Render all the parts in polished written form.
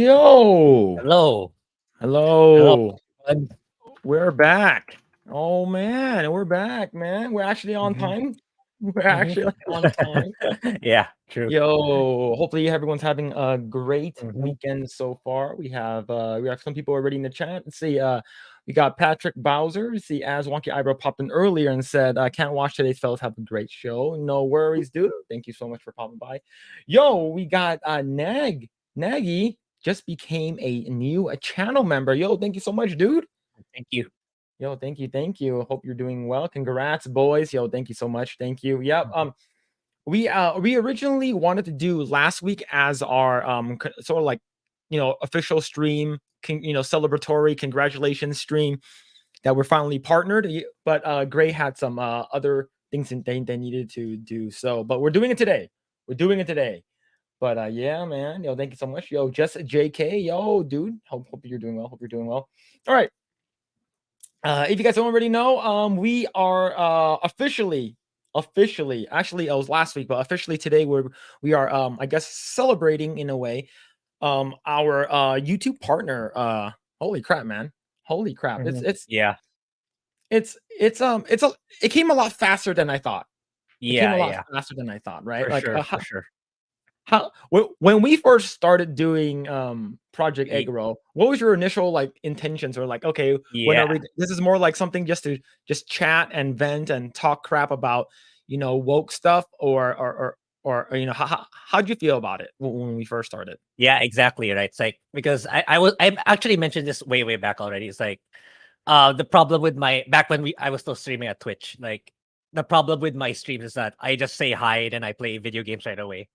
Yo, Hello. Hello, hello. everyone. We're back. Oh man, we're back, man. We're actually on Mhm, time. We're mhm. actually on time. Yeah, true. Yo, hopefully everyone's having a great Mhm, weekend so far. We have some people already in the chat. Let's see. We got Patrick Bowser. See, as Wonky Eyebrow popped in earlier and said, "I can't watch today's fellas have a great show." No worries, dude. Thank you so much for popping by. Yo, we got Nagy just became a new channel member. Yo, thank you so much, dude. thank you. Yo, thank you, thank you. Hope you're doing well. Congrats, boys. Yo, thank you so much. Thank you. Yep. Mhm, We originally wanted to do last week as our sort of like official stream, celebratory congratulations stream that we're finally partnered. But Grae had some other things they needed to do. So, but we're doing it today. We're doing it today. But yeah, man. Yo, thank you so much. Yo, just JK. Yo, dude. Hope you're doing well. Hope you're doing well. All right. If you guys don't already know, we are officially, actually it was last week, but officially today we are I guess celebrating in a way our YouTube partner. Holy crap, man. Holy crap. It's mhm. it's Yeah, it's it's it's a it came a lot faster than I thought. It came yeah, a lot yeah. faster than I thought, right? For Like sure, for sure. how when we first started doing Project Ye Eggroll, what was your initial like intentions, or like, okay, when are Yeah, we, this is more like something just to just chat and vent and talk crap about woke stuff, or how'd you feel about it when we first started? yeah, exactly, right? It's like because I actually mentioned this way back already. It's like the problem with my back when I was still streaming at Twitch, like the problem with my streams is that I just say hi and I play video games right away.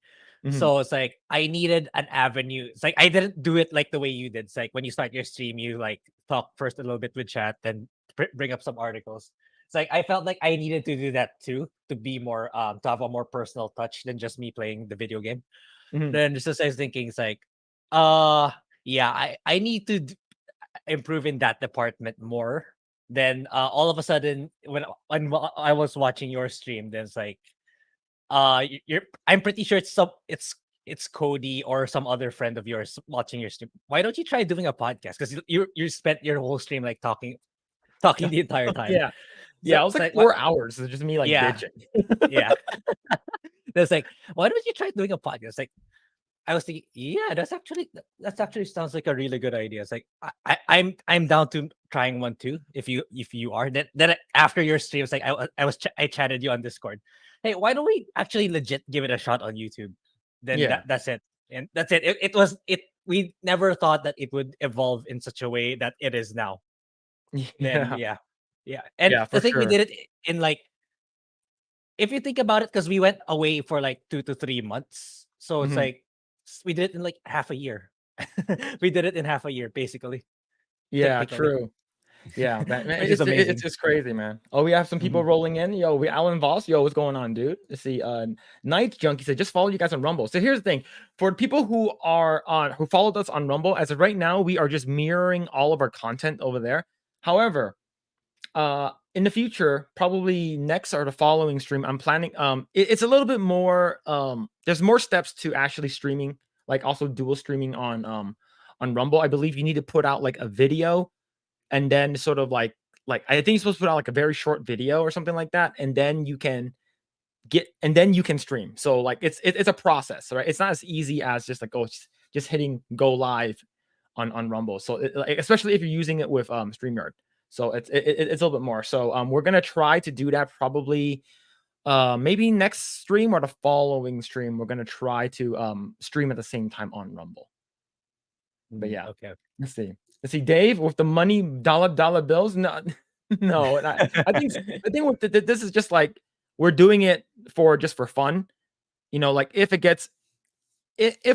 Hmm. So it's like I needed an avenue. It's like I didn't do it like the way you did. It's like when you start your stream, you like talk first a little bit with chat, then bring up some articles. It's like I felt like I needed to do that too to be more to have a more personal touch than just me playing the video game. Hmm. Then just as I was thinking, it's like, uh, yeah, I need to improve in that department more. Then all of a sudden, when I was watching your stream, then it's like you're I'm pretty sure it's Cody or some other friend of yours watching your stream. Why don't you try doing a podcast? Because you spent your whole stream like talking the entire time. Yeah, So yeah, it was it's like like what? 4 hours. It's just me like Yeah, bitching. yeah. It's like why don't you try doing a podcast? Like I was thinking, yeah, that's actually sounds like a really good idea. It's like I'm down to trying one too. If you are, then after your stream, it's like I chatted you on Discord. Hey, why don't we actually legit give it a shot on YouTube? Then Yeah. that's it, and that's it. It was it. We never thought that it would evolve in such a way that it is now. Then Yeah. yeah, yeah, and Yeah, I for think we sure. did it in like if you think about it, because we went away for like 2 to 3 months, so it's Hmm. like we did it in like half a year. We did it in half a year, basically, Yeah, technically, true. Yeah, man, which is it's amazing. just crazy, man. Oh, we have some people Mhm. rolling in. Yo, we Alan Voss. Yo, what's going on, dude? Let's see. Night Junkie said just follow you guys on Rumble. So here's the thing: for people who followed us on Rumble, as of right now, we are just mirroring all of our content over there. However, in the future, probably next or the following stream, I'm planning. It's a little bit more. There's more steps to actually streaming, like also dual streaming on Rumble. I believe you need to put out like a video, and then sort of like I think you're supposed to put out like a very short video or something like that, and then you can stream. So like it's a process, right? It's not as easy as just like just hitting go live on Rumble. So like, especially if you're using it with StreamYard. So it's a little bit more. So we're gonna try to do that probably maybe next stream or the following stream. We're gonna try to stream at the same time on Rumble. But yeah, Okay. let's see. Let's see, Dave with the money dollar bills. No, no. And I think with this is just like we're doing it for just for fun. Like if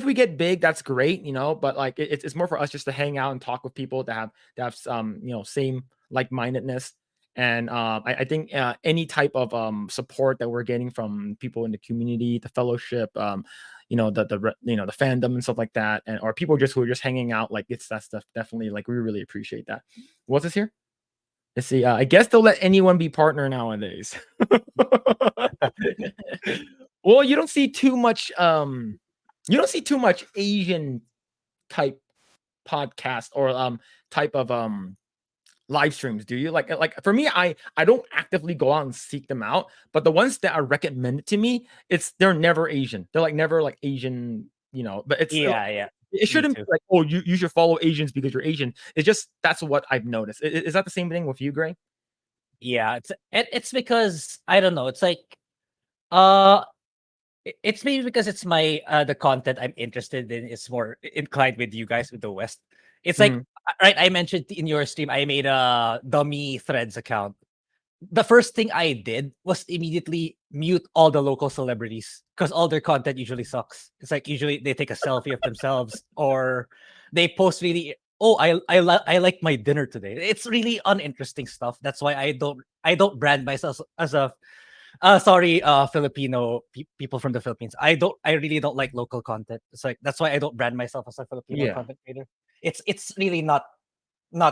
we get big, that's great. But like it's more for us just to hang out and talk with people that have some same like mindedness. And I think any type of support that we're getting from people in the community, the fellowship, the fandom and stuff like that, and or people just who are just hanging out, like it's that stuff. Definitely, like we really appreciate that. What's this here? Let's see. I guess they'll let anyone be partner nowadays. Well, you don't see too much Asian type podcast or type of live streams, do you? Like for me, I don't actively go out and seek them out, but the ones that are recommended to me, they're never Asian. They're like never like Asian, but it's Yeah, it me shouldn't be too. like, oh, you should follow Asians because you're Asian. It's just that's what I've noticed. Is that the same thing with you, Grae? Yeah, it's because I don't know. It's like uh it's maybe because it's my the content I'm interested in is more inclined with you guys with the West. It's like Mhm. right, I mentioned in your stream I made a dummy threads account. The first thing I did was immediately mute all the local celebrities because all their content usually sucks. It's like usually they take a selfie of themselves or they post really, oh, I like my dinner today. It's really uninteresting stuff. That's why I don't brand myself as a sorry, Filipino people from the Philippines. I really don't like local content. It's like that's why I don't brand myself as a Filipino Yeah. content creator. It's really not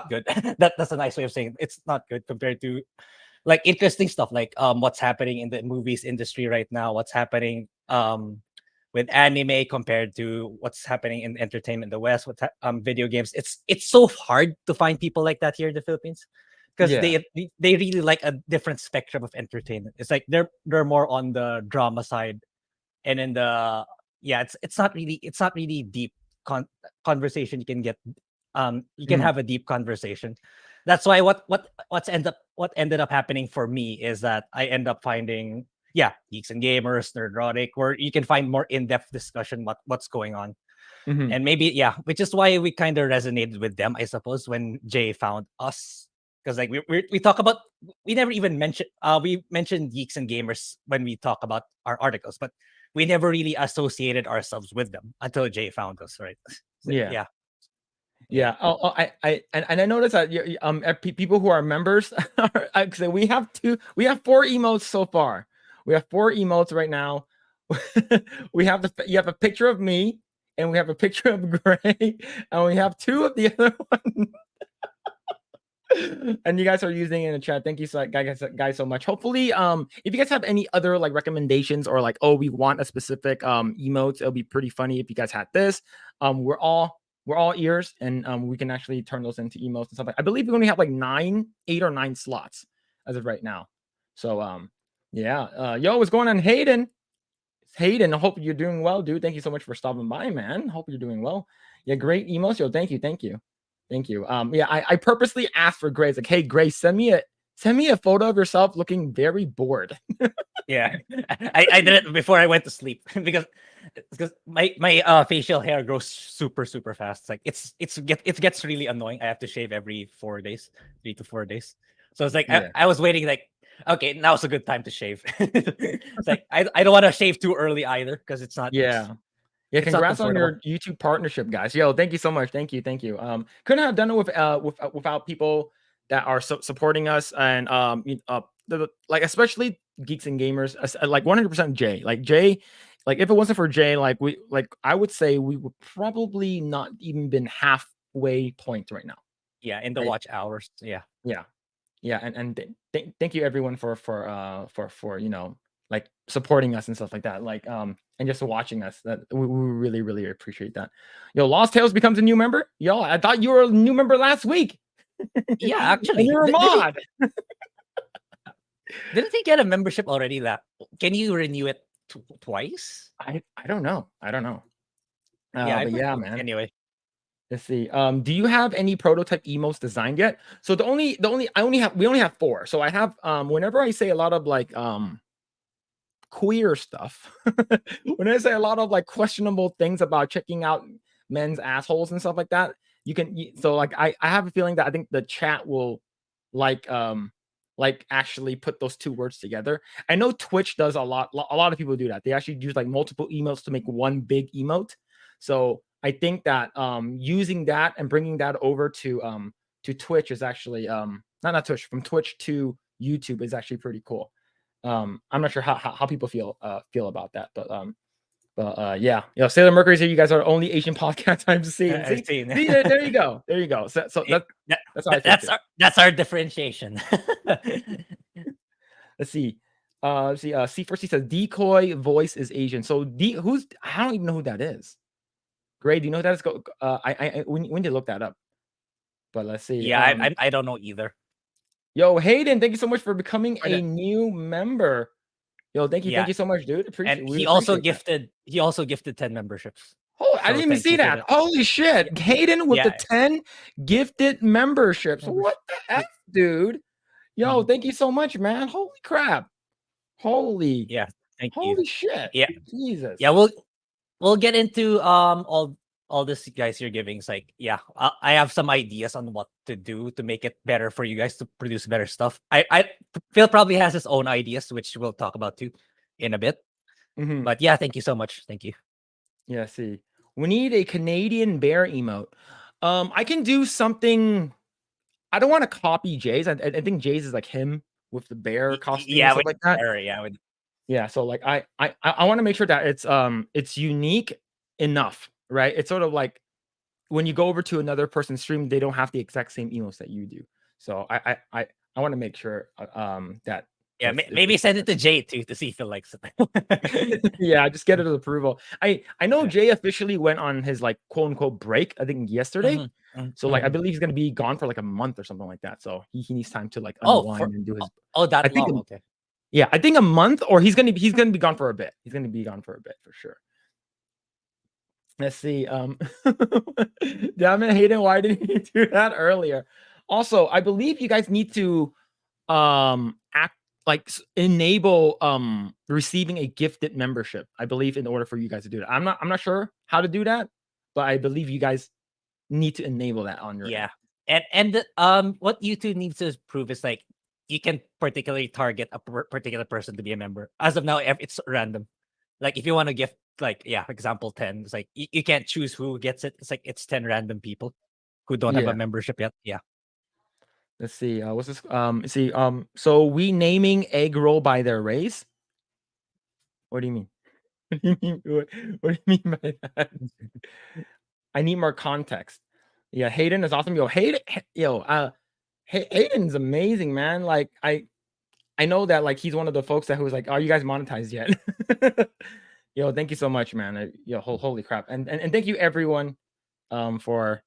good. That's a nice way of saying it. It's not good compared to like interesting stuff like what's happening in the movies industry right now, what's happening with anime compared to what's happening in entertainment in the West with video games. It's so hard to find people like that here in the Philippines because Yeah. they really like a different spectrum of entertainment. It's like they're more on the drama side and in the yeah, it's not really deep conversation you can get. You can Mhm. have a deep conversation. That's why what ended up happening for me is that I end up finding, yeah, geeks and gamers, nerdrotic, where you can find more in-depth discussion what's going on. Mhm. And maybe, yeah, which is why we kind of resonated with them, I suppose, when Jay found us. Because like we talk about, we never even mentioned, we mentioned geeks and gamers when we talk about our articles, but we never really associated ourselves with them until Jay found us, right? So, Yeah. yeah, yeah, Yeah. I noticed that people who are members, so we have 4 emotes so far. We have 4 emotes right now. You have a picture of me, and we have a picture of Grae, and we have 2 of the other one. And you guys are using it in the chat. Thank you so guys so much. Hopefully, if you guys have any other like recommendations or like, oh, we want a specific emotes, it'll be pretty funny if you guys had this. We're all ears, and we can actually turn those into emotes and stuff. I believe we only have like 8 or 9 slots as of right now. So yeah. Yo, what's going on, Hayden? Hayden, I hope you're doing well, dude. Thank you so much for stopping by, man. Hope you're doing well. Yeah, great emos. Yo, thank you. Yeah, I purposely asked for Grace, like, hey, Grace, send me a photo of yourself looking very bored. yeah. I did it before I went to sleep because my facial hair grows super fast. Like it gets really annoying. I have to shave every 4 days, 3 to 4 days. So it's like Yeah, I was waiting like, okay, now's a good time to shave. It's like I don't want to shave too early either because it's not it's yeah, yeah. it's not Congrats on comfortable. your YouTube partnership, guys. Yo, thank you so much. Thank you. Couldn't have done it without people that are supporting us and like especially geeks and gamers, like 100% Jay. Like Jay, like if it wasn't for Jay, I would say we would probably not even been halfway point right now. Yeah, in the Right? watch hours. Yeah. Yeah. Yeah, and thank you everyone for like supporting us and stuff like that, like and just watching us. That we really appreciate that. Yo, Lost Tales becomes a new member. Yo, I thought you were a new member last week. Yeah, And actually. you're a mod. Didn't he get a membership already? That can you renew it twice? I don't know. I don't know. Yeah, I But yeah, forgot. man. Anyway, Let's see. Do you have any prototype emotes designed yet? So we only have 4. So I have whenever I say a lot of like queer stuff, when I say a lot of like questionable things about checking out men's assholes and stuff like that, so like I have a feeling that I think the chat will like actually put those 2 words together. I know Twitch does a lot of people do that. They actually use like multiple emotes to make one big emote. So I think that using that and bringing that over to Twitch is actually not Twitch, from Twitch to YouTube is actually pretty cool. I'm not sure how people feel about that, but yeah, Sailor Mercury's here. You guys are the only Asian podcast I've seen. I've See, seen. see, there you go, there you go. So It- that's how I feel too. that's our differentiation. Let's see. C4C says decoy voice is Asian. So who's I don't even know who that is. Grae, do you know what that is? We need to look that up. But let's see. Yeah, I don't know either. Yo, Hayden, thank you so much for becoming For a the- new member. Yo, thank yeah, you so much, dude. and We appreciate that. he also gifted 10 memberships. Oh, I So didn't even thank see you to that. the Holy shit. Hayden with the yeah 10 gifted memberships. What membership. the F, dude? Yo, Mhm. thank you so much, man. Holy crap. Holy, Yeah, thank you. holy shit. Yeah, Jesus. yeah. We'll get into all this guys you're giving. It's like I have some ideas on what to do to make it better for you guys to produce better stuff. Phil probably has his own ideas, which we'll talk about too in a bit. Mm-hmm. But yeah, thank you so much. Thank you. Yeah, see. We need a Canadian bear emote. I can do something. I don't want to copy Jay's. I think Jay's is like him with the bear costume and Yeah, stuff like that. with Yeah, so like I want to make sure that it's unique enough, right? It's sort of like when you go over to another person's stream, they don't have the exact same emotes that you do. So I want to make sure that yeah. Maybe send it to Jay too to see if he likes it. yeah, just get it as approval. I know Yeah. Jay officially went on his like quote unquote break, I think yesterday. So like I Mhm. believe he's gonna be gone for like a month or something like that. So he needs time to like Oh, unwind and do his I that think long. Okay. yeah, I think a month or he's gonna be gone for a bit. He's gonna be gone for a bit for sure. Let's see. Damn it, Hayden, why didn't you do that earlier? Also, I believe you guys need to act like enable receiving a gifted membership. I believe in order for you guys to do that. I'm not sure how to do that, but I believe you guys need to enable that on your Yeah. end. What YouTube needs to prove is like you can particularly target a particular person to be a member. As of now, it's random. Like if you want to give like example 10, it's like you can't choose who gets it. It's like it's 10 random people who don't have a Yeah. membership yet. Yeah. Let's see. What's this? See. So we naming Eggroll by their race. What do you mean? What do you mean? What do you mean by that? I need more context. Yeah, Hayden is awesome. Yo, Hayden's amazing, man. Like I know that like he's one of the folks that who's like, are you guys monetized yet? Yo, thank you so much, man. Holy crap. And thank you everyone for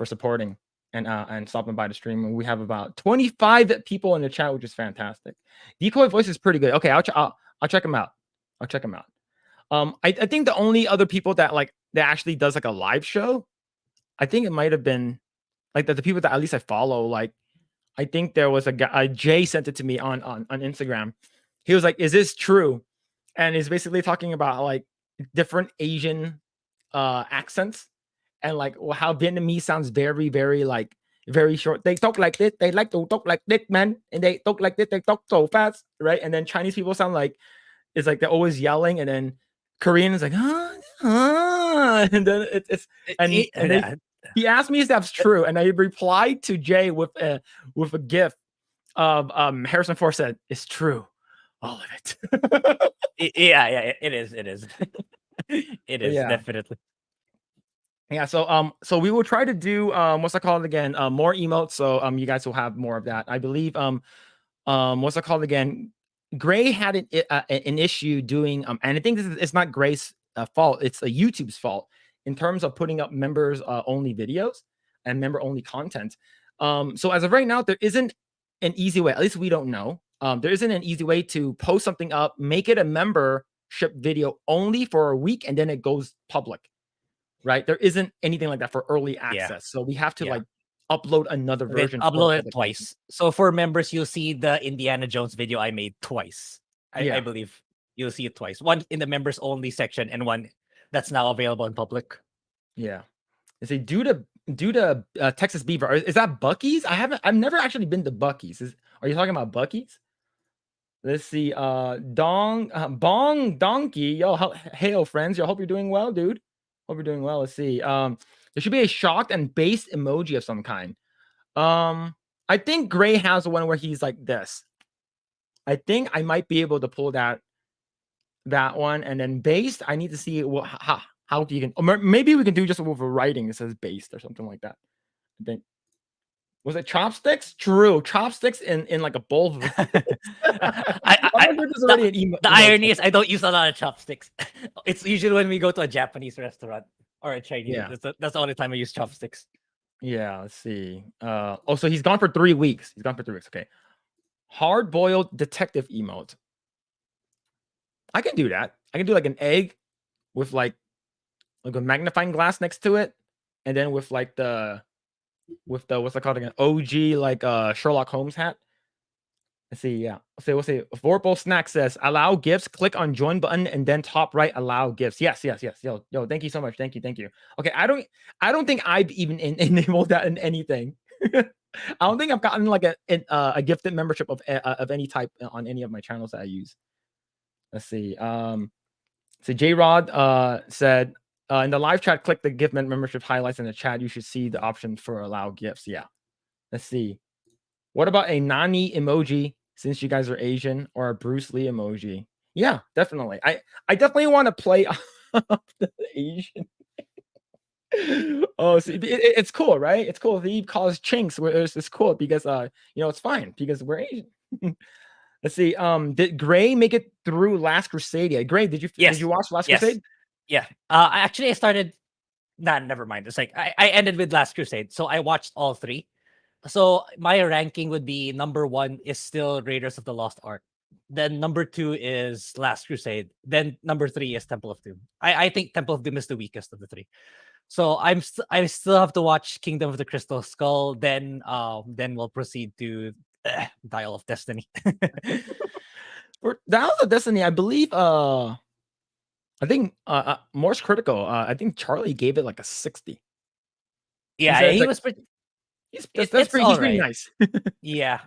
supporting and stopping by the stream. And we have about 25 people in the chat, which is fantastic. Decoy voice is pretty good. Okay, I'll check him out. I'll check him out. I think the only other people that actually does like a live show, I think it might have been like the people that at least I follow. Like I think there was a guy, Jay sent it to me on Instagram. He was like, "Is this true?" And he's basically talking about like different Asian accents and like how Vietnamese sounds very very like very short. They talk like this. They like to talk like this, man, and they talk like this. They talk so fast, right? And then Chinese people sound like it's like they're always yelling, and then Korean is like, and then it's and they he asked me if that's true, and I replied to Jay with a gif of Harrison Ford said, "It's true, all of it." Yeah, it is. It is. It is Yeah. definitely. Yeah, so we will try to do what's that called again? More emotes, so you guys will have more of that. I believe what's that called again? Grae had an issue doing and I think it's not Grae's fault, it's YouTube's fault in terms of putting up members only videos and member only content. So as of right now, there isn't an easy way, at least we don't know. There isn't an easy way to post something up, make it a membership video only for a week, and then it goes public. Right? There isn't anything like that for early Yeah. access. So we have to Yeah. like upload another Then version for upload it public access. twice. So for members, you'll see the Indiana Jones video I made twice. I Yeah. believe you'll see it twice. One in the members only section and one that's now available in public. Yeah. They say due to Texas Beaver. Is that Bucky's? I've never actually been to Bucky's. Are you talking about Bucky's? Let's see. Bong Donkey. Yo, hail friends. Yo, hope you're doing well, dude. Hope you're doing well. Let's see. There should be a shocked and based emoji of some kind. I think Grae has one where he's like this. I think I might be able to pull that one, and then based. I need to see how you can. Or maybe we can do just with a writing. It says based or something like that. I think. Was it chopsticks? True, chopsticks in like a bowl of I, I'm I, not sure there's the, already an the emote irony for is I don't use a lot of chopsticks. It's usually when we go to a Japanese restaurant or a Chinese. Yeah. That's the only time I use chopsticks. Yeah, let's see. Oh, so he's gone for 3 weeks. He's gone for 3 weeks. Okay. Hard-boiled detective emote. I can do that. I can do like an egg with like a magnifying glass next to it, and then with like the what's it called again? OG like Sherlock Holmes hat. Let's see, yeah. We'll say Vorpal Snack says allow gifts, click on join button, and then top right allow gifts. Yes. Yo, thank you so much. Thank you. Okay, I don't think I've even enabled that in anything. I don't think I've gotten like a gifted membership of any type on any of my channels that I use. Let's see. So J Rod said in the live chat, click the gift membership highlights in the chat. You should see the option for allow gifts. Yeah. Let's see. What about a Nani emoji since you guys are Asian, or a Bruce Lee emoji? Yeah, definitely. I definitely want to play off the Asian. Oh, see, it's cool, right? It's cool. If he calls chinks, it's cool because it's fine because we're Asian. Let's see. Did Grae make it through Last Crusade? Yeah, Grae, did Yes. you watch Last Yes. Crusade? Yeah. Actually, I started. Nah, never mind. It's like I ended with Last Crusade, so I watched all three. So my ranking would be number 1 is still Raiders of the Lost Ark. Then number 2 is Last Crusade. Then number 3 is Temple of Doom. I think Temple of Doom is the weakest of the three. So I still have to watch Kingdom of the Crystal Skull. Then we'll proceed to Dial of Destiny. For Dial of Destiny, I believe I think Morse Critical, I think Charlie gave it like a 60. Yeah, It's he like was pretty. that's It's pretty all he's pretty right. nice. Yeah,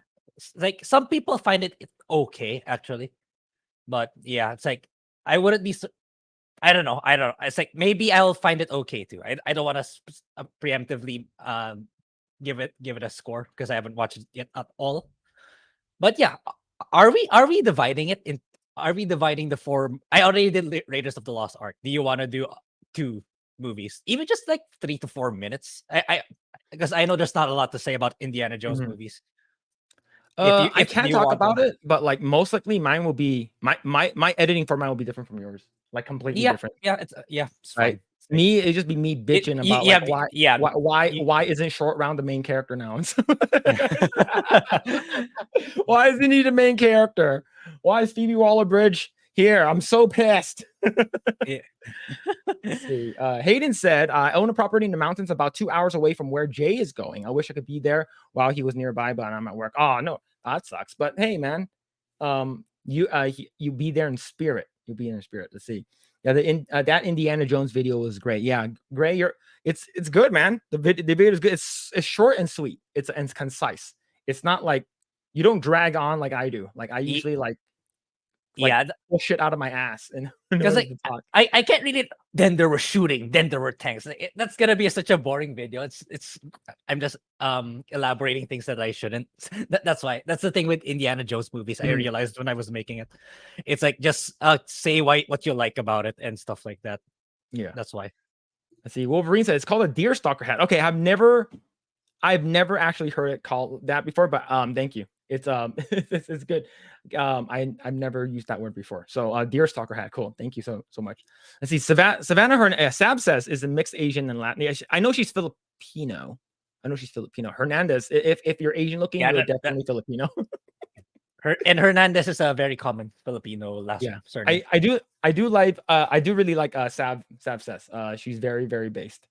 like some people find it okay actually, but yeah, it's like I wouldn't be. I don't know. It's like maybe I'll find it okay too. I don't want to preemptively give it a score because I haven't watched it yet at all. But yeah, are we dividing it in? Are we dividing the four? I already did Raiders of the Lost Ark. Do you want to do 2 movies, even just like 3 to 4 minutes? I because I know there's not a lot to say about Indiana Jones Mhm. movies. If I can you talk want about one, it, but like most likely mine will be my editing format will be different from yours, like completely yeah, different, it's right? fine. It's like Me, it just be me bitching about like you, why isn't Short Round the main character now? Why isn't he the main character? Why is Phoebe Waller-Bridge here? I'm so pissed. yeah. Let's see. Hayden said, I own a property in the mountains about 2 hours away from where Jay is going. I wish I could be there while he was nearby, but I'm at work. Oh, no, that sucks. But hey, man, you be there in spirit. You'll be in spirit. Let's see. Yeah, that Indiana Jones video was great. Yeah, Grae, it's good, man. The video is good. It's short and sweet. It's concise. It's not like you don't drag on like I do. Like I usually like Yeah, pull shit out of my ass in because order like to talk. I can't really. Then there were shooting. Then there were tanks. Like, that's gonna be such a boring video. It's I'm just elaborating things that I shouldn't. That's why. That's the thing with Indiana Jones movies. I Mhm. realized when I was making it, it's like just say what you like about it and stuff like that. Yeah. That's why. Let's see. Wolverine said it's called a deer stalker hat. Okay, I've never actually heard it called that before, but thank you. It's it's good. I've never used that word before. So deer stalker hat, cool. Thank you so much. Let's see. Savannah Sab says is a mixed Asian and Latin. Yeah, I know she's Filipino. Hernandez, if you're Asian looking, Yeah, you're definitely Filipino. Hernandez is a very common Filipino last Yeah. surname. I do really like Sav says. She's very, very based.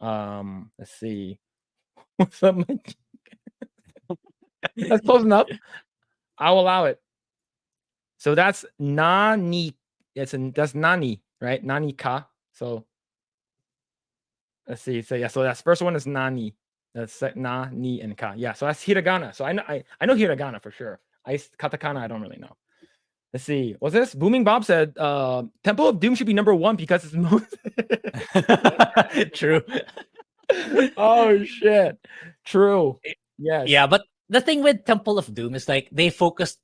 Let's see. What's up, Mike? That's close enough. I'll allow it. So that's Nani. That's Nani, right? Nani ka. So let's see. So yeah, so that's first one is Nani. That's Nani and ka. Yeah, so that's hiragana. So I know hiragana for sure. Katakana, I don't really know. Let's see. What's this? Booming Bob said Temple of Doom should be number 1 because it's most True. Oh shit. True. Yes. Yeah, but the thing with Temple of Doom is like they focused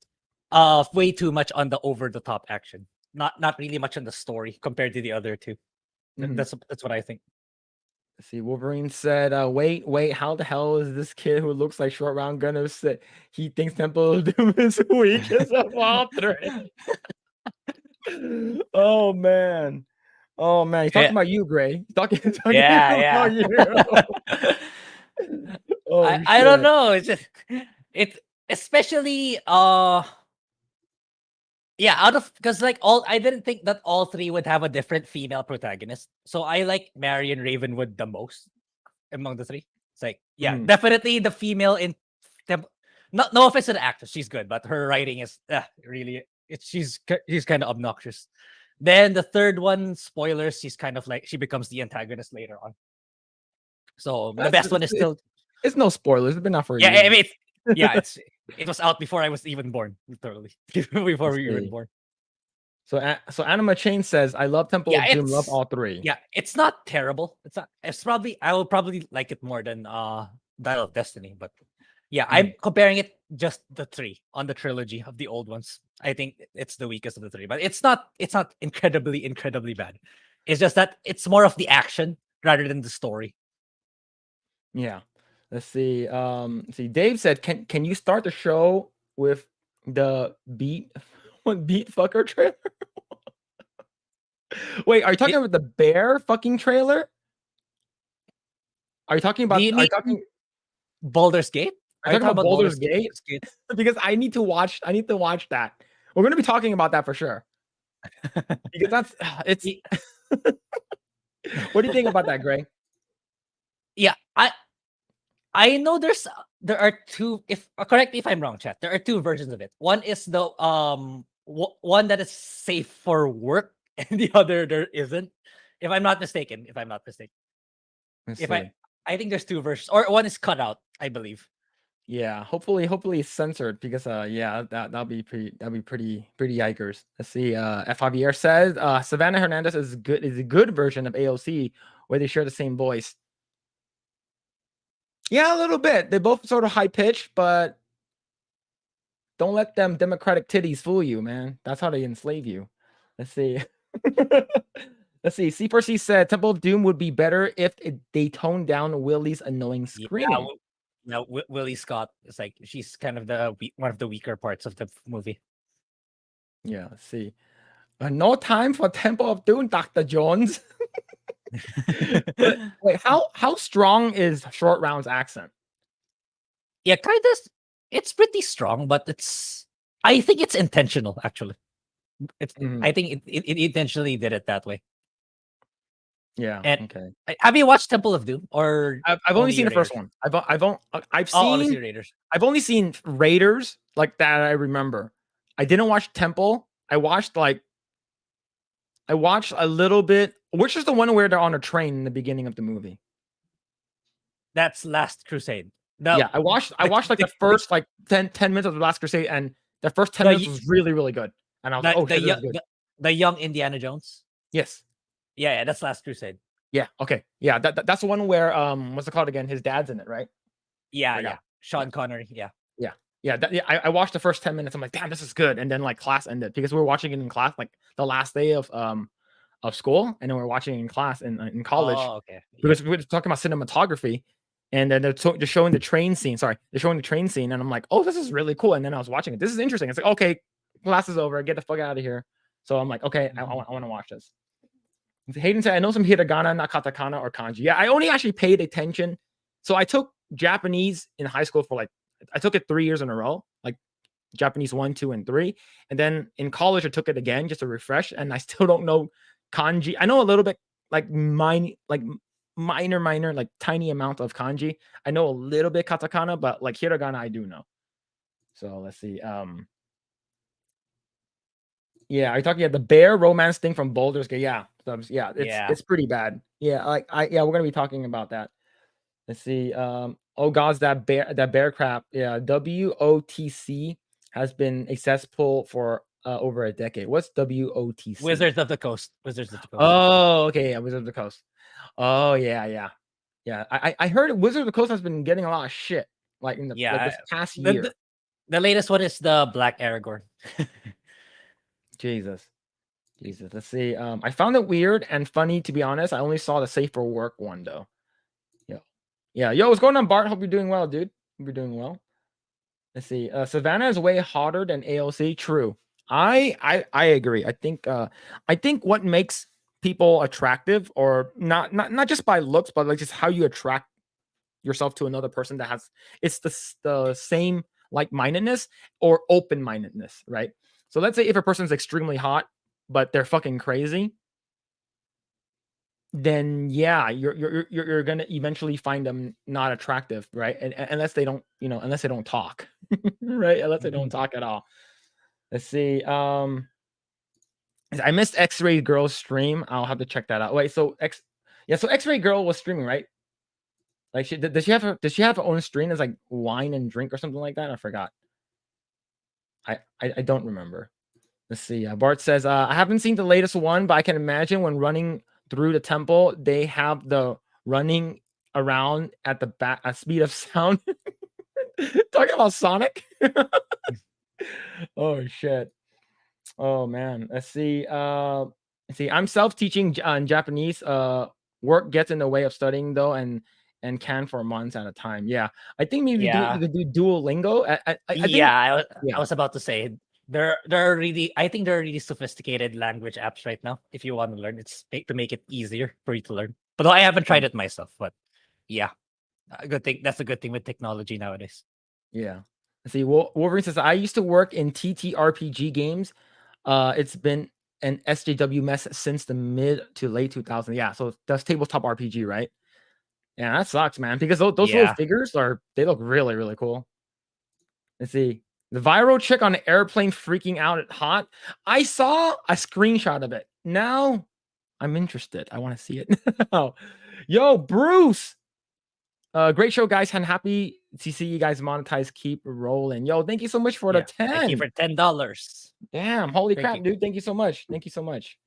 way too much on the over the top action. Not really much on the story compared to the other two. Mhm. That's what I think. Let's see, Wolverine said, wait, how the hell is this kid who looks like Short Round gonna say he thinks Temple of Doom is weakest of all three? Oh man. Oh man, he's talking Yeah, about you, Grae. He's talking yeah, about you. yeah. Oh I don't shit. know. It's just it especially yeah, out of because like all I didn't think that all three would have a different female protagonist. So I like Marion Ravenwood the most among the three. It's like, yeah, Mhm. definitely the female in not no offense to the actress, she's good, but her writing is really she's kind of obnoxious. Then the third one, spoilers, she's kind of like she becomes the antagonist later on. So the best one is still It's no spoilers. It's been out for a yeah, year. I mean yeah, it was out before I was even born, literally. Before we Let's were even see. born. So Anima Chain says, I love Temple Yeah, of Doom, love all three. it's not terrible. It's not it's probably I will probably like it more than Dial of Destiny, but yeah, I'm comparing it just the three on the trilogy of the old ones. I think it's the weakest of the three, but it's not incredibly bad. It's just that it's more of the action rather than the story. Yeah. Let's see. See, Dave said, can you start the show with the beat what beat fucker trailer? Wait, are you talking It, about the bear fucking trailer? Are you talking do about you mean Baldur's Gate? are Are you you talking talking about about Baldur's Gate? Baldur's Gate? Because I need to watch that. We're gonna be talking about that for sure. Because that's it's Y- what do you think about that, Grae? yeah, I know there are two. If correct me if I'm wrong, chat. There are two versions of it. One is the one that is safe for work, and the other there isn't. If I'm not mistaken, Let's if see. I think there's two versions, or one is cut out, I believe. Yeah, hopefully it's censored because yeah, that'll be pretty yikers. Let's see. F. Javier says Savannah Hernandez is a good version of AOC where they share the same voice. Yeah, a little bit. They're both sort of high pitched, but don't let them democratic titties fool you, man. That's how they enslave you. Let's see. Let's see. C4C said Temple of Doom would be better if they toned down Willie's annoying Yeah, screaming. now Willie Scott is like she's kind of one of the weaker parts of the movie. Yeah, let's see. No time for Temple of Doom, Dr. Jones. But wait, how strong is Short Round's accent? Yeah, kind of. It's pretty strong, but I think it's intentional. Actually, Mhm. I think it intentionally did it that way. Yeah. And Okay. have you watched Temple of Doom or I've only only seen the first Raiders? one. I've Oh, honestly, seen Raiders. I've only seen Raiders like that. I remember. I didn't watch Temple. I watched a little bit. Which is the one where they're on a train in the beginning of the movie? That's Last Crusade. Yeah, I watched like the first like 10 minutes of the Last Crusade, and the first 10 minutes the was really, really good. And I was like, oh shit, this is good. the young Indiana Jones. Yes. Yeah, that's Last Crusade. Yeah. Okay. Yeah. That's the one where what's it called again? His dad's in it, right? Yeah, Forgot. yeah. Sean Connery. Yeah. Yeah. Yeah. I watched the first 10 minutes. I'm like, damn, this is good. And then like class ended because we were watching it in class, like the last day of school, and then we are watching it in class in college Oh, okay. Yeah. because we were talking about cinematography. And then they're showing the train scene. Sorry, they're showing the train scene, and I'm like, "Oh, this is really cool." And then I was watching it. This is interesting. It's like, okay, class is over. Get the fuck out of here. So I'm like, okay, I want to watch this. Hayden said, I know some hiragana, not katakana or kanji. Yeah, I only actually paid attention. So I took Japanese in high school for I took it 3 years in a row, like Japanese 1, 2, and 3. And then in college, I took it again just to refresh. And I still don't know kanji. I know a little bit, like minor, like tiny amount of kanji. I know a little bit katakana, but like hiragana, I do know. So let's see. Yeah, are you talking about the bear romance thing from Baldur's Gate? Yeah. Yeah, Yeah. it's pretty bad. Yeah, we're gonna be talking about that. Let's see. Oh gods, that bear crap. Yeah, WOTC has been a cesspool for over a decade. What's WOTC? Wizards of the Coast. Wizards of the Coast. Oh, okay, yeah, Wizards of the Coast. Oh yeah. I heard Wizards of the Coast has been getting a lot of shit like in the like Yeah. this past The, year. the the latest one is the Black Aragorn. Jesus. Let's see. I found it weird and funny to be honest. I only saw the safe for work one though. Yeah, yo, what's going on, Bart? Hope you're doing well, dude. Hope you're doing well. Let's see. Savannah is way hotter than AOC. True. I agree. I think what makes people attractive, or not just by looks, but like just how you attract yourself to another person that has the same like mindedness or open mindedness, right? So let's say if a person's extremely hot, but they're fucking crazy, then yeah, you're gonna eventually find them not attractive, right? And unless they don't, unless they don't talk, right? Unless they don't Mhm. talk at all. Let's see. I missed X-Ray Girl's stream. I'll have to check that out. Wait, so X-Ray Girl was streaming, right? Like, does she have her own stream? As like wine and drink or something like that? I forgot. I don't remember. Let's see. Bart says, I haven't seen the latest one, but I can imagine when running through the temple, they have the running around at the back at speed of sound. Talking about Sonic. Oh shit. Oh man. Let's see. I'm self-teaching in Japanese. Work gets in the way of studying though, and can for months at a time. Yeah. I think maybe you Yeah. could do Duolingo. I think Yeah, I yeah. was about to say there are really I think there are really sophisticated language apps right now. If you want to learn, to make it easier for you to learn. But I haven't tried it myself. But yeah, a good thing. That's a good thing with technology nowadays. Yeah. Let's see. Wolverine says, I used to work in TTRPG games. It's been an SJW mess since the mid to late 2000s. Yeah, so that's tabletop RPG, right? Yeah, that sucks, man. Because those little Yeah, figures they look really, really cool. Let's see. The viral chick on the airplane freaking out at hot. I saw a screenshot of it. Now I'm interested. I want to see it. Yo, Bruce. Great show, guys, and happy to see you guys monetize. Keep rolling. Yo, thank you so much for the yeah. Thank you 10. for $10. Damn, holy Thank you. crap, dude. Thank you so much. Thank you so much.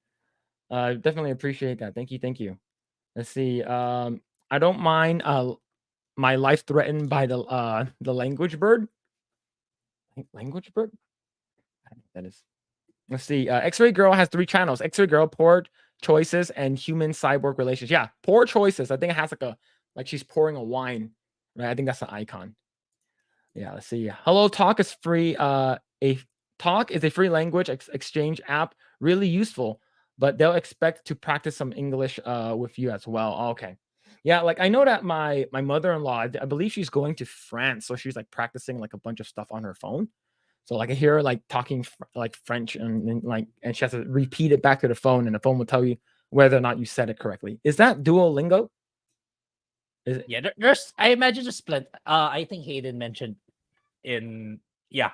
Definitely appreciate that. Thank you, thank you. Let's see. I don't mind my life threatened by the language bird. Language bird? I don't know what that is. Let's see. X-Ray Girl has 3 channels. X-Ray Girl, Poor Choices, and Human Cyborg Relations. Yeah, Poor Choices. I think it has like she's pouring a wine. Right. I think that's the icon. Yeah, let's see. Hello Talk is free. A Talk is a free language exchange app, really useful, but they'll expect to practice some English with you as well. Okay. Yeah, like I know that my mother-in-law, I believe she's going to France, so she's like practicing like a bunch of stuff on her phone. So like I hear her like talking like French, and she has to repeat it back to the phone, and the phone will tell you whether or not you said it correctly. Is that Duolingo? Is it? Yeah, there's. I imagine there's plenty. I think Hayden mentioned in yeah.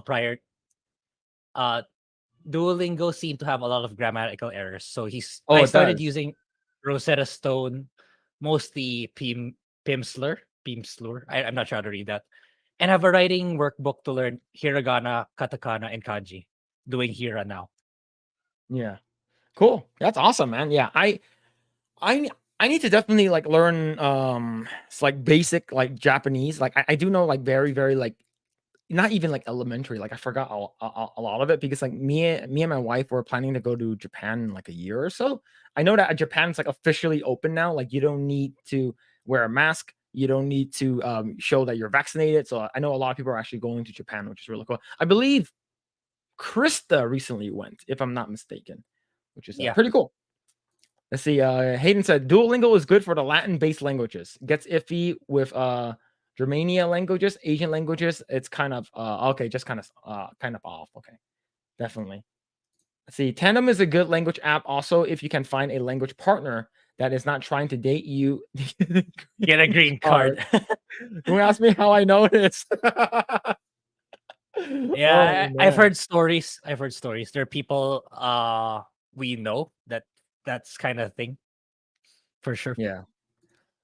Prior. Uh, Duolingo seemed to have a lot of grammatical errors, so Oh, I it started does. using Rosetta Stone, mostly Pimsleur. I'm not sure how to read that, and have a writing workbook to learn hiragana, katakana, and kanji. Doing hira now. Yeah. Cool. That's awesome, man. Yeah, I I need to definitely like learn it's like basic like Japanese. Like I do know like very very like not even like elementary. Like I forgot a lot of it because like me and my wife were planning to go to Japan in like a year or so. I know that Japan's like officially open now. Like you don't need to wear a mask. You don't need to show that you're vaccinated. So I know a lot of people are actually going to Japan, which is really cool. I believe Krista recently went, if I'm not mistaken, which is Yeah, pretty cool. Let's see. Hayden said Duolingo is good for the Latin-based languages. Gets iffy with Germania languages, Asian languages. It's kind of okay, just kind of off. Okay, definitely. Let's see. Tandem is a good language app. Also, if you can find a language partner that is not trying to date you. get a green Card. card. Don't ask me how I know this. Oh Yeah, I've man. heard stories. I've heard stories. There are people we know that's kind of thing for sure. Yeah.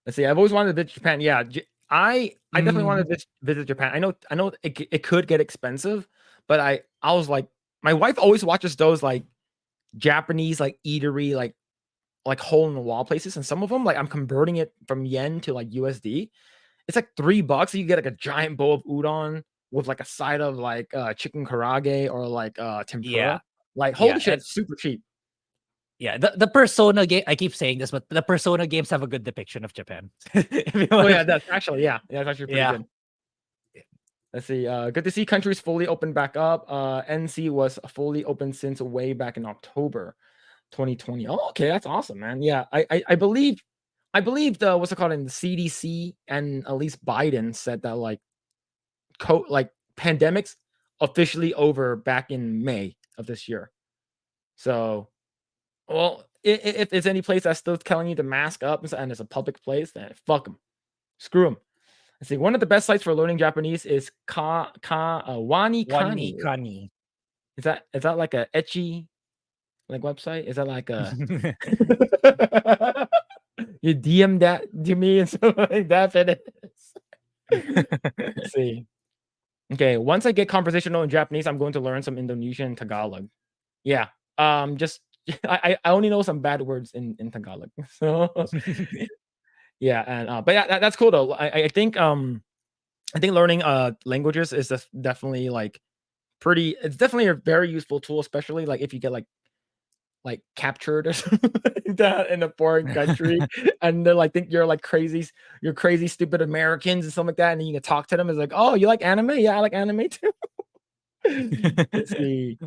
Let's see. I've always wanted to visit Japan. Yeah, I definitely want Mhm. to visit Japan. I know it could get expensive, but I was like, my wife always watches those like Japanese like eatery like hole in the wall places, and some of them like I'm converting it from yen to like USD. It's like $3. You get like a giant bowl of udon with like a side of like chicken karage or like tempura. Yeah, Like yeah, holy shit, it's super cheap. Yeah, the Persona game. I keep saying this, but the Persona games have a good depiction of Japan. If you Oh wanna- yeah, that's actually that's actually pretty yeah. good. Let's see. Good to see countries fully open back up. NC was fully open since way back in October 2020. Oh, okay, that's awesome, man. Yeah, I believe the what's it called in the CDC and at least Biden said that like pandemics officially over back in May of this year. So, well, if there's any place that's still telling you to mask up and it's a public place, then fuck them, screw them. Let's see. One of the best sites for learning Japanese is Wani Wani Kani. Kani. Is that like a etchy like website? Is that like a you DM that to me and so like that it is. Let's see. Okay, once I get conversational in Japanese, I'm going to learn some Indonesian and Tagalog. Yeah. Just I only know some bad words in Tagalog. So yeah, and but yeah, that's cool though. I think learning languages is definitely like it's definitely a very useful tool, especially like if you get like captured or something like that in a foreign country and they're like think you're crazy stupid Americans and something like that, and then you can talk to them. It's like, oh, you like anime? Yeah, I like anime too. Let's see.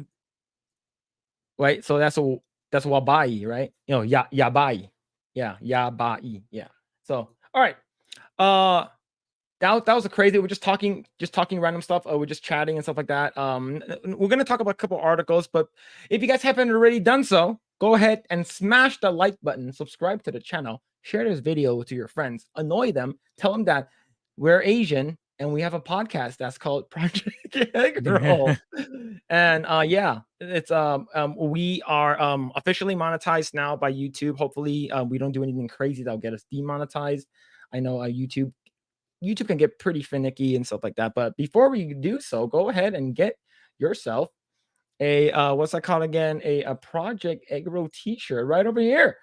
Right, so that's wabai, right? Yabai. Yeah, yabai. Yeah. So all right. That was a crazy. We're just talking random stuff. We're just chatting and stuff like that. We're gonna talk about a couple articles, but if you guys haven't already done so, go ahead and smash the like button, subscribe to the channel, share this video to your friends, annoy them, tell them that we're Asian and we have a podcast that's called Project Eggroll. And yeah, it's we are officially monetized now by YouTube. Hopefully, we don't do anything crazy that'll get us demonetized. I know YouTube can get pretty finicky and stuff like that. But before we do so, go ahead and get yourself a what's that called again? A Project Eggroll t-shirt right over here.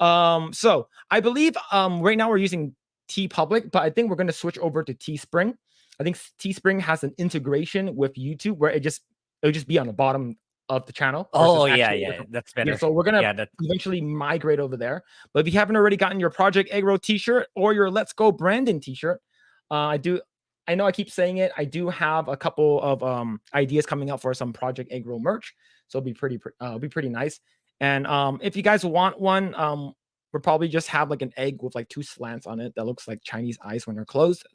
So I believe right now we're using TeePublic, but I think we're going to switch over to Teespring. I think Teespring has an integration with YouTube where it'll just be on the bottom of the channel. Oh yeah, that's better. Yeah, so we're gonna that eventually migrate over there. But if you haven't already gotten your Project Eggroll t-shirt or your Let's Go Brandon t-shirt, I know I keep saying it. I do have a couple of ideas coming up for some Project Eggroll merch, so it'll be pretty nice. And if you guys want one, we'll probably just have like an egg with like two slants on it that looks like Chinese eyes when they're closed.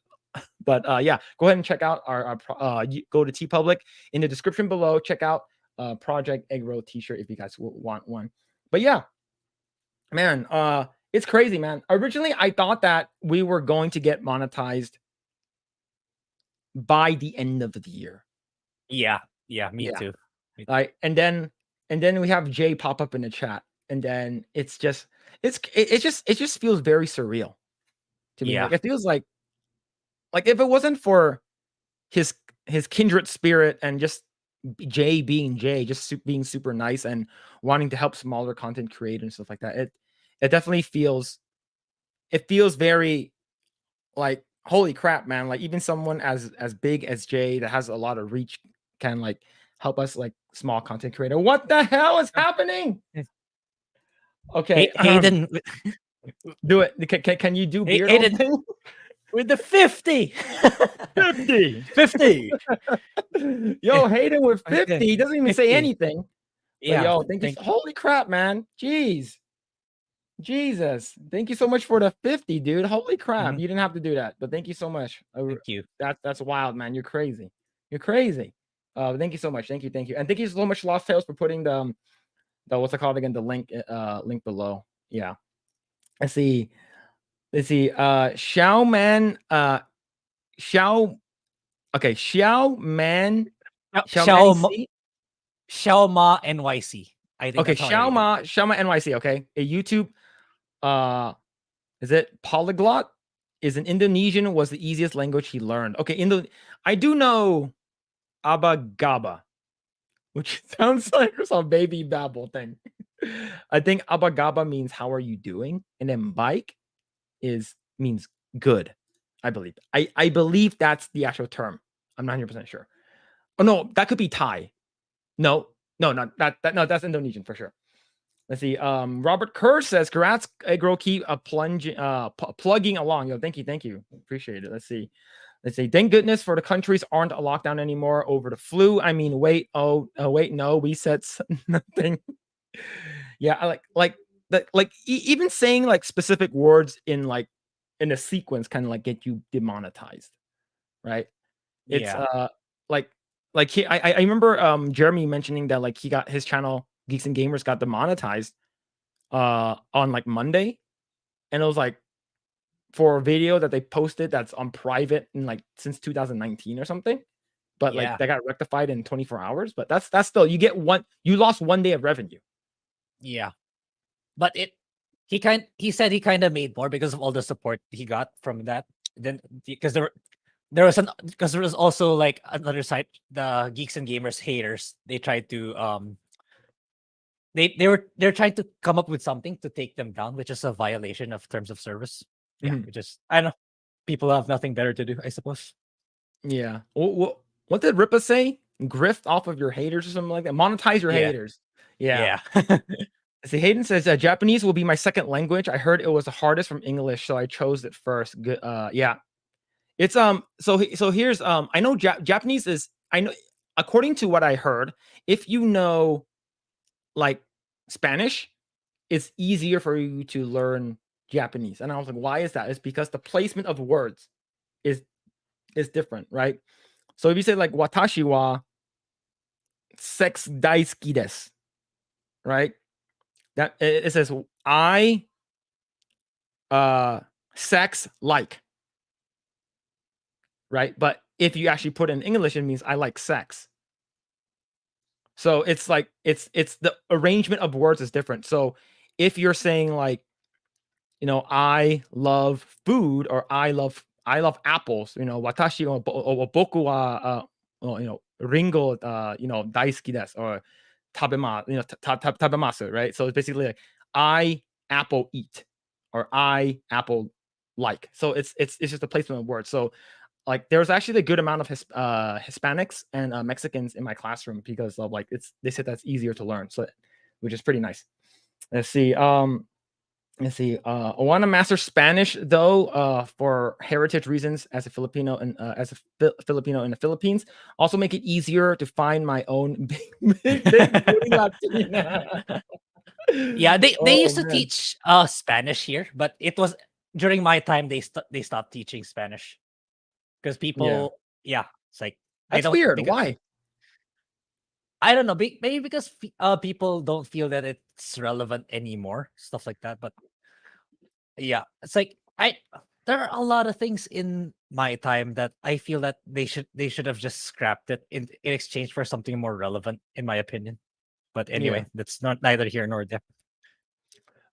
But yeah, go ahead and check out go to TeePublic in the description below. Check out Project Eggroll t-shirt if you guys want one. But yeah, man, it's crazy, man. Originally, I thought that we were going to get monetized by the end of the year. yeah, me too. Like, and then we have Jay pop up in the chat, and then it just feels very surreal to me. Yeah. Like it feels like if it wasn't for his kindred spirit and just Jay being Jay, just being super nice and wanting to help smaller content creators and stuff like that, it definitely feels very like, holy crap, man. Like even someone as big as Jay that has a lot of reach can like help us like small content creator. What the hell is happening? Okay, Hayden, do it. Can you do beard Hayden thing? with the 50. 50. 50. Yo, Hayden with 50. Okay. He doesn't even say 50. anything. But Yeah. yo, thank you. Holy crap, man. Jeez. Jesus. Thank you so much for the 50, dude. Holy crap. Mhm. You didn't have to do that. But thank you so much. Thank you. That's wild, man. You're crazy. You're crazy. Thank you so much. Thank you. And thank you so much, Lost Tales, for putting the what's it called again? The link below. Yeah. Let's see. Xiao Man. Xiao. Okay. Xiao Man. Xiaoma NYC. I think Okay. that's how I read it. Xiaoma NYC. Okay. A YouTube. Is it polyglot? Is an Indonesian was the easiest language he learned. Okay. I do know Abagaba, which sounds like some baby babble thing. I think Abagaba means how are you doing, and then bike means good. I believe. I believe that's the actual term. I'm not 100% sure. Oh no, that could be Thai. No, not that. No, that's Indonesian for sure. Let's see. Robert Kerr says, "Congrats, Eggroll, keep plugging along." Yo, thank you, appreciate it. Let's see. Thank goodness for the countries aren't a lockdown anymore over the flu. I mean, wait, wait, no, we said nothing. Yeah, I like that. Like even saying like specific words in a sequence kind of like get you demonetized, right? It's Yeah. like I remember Jeremy mentioning that like he got his channel Geeks and Gamers got demonetized on like Monday, and it was like for a video that they posted that's on private in like since 2019 or something, but like Yeah. that got rectified in 24 hours. But that's still you lost 1 day of revenue. Yeah. But he said he kind of made more because of all the support he got from that. Then because there was also like another side, the Geeks and Gamers haters. They tried to they're trying to come up with something to take them down, which is a violation of terms of service. Yeah, Mhm. which is, I don't know, people have nothing better to do, I suppose. Yeah. What did Ripa say? Grift off of your haters or something like that. Monetize your Yeah. haters. Yeah. Yeah. See, Hayden says Japanese will be my second language. I heard it was the hardest from English, so I chose it first. Good. Yeah. It's so here's I know Japanese is I know according to what I heard, if you know like Spanish, it's easier for you to learn Japanese. And I was like, why is that? It's because the placement of words is different, right? So if you say like watashi wa sex daisuki desu, right? That it says I sex like, right? But if you actually put it in English, it means I like sex. So it's like it's the arrangement of words is different. So if you're saying like, I love food or I love apples, watashi o boku wa ringo daisuki desu or tabemasu, right? So it's basically like I apple eat or I apple like. So it's just a placement of words. So like there's actually a good amount of Hispanics and Mexicans in my classroom because of like they said that's easier to learn, so which is pretty nice. Let's see. I want to master Spanish though, for heritage reasons as a Filipino and Filipino in the Philippines. Also make it easier to find my own big booty Latina. Yeah, they Oh used to man, teach Spanish here, but it was during my time they stopped teaching Spanish because yeah, people, yeah, it's like they that's don't, weird. because Why? I don't know, maybe because people don't feel that it's relevant anymore, stuff like that. But yeah, it's like I there are a lot of things in my time that I feel that they should have just scrapped it in exchange for something more relevant, in my opinion. But Yeah. anyway, that's not neither here nor there.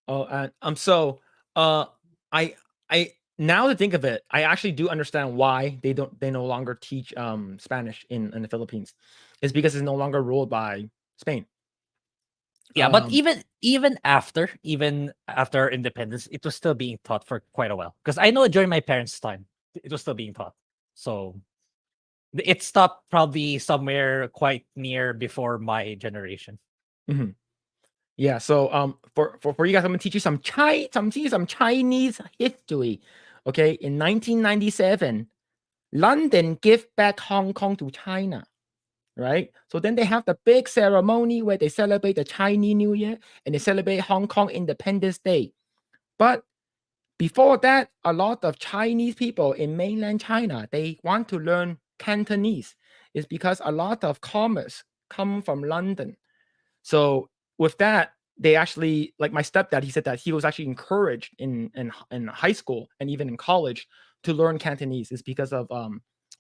Oh, and so uh, I now to think of it, I actually do understand why they no longer teach Spanish in the Philippines. It's because it's no longer ruled by Spain. Yeah, but Um, even after independence, it was still being taught for quite a while. Because I know during my parents' time, it was still being taught. So it stopped probably somewhere quite near before my generation. mhm. Yeah. So for you guys, I'm gonna teach you some Chinese history. Okay, in 1997, London gave back Hong Kong to China. Right? So then they have the big ceremony where they celebrate the Chinese New Year and they celebrate Hong Kong Independence Day. But before that, a lot of Chinese people in mainland China, they want to learn Cantonese. It's because a lot of commerce come from London. So with that, they actually like my stepdad. He said that he was actually encouraged in high school and even in college to learn Cantonese. Is because of a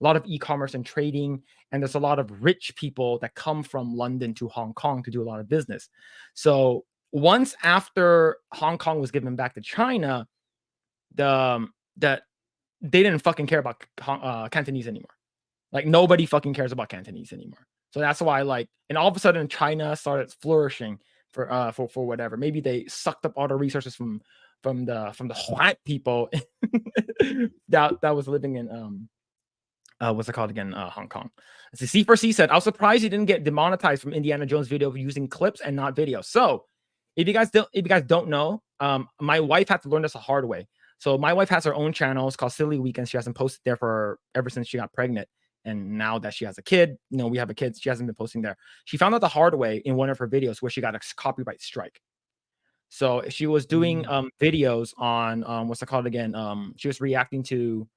lot of e-commerce and trading, and there's a lot of rich people that come from London to Hong Kong to do a lot of business. So once after Hong Kong was given back to China, that they didn't fucking care about Cantonese anymore. Like nobody fucking cares about Cantonese anymore. So that's why and all of a sudden China started flourishing for whatever. Maybe they sucked up all the resources from the white people that was living in what's it called again? Hong Kong. Let's see. C4C said, I was surprised he didn't get demonetized from Indiana Jones video using clips and not video. So if you guys don't know, my wife had to learn this the hard way. So my wife has her own channel. It's called Silly Weekends. She hasn't posted there for ever since she got pregnant. And now that she has a kid, we have a kid. She hasn't been posting there. She found out the hard way in one of her videos where she got a copyright strike. So she was doing videos on what's it called again? She was reacting to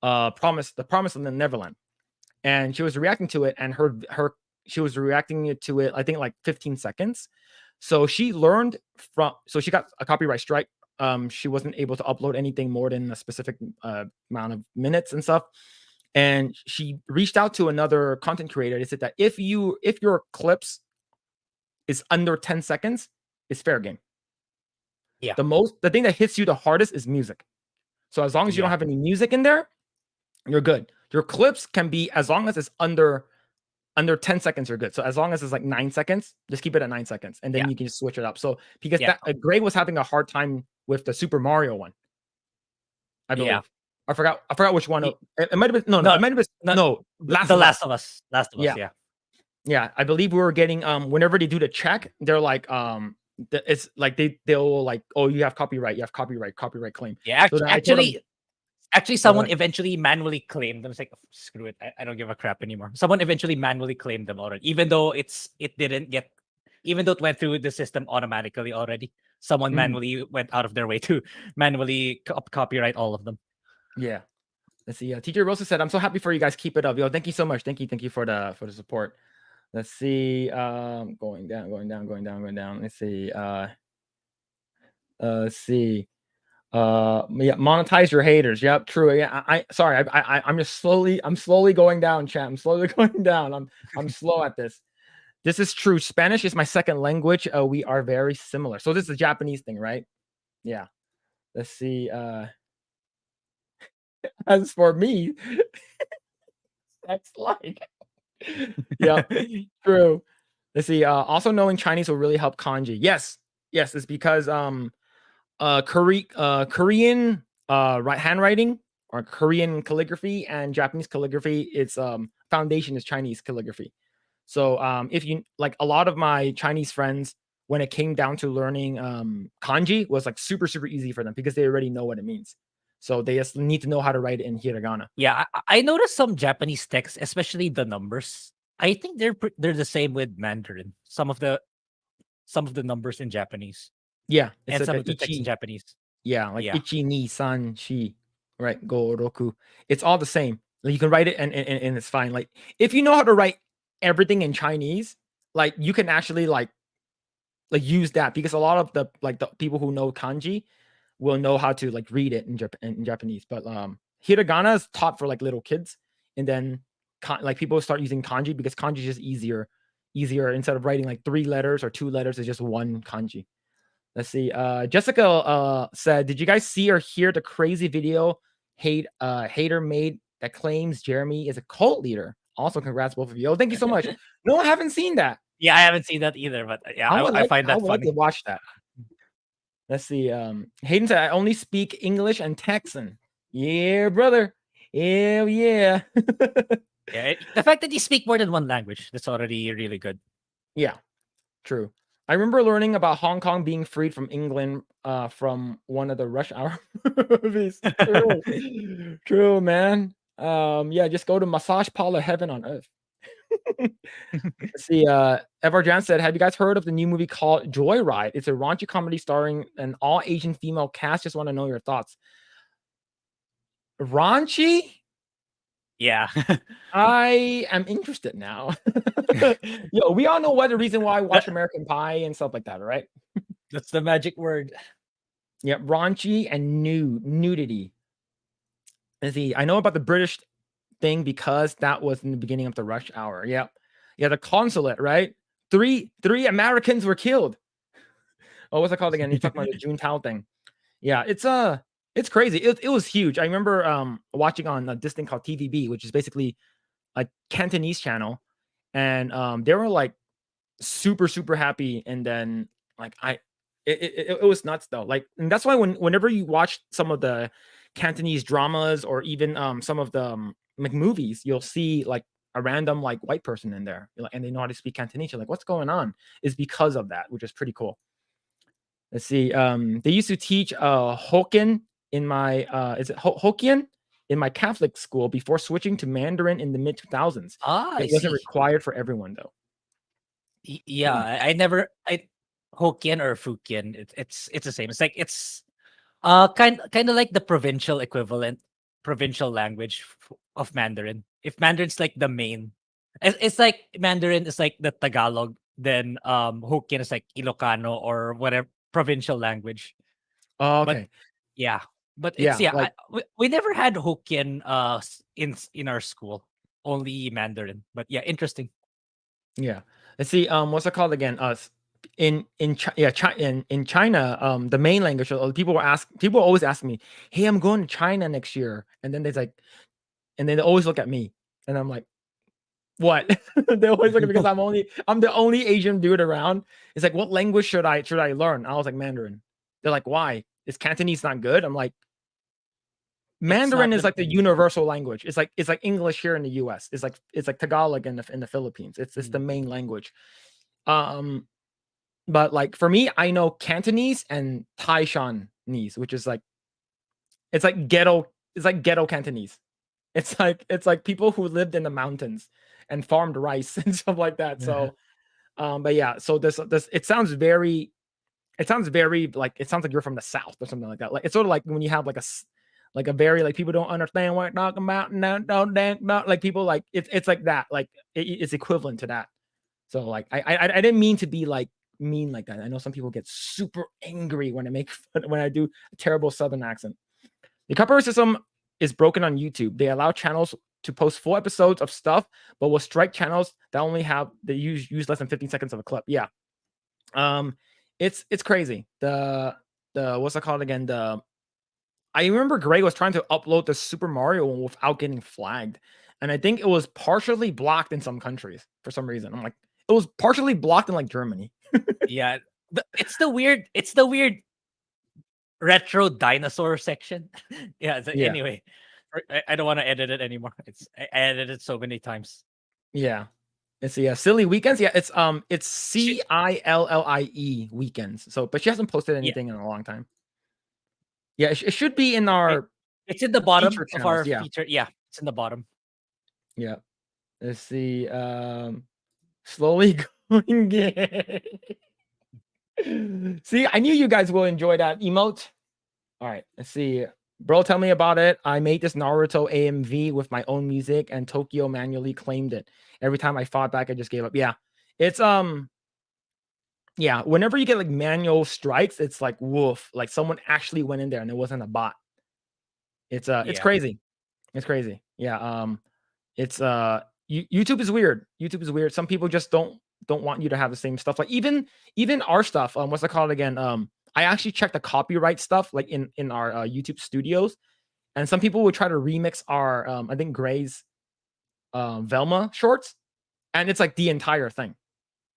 the Promise in the Neverland, and she was reacting to it, and she was reacting to it, I think, like 15 seconds. So she learned so she got a copyright strike. She wasn't able to upload anything more than a specific amount of minutes and stuff. And she reached out to another content creator. They said that if your clips is under 10 seconds, it's fair game. Yeah. The thing that hits you the hardest is music. So as long as you don't have any music in there, you're good. Your clips can be, as long as it's under 10 seconds, you're good. So as long as it's like 9 seconds, just keep it at 9 seconds, and then you can just switch it up. So because Grae was having a hard time with the Super Mario one, I believe. Yeah. I forgot which one. It might have been it might have been Last of Us. Yeah. Yeah, I believe we were getting whenever they do the check, they're like it's like they'll like, oh, you have copyright claim. Yeah, actually someone eventually manually claimed them. It's like, screw it, I don't give a crap anymore. Someone eventually manually claimed them already, even though it went through the system automatically already. Someone manually went out of their way to manually copyright all of them. Yeah. Let's see. Teacher Rosa said, "I'm so happy for you guys. Keep it up, yo. Thank you so much. Thank you for the support." Let's see. Going down. Let's see. Let's see. Yeah, monetize your haters. Yep, true. Yeah, I'm slowly going down, chat. I'm slowly going down. I'm slow at this. This is true. Spanish is my second language. We are very similar. So this is a Japanese thing, right? Yeah. Let's see. As for me, that's like, yeah, true. Let's see. Also knowing Chinese will really help kanji. Yes, it's because Korean handwriting or Korean calligraphy and Japanese calligraphy, its foundation is Chinese calligraphy. So if you like, a lot of my Chinese friends, when it came down to learning kanji, was like super easy for them because they already know what it means. So they just need to know how to write it in hiragana. Yeah, I noticed some Japanese texts, especially the numbers. I think they're the same with Mandarin. Some of the numbers in Japanese. Yeah, and some of the text in Japanese. Yeah, like ichi, ni, san, shi, right? Go, roku. It's all the same. Like, you can write it and it's fine. Like, if you know how to write everything in Chinese, like, you can actually like use that, because a lot of the people who know kanji will know how to like read it in Japanese. But hiragana is taught for like little kids, and then like people start using kanji because kanji is just easier. Instead of writing like 3 letters or 2 letters, it's just one kanji. Let's see. Jessica said, "Did you guys see or hear the crazy video hater made that claims Jeremy is a cult leader?" Also, congrats both of you. Oh, thank you so much. No, I haven't seen that. Yeah, I haven't seen that either, but yeah, I find that funny. I would like to watch that. Let's see. Hayden said, "I only speak English and Texan." Yeah, brother. Hell yeah. Yeah, the fact that you speak more than one language, that's already really good. Yeah, true. I remember learning about Hong Kong being freed from England from one of the Rush Hour movies. True, man. Yeah, just go to massage parlor heaven on earth. Let's see. Evar Jan said, "Have you guys heard of the new movie called Joyride? It's a raunchy comedy starring an all Asian female cast. Just want to know your thoughts." Raunchy? Yeah. I am interested now. Yo, we all know what the reason why I watch American Pie and stuff like that, right? That's the magic word. Yeah, raunchy and nudity. Let's see. I know about the British thing because that was in the beginning of the Rush Hour. Yeah, the consulate, right? Three Americans were killed. Oh, what's it called again? You're talking about the Juntao thing. Yeah, it's crazy. It was huge. I remember watching on this thing called TVB, which is basically a Cantonese channel, and they were like super happy. And then like it was nuts though. Like, and that's why whenever you watch some of the Cantonese dramas or even some of the like movies, you'll see like a random like white person in there, and they know how to speak Cantonese. You're like, what's going on? Is because of that, which is pretty cool. Let's see. They used to teach Hokkien in my is it Hokkien in my Catholic school before switching to Mandarin in the mid 2000s. Ah, I It wasn't see. required for everyone though. Yeah, Hmm. I never I Hokkien or Fukian. It's the same. It's like it's kind of like the provincial equivalent, provincial language of Mandarin. If Mandarin's like the main, it's like Mandarin is like the Tagalog. Then Hokkien is like Ilocano or whatever provincial language. Oh, But okay. yeah, but it's Yeah, yeah. like We never had Hokkien in our school. Only Mandarin. But yeah, interesting. yeah. Let's see. What's it called again? In China, the main language. People always ask me, "Hey, I'm going to China next year," and then and then they always look at me, and I'm like, "What?" They always look at me because I'm the only Asian dude around. It's like, what language should I learn? I was like Mandarin. They're like, why? Is Cantonese not good? I'm like, It's Mandarin not is the like the main. universal language. It's like English here in the US. It's like Tagalog in the Philippines. It's the Mm. main language. Um, but like for me, I know Cantonese and Taishanese, which is like it's like ghetto. It's like ghetto Cantonese. It's like people who lived in the mountains and farmed rice and stuff like that. So, but yeah. So this it sounds very like it sounds like you're from the south or something like that. Like it's sort of like when you have like a very like people don't understand what you're talking about. No, don't dang about like people like it's like that. Like it's equivalent to that. So like I didn't mean to be like mean like that. I know some people get super angry when I make when I do a terrible southern accent. The copyright system is broken on YouTube. They allow channels to post full episodes of stuff, but will strike channels that only have they use less than 15 seconds of a clip. Yeah. Um, it's crazy. The what's it called again? The I remember Grae was trying to upload the Super Mario one without getting flagged, and I think it was partially blocked in some countries for some reason. I'm like, it was partially blocked in like Germany. Yeah, it's the weird retro dinosaur section. Yeah. So Yeah, anyway, I don't want to edit it anymore. I edited it so many times. yeah. It's yeah, silly weekends. Yeah, it's Should, CILLIE weekends. So, but she hasn't posted yeah, anything in a long time. Yeah, it should be in it, our it's in the bottom feature of channels. our Yeah, feature. Yeah, it's in the bottom. yeah. Let's see. Slowly going gay. See, I knew you guys will enjoy that emote. All right, let's see. Bro, tell me about it. I made this Naruto AMV with my own music, and Tokyo manually claimed it. Every time I fought back, I just gave up. Yeah, it's yeah. Whenever you get like manual strikes, it's like woof. Like someone actually went in there, and it wasn't a bot. It's Yeah. crazy. It's crazy. Yeah. It's YouTube is weird. YouTube is weird. Some people just don't want you to have the same stuff. Like even our stuff. What's it called again? I actually checked the copyright stuff like in our YouTube studios, and some people would try to remix our I think Grae's Velma shorts, and it's like the entire thing.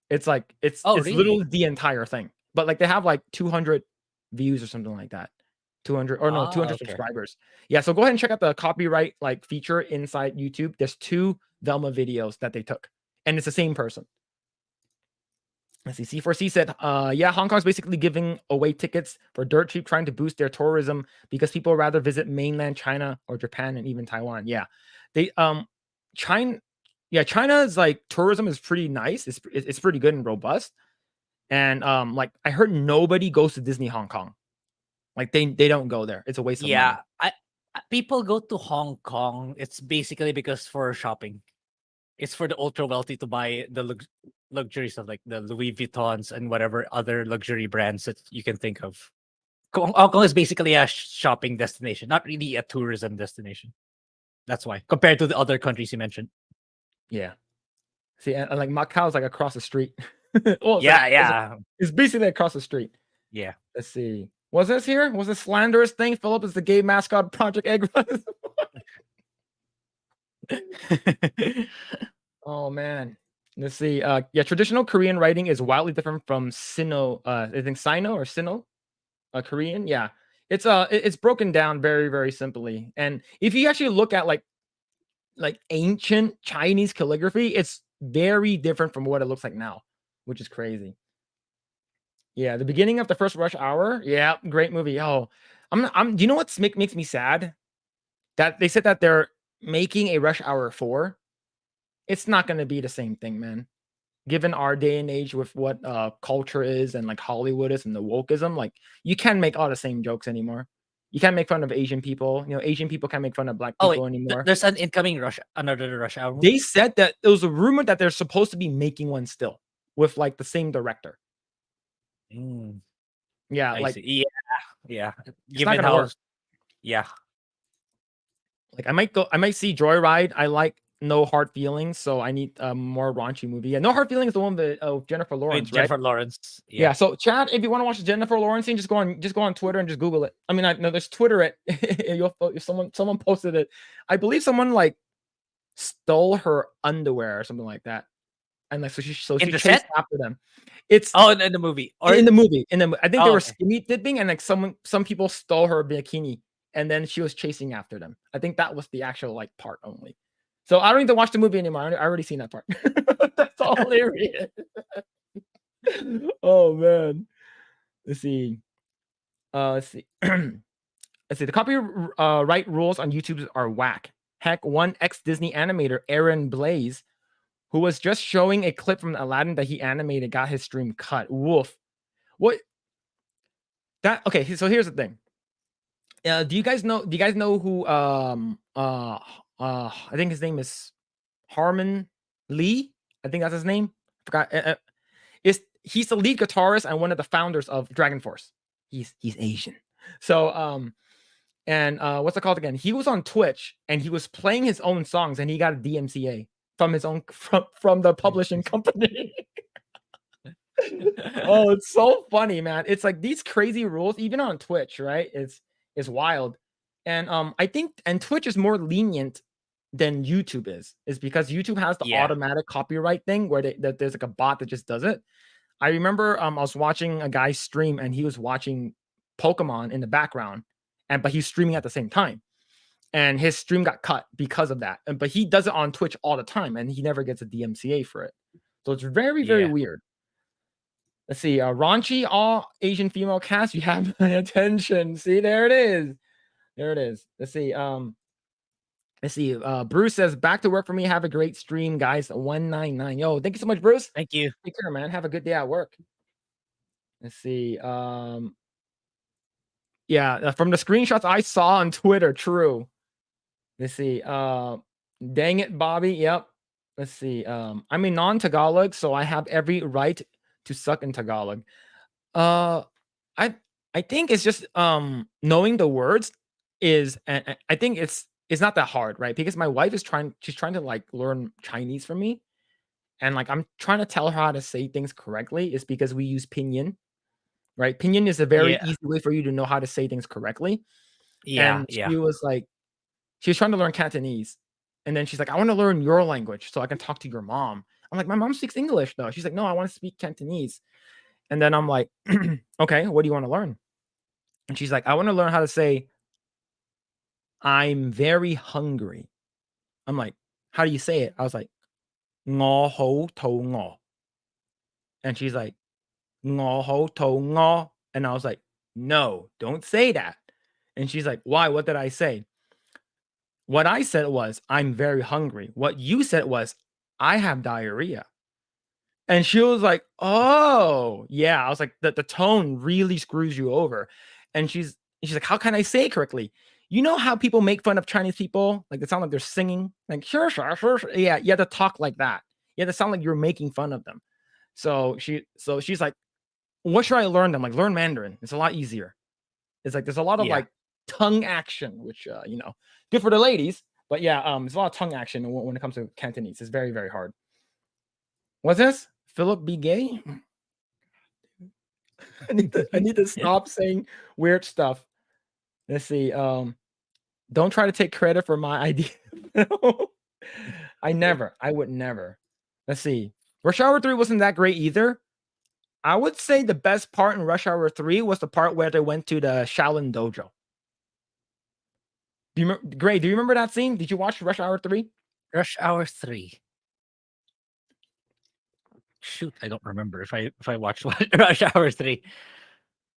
It's like Oh, it's really? literally the entire thing. But like they have like 200 views or something like that. 200 or no, Ah, 200 okay. subscribers. Yeah, so go ahead and check out the copyright like feature inside YouTube. There's two Velma videos that they took, and it's the same person. Let's see. C4C said, yeah, Hong Kong's basically giving away tickets for dirt cheap, trying to boost their tourism because people rather visit mainland China or Japan and even Taiwan. Yeah. They China yeah, China's like tourism is pretty nice. It's pretty good and robust. And like I heard nobody goes to Disney Hong Kong. Like they don't go there. It's a waste of Yeah, money. people go to Hong Kong. It's basically because for shopping. It's for the ultra wealthy to buy the luxury stuff like the Louis Vuittons and whatever other luxury brands that you can think of. Hong Kong is basically a shopping destination, not really a tourism destination. That's why, compared to the other countries you mentioned. Yeah. See, and like Macau's like across the street. Well, Yeah, yeah, it's basically across the street. yeah. Let's see. Was this here? Was this slanderous thing? Phillip is the gay mascot of Project Eggrolls. Oh man. Let's see. Yeah, traditional Korean writing is wildly different from Sino. I think Sino or Sino, Korean. Yeah, it's broken down very very simply. And if you actually look at like ancient Chinese calligraphy, it's very different from what it looks like now, which is crazy. Yeah, the beginning of the first Rush Hour. Yeah, great movie. Oh, do you know what's makes me sad? That they said that they're making a Rush Hour 4. It's not gonna be the same thing, man. Given our day and age with what culture is and like Hollywood is and the wokeism, like you can't make all the same jokes anymore. You can't make fun of Asian people. You know, Asian people can't make fun of black Oh wait, people anymore. there's an incoming another Rush Hour movie. They said that there was a rumor that they're supposed to be making one still with like the same director. Yeah, I like see. Yeah. it's not Given gonna how, work. yeah, Like I might see Joyride. I like No Hard Feelings, so I need a more raunchy movie. Yeah, No Hard Feelings is the one with Jennifer with Lawrence, right? Jennifer Lawrence. Yeah. Yeah. So, Chad, if you want to watch the Jennifer Lawrence scene, just go on Twitter and just Google it. I mean, I know there's Twitter it. If someone posted it, I believe someone like stole her underwear or something like that, and like so In she the chased set? after them. It's Oh, in the movie. Or in the movie. I think they oh, were okay. skinny dipping, and like some people stole her bikini, and then she was chasing after them. I think that was the actual like part only. So I don't need to watch the movie anymore. I already seen that part. That's all hilarious. Oh man. Let's see. Let's see. Let's see. The copyright rules on YouTube are whack. Heck, one ex-Disney animator, Aaron Blaze, who was just showing a clip from Aladdin that he animated, got his stream cut. Woof. What? That okay? So here's the thing. Do you guys know? Do you guys know who? I think his name is Harmon Lee. I think that's his name. Forgot. Is he's the lead guitarist and one of the founders of Dragon Force. He's Asian. So and what's it called again? He was on Twitch and he was playing his own songs and he got a DMCA from his own from the publishing company. Oh, it's so funny, man. It's like these crazy rules, even on Twitch, right? It's wild. And I think Twitch is more lenient than YouTube is because YouTube has the Yeah. automatic copyright thing where that there's like a bot that just does it. I remember I was watching a guy stream and he was watching Pokemon in the background, but he's streaming at the same time. And his stream got cut because of that. But he does it on Twitch all the time and he never gets a DMCA for it. So it's very, very Yeah. weird. Let's see. Raunchy, all Asian female cast, you have my attention. See, there it is. There it is. Let's see. Let's see. Bruce says, back to work for me. Have a great stream, guys. 199. Yo, thank you so much, Bruce. Thank you. Take care, man. Have a good day at work. Let's see. Yeah, from the screenshots I saw on Twitter, true. Let's see. Dang it, Bobby. Yep. Let's see. I'm a non-Tagalog, so I have every right to suck in Tagalog. I I think it's just knowing the words is and I think it's not that hard, right? Because my wife is she's trying to like learn Chinese from me. And like I'm trying to tell her how to say things correctly is because we use pinyin, right? Pinyin is a very Yeah. easy way for you to know how to say things correctly. Yeah. And Yeah. she was like, she was trying to learn Cantonese. And then she's like, I want to learn your language so I can talk to your mom. I'm like, my mom speaks English though. She's like, no, I want to speak Cantonese. And then I'm like, okay, what do you want to learn? And she's like, I want to learn how to say, I'm very hungry. I'm like, how do you say it? I was like, ngo ho to ngo. And she's like, ngo ho to ngo. And I was like, no, don't say that. And she's like, why? What did I say? What I said was, I'm very hungry. What you said was, I have diarrhea. And she was like, oh, yeah. I was like, the tone really screws you over. And she's like, how can I say it correctly? You know how people make fun of Chinese people? Like they sound like they're singing, like sure, sure, sure, sure. Yeah, you have to talk like that. You have to sound like you're making fun of them. So she's like, what should I learn? I'm like, learn Mandarin. It's a lot easier. It's like there's a lot of Yeah. like tongue action, which good for the ladies. But yeah, there's a lot of tongue action when it comes to Cantonese. It's very, very hard. What's this? Phillip be gay? I need to stop saying weird stuff. Let's see. Don't try to take credit for my idea. I would never. Let's see. Rush Hour 3 wasn't that great either. I would say the best part in Rush Hour 3 was the part where they went to the Shaolin Dojo. Do you remember, Grae, do you remember that scene? Did you watch Rush Hour 3? Rush Hour 3. shoot, I don't remember if I watched Rush Hour 3.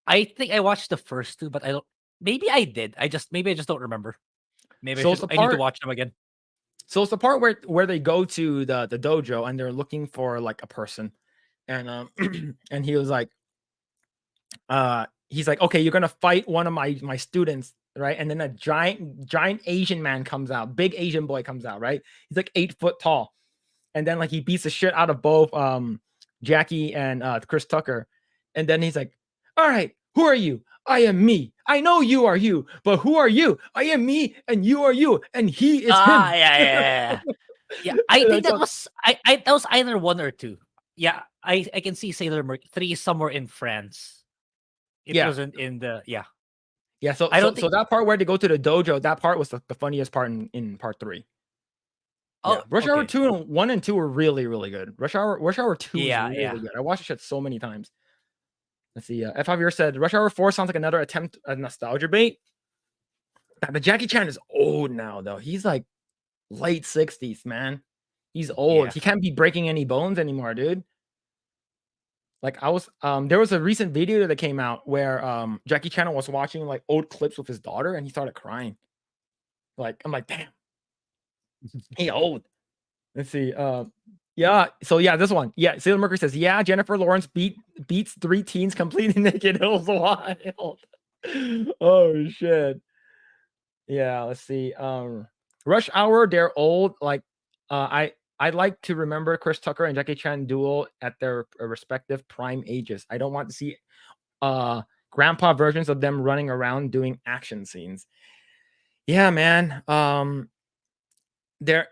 I think I watched the first two, but I don't. Maybe I did. Maybe I just don't remember. Maybe So it's the I need to part. watch them again. So it's the part where they go to the dojo and they're looking for like a person, and and he was like, he's like, okay, you're gonna fight one of my students, right? And then a giant Asian man comes out, big Asian boy comes out, right? He's like 8 foot tall, and then like he beats the shit out of both Jackie and Chris Tucker, and then he's like, all right, who are you? I am me. I know you are you, but who are you? I am me, and you are you, and he is Ah, him. yeah. Yeah, I think That's that was that was either one or two. Yeah, I can see Sailor Mercury 3 somewhere in France. It yeah, wasn't in the yeah. So I don't so think. that part where they go to the dojo, that part was the funniest part in part 3. Yeah, Oh, Rush Hour okay. 2 and 1 and 2 were really good. Rush Hour 2 is Yeah. really good. I watched the shit so many times. Let's see. F Javier said Rush Hour 4 sounds like another attempt at nostalgia bait. But Jackie Chan is old now, though. He's like late 60s, man. He's old. Yeah. He can't be breaking any bones anymore, dude. Like I was there was a recent video that came out where Jackie Chan was watching like old clips with his daughter and he started crying. Like I'm like, damn, he old. Let's see. Yeah. So yeah, this one. Yeah, Sailor Mercury says, yeah, Jennifer Lawrence beats 3 teens completely naked. It was wild. Oh shit. Yeah. Let's see. Rush Hour. They're old. Like, I like to remember Chris Tucker and Jackie Chan duel at their respective prime ages. I don't want to see grandpa versions of them running around doing action scenes. Yeah, man. They're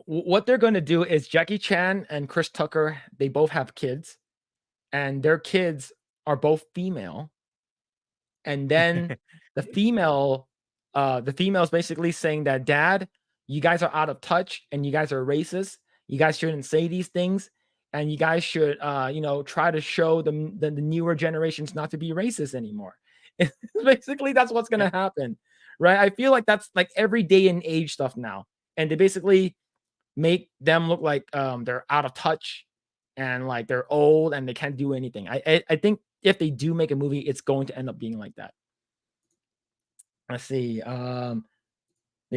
what they're going to do is Jackie Chan and Chris Tucker, they both have kids and their kids are both female. And then the female's basically saying that dad, you guys are out of touch and you guys are racist. You guys shouldn't say these things and you guys should try to show the newer generations not to be racist anymore. Basically that's what's going to happen. Right? I feel like that's like every day and age stuff now. And they basically make them look like they're out of touch and like they're old and they can't do anything. I think if they do make a movie, it's going to end up being like that. Let's see.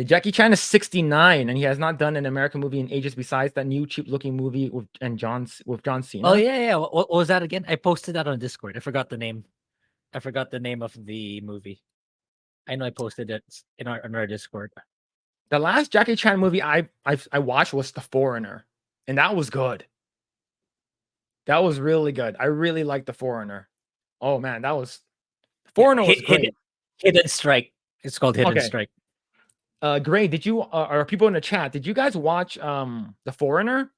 Jackie Chan is 69 and he has not done an American movie in ages besides that new cheap looking movie with John Cena. Oh yeah. What was that again? I posted that on Discord. I forgot the name. I forgot the name of the movie. I know I posted it in our Discord. The last Jackie Chan movie I watched was The Foreigner, and that was good. That was really good. I really liked The Foreigner. Oh man, that was Foreigner was great. Hidden Strike. It's called Hidden Strike. Grae, did you or people in the chat, did you guys watch The Foreigner?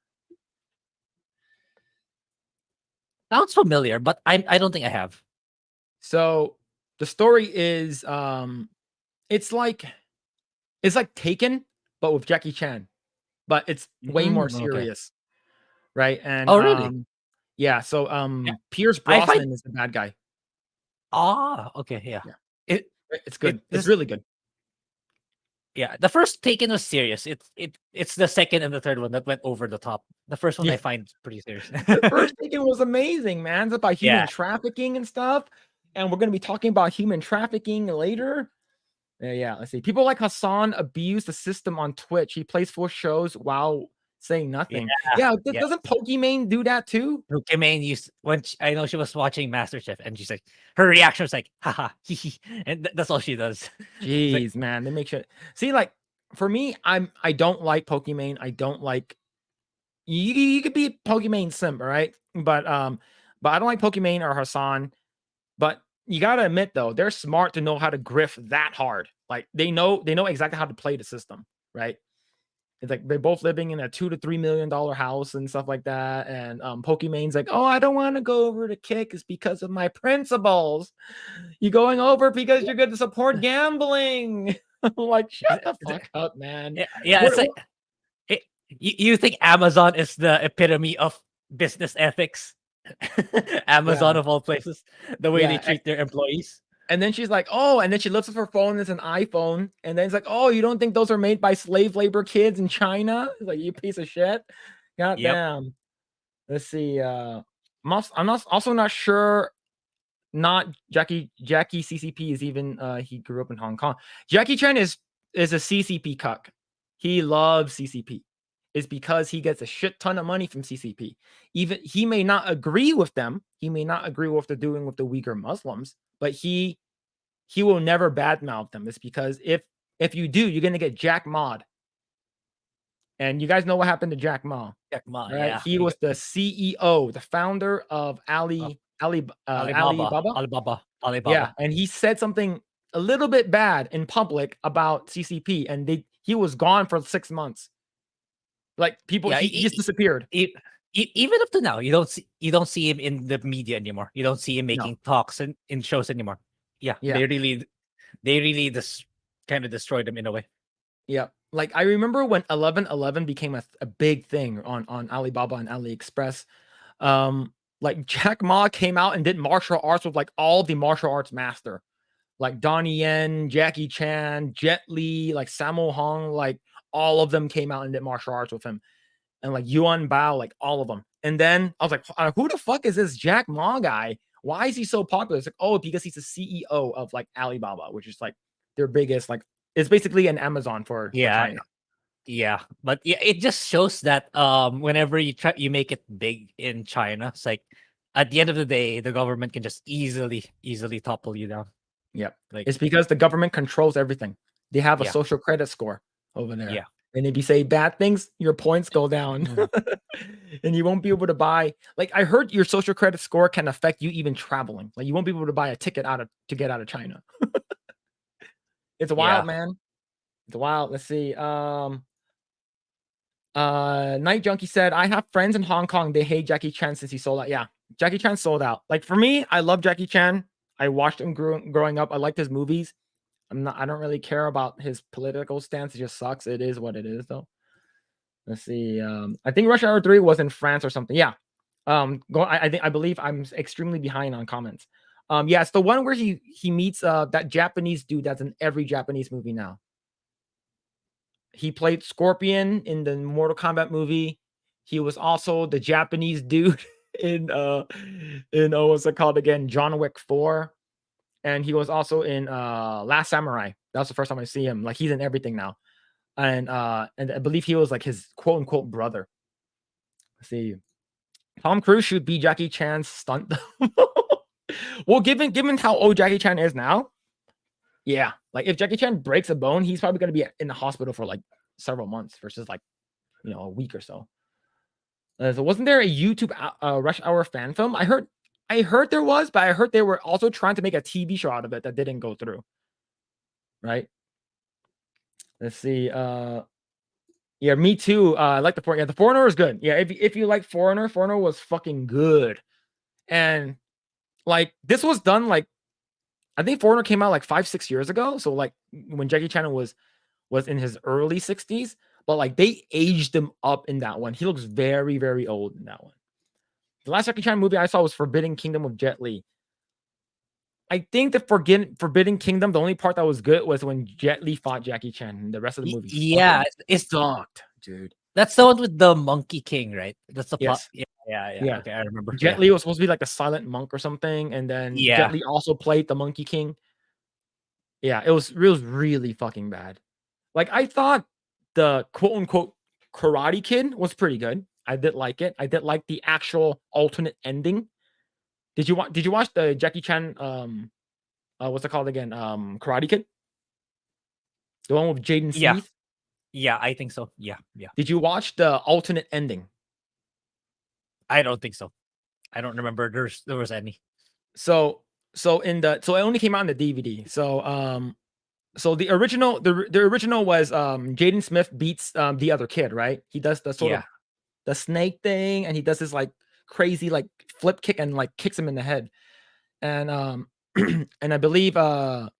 Sounds familiar, but I don't think I have. So the story is it's like Taken, but with Jackie Chan, but it's way more serious. Okay. Right? And oh really? Yeah, so Yeah. Pierce Brosnan is the bad guy. Okay, yeah. It's good. It's really good. Yeah, the first Taken was serious. It's the second and the third one that went over the top. The first one I find pretty serious. The first Taken was amazing, man. It's about human trafficking and stuff. And we're going to be talking about human trafficking later. Yeah, let's see. People like Hassan abuse the system on Twitch. He plays full shows while saying nothing. Doesn't Pokimane do that too? Pokimane I know she was watching MasterChef and she's like, her reaction was like, haha, and that's all she does. Jeez, like, man, they make sure. See, like for me, I don't like Pokimane. I don't like. You could be Pokimane simp, right? But I don't like Pokimane or Hassan. But you gotta admit though, they're smart to know how to grift that hard. Like they know exactly how to play the system, right? It's like they're both living in a $2 to $3 million house and stuff like that. And Pokimane's like, oh, I don't want to go over to kick. It's because of my principles. You're going over because you're going to support gambling. Like, shut the fuck up, man. Yeah, it's like you think Amazon is the epitome of business ethics? Amazon of all places, the way they treat their employees. And then she's like, oh, and then she lifts up her phone. It's an iPhone. And then it's like, oh, you don't think those are made by slave labor kids in China? It's like, you piece of shit. God damn. Let's see. I'm also not sure. Not Jackie CCP is even. He grew up in Hong Kong. Jackie Chan is a CCP cuck. He loves CCP. It's because he gets a shit ton of money from CCP. Even he may not agree with them. He may not agree with what they're doing with the Uyghur Muslims, but he will never badmouth them. It's because if you do, you're gonna get Jack Ma'd. And you guys know what happened to Jack Ma, Jack Ma, right? yeah. He was the CEO, the founder of Alibaba. Yeah, Alibaba. and he said something a little bit bad in public about CCP, and he was gone for 6 months. Like people, Yeah, he just disappeared. even up to now, you don't see him in the media anymore. You don't see him No. making talks in shows anymore. Yeah, Yeah. they really just kind of destroyed him in a way. Yeah. Like I remember when 1111 became a big thing on Alibaba and AliExpress. Like Jack Ma came out and did martial arts with like all the martial arts master, like Donnie Yen, Jackie Chan, Jet Li, like Sammo Hung, like all of them came out and did martial arts with him, and like Yuan Bao, like all of them. And then I was like, who the fuck is this Jack Ma guy? Why is he so popular? It's like, oh, because he's the CEO of like Alibaba, which is like their biggest, like it's basically an Amazon for China. Yeah, but yeah, it just shows that whenever you make it big in China, it's like at the end of the day, the government can just easily topple you down. Yep. Like It's because the government controls everything. They have a Yeah. social credit score over there. Yeah. And if you say bad things, your points go down. And you won't be able to buy. Like I heard your social credit score can affect you even traveling. Like you won't be able to buy a ticket to get out of China. It's wild, Yeah. man. It's wild. Let's see. Night Junkie said, I have friends in Hong Kong. They hate Jackie Chan since he sold out. Yeah, Jackie Chan sold out. Like for me, I love Jackie Chan. I watched him growing up. I liked his movies. I don't really care about his political stance. It just sucks. It is what it is, though. Let's see. I think Rush Hour 3 was in France or something. Yeah. I believe I'm extremely behind on comments. Yeah, it's the one where he meets that Japanese dude that's in every Japanese movie now. He played Scorpion in the Mortal Kombat movie. He was also the Japanese dude in what's it called again? John Wick 4. And he was also in Last Samurai. That was the first time I see him. Like he's in everything now. And I believe he was like his quote unquote brother. Let's see. Tom Cruise should be Jackie Chan's stunt. Well, given how old Jackie Chan is now, yeah. Like if Jackie Chan breaks a bone, he's probably gonna be in the hospital for like several months versus like a week or so. So wasn't there a YouTube Rush Hour fan film? I heard there was, but I heard they were also trying to make a TV show out of it that didn't go through. Right? Let's see. Yeah, me too. I like the Foreigner. Yeah, the Foreigner is good. Yeah, if you like Foreigner was fucking good. And like this was done like I think Foreigner came out like 5-6 years ago. So like when Jackie Chan was in his early 60s, but like they aged him up in that one. He looks very, very old in that one. The last Jackie Chan movie I saw was Forbidden Kingdom with Jet Li. I think the Forbidden Kingdom, the only part that was good was when Jet Li fought Jackie Chan. And the rest of the movie Yeah, it's sucked, dude. That's the one with the Monkey King, right? That's the Yes. Yeah. Okay, I remember. Jet Li was supposed to be like the silent monk or something, and then Jet Li also played the Monkey King. Yeah, it was really fucking bad. Like I thought the quote unquote Karate Kid was pretty good. I did like it. I did like the actual alternate ending. Did you watch the Jackie Chan what's it called again? Karate Kid? The one with Jaden Smith? Yeah, I think so. Yeah. Did you watch the alternate ending? I don't think so. I don't remember there was any. So it only came out in the DVD. So the original was Jaden Smith beats the other kid, right? He does the sort of the snake thing, and he does this like crazy like flip kick and like kicks him in the head. And and I believe after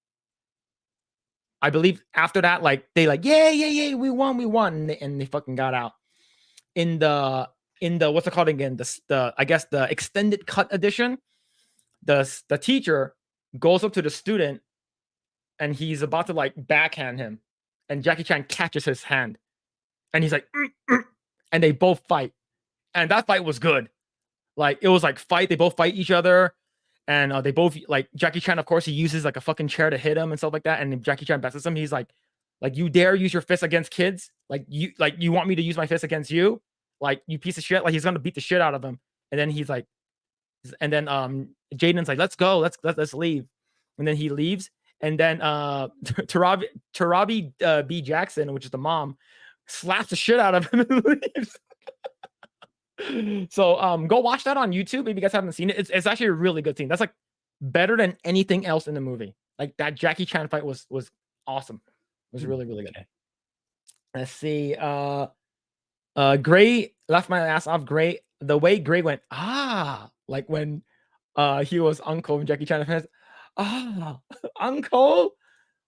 that, like they like, yeah, we won, and they fucking got out. In the what's it called again? The I guess the extended cut edition, the teacher goes up to the student and he's about to like backhand him, and Jackie Chan catches his hand, and he's like, and they both fight, and that fight was good. Like it was like fight. They both fight each other, and they both like Jackie Chan. Of course, he uses like a fucking chair to hit him and stuff like that. And if Jackie Chan besses him, he's like you dare use your fist against kids? Like you want me to use my fist against you? Like you piece of shit. Like he's gonna beat the shit out of him. And then he's like, and then Jaden's like, let's go, let's leave. And then he leaves. And then Tarabi B. Jackson, which is the mom, slaps the shit out of him and leaves. So go watch that on YouTube. Maybe you guys haven't seen it. It's actually a really good scene. That's like better than anything else in the movie. Like that Jackie Chan fight was awesome. It was really, really good. Let's see. Grae left my ass off. Grae, the way Grae went, like when he was Uncle and Jackie Chan fans. Uncle.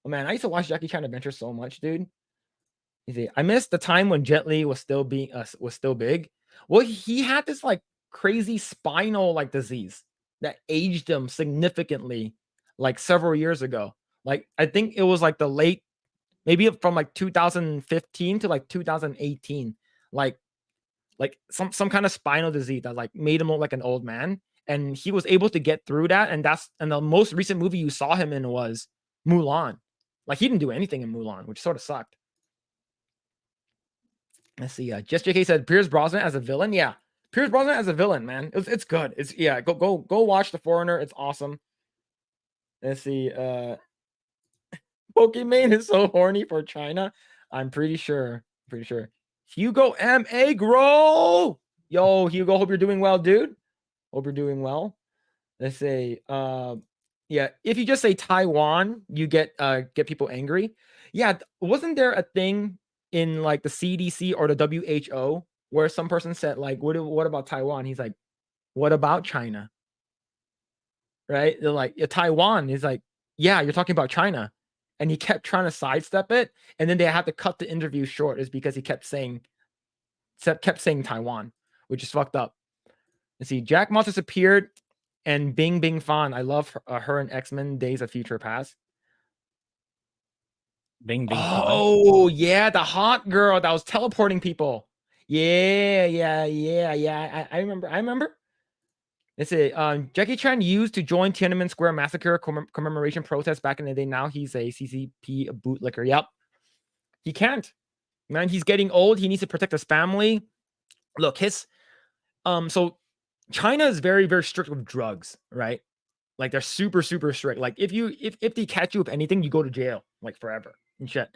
Oh man, I used to watch Jackie Chan Adventure so much, dude. You see, I missed the time when Jet Li was still big. Well, he had this like crazy spinal like disease that aged him significantly, like several years ago. Like I think it was like the late, maybe from like 2015 to like 2018, like some kind of spinal disease that like made him look like an old man. And he was able to get through that. And the most recent movie you saw him in was Mulan. Like he didn't do anything in Mulan, which sort of sucked. Let's see. Just JK said Pierce Brosnan as a villain. Yeah, Pierce Brosnan as a villain, man. It's good. It's Go watch The Foreigner. It's awesome. Let's see. Pokemon is so horny for China. I'm pretty sure. Hugo M. Eggroll. Yo, Hugo. Hope you're doing well, dude. Hope you're doing well. Let's say, yeah. If you just say Taiwan, you get people angry. Yeah, wasn't there a thing in like the CDC or the WHO where some person said like, what about Taiwan? He's like, what about China? Right? They're like, yeah, Taiwan. He's like, yeah, you're talking about China. And he kept trying to sidestep it, and then they had to cut the interview short, is because he kept saying Taiwan, which is fucked up. Let's see, Jack Moss disappeared, and Bing Bing Fan. I love her in X-Men Days of Future Past. Bing Bing Fan. Oh yeah, the hot girl that was teleporting people. Yeah. I remember. Let's see. Jackie Chan used to join Tiananmen Square massacre commemoration protest back in the day. Now he's a CCP bootlicker. Yep. He can't. Man, he's getting old. He needs to protect his family. Look, so China is very, very strict with drugs, right? Like they're super, super strict. Like if they catch you with anything, you go to jail like forever and shit.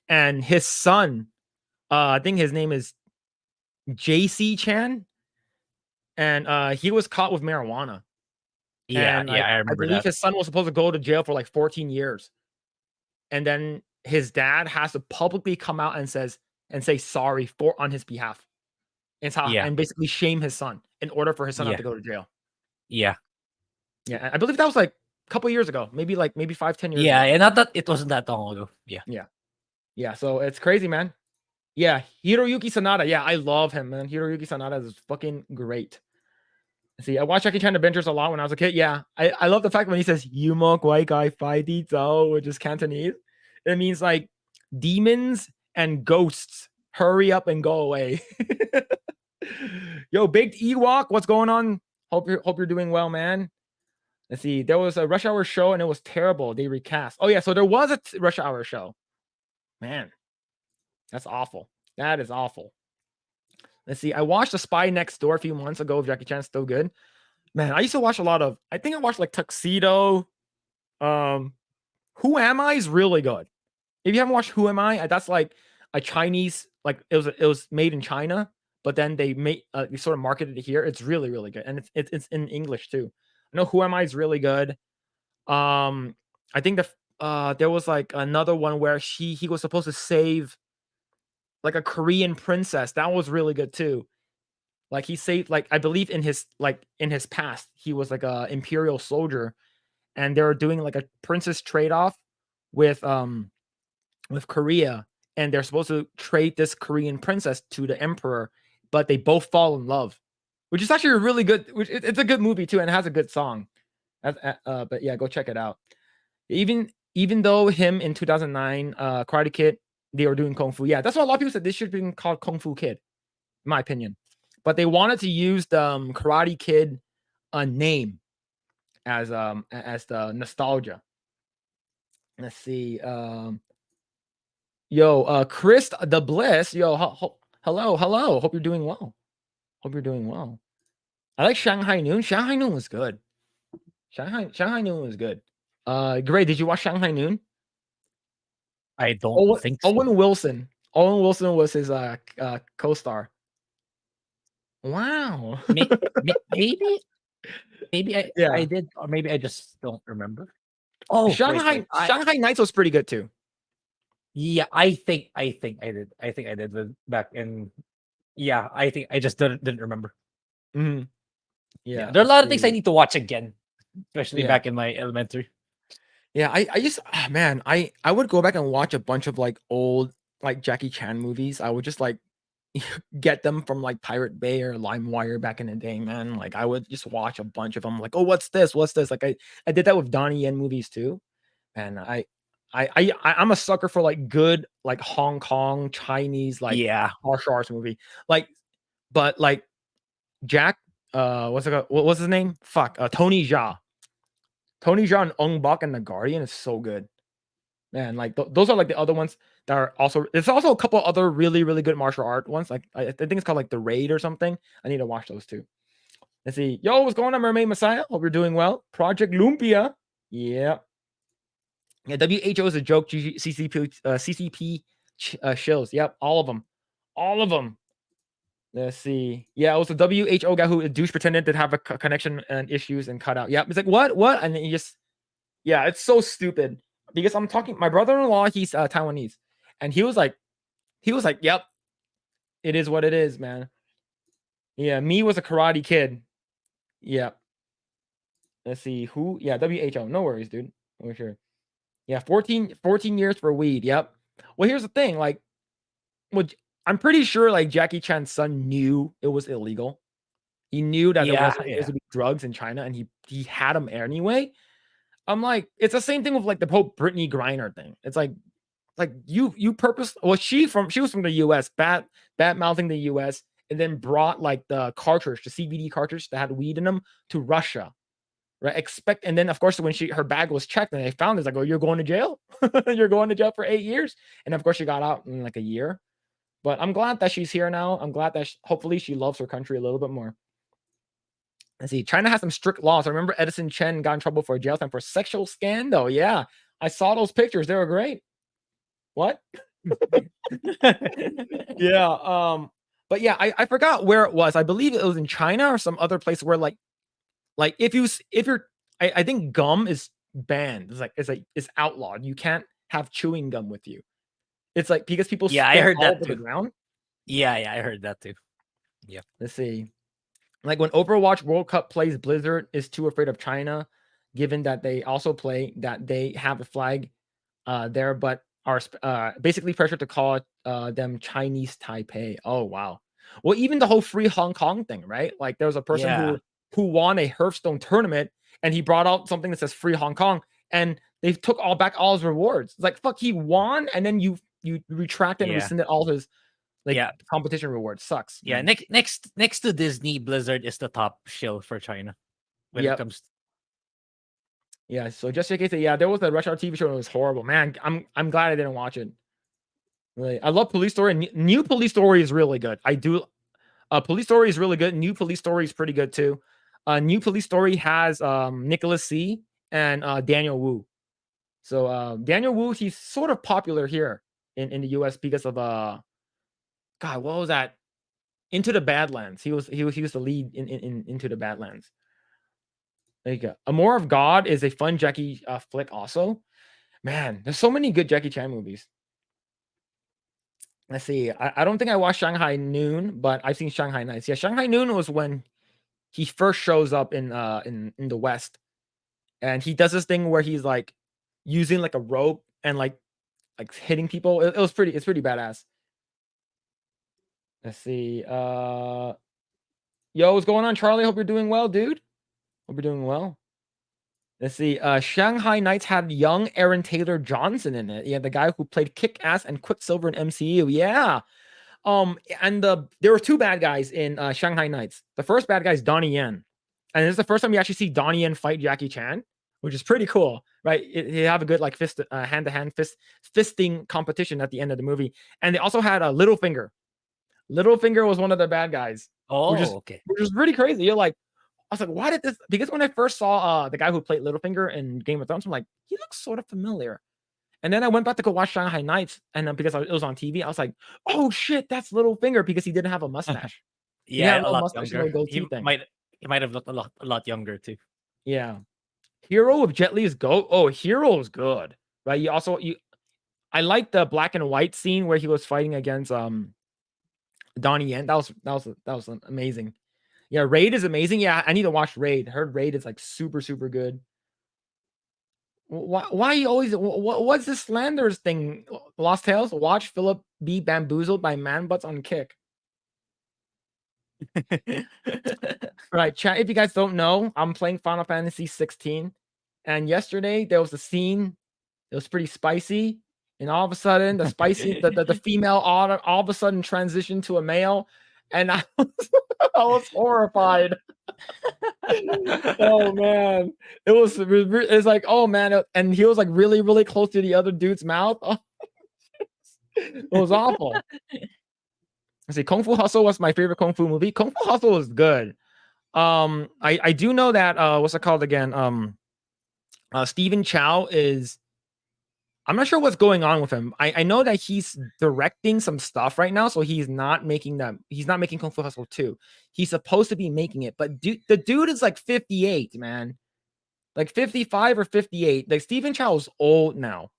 And his son, I think his name is JC Chan, and he was caught with marijuana. Yeah, And I I remember believe that. his son was supposed to go to jail for like 14 years. And then his dad has to publicly come out and say sorry on his behalf. And basically shame his son in order for his son not to go to jail. Yeah. Yeah. I believe that was like a couple years ago, maybe 5-10 years ago. Yeah, and not that it wasn't that long ago. Yeah. So it's crazy, man. Yeah, Hiroyuki Sanada. Yeah, I love him, man. Hiroyuki Sanada is fucking great. See, I watched Jackie Chan Adventures a lot when I was a kid. Yeah, I love the fact when he says "Yumo Guai Gai Fai Di Zhao," which is Cantonese. It means like demons and ghosts. Hurry up and go away. Yo, Baked Ewok, what's going on? Hope you're doing well, man. Let's see. There was a Rush Hour show and it was terrible. They recast. Oh yeah, so there was a Rush Hour show. Man, that's awful. That is awful. Let's see. I watched The Spy Next Door a few months ago. Jackie Chan's still good. Man, I used to watch a lot of. I think I watched like Tuxedo. Who Am I is really good. If you haven't watched Who Am I, that's like a Chinese. Like it was made in China, but then they sort of marketed it here. It's really, really good, and it's in English too. I know Who Am I is really good. I think there was like another one where he was supposed to save like a Korean princess. That was really good too. Like he saved, like I believe in his past, he was like a imperial soldier, and they were doing like a princess trade-off with Korea, and they're supposed to trade this Korean princess to the emperor, but they both fall in love, which is actually a really good. It's a good movie too, and it has a good song. But yeah, go check it out. Even though him in 2009, Karate Kid, they were doing Kung Fu. Yeah, that's what a lot of people said. This should have been called Kung Fu Kid, in my opinion. but they wanted to use the Karate Kid name as the nostalgia. Let's see. Yo, Chris the Bliss. Yo, hello, hello. Hope you're doing well. Hope you're doing well. I like Shanghai Noon. Shanghai Noon was good. Shanghai Noon was good. Grae, did you watch Shanghai Noon? I don't think so. Owen Wilson. Owen Wilson was his co-star. Wow. Maybe I Yeah. did, or maybe I just don't remember. Oh, Shanghai Nights was pretty good too. Yeah, I think I did. I think I did back in. Yeah, I think I just didn't remember. Mm-hmm. Yeah, there are a lot of things I need to watch again, especially back in my elementary. Yeah, I just man, I would go back and watch a bunch of like old like Jackie Chan movies. I would just like get them from like Pirate Bay or LimeWire back in the day, man. Like I would just watch a bunch of them. Like, oh, what's this? What's this? Like I did that with Donnie Yen movies too, and I'm a sucker for like good like Hong Kong Chinese like martial arts movie. Like, but like Jack, what's it called? What was his name? Fuck, Tony Jaa. Tony Jaa and Ong Bak and The Guardian is so good. Man, like those are like the other ones that are also. There's also a couple other really good martial art ones. Like I think it's called like The Raid or something. I need to watch those too. Let's see. Yo, what's going on, Mermaid Messiah? Hope you're doing well. Project Lumpia. Yeah. Yeah. WHO is a joke. CCP shills. Yep. All of them. All of them. Let's see. Yeah, it was the WHO guy who a douche pretended to have a connection and issues and cut out. Yep. It's like what? And then he just. Yeah, it's so stupid. Because I'm talking, my brother-in-law, he's Taiwanese, and he was like, "Yep, it is what it is, man." Yeah, me was a Karate Kid. Yeah. Let's see who. Yeah, WHO. No worries, dude. For sure. Yeah, 14 years for weed. Yep. Well, here's the thing. Like, I'm pretty sure like Jackie Chan's son knew it was illegal. He knew that there wasn't supposed to be drugs in China, and he had them anyway. I'm like, it's the same thing with like the whole Brittany Griner thing. It's like you purpose. Well, she was from the U.S. bad mouthing the U.S. and then brought like the CBD cartridge that had weed in them to Russia, right? And then of course when her bag was checked and they found it, it's like, oh, you're going to jail. You're going to jail for 8 years, and of course she got out in like a year. But I'm glad that she's here now. I'm glad that hopefully she loves her country a little bit more. Let's see. China has some strict laws. I remember Edison Chen got in trouble for a jail time for sexual scandal. Yeah, I saw those pictures. They were great. What? Yeah. But yeah, I forgot where it was. I believe it was in China or some other place where like if you're I think gum is banned. It's outlawed. You can't have chewing gum with you. It's like because people I heard all that over too. the ground. Yeah, I heard that too. Yeah. Let's see. Like when Overwatch World Cup plays, Blizzard is too afraid of China, given that they also play that they have a flag there, but are basically pressured to call them Chinese Taipei. Oh wow. Well, even the whole free Hong Kong thing, right? Like there was a person who won a Hearthstone tournament and he brought out something that says free Hong Kong, and they took back all his rewards. It's like fuck, he won, and then you retracted and rescinded all his competition rewards. Sucks. Yeah, man. next to Disney, Blizzard is the top shill for China when it comes. Yeah, so just in case, there was a Rush Hour TV show and it was horrible. Man, I'm glad I didn't watch it. Really, I love Police Story. New Police Story is really good. I do. Police Story is really good. New Police Story is pretty good too. New Police Story has Nicholas C. and Daniel Wu. So Daniel Wu, he's sort of popular here in the US because of God, what was that? Into the Badlands. He was the lead in Into the Badlands. There you go. Amor of God is a fun Jackie flick also. Man, there's so many good Jackie Chan movies. Let's see. I don't think I watched Shanghai Noon, but I've seen Shanghai Nights. Yeah, Shanghai Noon was when he first shows up in the West. And he does this thing where he's like using like a rope and like hitting people. It's pretty badass. Let's see. Yo, what's going on, Charlie? Hope you're doing well, dude. Hope you're doing well. Let's see. Shanghai Nights had young Aaron Taylor Johnson in it. Yeah, the guy who played Kick-Ass and Quicksilver in MCU. Yeah. And there were two bad guys in Shanghai Nights. The first bad guy is Donnie Yen, and this is the first time you actually see Donnie Yen fight Jackie Chan, which is pretty cool, right? You have a good like hand-to-hand fisting competition at the end of the movie. And they also had a Littlefinger. Littlefinger was one of the bad guys, Oh, okay. which is pretty crazy. You're like, I was like, why did this? Because when I first saw the guy who played Littlefinger in Game of Thrones, I'm like, he looks sort of familiar. And then I went back to go watch Shanghai Nights, and because it was on TV, I was like, "Oh shit, that's Littlefinger," because he didn't have a mustache. He didn't Yeah, have a no lot mustache, no younger. goatee thing. He might have looked a lot younger too. Yeah, Hero of Jet Li's Go. Oh, Hero is good, right? I like the black and white scene where he was fighting against Donnie Yen. That was amazing. Yeah, Raid is amazing. Yeah, I need to watch Raid. Heard Raid is like super super good. Why you always what's this slanders thing? Lost Tales. Watch Phillip be bamboozled by man butts on Kick. Right, chat. If you guys don't know, I'm playing Final Fantasy 16, and yesterday there was a scene that was pretty spicy, and all of a sudden the female all of a sudden transitioned to a male, and I was horrified. Oh man, it's like, oh man, and he was like really really close to the other dude's mouth. Oh, it was awful. I say Kung Fu Hustle was my favorite Kung Fu movie. Kung Fu Hustle was good. I do know that what's it called again? Stephen Chow is. I'm not sure what's going on with him. I know that he's directing some stuff right now, so he's not making them. He's not making Kung Fu Hustle 2. He's supposed to be making it, but the dude is like 58, man. Like 55 or 58. Like Stephen Chow is old now.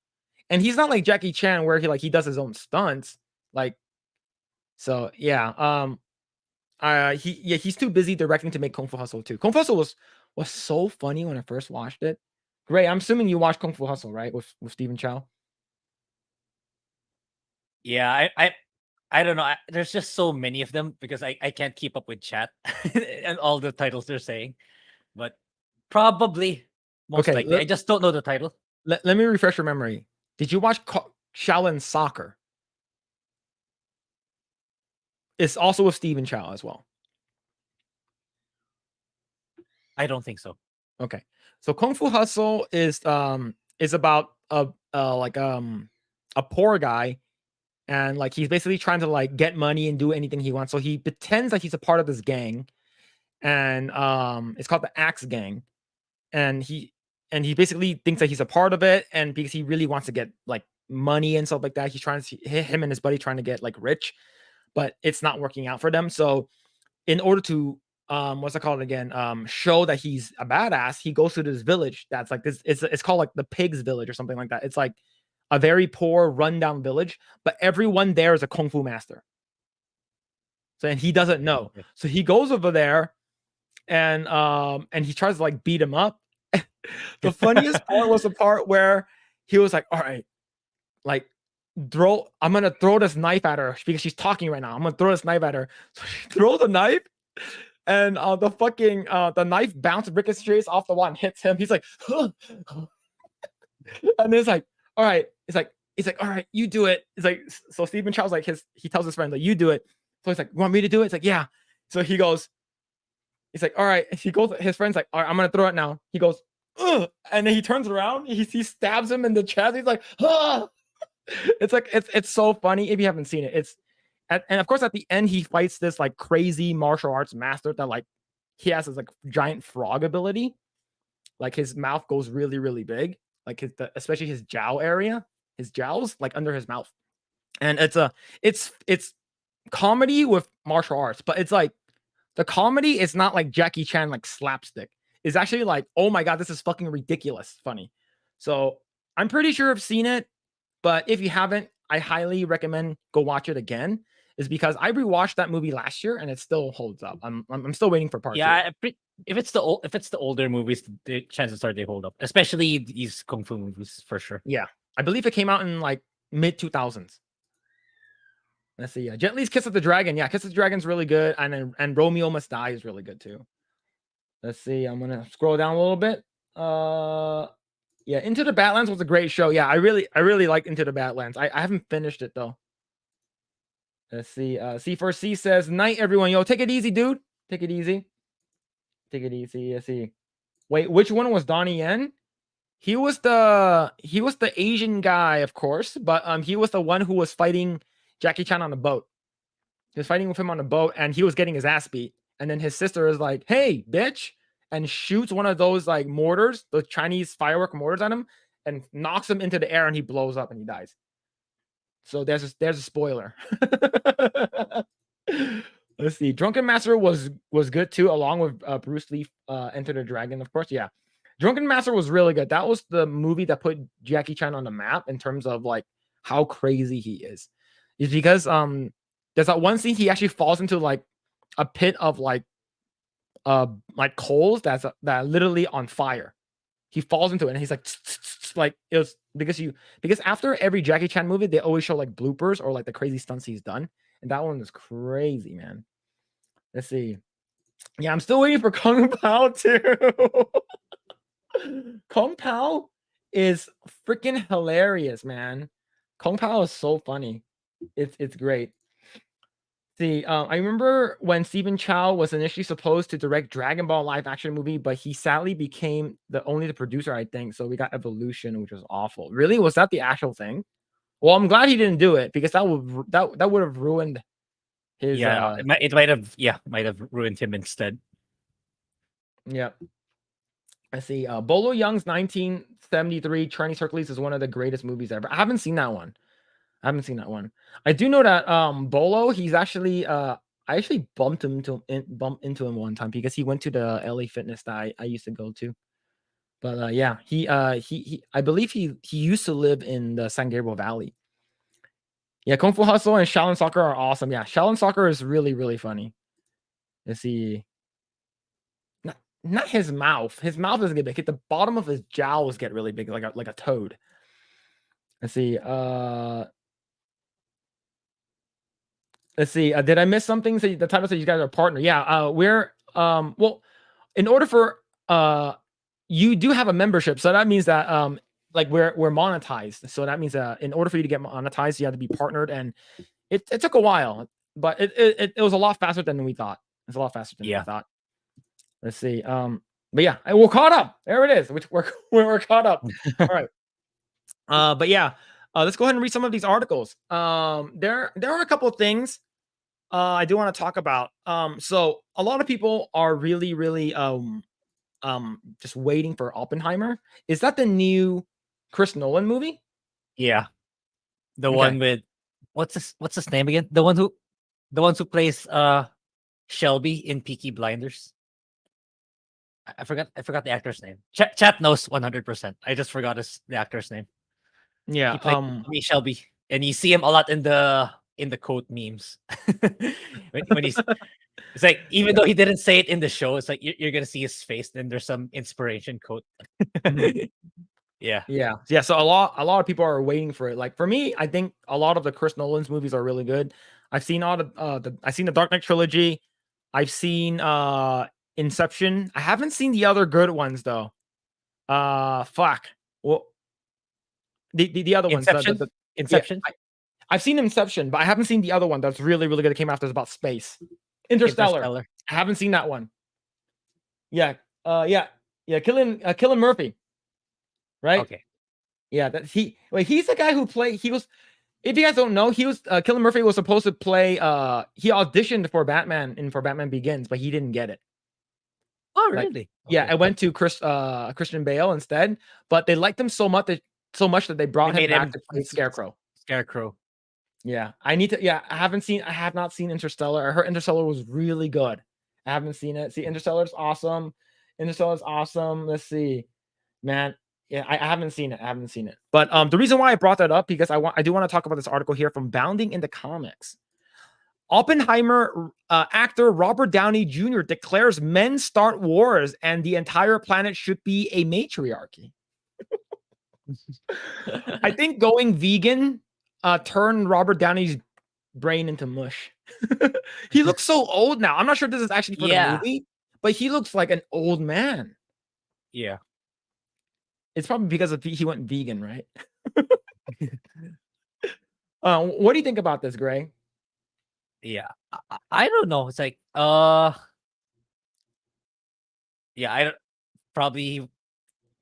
And he's not like Jackie Chan where he does his own stunts. Like, so yeah. He's too busy directing to make Kung Fu Hustle 2. Kung Fu Hustle was so funny when I first watched it. Grae, I'm assuming you watched Kung Fu Hustle, right? With Stephen Chow. Yeah, I don't know. There's just so many of them because I can't keep up with chat and all the titles they're saying. But probably most Okay, likely. I just don't know the title. let me refresh your memory. Did you watch Shaolin Soccer? It's also with Stephen Chow as well. I don't think so. Okay. So Kung Fu Hustle is about a poor guy, and like he's basically trying to like get money and do anything he wants. So he pretends like he's a part of this gang, and it's called the Axe Gang, and he basically thinks that he's a part of it, and because he really wants to get like money and stuff like that, he's trying to him and his buddy trying to get like rich, but it's not working out for them. So in order to what's it called again, show that he's a badass, he goes to this village that's like this. It's called like the Pigs Village or something like that. It's like a very poor rundown village, but everyone there is a kung fu master. So and he doesn't know. So he goes over there and he tries to like beat him up. The funniest part was the part where he was like, all right, like I'm gonna throw this knife at her because she's talking right now. I'm gonna throw this knife at her. So she throws the knife, and the knife bounces, ricochets off the wall and hits him. He's like, huh. And it's like, all right. It's like, all right, you do it. It's like, so Stephen Chow's like he tells his friend like, you do it. So he's like, you want me to do it? It's like, yeah. So he goes, he's like, all right. He goes, his friend's like, all right, I'm gonna throw it now. He goes, ugh. And then he turns around, he stabs him in the chest. He's like, ah. It's like it's so funny if you haven't seen it. And of course at the end he fights this like crazy martial arts master that like he has this like giant frog ability. Like his mouth goes really really big, like especially his jowl area, his jowls like under his mouth. And it's comedy with martial arts, but it's like the comedy is not like Jackie Chan like slapstick. It's actually like, oh my god, this is fucking ridiculous funny. So I'm pretty sure I've seen it. But if you haven't, I highly recommend go watch it again. Is because I rewatched that movie last year and it still holds up. I'm still waiting for part 2. Yeah, if it's the older movies, the chances are they hold up, especially these kung fu movies for sure. Yeah, I believe it came out in like mid 2000s. Let's see. Jet Li's Kiss of the Dragon. Yeah, Kiss of the Dragon's really good, and Romeo Must Die is really good too. Let's see. I'm gonna scroll down a little bit. Yeah, Into the Badlands was a great show. Yeah, I really like Into the Badlands. I haven't finished it though. Let's see. C4C says, "Night, everyone. Yo, take it easy, dude. Take it easy. Take it easy." Let's see. Wait, which one was Donnie Yen? He was the Asian guy, of course, but he was the one who was fighting Jackie Chan on the boat. He was fighting with him on the boat, and he was getting his ass beat. And then his sister is like, "Hey, bitch," and shoots one of those like mortars, the Chinese firework mortars at him, and knocks him into the air, and he blows up and he dies. So there's a spoiler. Let's see. Drunken Master was good too, along with Bruce Lee, Enter the Dragon, of course. Yeah, Drunken Master was really good. That was the movie that put Jackie Chan on the map in terms of like how crazy he is. Is because there's that one scene he actually falls into like a pit of like coals that literally on fire. He falls into it and he's like, like it was because after every Jackie Chan movie they always show like bloopers or like the crazy stunts he's done, and that one is crazy, man. Let's see. Yeah, I'm still waiting for Kung Pao too. Kung Pao is freaking hilarious, man. Kung Pao is so funny. It's great. See, I remember when Stephen Chow was initially supposed to direct Dragon Ball live action movie, but he sadly became the producer, I think. So we got Evolution, which was awful. Really, was that the actual thing? Well, I'm glad he didn't do it because that would have ruined his. Yeah, it might have ruined him instead. Yeah. I see. Bolo Young's 1973 Chinese Hercules is one of the greatest movies ever. I haven't seen that one. I do know that Bolo, he's actually I actually bumped into him one time because he went to the LA Fitness that I used to go to. But yeah, he I believe he used to live in the San Gabriel Valley. Yeah, Kung Fu Hustle and Shaolin Soccer are awesome. Yeah, Shaolin Soccer is really, really funny. Let's see. Not his mouth. His mouth doesn't get big. The bottom of his jowls get really big, like a toad. Let's see. Let's see. Did I miss something? So the title says you guys are a partner. Yeah. We're well, in order for you do have a membership, so that means that like we're monetized. So that means in order for you to get monetized, you have to be partnered, and it took a while, but it was a lot faster than we thought. It's a lot faster than we thought. Let's see. But yeah, we're caught up. There it is. We're caught up. All right. But yeah, let's go ahead and read some of these articles. There are a couple of things I do want to talk about. So a lot of people are really, really just waiting for Oppenheimer. Is that the new Chris Nolan movie? Yeah, the one with what's his name again? The ones who plays Shelby in Peaky Blinders. I forgot the actor's name. Chat knows 100%. I just forgot the actor's name. Yeah, he played Shelby, and you see him a lot in the quote memes. when he's it's like even though he didn't say it in the show, it's like you're gonna see his face. Then there's some inspiration quote. Yeah. So a lot of people are waiting for it. Like for me, I think a lot of the Chris Nolan's movies are really good. I've seen all I've seen the Dark Knight trilogy. I've seen Inception. I haven't seen the other good ones though. Fuck. Well, the other Inception? ones. Inception. Yeah, I've seen Inception, but I haven't seen the other one that's really, really good. It came after. It's about space. Interstellar. I haven't seen that one. Yeah. Killing Murphy. Right. Okay. Yeah. He's the guy who played. He was. If you guys don't know, he was Killing Murphy was supposed to play. He auditioned for Batman for Batman Begins, but he didn't get it. Oh, really? Okay. Yeah, I went to Christian Bale instead, but they liked him so much that they brought him back to play Scarecrow. Yeah, I have not seen Interstellar. I heard Interstellar was really good. I haven't seen it. See, Interstellar's awesome. Let's see, man. Yeah, I haven't seen it. But the reason why I brought that up because I do want to talk about this article here from Bounding into Comics. Oppenheimer actor Robert Downey Jr. declares men start wars and the entire planet should be a matriarchy. I think going vegan turned Robert Downey's brain into mush. He looks so old now. I'm not sure if this is actually for the movie, but he looks like an old man. Yeah. It's probably because he went vegan, right? What do you think about this, Grae? Yeah. I don't know. It's like, yeah, I don't probably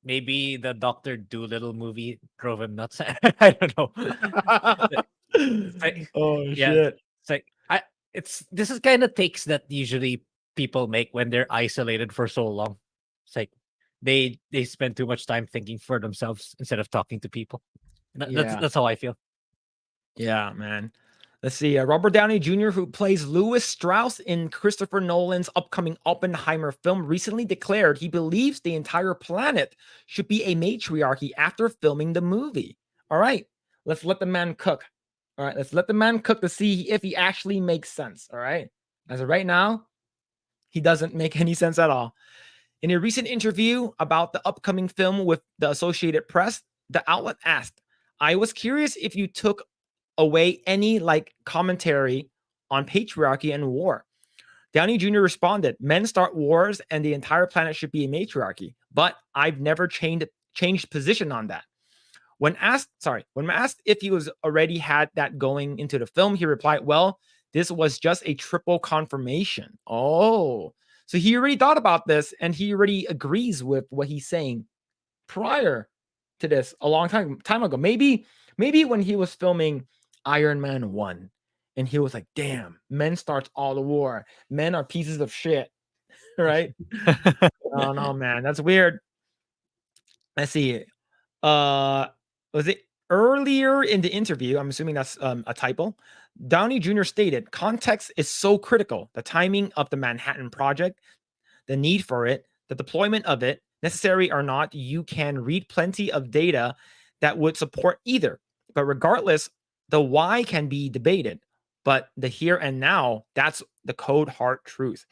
maybe the Doctor Doolittle movie drove him nuts. I don't know. It's like, Oh yeah, shit. it's like this is kind of takes that usually people make when they're isolated for so long. It's like they spend too much time thinking for themselves instead of talking to people. That's Yeah. that's how I feel. Yeah, man. Let's see. Robert Downey Jr., who plays Louis Strauss in Christopher Nolan's upcoming Oppenheimer film, recently declared he believes the entire planet should be a matriarchy after filming the movie. All right, let's let the man cook. All right, let's let the man cook to see if he actually makes sense. All right. As of right now, he doesn't make any sense at all. In a recent interview about the upcoming film with the Associated Press, the outlet asked, I was curious if you took away any like commentary on patriarchy and war. Downey Jr. responded, men start wars and the entire planet should be a matriarchy, but I've never changed position on that. When asked if he was already had that going into the film, he replied, well, this was just a triple confirmation. Oh, so he already thought about this and he already agrees with what he's saying prior to this a long time ago. Maybe when he was filming Iron Man 1 and he was like, damn, men starts all the war. Men are pieces of shit, right? Oh no, man, that's weird. Let's see. Uh, was it earlier in the interview? I'm assuming that's a typo. Downey Jr. stated, context is so critical. The timing of the Manhattan Project, the need for it, the deployment of it, necessary or not, you can read plenty of data that would support either. But regardless, the why can be debated. But the here and now, that's the cold hard truth.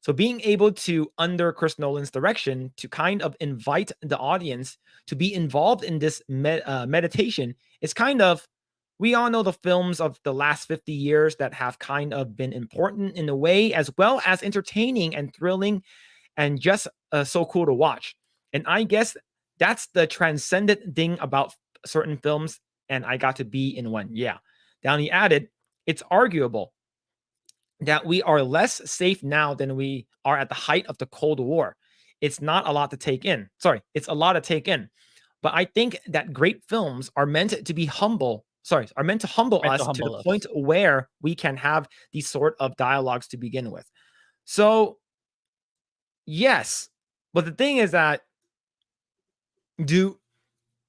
So being able to, under Chris Nolan's direction, to kind of invite the audience to be involved in this meditation is kind of, we all know the films of the last 50 years that have kind of been important in a way, as well as entertaining and thrilling and just so cool to watch. And I guess that's the transcendent thing about certain films. And I got to be in one. Yeah. Downey added, it's arguable that we are less safe now than we are at the height of the Cold War. It's not a lot to take in. Sorry, it's a lot to take in. But I think that great films are meant to be humble. Sorry, are meant to humble Meant to us to the humble point us. where we can have these sort of dialogues to begin with. So, yes, but the thing is that do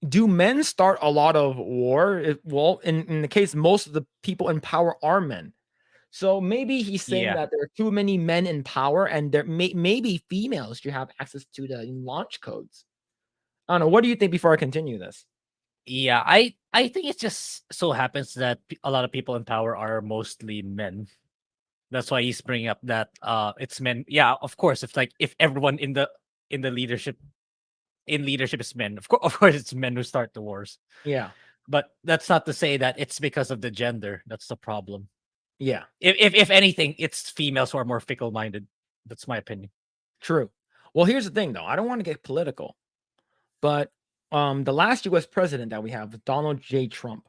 do men start a lot of war? Well, in the case, most of the people in power are men. So maybe he's saying Yeah. that there are too many men in power, and maybe females should have access to the launch codes. I don't know. What do you think before I continue this? Yeah, I think it just so happens that a lot of people in power are mostly men. That's why he's bringing up that it's men. Yeah, of course. If like if everyone in the leadership is men, of course it's men who start the wars. Yeah, But that's not to say that it's because of the gender. That's the problem. yeah, If anything, it's females who are more fickle minded. That's my opinion. true. Well, here's the thing, though. I don't want to get political, but the last U.S. president that we have, Donald J. Trump,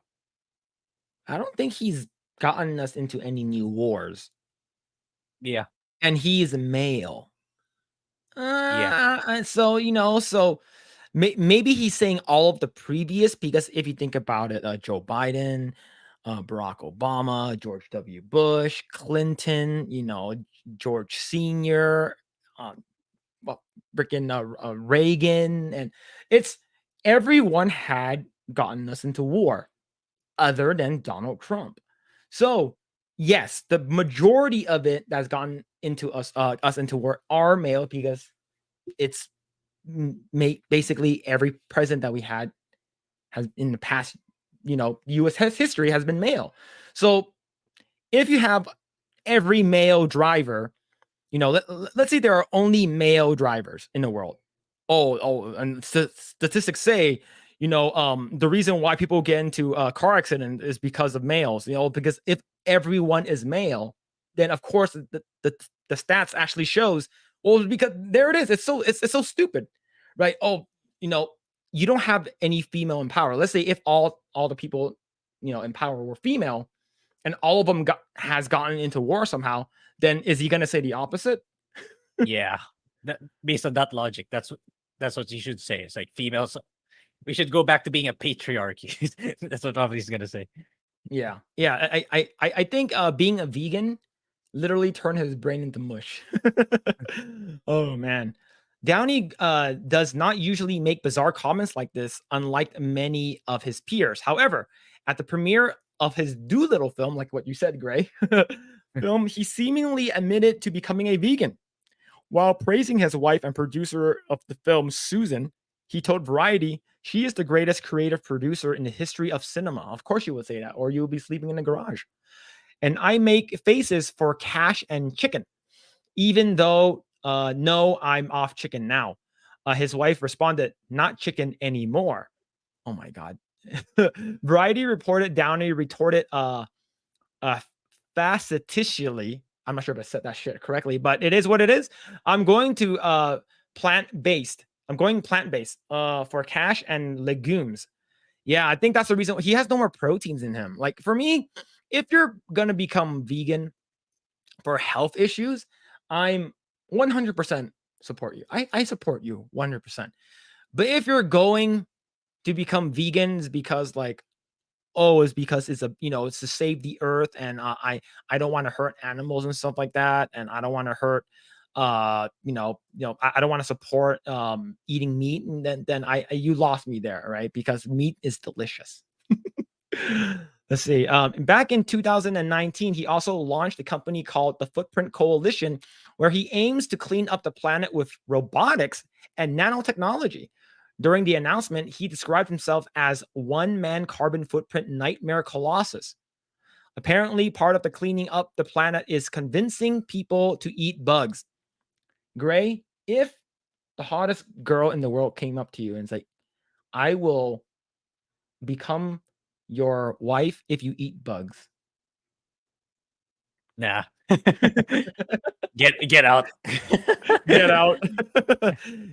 I don't think he's gotten us into any new wars, Yeah, and he's male. yeah, So maybe he's saying all of the previous, because if you think about it, Joe Biden, Barack Obama, George W. Bush, Clinton, George Senior, um, well, freaking Reagan, and it's everyone had gotten us into war, other than Donald Trump. So yes, the majority of it that's gotten into us into war are male, because it's basically every president that we had has in the past, U.S. History has been male. So if you have every male driver, let's say there are only male drivers in the world. And statistics say, the reason why people get into a car accident is because of males. Because if everyone is male, then of course the stats actually shows. Well, because there it is. It's so stupid, right? Oh, you know, you don't have any female in power. Let's say if all the people in power were female, and all of them has gotten into war somehow, then is he going to say the opposite? Yeah. Based on that logic, that's what you should say. It's like females. We should go back to being a patriarchy. That's what Robbie's gonna say. Yeah, yeah. I think being a vegan literally turned his brain into mush. Oh man. Downey does not usually make bizarre comments like this, unlike many of his peers. However, at the premiere of his Doolittle film, like what you said, Grae, film, he seemingly admitted to becoming a vegan. While praising his wife and producer of the film, Susan, he told Variety she is the greatest creative producer in the history of cinema. Of course, you would say that, or you would be sleeping in a garage. And I make faces for cash and chicken, even though no, I'm off chicken now. His wife responded, not chicken anymore. Oh my God. Variety reported Downey retorted facetiously. I'm not sure if I said that shit correctly, but it is what it is. I'm going to plant-based. I'm going plant-based for cash and legumes. Yeah, I think that's the reason he has no more proteins in him. Like for me, if you're gonna become vegan for health issues, I'm 100% support you. I support you 100%. But if you're going to become vegans because like, oh, it's because it's a, it's to save the earth, and I don't want to hurt animals and stuff like that, and I don't want to hurt I don't want to support eating meat, and then you lost me there, right? Because meat is delicious. Let's see. Back in 2019, he also launched a company called the Footprint Coalition, where he aims to clean up the planet with robotics and nanotechnology. During the announcement, he described himself as one-man carbon footprint nightmare colossus. Apparently, part of the cleaning up the planet is convincing people to eat bugs. Grae, if the hottest girl in the world came up to you and said, I will become your wife if you eat bugs. Nah. Get out. Get out.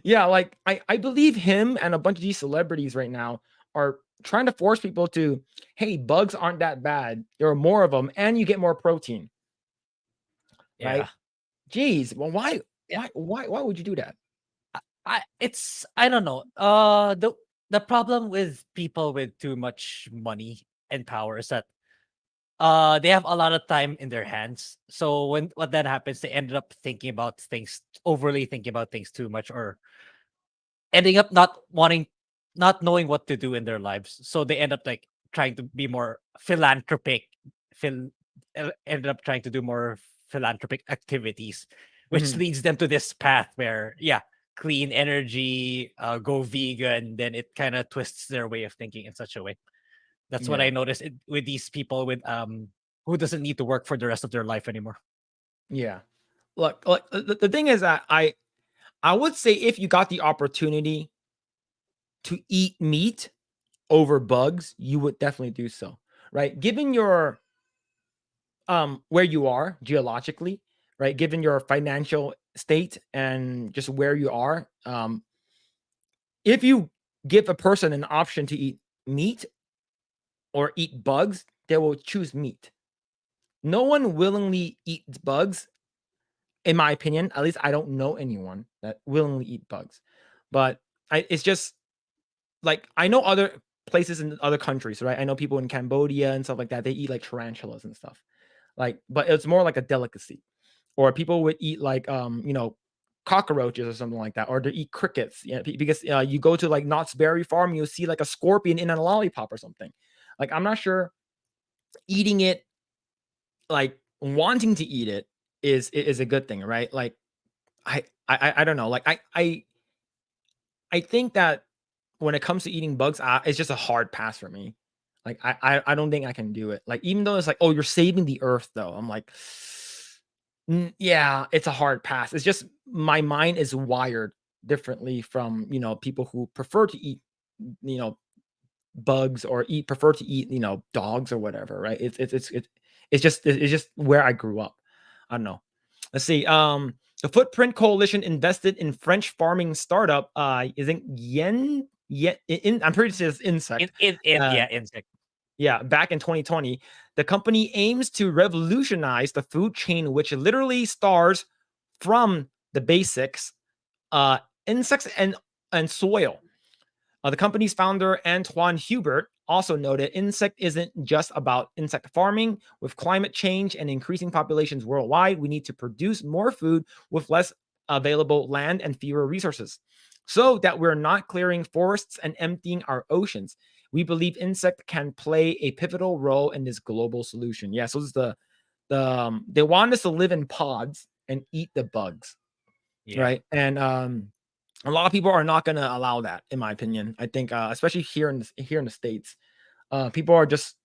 Yeah, like I believe him and a bunch of these celebrities right now are trying to force people to, hey, bugs aren't that bad. There are more of them, and you get more protein. Yeah. Right? Jeez, well, why Yeah. why would you do that? I don't know. The problem with people with too much money and power is that they have a lot of time in their hands. So when what then happens, they ended up overly thinking about things too much, or ending up not knowing what to do in their lives. So they end up like trying to be more philanthropic. Ended up trying to do more philanthropic activities, which Mhm. leads them to this path where, yeah, clean energy, go vegan. Then it kind of twists their way of thinking in such a way. That's what Yeah. I noticed with these people with who doesn't need to work for the rest of their life anymore. Yeah. Look, the thing is that I would say if you got the opportunity to eat meat over bugs, you would definitely do so, right? Given your where you are geologically, right? Given your financial state and just where you are, if you give a person an option to eat meat or eat bugs, they will choose meat. No one willingly eats bugs, in my opinion. At least I don't know anyone that willingly eat bugs. But it's just like I know other places in other countries, right? I know people in Cambodia and stuff like that. They eat like tarantulas and stuff. Like, but it's more like a delicacy. Or people would eat like cockroaches or something like that, or they eat crickets. Yeah, because you go to like Knott's Berry Farm, you'll see like a scorpion in a lollipop or something. Like I'm not sure eating it, like wanting to eat it is a good thing, right? Like I don't know. Like I think that when it comes to eating bugs, it's just a hard pass for me. Like I don't think I can do it. Like even though it's like, oh, you're saving the earth, though. I'm like, yeah, it's a hard pass. It's just my mind is wired differently from people who prefer to eat you know bugs or prefer to eat dogs or whatever. Right? It's just where I grew up. I don't know. Let's see. The Footprint Coalition invested in French farming startup. I think I'm pretty sure it's insect. Yeah, insect. Yeah, back in 2020, the company aims to revolutionize the food chain, which literally starts from the basics, uh, insects and soil. The company's founder, Antoine Hubert, also noted insect isn't just about insect farming. With climate change and increasing populations worldwide, we need to produce more food with less available land and fewer resources so that we're not clearing forests and emptying our oceans. We believe insect can play a pivotal role in this global solution. Yeah, so this is they want us to live in pods and eat the bugs, Yeah. right? And a lot of people are not going to allow that, in my opinion. I think, especially here in the states, people are just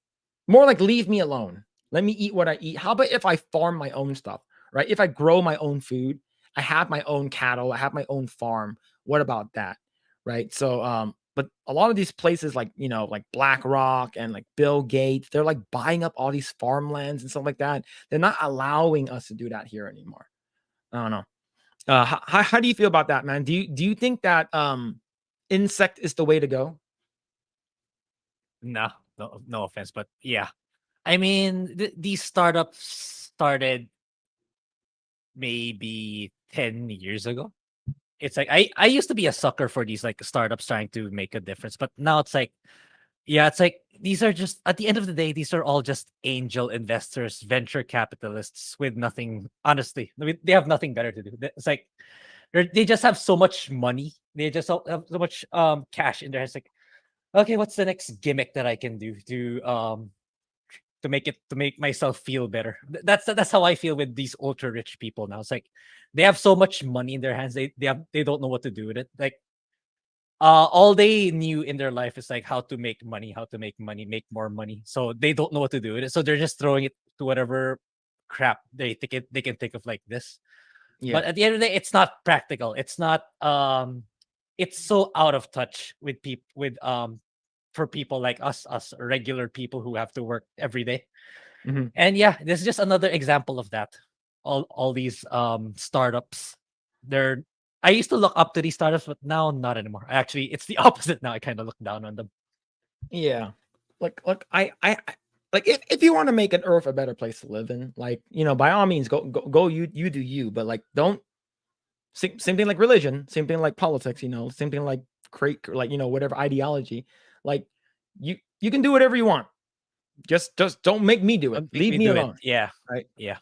more like, leave me alone. Let me eat what I eat. How about if I farm my own stuff, right? If I grow my own food, I have my own cattle, I have my own farm. What about that, right? So, but a lot of these places, like like BlackRock and like Bill Gates, they're like buying up all these farmlands and stuff like that. They're not allowing us to do that here anymore. I don't know. How do you feel about that, man? Do you think that insect is the way to go? No, no offense, but yeah. I mean, these startups started maybe 10 years ago. It's like I used to be a sucker for these like startups trying to make a difference, but now it's like, yeah, it's like these are just, at the end of the day, these are all just angel investors, venture capitalists with nothing. Honestly, I mean, they have nothing better to do. It's like they just have so much money. They just have so much cash in their heads. Like, okay, what's the next gimmick that I can do to make myself feel better? That's how I feel with these ultra rich people now. It's like they have so much money in their hands. They don't know what to do with it. Like all they knew in their life is like how to make money, make more money. So they don't know what to do with it. So they're just throwing it to whatever crap they can think of like this. Yeah. But at the end of the day, it's not practical. It's not it's so out of touch with people with for people like us regular people who have to work every day. Mhm. And yeah, this is just another example of that. All these startups, they're I used to look up to these startups, but now not anymore. Actually, it's the opposite now. I kind of look down on them. Yeah. Like like if you want to make an earth a better place to live in, like, by all means go you do you, but like don't same thing like religion, same thing like politics, same thing like create like whatever ideology. Like you can do whatever you want. Just don't make me do it. Don't make Leave me me do it. alone. Yeah, Right? yeah,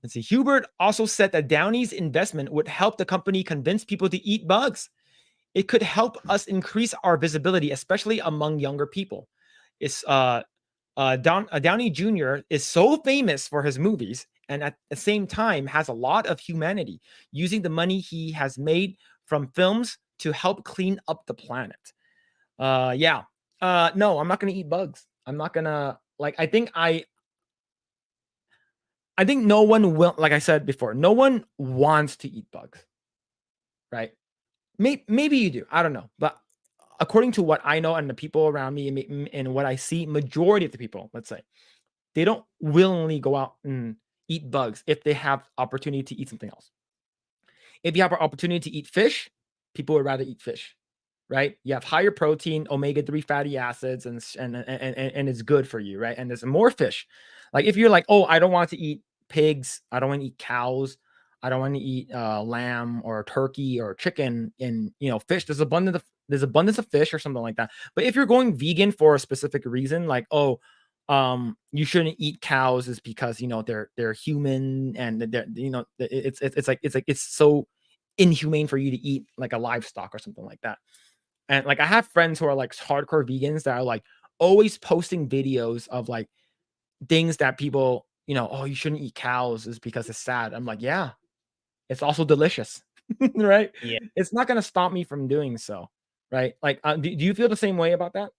Let's see. Hubert also said that Downey's investment would help the company convince people to eat bugs. It could help us increase our visibility, especially among younger people. It's Downey Jr. is so famous for his movies, and at the same time has a lot of humanity, using the money he has made from films to help clean up the planet. Yeah. No, I'm not gonna eat bugs. I'm not gonna like. I think no one will. Like I said before, no one wants to eat bugs, right? Maybe you do. I don't know, but according to what I know and the people around me and what I see, majority of the people, let's say, they don't willingly go out and eat bugs if they have opportunity to eat something else. If you have an opportunity to eat fish, people would rather eat fish, right? You have higher protein, omega-3 fatty acids, and it's good for you, right? And there's more fish. Like if you're like, oh, I don't want to eat pigs, I don't want to eat cows, I don't want to eat lamb or turkey or chicken, and fish. There's abundance of fish or something like that. But if you're going vegan for a specific reason, like, oh, you shouldn't eat cows, is because they're human, and they're it's so inhumane for you to eat like a livestock or something like that. And like I have friends who are like hardcore vegans that are like always posting videos of like things that people, oh, you shouldn't eat cows is because it's sad. I'm like, yeah, it's also delicious. Right? yeah, It's not going to stop me from doing so. Right? Like, do you feel the same way about that?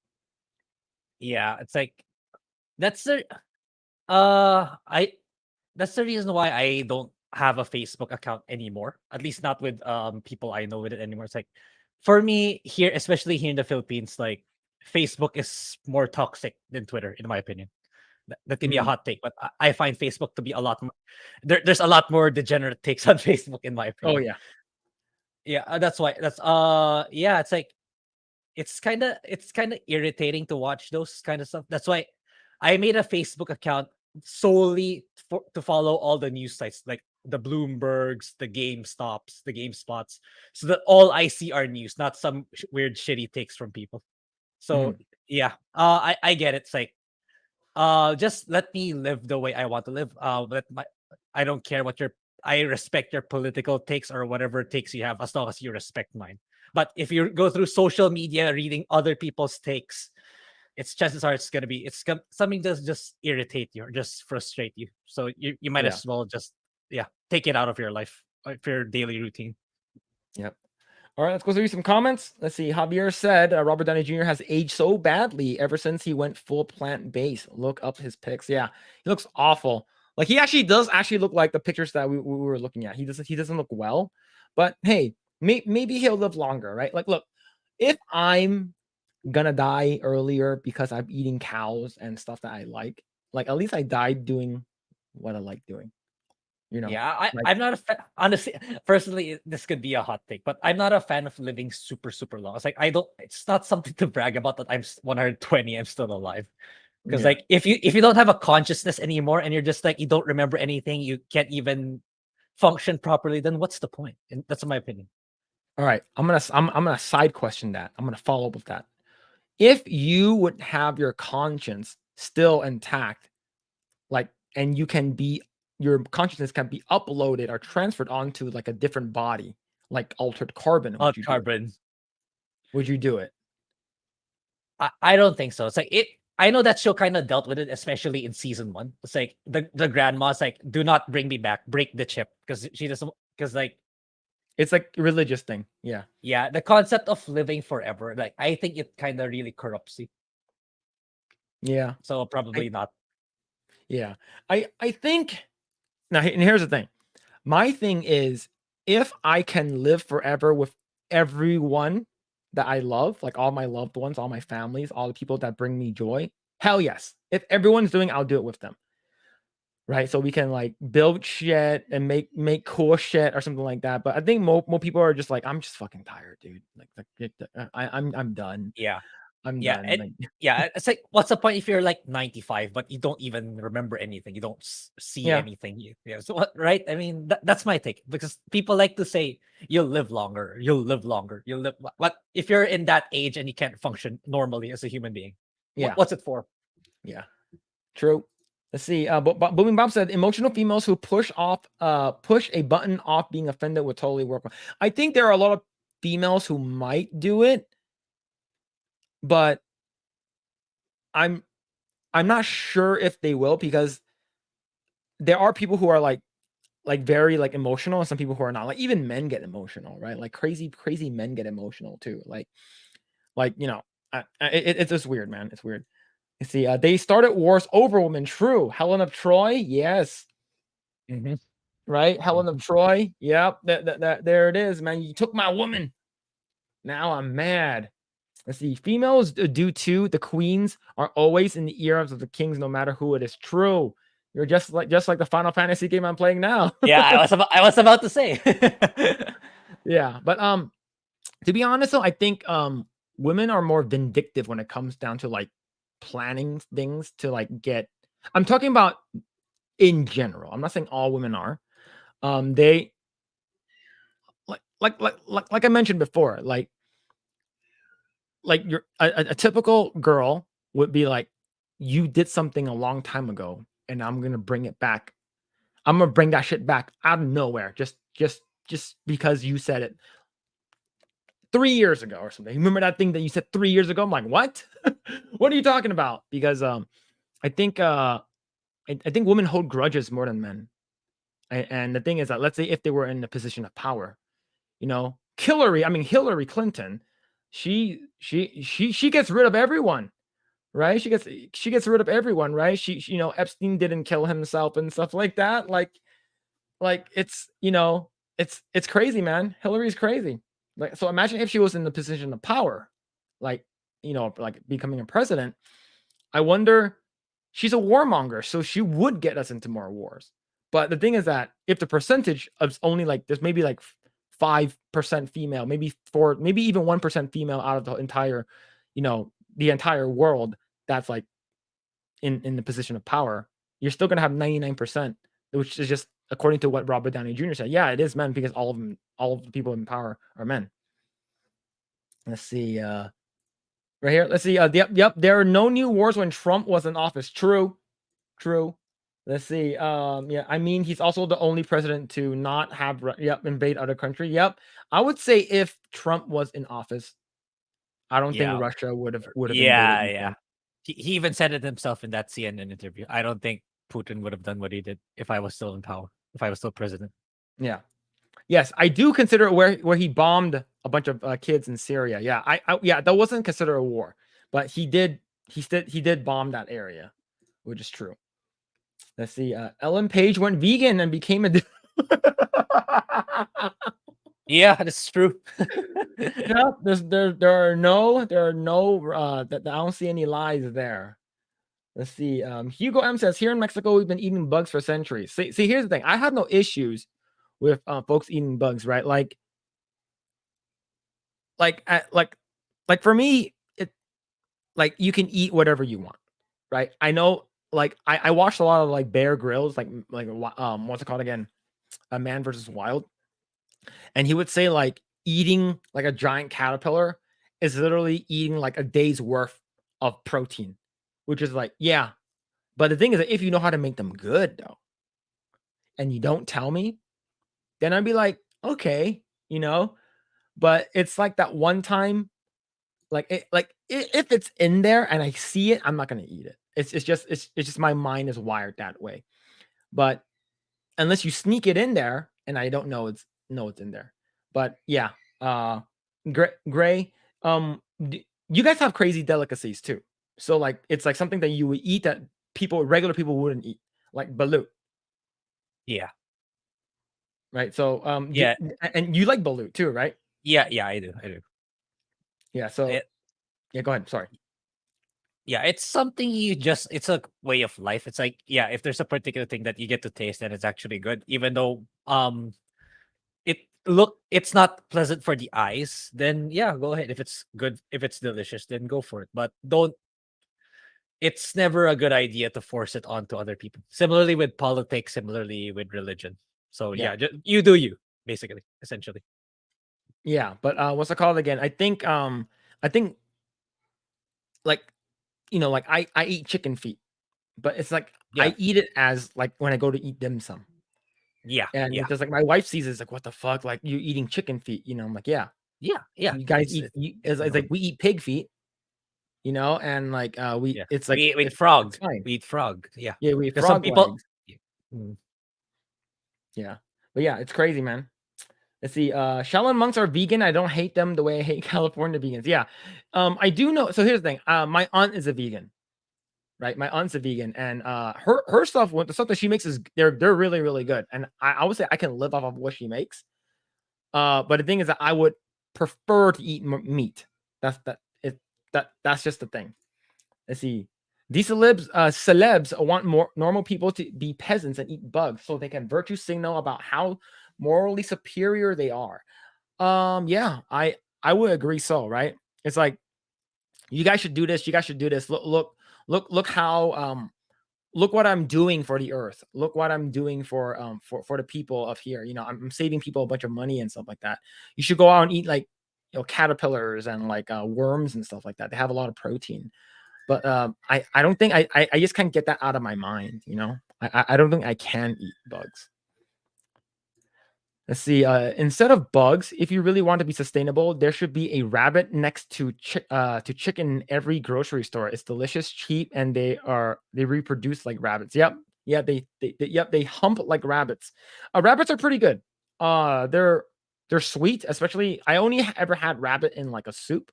yeah. It's like that's the I that's the reason why I don't have a Facebook account anymore. At least not with people I know with it anymore. It's like for me here, especially here in the Philippines, like Facebook is more toxic than Twitter, in my opinion. That can be a Mhm. hot take, but I find Facebook to be a lot more. There's a lot more degenerate takes on Facebook, in my Oh opinion. yeah. Yeah, that's why. That's yeah. It's like it's kind of irritating to watch those kind of stuff. That's why. I made a Facebook account solely to follow all the news sites, like the Bloombergs, the GameStops, the GameSpots, so that all I see are news, not some weird shitty takes from people. So Mhm. yeah, I get it. It's like, just let me live the way I want to live. I don't care what your, I respect your political takes or whatever takes you have, as long as you respect mine. But if you go through social media reading other people's takes, it's chances are it's gonna be, something that's just irritate you or just frustrate you. So you might Yeah. as well just, yeah, take it out of your life, of your daily routine. Yep. All right, let's go through some comments. Let's see. Javier said Robert Downey Jr. has aged so badly ever since he went full plant-based. Look up his pics. Yeah, he looks awful. Like he actually does actually look like the pictures that we were looking at. He doesn't look well, but hey, maybe he'll live longer, right? Like, look, if I'm gonna die earlier because I'm eating cows and stuff that I like at least I died doing what I like doing. You know, Yeah, like I'm not a fan. Honestly, personally, this could be a hot take, but I'm not a fan of living super, super long. It's like, I don't, it's not something to brag about that 120, I'm still alive. Because yeah. like, if you don't have a consciousness anymore and you're just like, you don't remember anything, you can't even function properly, then what's the point? And that's my opinion. All right, I'm gonna side question that. I'm gonna follow up with that. If you would have your conscience still intact, like, and you can be your consciousness can be uploaded or transferred onto like a different body, like altered carbon, would you do it? Carbon. Would you do it? I don't think so. It's like it. I know that show kind of dealt with it, especially in season one. It's like the grandma's like, "Do not bring me back. Break the chip," because she doesn't. Because like, It's like a religious thing. Yeah. yeah, the concept of living forever, like I think it kind of really corrupts you. Yeah. So I probably not. yeah. I think now and here's the thing. My thing is if I can live forever with everyone that I love, like all my loved ones, all my families, all the people that bring me joy, hell yes. If everyone's doing, I'll do it with them. Right. So we can like build shit and make cool shit or something like that. But I think more people are just like, I'm just fucking tired, dude. I'm done. Yeah, I'm yeah, done. and Like, yeah. It's like, what's the point if you're like 95, but you don't even remember anything? You don't see yeah. anything. Yeah. So what? Right? I mean, that's my take, because people like to say you'll live longer. You'll live longer. You'll live. What if you're in that age and you can't function normally as a human being? Yeah. What's it for? Yeah. True. Let's see. But Booming Bob said emotional females who push a button off being offended would totally work. I think there are a lot of females who might do it, but I'm I'm not sure if they will because there are people who are like very like emotional and some people who are not. Like even men get emotional, right? Like crazy men get emotional too. Like it's just weird, man. It's weird. You see, they started wars over women. True. Helen of Troy, yes. Hmm. Right? Helen of Troy. Yep. There it is, man. You took my woman. Now I'm mad. Let's see. Females do too. The queens are always in the ears of the kings, no matter who it is. True. You're just like the Final Fantasy game I'm playing now. Yeah, I was about to say. Yeah. But to be honest though, I think women are more vindictive when it comes down to like planning things to like get I'm talking about in general. I'm not saying all women are. They like I mentioned before, like you're a typical girl would be like, you did something a long time ago, and I'm gonna bring it back. I'm gonna bring that shit back out of nowhere, just because you said it 3 years ago or something. Remember that thing that you said 3 years ago? I'm like, what? What are you talking about? Because I think I think women hold grudges more than men. And the thing is that let's say if they were in a position of power, Hillary Clinton, she gets rid of everyone, right? She gets rid of everyone, right? Epstein didn't kill himself and stuff like that. Like it's crazy, man. Hillary's crazy. Like, so imagine if she was in the position of power, like like becoming a president. I wonder, she's a warmonger, so she would get us into more wars. But the thing is that if the percentage of only like there's maybe like 5% female, maybe four, maybe even 1% female out of the entire world, that's like in the position of power, you're still gonna have 99%, which is just according to what Robert Downey Jr. said. Yeah, it is men because all of the people in power are men. Let's see, right here. Let's see. Yep. There are no new wars when Trump was in office. True. Let's see. Yeah, I mean, he's also the only president to not have invade other country. Yep. I would say if Trump was in office, I don't think Yeah. Russia would have invaded Yeah, Ukraine. yeah. He even said it himself in that CNN interview. I don't think Putin would have done what he did if I was still in power, if I was still president. Yeah. Yes, I do consider where he bombed a bunch of kids in Syria. Yeah, yeah, that wasn't considered a war, but he did bomb that area, which is true. Let's see. Ellen Page went vegan and became a. Yeah, that's true. Yeah, there are no that I don't see any lies there. Let's see. Hugo M says here in Mexico we've been eating bugs for centuries. See, here's the thing. I have no issues with folks eating bugs, right? Like for me, it like you can eat whatever you want, right? I know, like I watched a lot of like Bear Grylls, what's it called again? A Man versus Wild, and he would say like eating like a giant caterpillar is literally eating like a day's worth of protein, which is like, yeah. But the thing is that if you know how to make them good though, and you don't tell me, then I'd be like, okay, you know. But it's like that one time, if it's in there and I see it, I'm not gonna eat it. It's just my mind is wired that way. But unless you sneak it in there and I don't know it's in there. But yeah, Grae, you guys have crazy delicacies too. So like it's like something that you would eat that regular people wouldn't eat, like balut, Yeah. right? So Yeah. and you like balut too, right? Yeah, I do. I do. Yeah. So It, yeah, go ahead. Sorry. yeah, it's something it's a way of life. It's like, yeah, if there's a particular thing that you get to taste and it's actually good, even though it's not pleasant for the eyes, then yeah, go ahead. If it's good, if it's delicious, then go for it. But don't it's never a good idea to force it onto other people. Similarly with politics, similarly with religion. So Yeah. yeah, you do you, basically, essentially. Yeah. But what's it called again? I think like like I eat chicken feet, but it's like Yeah, I eat it as like when I go to eat dim sum. yeah, And yeah, it's just like my wife sees it, it's like, what the fuck? Like you eating chicken feet, I'm like, yeah. yeah. You guys It's eat it's like we eat pig feet, and like we yeah. it's like We eat it's frog. fine. We eat frog. Yeah, Yeah, we eat because some frog people. legs. Yeah. Mm. Yeah. But yeah, it's crazy, man. Let's see. Shaolin monks are vegan. I don't hate them the way I hate California vegans. Yeah. I do know. So here's the thing. My aunt is a vegan, right? My aunt's a vegan, and her stuff, the stuff that she makes is they're really really good, and I would say I can live off of what she makes. But the thing is that I would prefer to eat meat. That's just the thing. Let's see. These celebs want more normal people to be peasants and eat bugs so they can virtue signal about how morally superior they are. Yeah, I would agree so, right? It's like you guys should do this, you guys should do this. Look how look what I'm doing for the earth. Look what I'm doing for the people of here. I'm saving people a bunch of money and stuff like that. You should go out and eat like caterpillars and like worms and stuff like that. They have a lot of protein. But I don't think I just can't get that out of my mind. I don't think I can eat bugs. Let's see. Instead of bugs, if you really want to be sustainable, there should be a rabbit next to chicken in every grocery store. It's delicious, cheap, and they reproduce like rabbits. Yep. Yeah. They hump like rabbits. Rabbits are pretty good. They're sweet, especially. I only ever had rabbit in like a soup.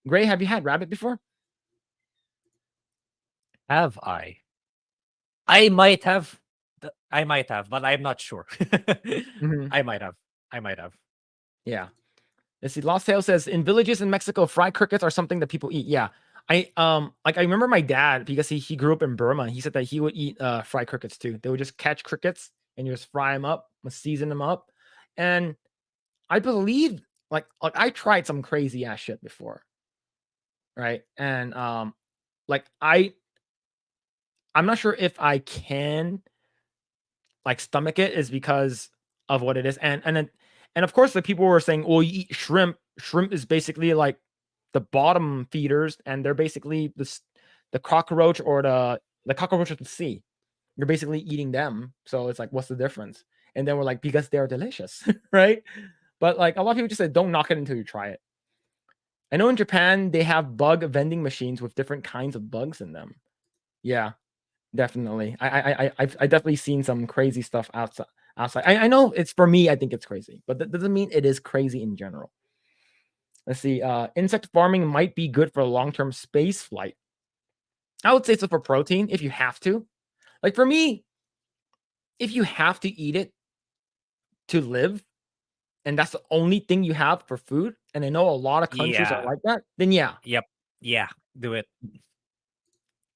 Grae, have you had rabbit before? Have I? I might have. I might have, but I'm not sure. Mhm. I might have. I might have. Yeah. Let's see. Lost Tale says in villages in Mexico, fried crickets are something that people eat. Yeah. I remember my dad because he grew up in Burma. He said that he would eat fried crickets too. They would just catch crickets and you just fry them up, season them up. And I believe like I tried some crazy ass shit before. Right. And like I'm not sure if I can like stomach it is because of what it is. And of course the people were saying, well, you eat shrimp. Shrimp is basically like the bottom feeders, and they're basically the cockroach or the cockroach of the sea. You're basically eating them. So it's like, what's the difference? And then we're like, because they're delicious, right? But like a lot of people just said, don't knock it until you try it. I know in Japan they have bug vending machines with different kinds of bugs in them. Yeah, definitely. I've definitely seen some crazy stuff outside. I know it's for me. I think it's crazy, but that doesn't mean it is crazy in general. Let's see. Insect farming might be good for long-term space flight. I would say so for protein if you have to. Like for me, if you have to eat it to live, and that's the only thing you have for food, and I know a lot of countries are Yeah. like that, then yeah. Yep. Yeah. Do it.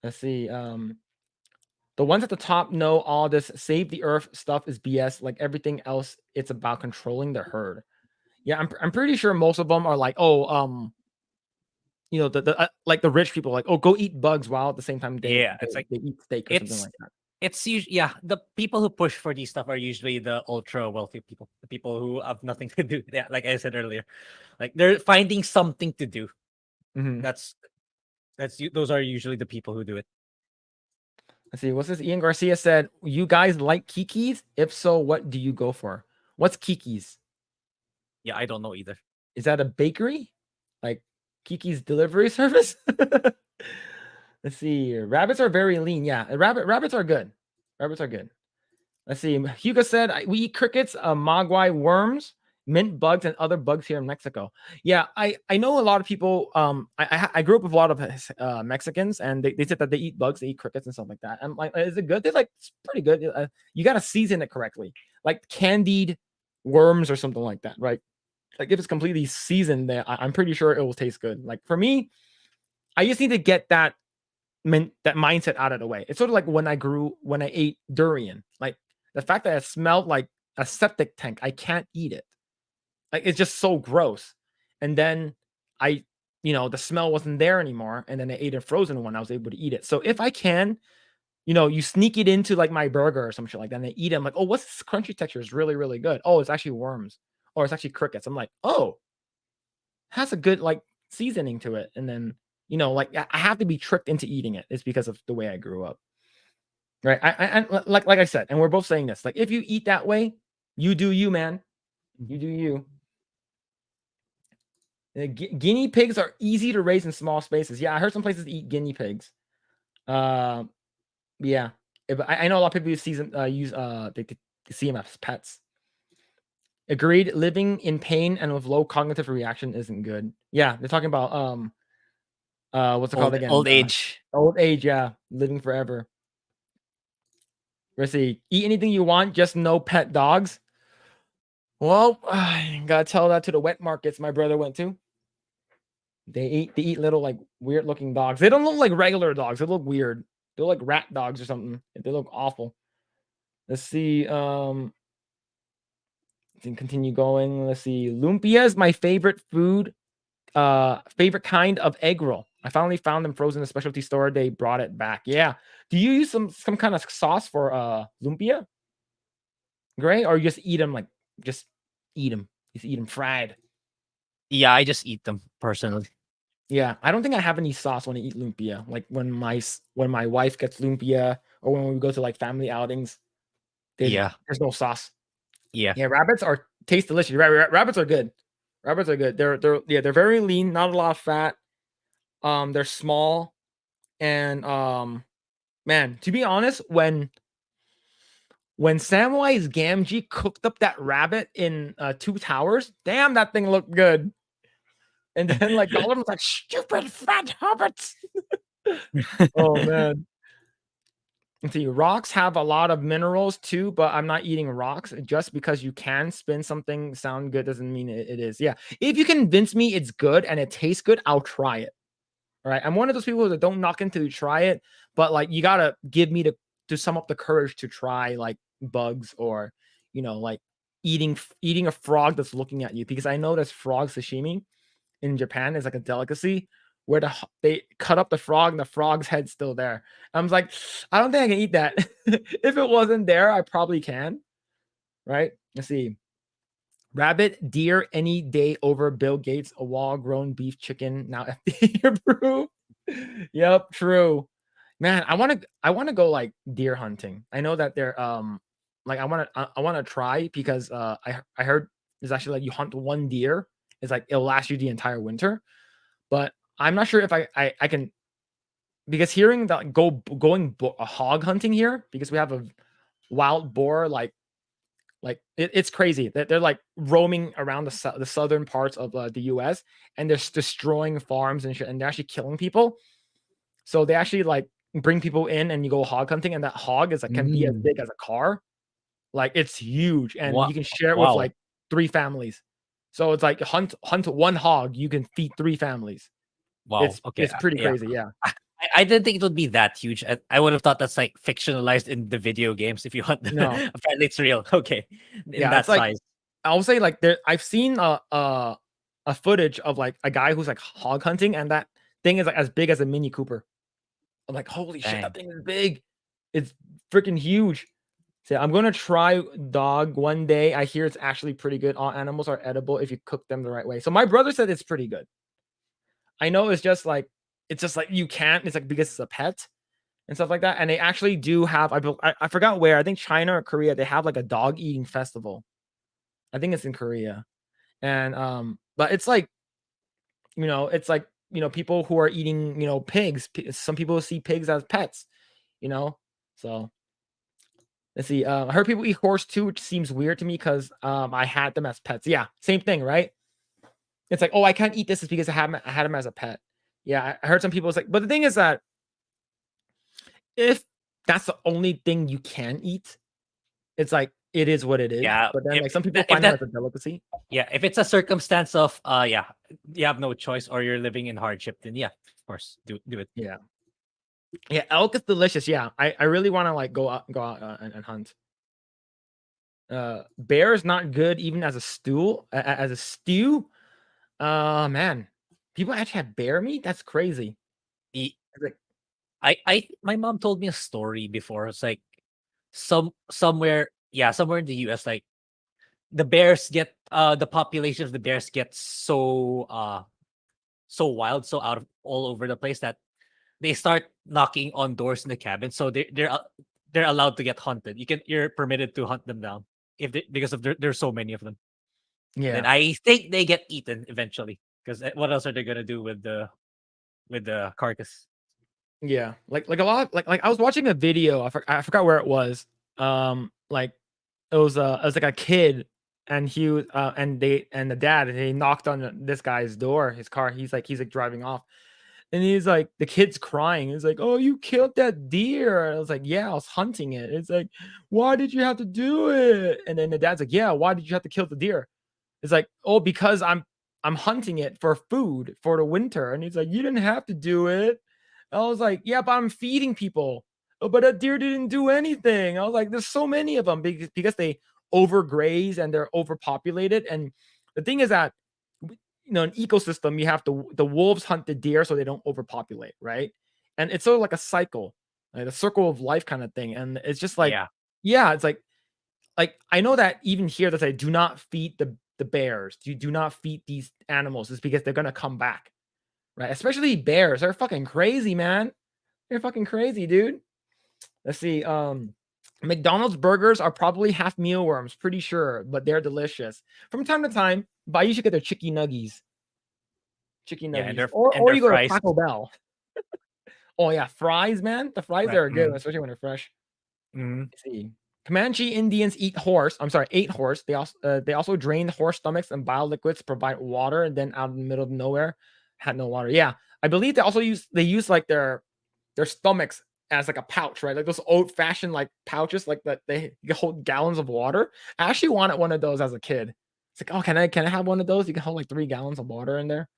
Let's see. The ones at the top know all this save the earth stuff is BS. Like everything else, it's about controlling the herd. Yeah, I'm pretty sure most of them are like, oh, the like the rich people, like, oh, go eat bugs while at the same time they Yeah. they, It's like they eat steak or something it's like that. it's usually, yeah, the people who push for these stuff are usually the ultra wealthy people, the people who have nothing to do. Yeah, like I said earlier, like they're finding something to do. Mhm. That's those are usually the people who do it. Let's see. What's this? Ian Garcia said, "You guys like Kiki's? If so, what do you go for? What's Kiki's? Yeah, I don't know either. Is that a bakery? Like Kiki's delivery service?" Let's see. Rabbits are very lean. Yeah, rabbits are good. Rabbits are good. Let's see. Hugo said we eat crickets, mogwai worms, mint bugs, and other bugs here in Mexico. Yeah, I know a lot of people. I grew up with a lot of Mexicans, and they said that they eat bugs, they eat crickets and stuff like that. I'm like, is it good? They're like, it's pretty good. You got to season it correctly, like candied worms or something like that, right? Like if it's completely seasoned, there, I'm pretty sure it will taste good. Like for me, I just need to get that that mindset out of the way. It's sort of like when I ate durian. Like the fact that it smelled like a septic tank, I can't eat it. Like it's just so gross. And then I, the smell wasn't there anymore. And then I ate a frozen one. I was able to eat it. So if I can, you sneak it into like my burger or some shit like that, and I eat it. I'm like, oh, what's this crunchy texture? It's really, really good. Oh, it's actually worms, or it's actually crickets. I'm like, oh, has a good like seasoning to it. And then, like I have to be tricked into eating it. It's because of the way I grew up. Right. Like I said, and we're both saying this. Like, if you eat that way, you do you, man. You do you. Guinea pigs are easy to raise in small spaces. Yeah, I heard some places eat guinea pigs. Uh, yeah, but I know a lot of people they see them as pets. Agreed. Living in pain and with low cognitive reaction isn't good. Yeah, they're talking about what's it called again? Old age. Old age. Yeah, living forever. Let's see. Eat anything you want, just no pet dogs. Well, I gotta tell that to the wet markets my brother went to. They eat little like weird looking dogs. They don't look like regular dogs. They look weird. They're like rat dogs or something. They look awful. Let's see. Continue going. Let's see. Lumpia is my favorite food. Favorite kind of egg roll. I finally found them frozen in a specialty store. They brought it back. Yeah. Do you use some kind of sauce for lumpia, Grae, or you just eat them like just eat them? Just eat them fried. Yeah, I just eat them personally. Yeah, I don't think I have any sauce when I eat lumpia. Like when my wife gets lumpia, or when we go to like family outings, Yeah. there's no sauce. Yeah. Yeah, rabbits are taste delicious. Rabbits are good. Rabbits are good. They're very lean, not a lot of fat. They're small, and man, to be honest, when Samwise Gamgee cooked up that rabbit in Two Towers, damn, that thing looked good. And then like Gollum was like, "Stupid fat hobbits." Oh man. Let's see, rocks have a lot of minerals too, but I'm not eating rocks. Just because you can spin something sound good doesn't mean it is. Yeah, if you convince me it's good and it tastes good, I'll try it. All right, I'm one of those people that don't knock until you try it, but like you gotta give me to sum up the courage to try like bugs or like eating a frog that's looking at you, because I know there's frog sashimi in Japan is like a delicacy where they cut up the frog and the frog's head's still there. I was like, I don't think I can eat that. If it wasn't there, I probably can. Right? Let's see. Rabbit, deer, any day over Bill Gates, a wall grown beef chicken. Now FDA approved. Yep, true. Man, I wanna go like deer hunting. I know that they're like I wanna try because I heard it's actually like you hunt one deer, it's like it'll last you the entire winter. But I'm not sure if I can, because hearing that going hog hunting here, because we have a wild boar it's crazy that they're like roaming around the southern parts of the US, and they're destroying farms and shit, and they're actually killing people. So they actually like bring people in and you go hog hunting, and that hog is like can be as Mm. big as a car. Like it's huge, and Wow. you can share it with Wow. like 3 families. So it's like hunt one hog, you can feed 3 families. Wow. It's Okay. it's pretty Yeah. crazy, yeah. I didn't think it would be that huge. I would have thought that's like fictionalized in the video games. If you hunt, No, apparently it's real. Okay, in yeah, it's that like size. I'll say like there I've seen a footage of like a guy who's like hog hunting, and that thing is like as big as a Mini Cooper. I'm like, holy shit, that Dang. thing is big. It's freaking huge. So I'm gonna try dog one day. I hear it's actually pretty good. All animals are edible if you cook them the right way. So my brother said it's pretty good. I know it's just like you can't. It's like because it's a pet and stuff like that. And they actually do have. I forgot where. I think China or Korea. They have like a dog eating festival. I think it's in Korea. And but it's like it's like people who are eating pigs. Some people see pigs as pets. You know, so let's see. I heard people eat horse too, which seems weird to me because I had them as pets. Yeah, same thing, right? It's like, oh, I can't eat this is because I had him as a pet. Yeah, I heard some people like, but the thing is that if that's the only thing you can eat, it's like it is what it is. Yeah. But then like some people If find it that as a delicacy. yeah, if it's a circumstance of yeah, you have no choice or you're living in hardship, then yeah, of course, do it. Yeah, yeah, elk is delicious. Yeah, I really want to like go out and hunt. Bear is not good even as a as a stew. Man, people actually have bear meat. That's crazy. The It's like, I my mom told me a story before. It's like somewhere in the US, like the population of the bears gets so wild, so out of all over the place that they start knocking on doors in the cabin. So they're allowed to get hunted. You're permitted to hunt them down if because of there's so many of them. Then yeah, I think they get eaten eventually because what else are they gonna do with the carcass? yeah. Like a lot. Like I was watching a video. I forgot where it was. Like it was like a kid, and and the dad, and they knocked on this guy's door, his car. He's like driving off, and he's like the kid's crying. He's like, "Oh, you killed that deer." And I was like, "Yeah, I was hunting it." It's like, "Why did you have to do it?" And then the dad's like, "Yeah, why did you have to kill the deer?" It's like, "Oh, because I'm hunting it for food for the winter." And he's like, "You didn't have to do it." I was like, "Yeah, but I'm feeding people." "Oh, but that deer didn't do anything." I was like, "There's so many of them because they overgraze and they're overpopulated." And the thing is that an ecosystem, you have the wolves hunt the deer so they don't overpopulate, right? And it's sort of like a cycle, like a circle of life kind of thing. And it's just like, Yeah, yeah, it's like I know that even here that I do not feed the bears. You do not feed these animals is because they're gonna come back, right? Especially bears. They're fucking crazy, man. They're fucking crazy, dude. Let's see. McDonald's burgers are probably half mealworms, pretty sure, but they're delicious. From time to time, but I usually get their chicken yeah, and nuggies, their or you go to fries. Taco Bell. Oh yeah, fries, man. The fries Right. there are good, especially when they're fresh. Mhm. Let's see. Comanche Indians eat horse. I'm sorry, ate horse. They also drain horse stomachs and bile liquids, provide water, and then out in the middle of nowhere had no water. Yeah, I believe they use like their stomachs as like a pouch, right? Like those old fashioned like pouches, like that they hold gallons of water. I actually wanted one of those as a kid. It's like, oh, can I have one of those? You can hold like 3 gallons of water in there.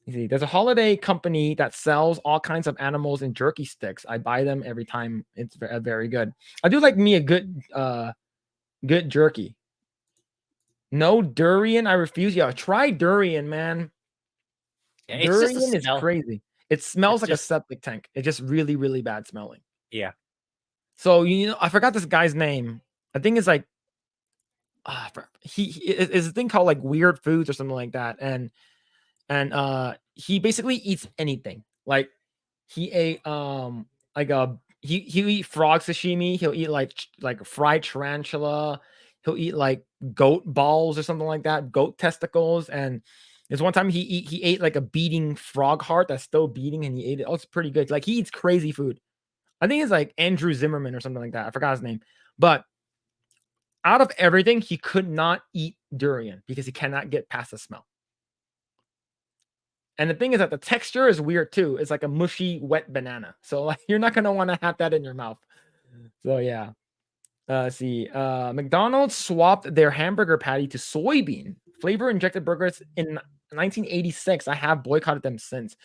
You see, there's a holiday company that sells all kinds of animals in jerky sticks. I buy them every time. It's very good. I do like me a good jerky. No durian. I refuse. Yeah, try durian, man. Yeah, it's just a Durian is smell. crazy. It smells It's like a just septic tank. It's just really, really bad smelling. yeah. So I forgot this guy's name. I think it's like he is a thing called like weird foods or something like that, and he basically eats anything. Like he ate like he'll eat frog sashimi. He'll eat like fried tarantula. He'll eat like goat balls or something like that, goat testicles. And there's one time he ate like a beating frog heart that's still beating, and he ate it. Oh, it's pretty good. Like he eats crazy food. I think it's like Andrew Zimmerman or something like that. I forgot his name, but out of everything, he could not eat durian because he cannot get past the smell. And the thing is that the texture is weird too. It's like a mushy, wet banana. So like you're not gonna want to have that in your mouth. So yeah. Let's see. McDonald's swapped their hamburger patty to soybean flavor injected burgers in 1986. I have boycotted them since.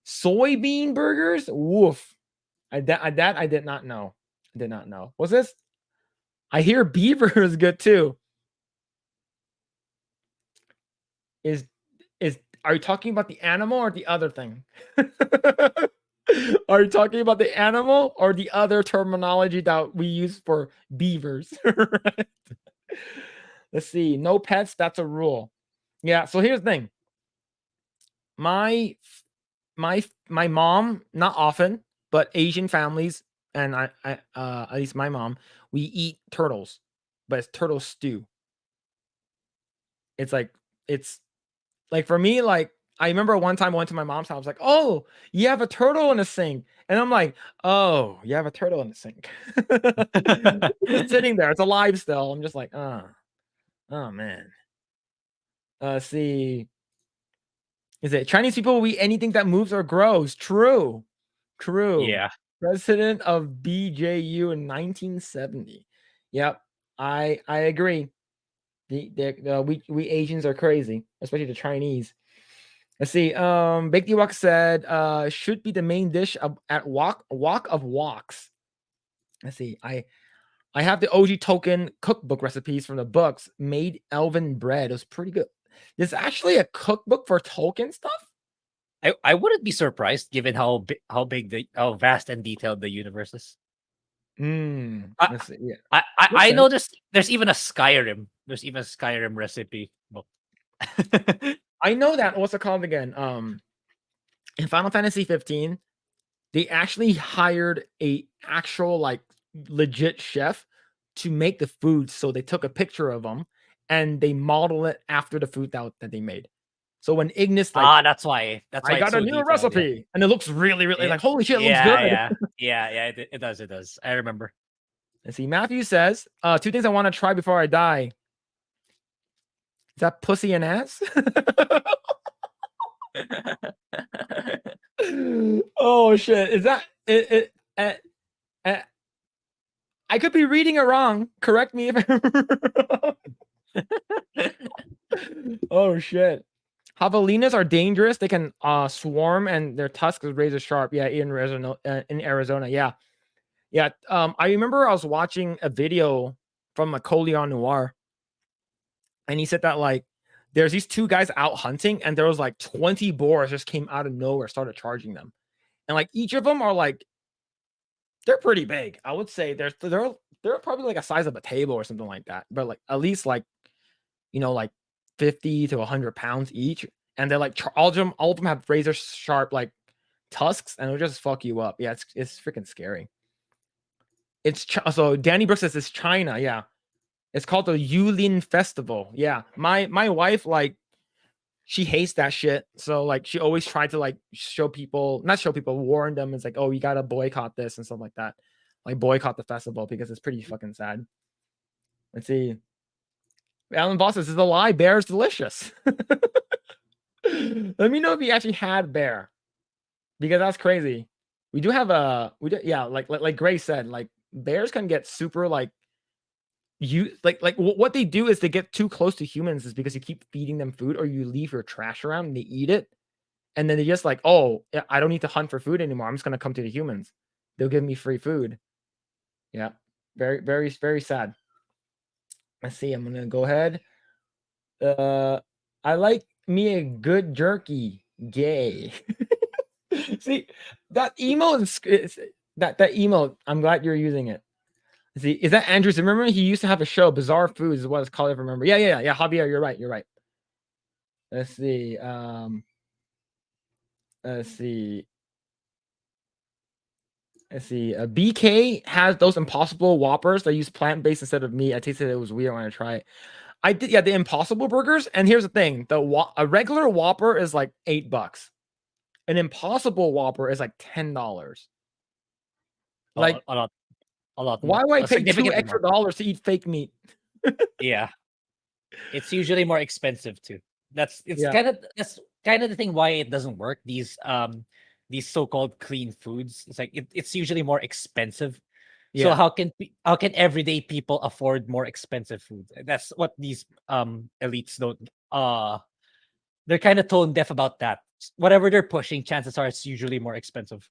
Soybean burgers? Woof. I did not know. I did not know. What's this? I hear beaver is good too. Is are you talking about the animal or the other thing? Are you talking about the animal or the other terminology that we use for beavers? Right? Let's see. No pets, that's a rule. Yeah, so here's the thing. My mom, not often, but Asian families, and I at least my mom, we eat turtles, but it's turtle stew. It's like it's Like for me, like I remember one time I went to my mom's house. I was like, "Oh, you have a turtle in the sink," and I'm like, "Oh, you have a turtle in the sink." It's just sitting there. It's alive still. I'm just like, oh man." See, is it Chinese people will eat anything that moves or grows? True, true. Yeah. President of BJU in 1970. Yep, I agree. We Asians are crazy, especially the Chinese. Let's see. Baked Ewok said, should be the main dish at Walk of Walks. Let's see. I have the OG token cookbook recipes from the books. Made elven bread. It was pretty good. There's actually a cookbook for Tolkien stuff. I wouldn't be surprised given how vast and detailed the universe is. I Let's see. Yeah. I Listen, know there's even a Skyrim. There's even a Skyrim recipe book. I know that. What's it called again? In Final Fantasy 15, they actually hired a actual like legit chef to make the food. So they took a picture of them and they model it after the food that they made. So when Ignis like, That's why I it's got a so new detailed. Yeah. recipe, and it looks really, really Yeah. like holy shit, it looks Yeah, good. yeah. Yeah, it does, it does. I remember. And see, Matthew says, two things I want to try before I die. Is that pussy and ass? Oh shit! Is that it? Uh, I could be reading it wrong. Correct me if I'm wrong. Oh shit! Javelinas are dangerous. They can swarm, and their tusks is razor sharp. Yeah, in Arizona. Yeah, yeah. I remember I was watching a video from Napoleon Noir, and he said that like there's these two guys out hunting, and there was like 20 boars just came out of nowhere, started charging them, and like each of them are like they're pretty big. I would say they're probably like a size of a table or something like that, but like at least like like 50 to 100 pounds each, and they're like all of them have razor sharp like tusks, and it'll just fuck you up. Yeah, it's freaking scary. So Danny Brooks says it's China. Yeah, it's called the Yulin Festival. Yeah, my wife like she hates that shit. So like she always tried to like not show people, warn them. It's like, oh, you gotta boycott this and stuff like that. Like boycott the festival because it's pretty fucking sad. Let's see. Alan Voss says, "This is a lie. Bear is delicious." Let me know if you actually had bear because that's crazy. We do have yeah, like Grae said, like bears can get super like what they do is they get too close to humans is because you keep feeding them food or you leave your trash around and they eat it. And then they're just like, oh, I don't need to hunt for food anymore. I'm just gonna come to the humans. They'll give me free food. Yeah. Very, very, very sad. Let's see. I'm gonna go ahead. I like me a good jerky. Gay. See, that email is that email. I'm glad you're using it. See, is that Andrews? Remember he used to have a show, Bizarre Foods is what it's called. If I remember. Yeah. Javier, you're right. You're right. Let's see. Let's see. Let's see. BK has those Impossible Whoppers that use plant-based instead of meat. I tasted it was weird when I tried it. I did, yeah, the Impossible Burgers. And here's the thing: a regular Whopper is like $8. An Impossible Whopper is like $10. Oh, Like, a lot why more, would I pay two significantly extra more. dollars to eat fake meat? Yeah, it's usually more expensive too. That's Yeah, kind of the thing why it doesn't work. These so-called clean foods. It's like it's usually more expensive. So yeah, how can everyday people afford more expensive food? That's what these elites don't. They're kind of tone deaf about that. Whatever they're pushing, chances are it's usually more expensive.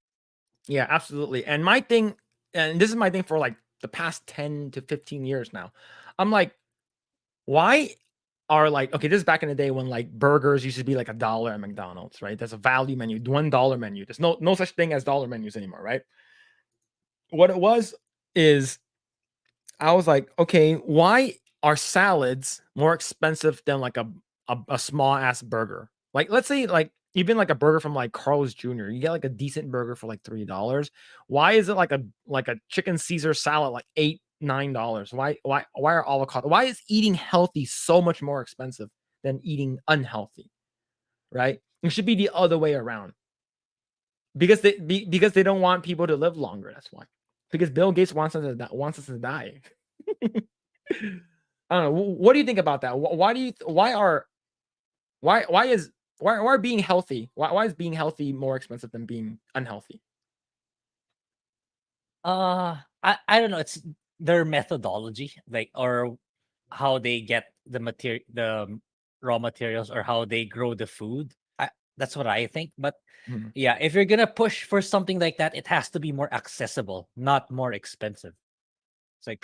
yeah, absolutely. And my thing, and this is my thing for like the past 10 to 15 years now. I'm like, why are like, okay, this is back in the day when like burgers used to be like $1 at McDonald's, right? There's a value menu, $1 menu. There's no such thing as dollar menus anymore, right? What it was is I was like, okay, why are salads more expensive than like a small ass burger? Like, let's say like even like a burger from like Carl's Jr. You get like a decent burger for like $3. Why is it like a chicken Caesar salad like $8, $9? Why are avocado? Why is eating healthy so much more expensive than eating unhealthy? Right? It should be the other way around because they don't want people to live longer. That's why. Because Bill Gates wants us to die. I don't know. What do you think about that? Why do you? Why are? Why is? Why are being healthy? Why is being healthy more expensive than being unhealthy? I don't know. It's their methodology, like or how they get the raw materials, or how they grow the food. That's what I think. But Mhm. yeah, if you're gonna push for something like that, it has to be more accessible, not more expensive. It's like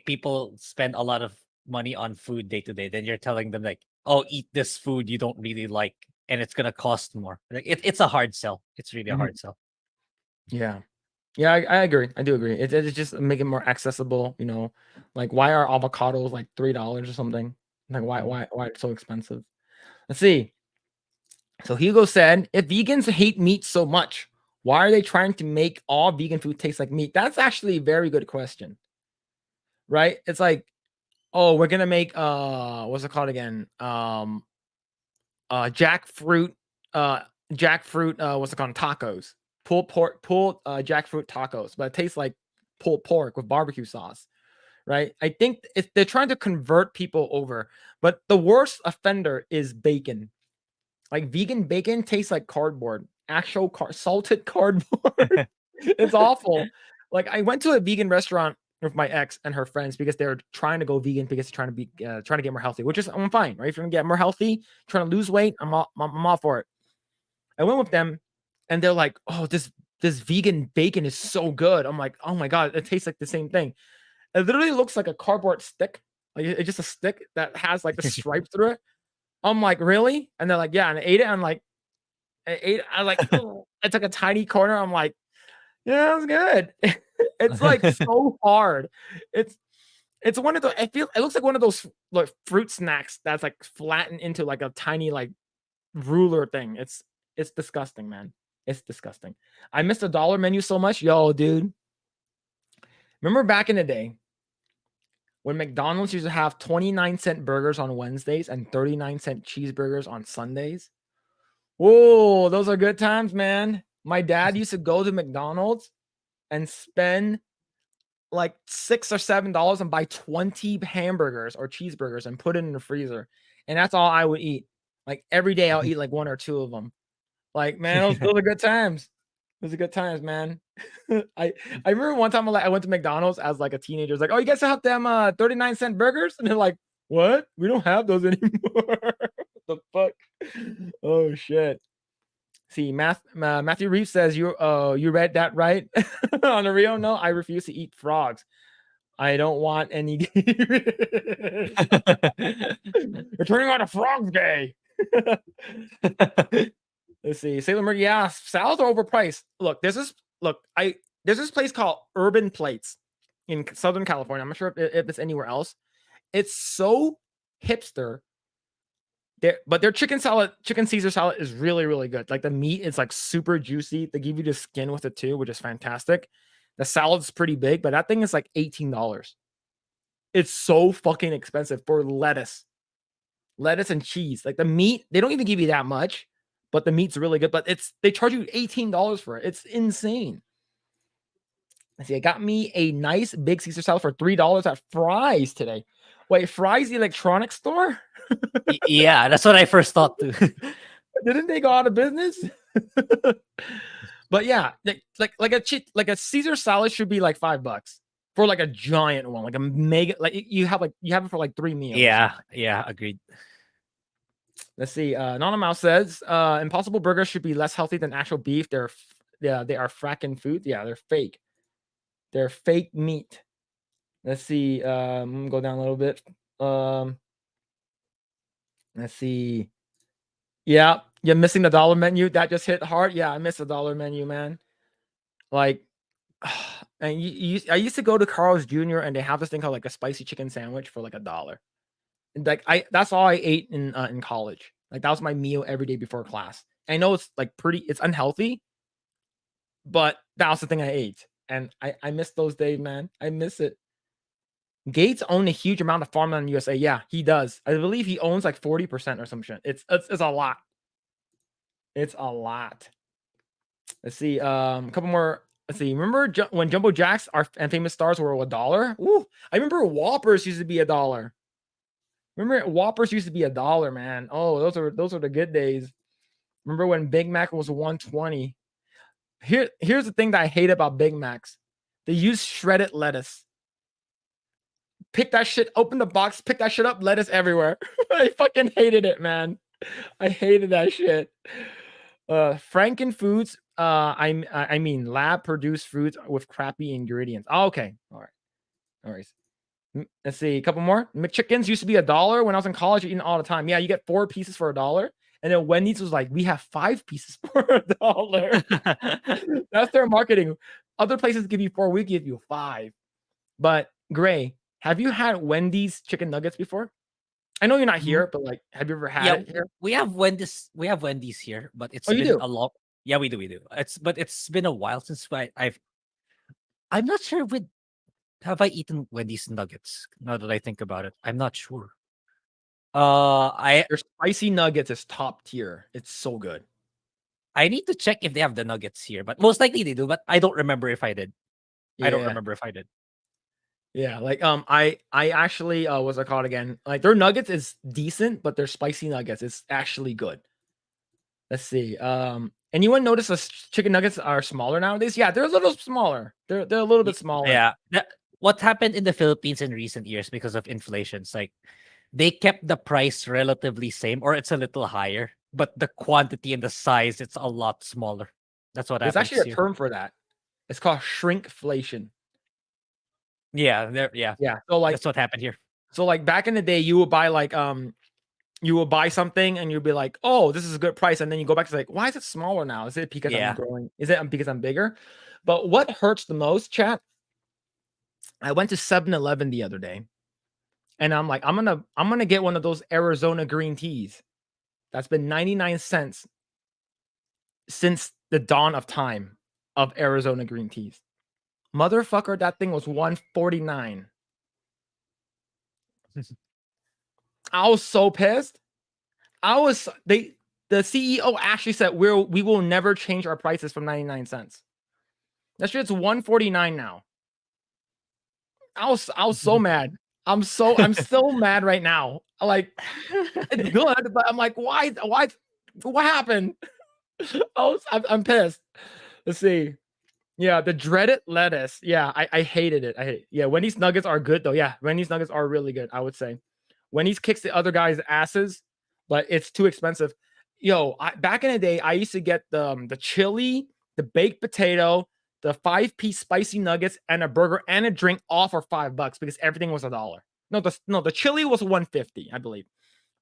people spend a lot of money on food day to day. Then you're telling them like, oh, eat this food you don't really like, and it's gonna cost more. Like it's a hard sell. It's really a Mhm. hard sell. Yeah, yeah, I agree. I do agree. It's just make it more accessible. Like why are avocados like $3 or something? Like Mm. why it's so expensive? Let's see. So Hugo said, if vegans hate meat so much, why are they trying to make all vegan food taste like meat? That's actually a very good question, right? It's like, oh, we're gonna make what's it called again? Jackfruit, uh, jackfruit, what's it called? Tacos, pulled jackfruit tacos, but it tastes like pulled pork with barbecue sauce, right? I think if they're trying to convert people over, but the worst offender is bacon. Like vegan bacon tastes like cardboard, actual salted cardboard. It's awful. Like I went to a vegan restaurant with my ex and her friends because they're trying to go vegan because they're trying to get more healthy, which is I'm fine, right? If you're gonna get more healthy, trying to lose weight, I'm all for it. I went with them, and they're like, "Oh, this vegan bacon is so good." I'm like, "Oh my god, it tastes like the same thing." It literally looks like a cardboard stick, like it's just a stick that has like the stripe through it. I'm like, "Really?" And they're like, "Yeah." And I ate it. I'm like, I ate. I like, oh, I took a tiny corner. I'm like, yeah, it's good. It's like so hard. It's it's one of the. I feel it looks like one of those like fruit snacks that's like flattened into like a tiny like ruler thing. It's disgusting, man. It's disgusting. I missed the dollar menu so much, yo, dude. Remember back in the day when McDonald's used to have 29-cent burgers on Wednesdays and 39-cent cheeseburgers on Sundays? Whoa, those are good times, man. My dad used to go to McDonald's and spend like $6 or $7 and buy 20 hamburgers or cheeseburgers and put it in the freezer. And that's all I would eat. Like every day I'll eat like one or two of them. Like, man, those are good times. Those are good times, man. I remember one time I went to McDonald's as like a teenager. It's like, oh, you guys have them 39-cent burgers? And they're like, what? We don't have those anymore. What the fuck? Oh shit. See, Matthew Reeves says you read that right. On a real note, I refuse to eat frogs. I don't want any. You're turning on a frog gay. Let's see. Sailor Murray, yeah, salads are overpriced. Look, there's this place called Urban Plates in Southern California. I'm not sure if it's anywhere else. It's so hipster. But their chicken Caesar salad is really, really good. Like the meat is like super juicy. They give you the skin with it too, which is fantastic. The salad's pretty big, but that thing is like $18. It's so fucking expensive for lettuce and cheese. Like the meat, they don't even give you that much, but the meat's really good. But they charge you $18 for it. It's insane. Let's see, I got me a nice big Caesar salad for $3 at Fry's today. Wait, Fry's the electronics store? Yeah, that's what I first thought too. Didn't they go out of business? But yeah, like a Caesar salad should be like $5 for like a giant one, like a mega. Like you have it for like 3 meals. Yeah, agreed. Let's see. Nana Mouse says Impossible Burgers should be less healthy than actual beef. They are fracking food. Yeah, they're fake. They're fake meat. Let's see. Go down a little bit. Let's see. Yeah, you're missing the dollar menu. That just hit hard. Yeah, I miss the dollar menu, man. Like, and I used to go to Carl's Jr. and they have this thing called like a spicy chicken sandwich for like $1. And like that's all I ate in college. Like that was my meal every day before class. I know it's like it's unhealthy, but that was the thing I ate. And I miss those days, man. I miss it. Gates own a huge amount of farmland in USA. Yeah, he does. I believe he owns like 40% or some shit. It's a lot. It's a lot. Let's see. A couple more. Let's see. Remember when Jumbo Jacks and Famous Stars were $1? Ooh, I remember Whoppers used to be $1. Remember Whoppers used to be $1, man. Oh, those are the good days. Remember when Big Mac was $1.20? Here's the thing that I hate about Big Macs. They use shredded lettuce. Pick that shit, open the box, pick that shit up, lettuce everywhere. I fucking hated it, man. I hated that shit. Franken foods, I mean lab produced foods with crappy ingredients. Oh, okay. All right. No worries. Let's see, a couple more. McChickens used to be $1 when I was in college, eating all the time. Yeah, you get 4 pieces for $1. And then Wendy's was like, we have 5 pieces for $1. That's their marketing. Other places give you 4, we give you 5. But Grae, have you had Wendy's chicken nuggets before? I know you're not here, but like, have you ever had it here? We have Wendy's. We have Wendy's here, but it's Oh, you been do? a long. Yeah, we do. It's been a while since I'm not sure have I eaten Wendy's nuggets. Now that I think about it, I'm not sure. Their spicy nuggets is top tier. It's so good. I need to check if they have the nuggets here, but most likely they do. But I don't remember if I did. I don't remember if I did. Yeah, like I actually what's it called again? Like their nuggets is decent, but their spicy nuggets is actually good. Let's see. Anyone notice the chicken nuggets are smaller nowadays? Yeah, they're a little smaller. They're a little bit smaller. Yeah. What happened in the Philippines in recent years because of inflation? It's like they kept the price relatively same, or it's a little higher, but the quantity and the size it's a lot smaller. That's what There's happens. actually a term for that. It's called shrinkflation. Yeah. Yeah. So like that's what happened here. So like back in the day, you would buy like you will buy something and you'll be like, oh, this is a good price. And then you go back to like, why is it smaller now? Is it because I'm growing? Is it because I'm bigger? But what hurts the most, chat? I went to 7-Eleven the other day and I'm like, I'm gonna get one of those Arizona green teas. That's been 99 cents since the dawn of time of Arizona green teas. Motherfucker, that thing was $1.49. I was so pissed. The CEO actually said we will never change our prices from 99 cents. That shit's $1.49 now. I was so mad. I'm still mad right now. Like it's good, but I'm like, why? What happened? I'm pissed. Let's see. Yeah, the dreaded lettuce. Yeah, I hated it. Yeah, Wendy's nuggets are good though. Yeah, Wendy's nuggets are really good, I would say. Wendy's kicks the other guys' asses, but it's too expensive. Yo, back in the day, I used to get the chili, the baked potato, the 5-piece spicy nuggets, and a burger and a drink all for $5 because everything was $1. No, the chili was $1.50, I believe.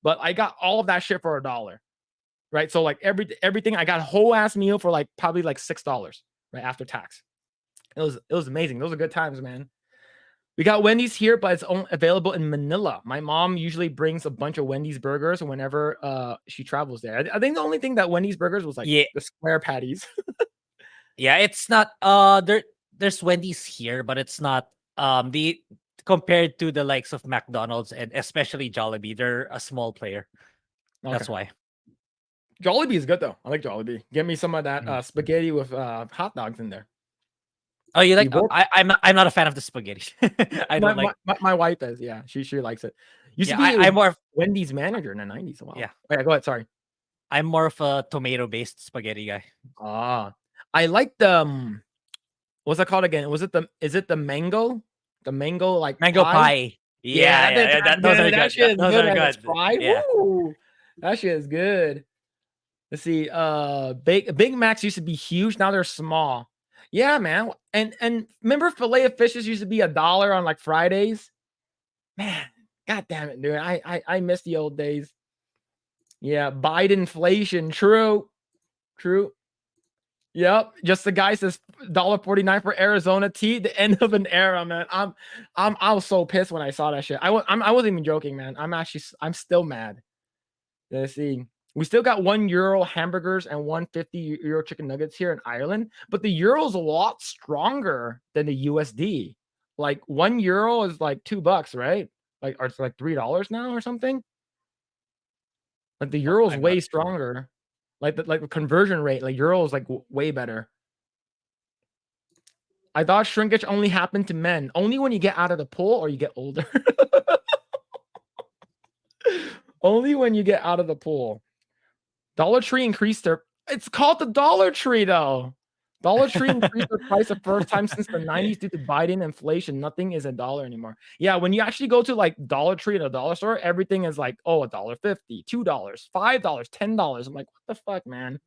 but I got all of that shit for $1. Right? So like everything, I got a whole ass meal for like probably like $6, right, after tax. It was amazing. Those are good times, man. We got Wendy's here, but it's only available in Manila. My mom usually brings a bunch of Wendy's burgers whenever she travels there. I think the only thing that Wendy's burgers was like Yeah, the square patties. yeah. It's not there's Wendy's here, but it's not the compared to the likes of McDonald's and especially Jollibee. They're a small player. Okay. That's why. Jollibee is good though. I like Jollibee. Give me some of that Mm. spaghetti with hot dogs in there. Oh, you See, like? I'm not a fan of the spaghetti. I my, don't my, like. my my wife is. Yeah, she likes it. Used to Yeah, be a I'm more. Wendy's manager in the 90s. Wow. Yeah, Oh, yeah, go ahead. Sorry. I'm more of a tomato-based spaghetti guy. Ah, I like the what's that called again? Is it the mango? The mango like Mango pie? pie. Yeah, Yeah, that yeah, thing's yeah. hot, Those are dude. That good. shit is Those good are and it's good. fried. Yeah. Woo! That shit is good. Let's see. Big Macs used to be huge. Now they're small. Yeah, man. And remember filet of fishes used to be $1 on like Fridays? Man, god damn it, dude. I miss the old days. Yeah, Biden inflation. True. True. Yep. Just the guy says $1.49 for Arizona tea. The end of an era, man. I was so pissed when I saw that shit. I wasn't even joking, man. I'm still mad. Let's see. We still got €1 hamburgers and 150 euro chicken nuggets here in Ireland, but the euro's a lot stronger than the USD. Like €1 is like $2, right? Like, or it's like $3 now or something. Like the euro's I'm way not sure. stronger. Like the conversion rate, like euro is like way better. I thought shrinkage only happened to men. Only when you get out of the pool or you get older. Only when you get out of the pool. Dollar Tree increased their. It's called the Dollar Tree though. Dollar Tree increased their price the first time since the 90s due to Biden inflation. Nothing is $1 anymore. Yeah, when you actually go to like Dollar Tree at a dollar store, everything is like, oh, $1.50, $2, $5, $10. I'm like, what the fuck, man?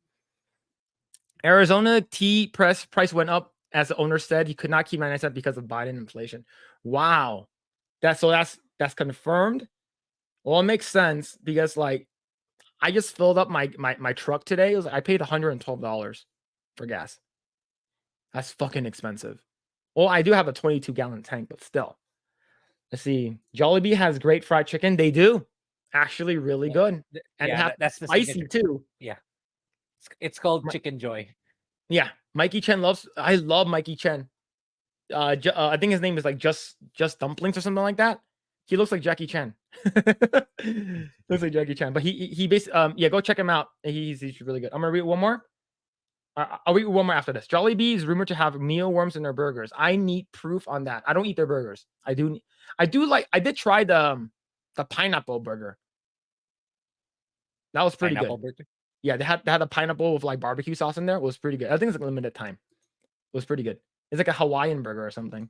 Arizona tea price went up, as the owner said. He could not keep 99 cents because of Biden inflation. Wow. That's confirmed. Well, it makes sense because like I just filled up my truck today. I paid $112 for gas. That's fucking expensive. Well, I do have a 22-gallon tank, but still. Let's see. Jollibee has great fried chicken. They do. Actually, really Yeah, good. And they yeah, have that's the spicy signature. too. Yeah, it's called Chicken Joy. Yeah. Mikey Chen I love Mikey Chen. I think his name is like just dumplings or something like that. He looks like Jackie Chan. Looks like Jackie Chan, but he basically yeah, go check him out. He's really good. I'm gonna read one more. I'll read one more after this. Jollibee is rumored to have mealworms in their burgers. I need proof on that. I don't eat their burgers. I did try the pineapple burger. That was pretty Pineapple good. burger. Yeah, they had a pineapple with like barbecue sauce in there. It was pretty good. I think it's like limited time. It was pretty good. It's like a Hawaiian burger or something.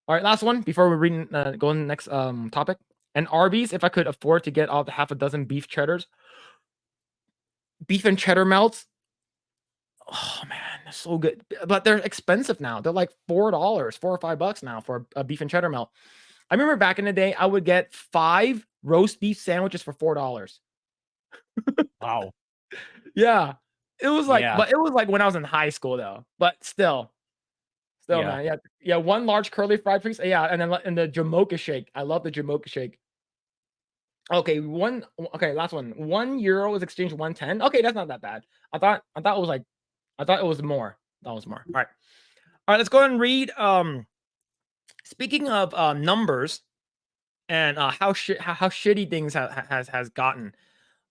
All right, last one before we go on the next topic. And Arby's, if I could afford to get all the half a dozen beef cheddars, beef and cheddar melts. Oh man, they're so good. But they're expensive now. They're like $4, $4 or $5 now for a beef and cheddar melt. I remember back in the day, I would get 5 roast beef sandwiches for $4. Wow. Yeah. It was like, Yeah. but it was like when I was in high school though. But still, Yeah. man. Yeah. Yeah. One large curly fried piece. Yeah. And then the Jamocha shake. I love the Jamocha shake. Okay. Last one. €1 is exchanged 110. Okay. That's not that bad. I thought it was like, I thought it was more. That was more. All right. All right. Let's go ahead and read. Speaking of numbers and how shitty things has gotten.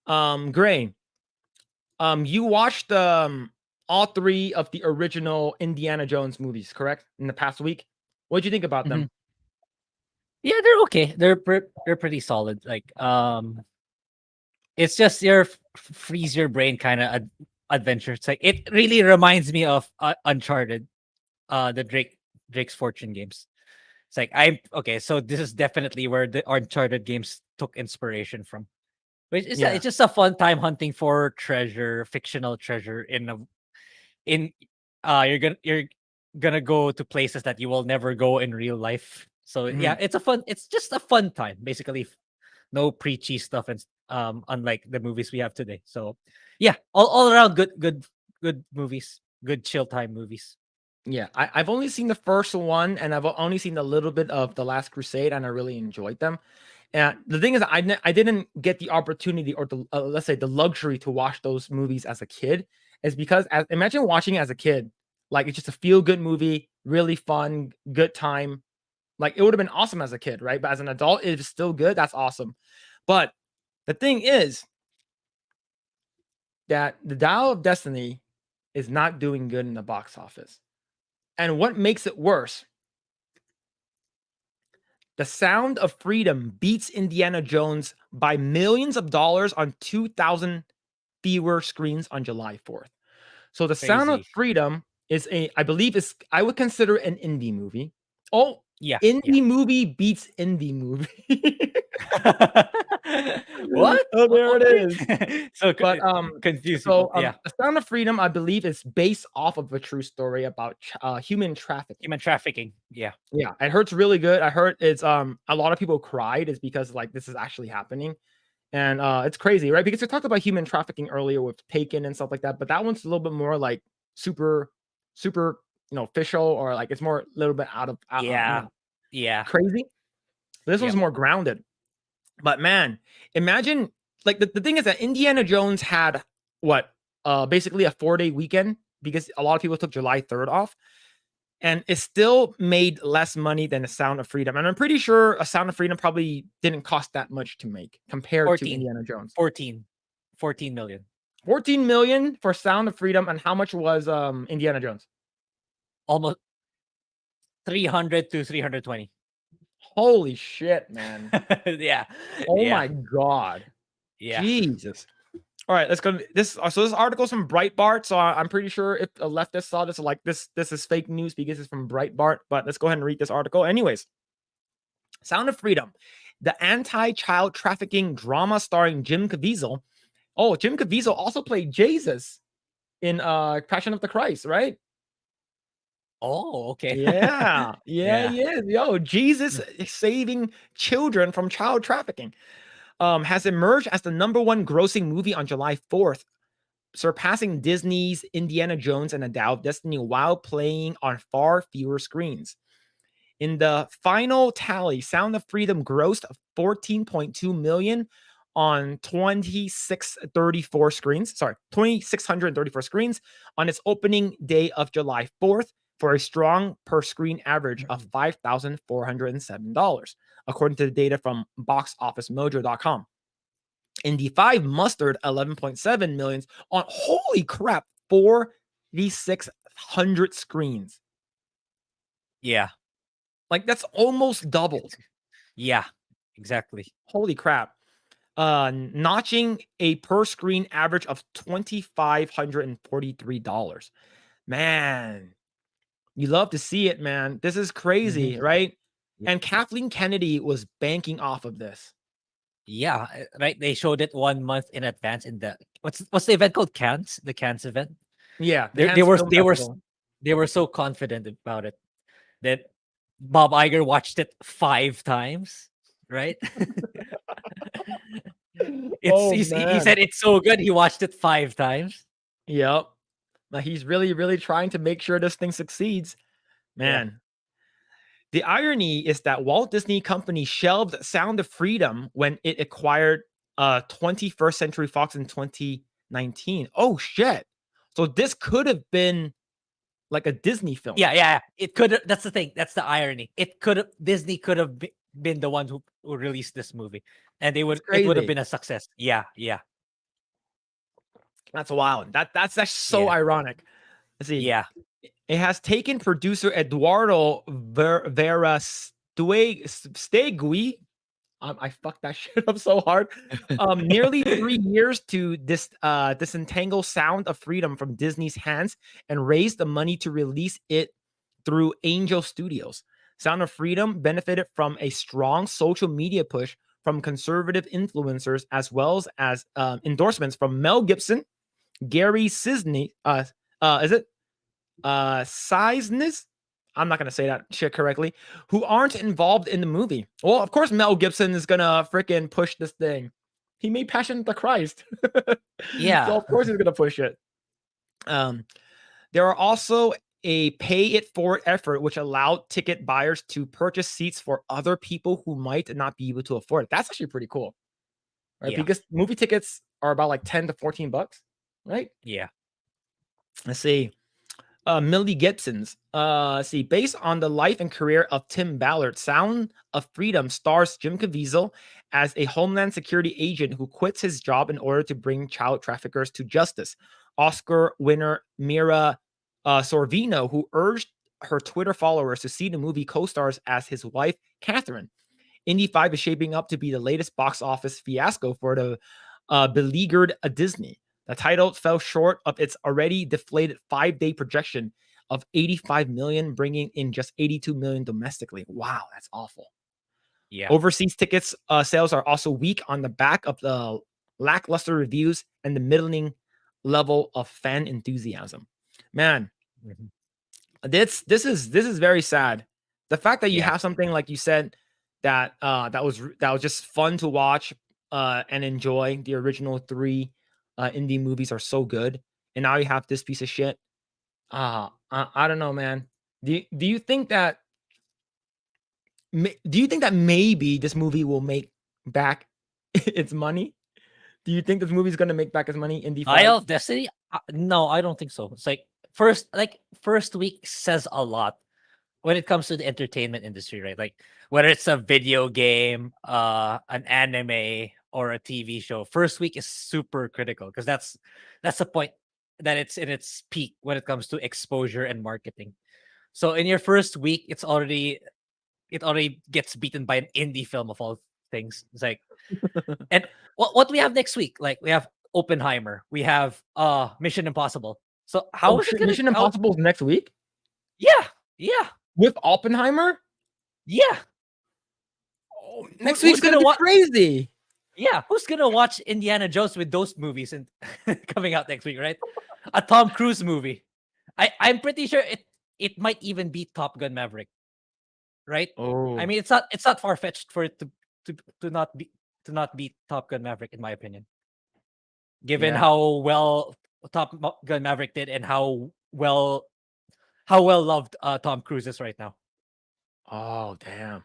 Grae, you watched all 3 of the original Indiana Jones movies, correct? In the past week. What'd you think about them? Yeah, they're okay. They're pretty solid. Like it's just your freeze your brain kind of adventure. It's like it really reminds me of Uncharted, the Drake's Fortune games. It's like I'm okay. So this is definitely where the Uncharted games took inspiration from. Which is Yeah. it's just a fun time hunting for treasure, fictional treasure in you're gonna go to places that you will never go in real life. So yeah, Mhm. it's just a fun time basically. No preachy stuff and unlike the movies we have today. So yeah, all around good movies, good chill time movies. Yeah, I've only seen the first one, and I've only seen a little bit of The Last Crusade, and I really enjoyed them. And the thing is, I didn't get the opportunity or the let's say the luxury to watch those movies as a kid, is because imagine watching it as a kid, like it's just a feel good movie, really fun, good time. Like it would have been awesome as a kid, right? But as an adult, it's still good. That's awesome. But the thing is that the Dial of Destiny is not doing good in the box office. And what makes it worse, The Sound of Freedom beats Indiana Jones by millions of dollars on 2,000 fewer screens on July 4th. So The Sound of Crazy. Freedom is I would consider an indie movie. Oh, Yeah, yeah. indie movie beats indie movie. What? Oh, there it Wait. is. So But confused people. Yeah, The Sound of Freedom, I believe, is based off of a true story about human trafficking. human trafficking. Yeah. Yeah, I heard it's really good. I heard it's a lot of people cried is because like this is actually happening. And it's crazy, right? Because we talked about human trafficking earlier with Taken and stuff like that, but that one's a little bit more like super, official, or like it's more a little bit out of Yeah. Yeah. crazy. But this one's Yep. more grounded. But man, imagine like the thing is that Indiana Jones had what basically a 4-day weekend because a lot of people took July 3rd off. And it still made less money than A Sound of Freedom. And I'm pretty sure A Sound of Freedom probably didn't cost that much to make compared to 14. Indiana Jones. 14 million. 14 million for Sound of Freedom. And how much was Indiana Jones? Almost 300 to 320. Holy shit, man. Yeah. Oh Yeah. my God. Yeah. Jesus. All right, let's go. This article's from Breitbart, so I'm pretty sure if a leftist saw this, like this is fake news because it's from Breitbart. But let's go ahead and read this article. Anyways, Sound of Freedom, the anti-child trafficking drama starring Jim Caviezel. Oh, Jim Caviezel also played Jesus in Passion of the Christ, right? Oh, okay. Yeah, yeah, Yeah. he is. Yo, Jesus saving children from child trafficking. Has emerged as the number one grossing movie on July 4th, surpassing Disney's Indiana Jones and the Dial of Destiny while playing on far fewer screens. In the final tally, Sound of Freedom grossed 14.2 million on 2634 screens. Sorry, 2634 screens on its opening day of July 4th for a strong per screen average of $5,407, according to the data from boxofficemojo.com. Indy 5 mustered 11.7 millions on, holy crap, 4,600 screens. Yeah. Like that's almost doubled. Yeah. Exactly. Holy crap. Notching a per screen average of $2,543. Man, you love to see it, man. This is crazy, right? Yeah. And Kathleen Kennedy was banking off of this. Yeah, right. They showed it 1 month in advance in the what's the event called? Cannes, the Cannes event. Yeah, the They Cannes were Film they were Festival. they were so confident about it that Bob Iger watched it 5 times, right? Oh He man. said it's so good. He watched it 5 times. Yep. Like he's really trying to make sure this thing succeeds. Yeah. Man. The irony is that Walt Disney Company shelved Sound of Freedom when it acquired 21st Century Fox in 2019. Oh shit. So this could have been like a Disney film. Yeah. It could have. That's the thing. That's the irony. It could have. Disney could have been the one who released this movie, and it would have Crazy. been a success. Yeah. That's wild. That's so Yeah. ironic. Let's see. Yeah. It has taken producer Eduardo Verastegui. I fucked that shit up so hard. Nearly 3 years to disentangle Sound of Freedom from Disney's hands and raise the money to release it through Angel Studios. Sound of Freedom benefited from a strong social media push from conservative influencers, as well as endorsements from Mel Gibson, Gary Sinise, is it Sinise? I'm not gonna say that shit correctly, who aren't involved in the movie. Well, of course, Mel Gibson is gonna freaking push this thing. He made Passion of the Christ. So Yeah. of course he's gonna push it. There are also a pay it forward effort, which allowed ticket buyers to purchase seats for other people who might not be able to afford it. That's actually pretty cool, right? Yeah. Because movie tickets are about like 10 to 14 bucks, right? Yeah. Let's see. Millie Gibson's. See, based on the life and career of Tim Ballard, Sound of Freedom stars Jim Caviezel as a Homeland Security agent who quits his job in order to bring child traffickers to justice. Oscar winner Mira Sorvino, who urged her Twitter followers to see the movie, co-stars as his wife, Catherine. Indy 5 is shaping up to be the latest box office fiasco for the beleaguered Disney. The title fell short of its already deflated 5-day projection of 85 million, bringing in just 82 million domestically. Wow, that's awful. Yeah. Overseas tickets sales are also weak on the back of the lackluster reviews and the middling level of fan enthusiasm. Man, Mhm. this is very sad. The fact that you Yeah. have something like you said that that was just fun to watch and enjoy. The original 3 indie movies are so good, and now you have this piece of shit. I don't know, man. Do you think that maybe this movie will make back its money? Do you think this movie is gonna make back its money? Indie 5? Isle of Destiny? No, I don't think so. It's like first week says a lot when it comes to the entertainment industry, right? Like whether it's a video game, an anime, or a TV show, first week is super critical because that's the point that it's in its peak when it comes to exposure and marketing. So in your first week, it already gets beaten by an indie film of all things. It's like, and what we have next week? Like we have Oppenheimer, we have Mission Impossible. So Oh how is it shit! gonna? Mission How? Impossible is next week Yeah, yeah, with Oppenheimer. yeah. Oh, next Who's week's gonna gonna be watch? crazy. Yeah, who's gonna watch Indiana Jones with those movies and coming out next week, right? A Tom Cruise movie. I'm pretty sure it might even beat Top Gun Maverick, right? I Oh, mean, it's not far fetched for it to to not be to not beat Top Gun Maverick, in my opinion, given yeah. how well Gun Maverick did and how well loved Tom Cruise is right now. Oh, damn.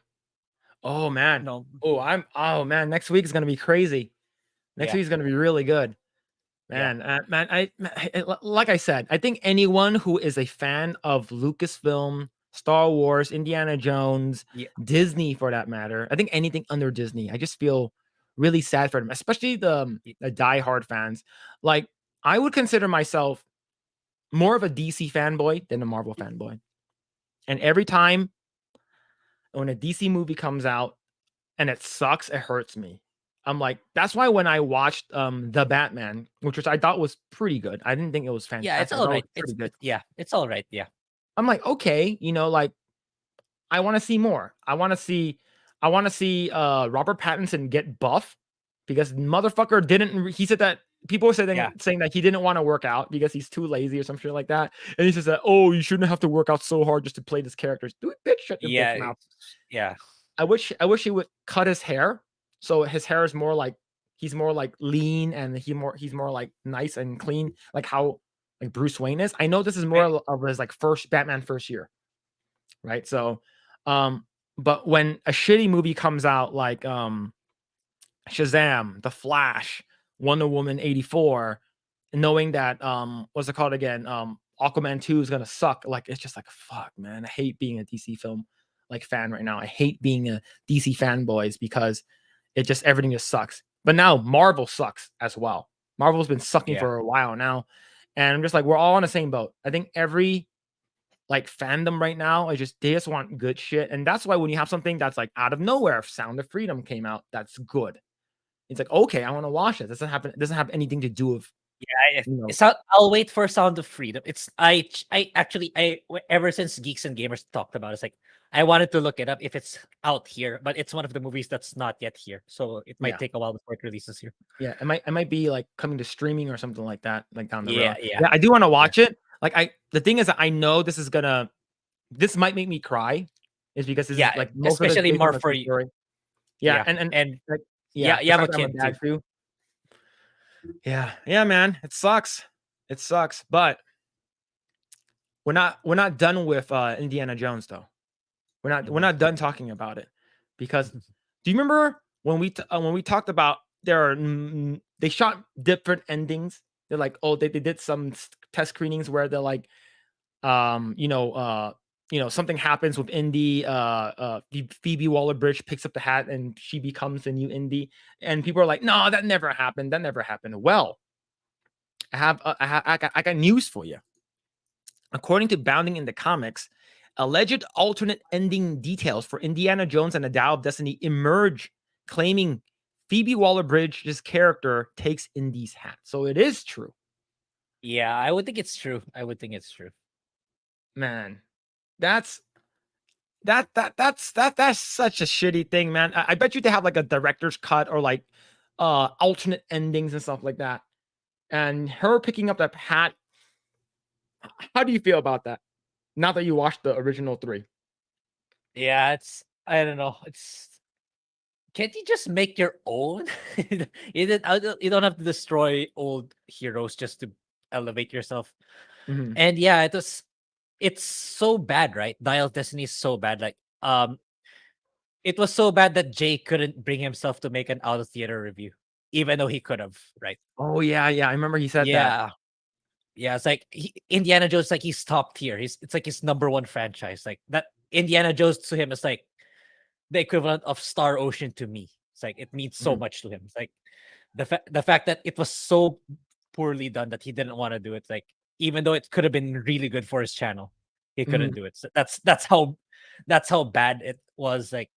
Oh, man. No, Oh, man. Next week is gonna be crazy. Next yeah, week is gonna be really good. yeah, Man, like I said, I think anyone who is a fan of Lucasfilm, Star Wars, Indiana Jones, yeah, Disney for that matter, I think anything under Disney, I just feel really sad for them, especially the diehard fans. Like, I would consider myself more of a DC fanboy than a Marvel fanboy. And every time when a DC movie comes out and it sucks, it hurts me. I'm like, that's why when I watched The Batman, which I thought was pretty good. I didn't think it was yeah. It's fantastic. I all thought it right. was pretty good. Yeah, it's all right. Yeah, I'm like, okay, like I want to see more. I want to see Robert Pattinson get buff because motherfucker he said that people were yeah, saying that he didn't want to work out because he's too lazy or some shit like that. And he says that, oh, you shouldn't have to work out so hard just to play this character. Dude, bitch, shut your bitch yeah, mouth. yeah, I wish he would cut his hair so his hair is more like he's more like lean and he's more like nice and clean, like how like Bruce Wayne is. I know this is more of his like first Batman first year, right? So, but when a shitty movie comes out like Shazam, The Flash, Wonder Woman 84, knowing that what's it called again? Aquaman 2 is gonna suck. Like it's just like fuck, man. I hate being a DC film like fan right now. I hate being a DC fanboys because everything just sucks. But now Marvel sucks as well. Marvel's been sucking yeah, for a while now. And I'm just like, we're all on the same boat. I think every like fandom right now, they just want good shit. And that's why when you have something that's like out of nowhere, if Sound of Freedom came out, that's good. It's like, okay, I want to watch it. It doesn't have anything to do with, yeah. you know, I'll wait for Sound of Freedom. I actually ever since Geeks and Gamers talked about it, it's like I wanted to look it up if it's out here, but it's one of the movies that's not yet here, so it might yeah. take a while before it releases here. Yeah. It might be like coming to streaming or something like that, like down the Yeah, road. yeah, Yeah, I do want to yeah, watch it. The thing is that I know this might make me cry, is because this is yeah. like most of it's Especially based on more a for true you. story. Yeah, Yeah, and and like yeah, yeah, you the have a fact that I'm a kid too. dad too. Yeah, man. It sucks. It sucks. But we're not done with Indiana Jones though. We're not done talking about it because do you remember when we talked about they shot different endings? They're like, oh, they did some test screenings where they're like, um, you know, uh, something happens with Indy. Phoebe Waller-Bridge picks up the hat and she becomes the new Indy, and people are like, no, that never happened. That never happened. Well, I got news for you. According to Bounding in the Comics, alleged alternate ending details for Indiana Jones and the Dial of Destiny emerge, claiming Phoebe Waller-Bridge's character takes Indy's hat. So it is true. Yeah, I would think it's true. Man, that's that's such a shitty thing, man. I bet you they have like a director's cut or like alternate endings and stuff like that. And her picking up that hat, how do you feel about that? Now that you watched the original 3. Yeah, it's I don't know. It's can't you just make your own? You don't have to destroy old heroes just to elevate yourself. Mhm. And yeah, it's so bad, right? Dial of Destiny is so bad. Like, it was so bad that Jay couldn't bring himself to make an out of theater review, even though he could have, right? Oh yeah, I remember he said that. Yeah. Yeah, it's like Indiana Jones, like he's top tier. It's like his number one franchise. Like that Indiana Jones to him is like the equivalent of Star Ocean to me. It's like it means so Mhm, much to him. It's like the fact that it was so poorly done that he didn't want to do it. Like even though it could have been really good for his channel, he couldn't mhm. do it. So that's how bad it was. Like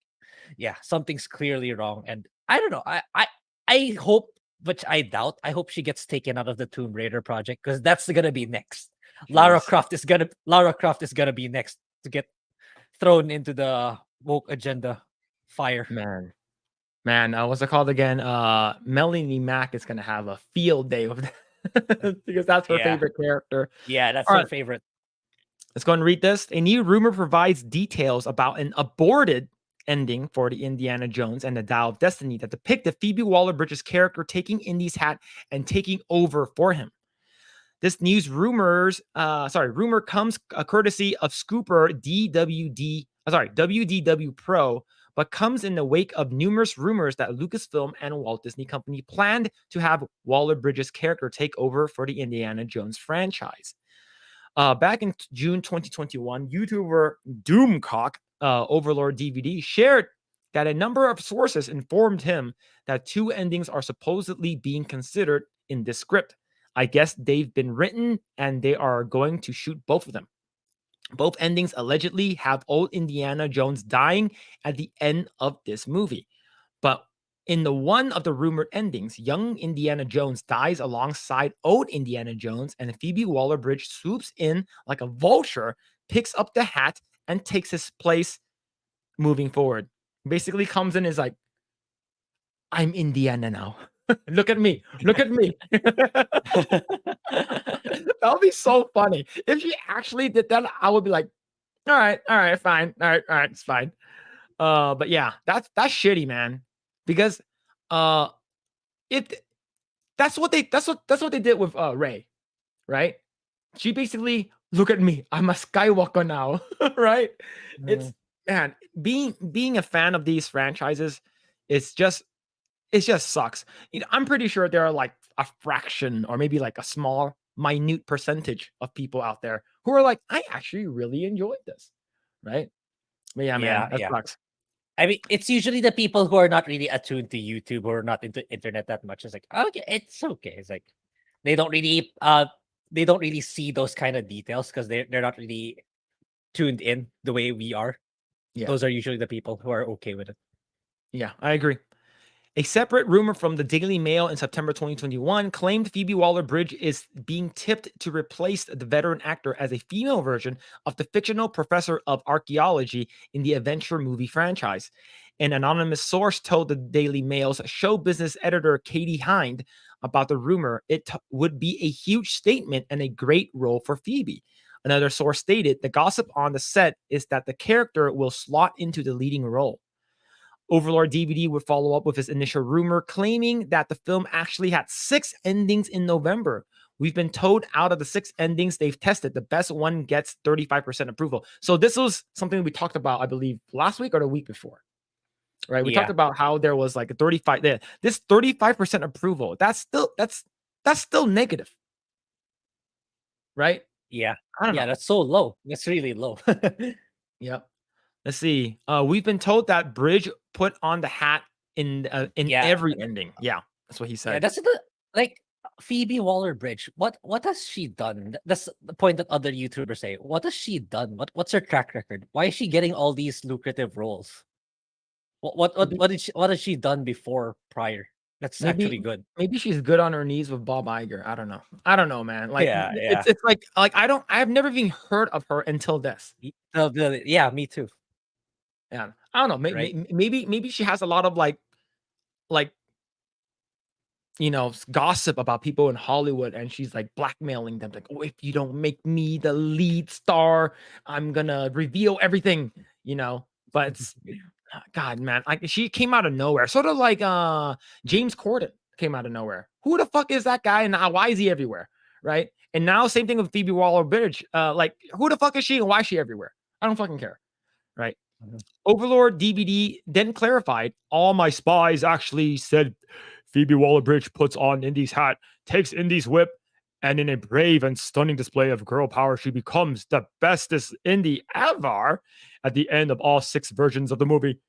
yeah, something's clearly wrong. And I don't know. I hope, which I doubt. I hope she gets taken out of the Tomb Raider project because that's gonna be next. Jeez. Lara Croft is gonna be next to get thrown into the woke agenda fire. Man. Man, what's it called again? Melanie Mack is gonna have a field day with that because that's her Yeah, favorite character. yeah, that's All her right, favorite. let's go and read this. A new rumor provides details about an aborted ending for the Indiana Jones and the Dial of Destiny that depicted Phoebe Waller-Bridge's character taking Indy's hat and taking over for him. This rumor comes courtesy of Scooper WDW Pro, but comes in the wake of numerous rumors that Lucasfilm and Walt Disney Company planned to have Waller-Bridge's character take over for the Indiana Jones franchise. Back in June 2021, YouTuber Doomcock Overlord DVD shared that a number of sources informed him that 2 endings are supposedly being considered in this script. I guess they've been written and they are going to shoot both of them. Both endings allegedly have old Indiana Jones dying at the end of this movie. But in the one of the rumored endings, young Indiana Jones dies alongside old Indiana Jones, and Phoebe Waller Bridge swoops in like a vulture, picks up the hat, and takes his place moving forward. Basically, comes in is like, I'm Indiana now. Look at me. Look at me. That would be so funny. If she actually did that, I would be like, all right, fine. All right, it's fine. But yeah, that's shitty, man. Because uh it that's what they did with Ray, right? She basically look at me, I'm a Skywalker now, right? Mhm. It's man, being a fan of these franchises, it's just it just sucks. You know, I'm pretty sure there are like a fraction or maybe like a small, minute percentage of people out there who are like, I actually really enjoyed this, right? But yeah, man, Yeah, that yeah. sucks. I mean, it's usually the people who are not really attuned to YouTube or not into internet that much. It's like, okay, it's okay. It's like they don't really they don't really see those kind of details because they're not really tuned in the way we are. Yeah, Those are usually the people who are okay with it. yeah, I agree. A separate rumor from the Daily Mail in September 2021 claimed Phoebe Waller Bridge is being tipped to replace the veteran actor as a female version of the fictional professor of archaeology in the adventure movie franchise. An anonymous source told the Daily Mail's show business editor Katie Hind about the rumor would be a huge statement and a great role for Phoebe. Another source stated the gossip on the set is that the character will slot into the leading role. Overlord DVD would follow up with his initial rumor claiming that the film actually had 6 endings in November. We've been told out of the 6 endings they've tested, the best one gets 35% approval. So this was something we talked about, I believe, last week or the week before. Right? We talked about how there was like a 35 there. This 35% approval, that's still negative. Right? Yeah. I don't know. That's so low. That's really low. Yep. Let's see. We've been told that Bridge put on the hat in Yeah. every ending. Yeah, that's what he Yeah, said. that's the like Phoebe Waller-Bridge. What has she done? That's the point that other YouTubers say. What has she done? What's her track record? Why is she getting all these lucrative roles? Maybe What has she done before prior? That's maybe actually good. maybe she's good on her knees with Bob Iger. I don't know. I don't know, man. Like Yeah. it's like I've never even heard of her until this. Yeah, me too. Yeah, I don't know. Right? Maybe she has a lot of like gossip about people in Hollywood, and she's like blackmailing them, like, oh, if you don't make me the lead star, I'm gonna reveal everything. But it's God, man, like she came out of nowhere, sort of like James Corden came out of nowhere. Who the fuck is that guy, and why is he everywhere, right? And now same thing with Phoebe Waller-Bridge. Like who the fuck is she, and why is she everywhere? I don't fucking care, right? Mhm. Overlord DVD then clarified, all my spies actually said Phoebe Waller-Bridge puts on Indy's hat, takes Indy's whip, and in a brave and stunning display of girl power, she becomes the bestest Indy ever at the end of all 6 versions of the movie.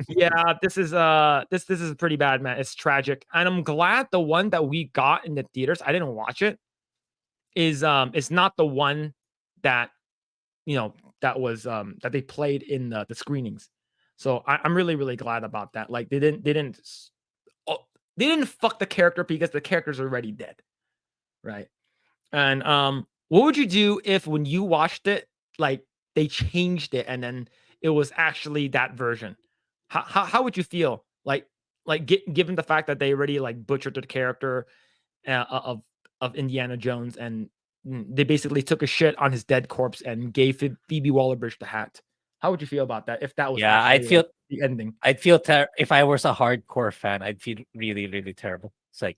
Yeah, this is pretty bad, man. It's tragic. And I'm glad the one that we got in the theaters, I didn't watch it, is not the one that that was that they played in the screenings. So I'm really, really glad about that. Like oh, they didn't fuck the character because the character's already dead, right? And what would you do if when you watched it, like they changed it and then it was actually that version? How would you feel? Given the fact that they already like butchered the character of Indiana Jones, and they basically took a shit on his dead corpse and gave Phoebe Waller-Bridge the hat. How would you feel about that if that was Yeah, actually like the ending? if I was a hardcore fan, I'd feel really, really terrible. It's like,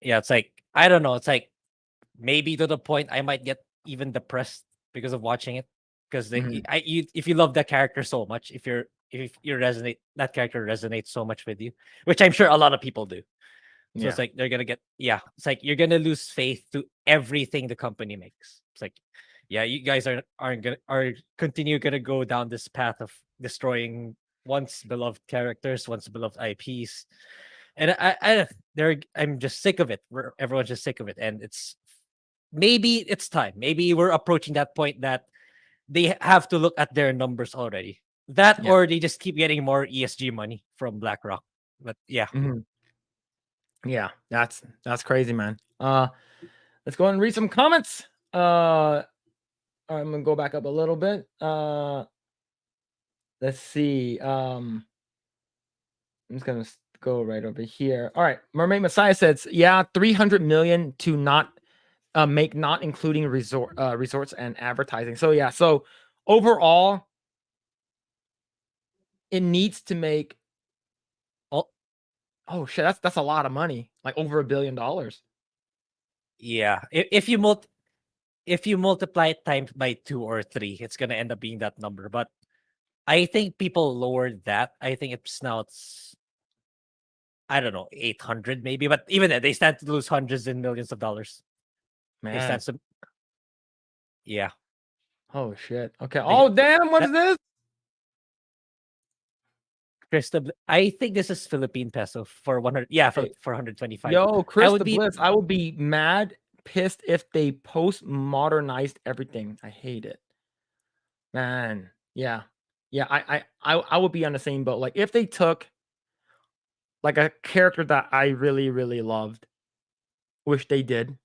it's like I don't know. It's like maybe to the point I might get even depressed because of watching it. Because Mhm. if you love that character so much, if you resonate that character resonates so much with you, which I'm sure a lot of people do. So it's Yeah, like they're gonna get it's like you're gonna lose faith to everything the company makes. It's like, you guys are continue gonna go down this path of destroying once beloved characters, once beloved IPs. And I'm just sick of it. Everyone's just sick of it. And maybe it's time. Maybe we're approaching that point that they have to look at their numbers already. That yeah. or they just keep getting more ESG money from BlackRock. But yeah. Mhm. Yeah, that's crazy, man. Let's go and read some comments. I'm gonna go back up a little bit. Let's see. I'm just gonna go right over here. All right, Mermaid Messiah says, yeah, 300 million to not make, not including resorts and advertising. So yeah, so overall, it needs to make. Oh, Oh shit, that's a lot of money, like over $1 billion. yeah. If you multiply it times by 2 or 3, it's gonna end up being that number. But I think people lowered that. I think it's I don't know, 800 maybe. But even then, they stand to lose hundreds and millions of dollars. They Man, stand to yeah. oh shit. Okay. They, Oh damn, what is that this? I think this is Philippine peso for 100. Yeah, Okay. for 125. Yo, I Chris would the be Bliss, I would be mad, pissed if they post modernized everything. I hate it. Man. Yeah. Yeah, I would be on the same boat. Like if they took like a character that I really, really loved, which they did,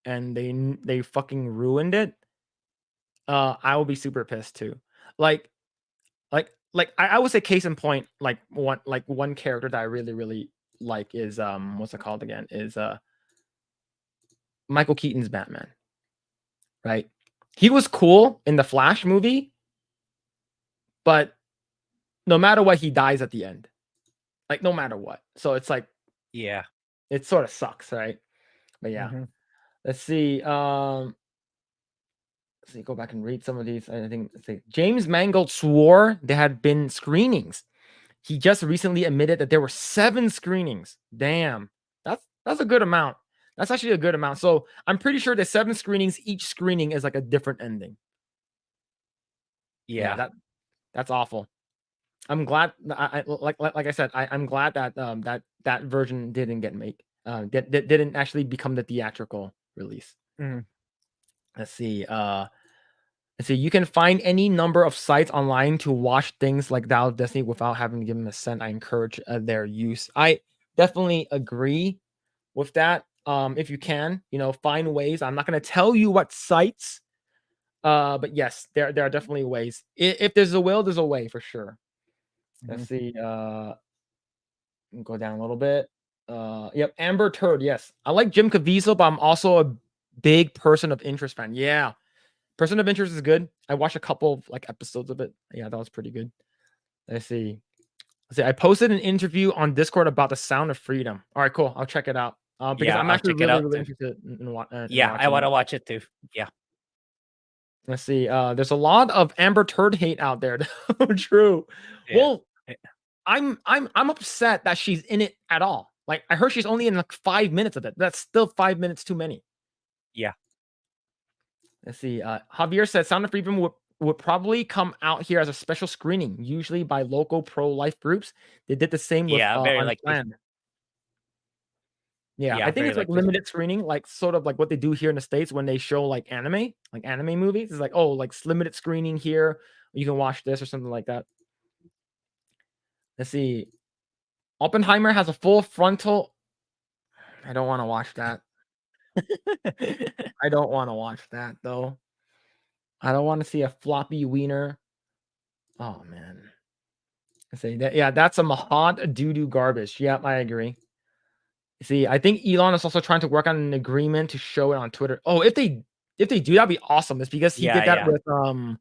and they fucking ruined it, I would be super pissed too. Like I would say case in point, one character that I really, really like is what's it called again? Is Michael Keaton's Batman, right? He was cool in the Flash movie, but no matter what, he dies at the end. Like no matter what. So it's like Yeah. it sort of sucks, right? But yeah. Mhm. Let's see. Let's see, go back and read some of these. I think let's see. James Mangold swore there had been screenings. He just recently admitted that there were 7 screenings. Damn. That's a good amount. That's actually a good amount. So I'm pretty sure there's 7 screenings. Each screening is like a different ending. Yeah, Yeah. that's awful. I'm glad. Like I said, I'm glad that that version didn't get made. Didn't actually become the theatrical release. Mhm. Let's see. Let's see. You can find any number of sites online to watch things like Dial of Destiny without having to give them a cent. I encourage their use. I definitely agree with that. If you can, find ways. I'm not going to tell you what sites. But yes, there are definitely ways. If there's a will, there's a way for sure. Let's Mhm. see. Go down a little bit. Yep, Amber Turd. Yes, I like Jim Caviezel, but I'm also a big Person of Interest fan. Yeah, Person of Interest is good. I watched a couple of like episodes of it. Yeah, that was pretty good. Let's see. I posted an interview on Discord about the Sound of Freedom. All right, cool. I'll check it out. Because Yeah, I'm I'll actually check it really, out really too. interested in Yeah, I watching want it. to watch it too. Yeah. Let's see. There's a lot of Amber Turd hate out there. True. Yeah. Well, I'm upset that she's in it at all. Like I heard she's only in like 5 minutes of it. That's still 5 minutes too many. Yeah. Let's see. Javier said Sound of Freedom would probably come out here as a special screening, usually by local pro-life groups. They did the same with Yeah, very likely. Unplanned. Yeah, I Yeah, think very it's like likely. limited screening, like sort of like what they do here in the States when they show like anime movies. It's like, oh, like limited screening here. You can watch this or something like that. Let's see. Oppenheimer has a full frontal. I don't want to watch that. I don't want to watch that though. I don't want to see a floppy wiener. Oh man. I say that. Yeah, that's some hot doo-doo garbage. Yep, I agree. See, I think Elon is also trying to work on an agreement to show it on Twitter. Oh, if they do, that'd be awesome. It's because he Yeah, did that yeah. with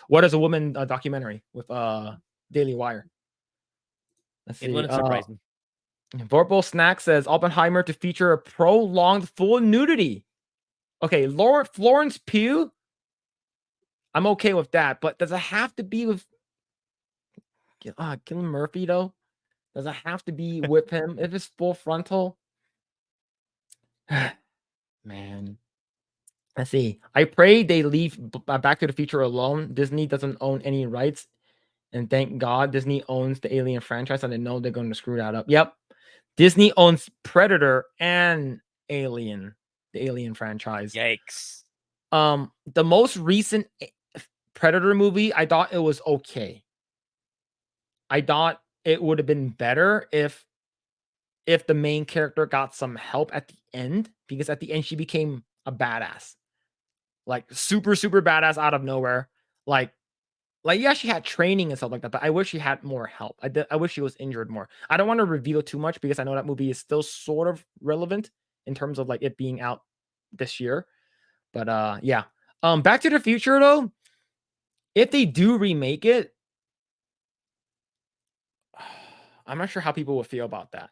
What Is a Woman documentary with Daily Wire. Let's It see. wouldn't surprise me. Vorpal Snack says Oppenheimer to feature a prolonged full nudity. Okay, Florence Pugh. I'm okay with that, but does it have to be with Cillian Murphy though? Does it have to be with him if it's full frontal? Man. Let's see. I pray they leave Back to the Future alone. Disney doesn't own any rights. And thank God Disney owns the Alien franchise. And they know they're going to screw that up. Yep. Disney owns Predator and Alien, the Alien franchise. Yikes. The most recent Predator movie, I thought it was okay. I thought it would have been better if the main character got some help at the end, because at the end she became a badass. Like super, super badass out of nowhere. Like yeah, she had training and stuff like that, but I wish she had more help. I wish she was injured more. I don't want to reveal too much because I know that movie is still sort of relevant in terms of like it being out this year. But yeah. Back to the Future though, if they do remake it, I'm not sure how people will feel about that.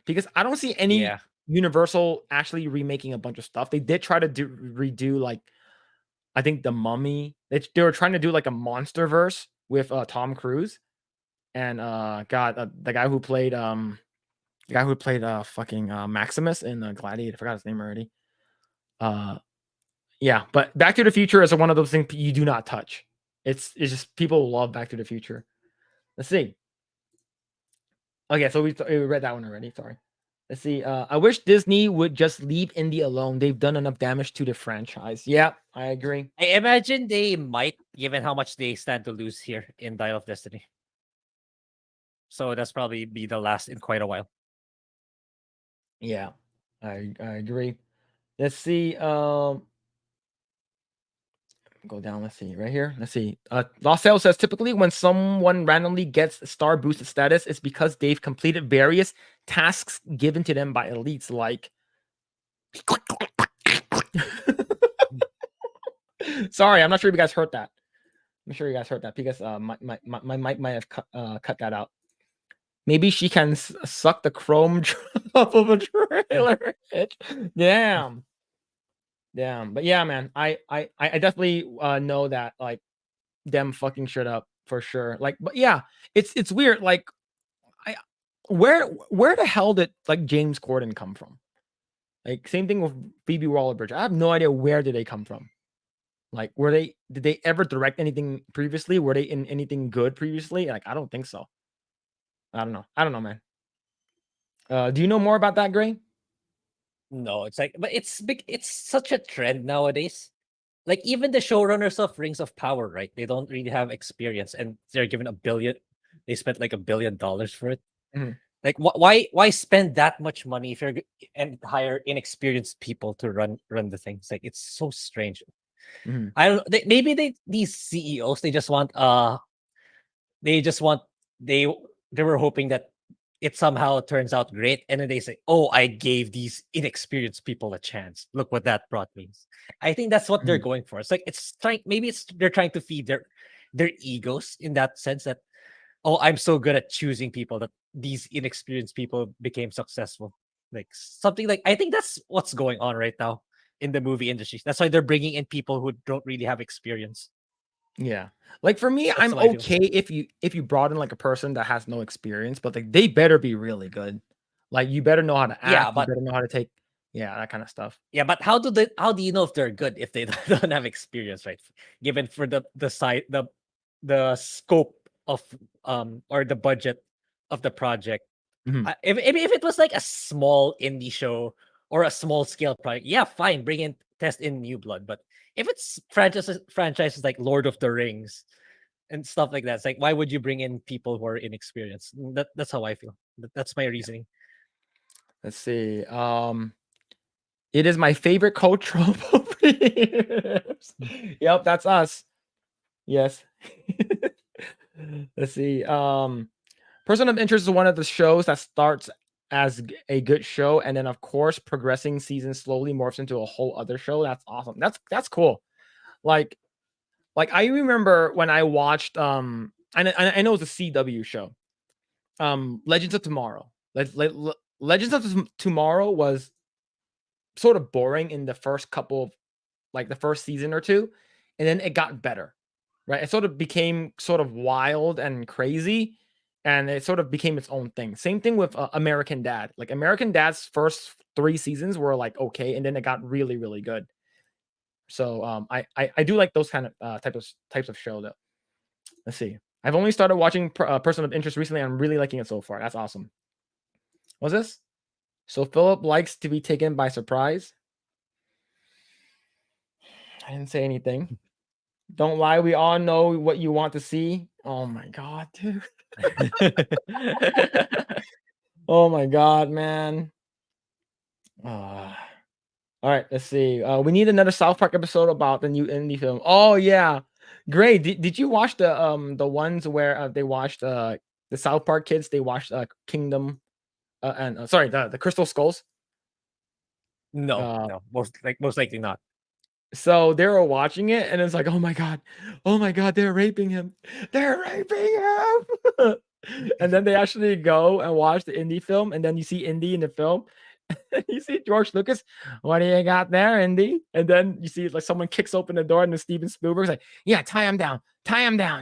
Because I don't see any Yeah. Universal actually remaking a bunch of stuff. They did try to redo like I think The Mummy. They were trying to do like a monster verse with Tom Cruise and the guy who played fucking Maximus in Gladiator. I forgot his name already. Yeah, but Back to the Future is one of those things you do not touch. It's just people love Back to the Future. Let's see. Okay, so we read that one already. Sorry. Let's see. I wish Disney would just leave Indy alone. They've done enough damage to the franchise. Yeah, I agree. I imagine they might, given how much they stand to lose here in Dial of Destiny. So that's probably be the last in quite a while. Yeah, I agree. Let's see. Go down. Let's see right here. Let's see. Lost Sales says typically when someone randomly gets star boosted status, it's because they've completed various tasks given to them by elites, like. Sorry, I'm not sure if you guys heard that. I'm sure you guys heard that because my mic might have cut that out. Maybe she can suck the chrome off of a trailer. Damn. Damn. But yeah, man, I definitely know that like them fucking shit up for sure. Like, but yeah, it's weird. Like, I where the hell did like James Corden come from? Like, same thing with Phoebe Waller-Bridge. I have no idea where did they come from. Like, did they ever direct anything previously? Were they in anything good previously? Like, I don't think so. I don't know. I don't know, man. Do you know more about that, Grae? No, it's like, but it's big. It's such a trend nowadays. Like even the showrunners of Rings of Power, right? They don't really have experience, and they're given a billion. They spent like $1 billion for it. Mhm. Like, why spend that much money if and hire inexperienced people to run the things? Like, it's so strange. Mhm. I don't. Maybe these CEOs they just want they just want they they were hoping that it somehow turns out great, and then they say, "Oh, I gave these inexperienced people a chance. Look what that brought me." I think that's what they're Mhm. going for. It's like it's trying. Maybe it's they're trying to feed their egos in that sense that, oh, I'm so good at choosing people that these inexperienced people became successful. Like something like I think that's what's going on right now in the movie industry. That's why they're bringing in people who don't really have experience. Yeah. Like for me, That's I'm how I feel. okay if you brought in like a person that has no experience, but like they better be really good. Like you better know how to Yeah, act, you but better know how to take that kind of stuff. yeah, but how do you know if they're good if they don't have experience, right? Given for the site the scope of or the budget of the project. Mhm. If it was like a small indie show or a small scale project, yeah, fine, bring in test in new blood. But if it's franchises like Lord of the Rings and stuff like that, it's like why would you bring in people who are inexperienced? That's how I feel. That's my Yeah. reasoning. Let's see. It is my favorite cultural appropriators. Yep, that's us. Yes. Let's see. Person of Interest is one of the shows that starts as a good show, and then of course, progressing season slowly morphs into a whole other show. That's awesome. That's cool. Like I remember when I watched I know it's a CW show. Legends of Tomorrow. Legends of Tomorrow was sort of boring in the first couple of like the first season or two, and then it got better, right? It sort of became sort of wild and crazy, and it sort of became its own thing. Same thing with American Dad. Like American Dad's first 3 seasons were like okay, and then it got really really good. So I do like those kind of types of show though. Let's see. I've only started watching Person of Interest recently. I'm really liking it so far. That's awesome. What's this? So Philip likes to be taken by surprise. I didn't say anything. Don't lie. We all know what you want to see. Oh my god, dude. Oh my god, man. Uh, all right, let's see. We need another South Park episode about the new indie film. Oh yeah, great. Did you watch the ones where they watched the South Park kids? They watched Kingdom and sorry the Crystal Skulls. No, Uh, no, most likely not. So they were watching it, and it's like, oh my god, they're raping him, they're raping him. And then they actually go and watch the indie film, and then you see Indy in the film, and you see George Lucas. What do you got there, Indy? And then you see like someone kicks open the door, and then Steven Spielberg's like, yeah, tie him down,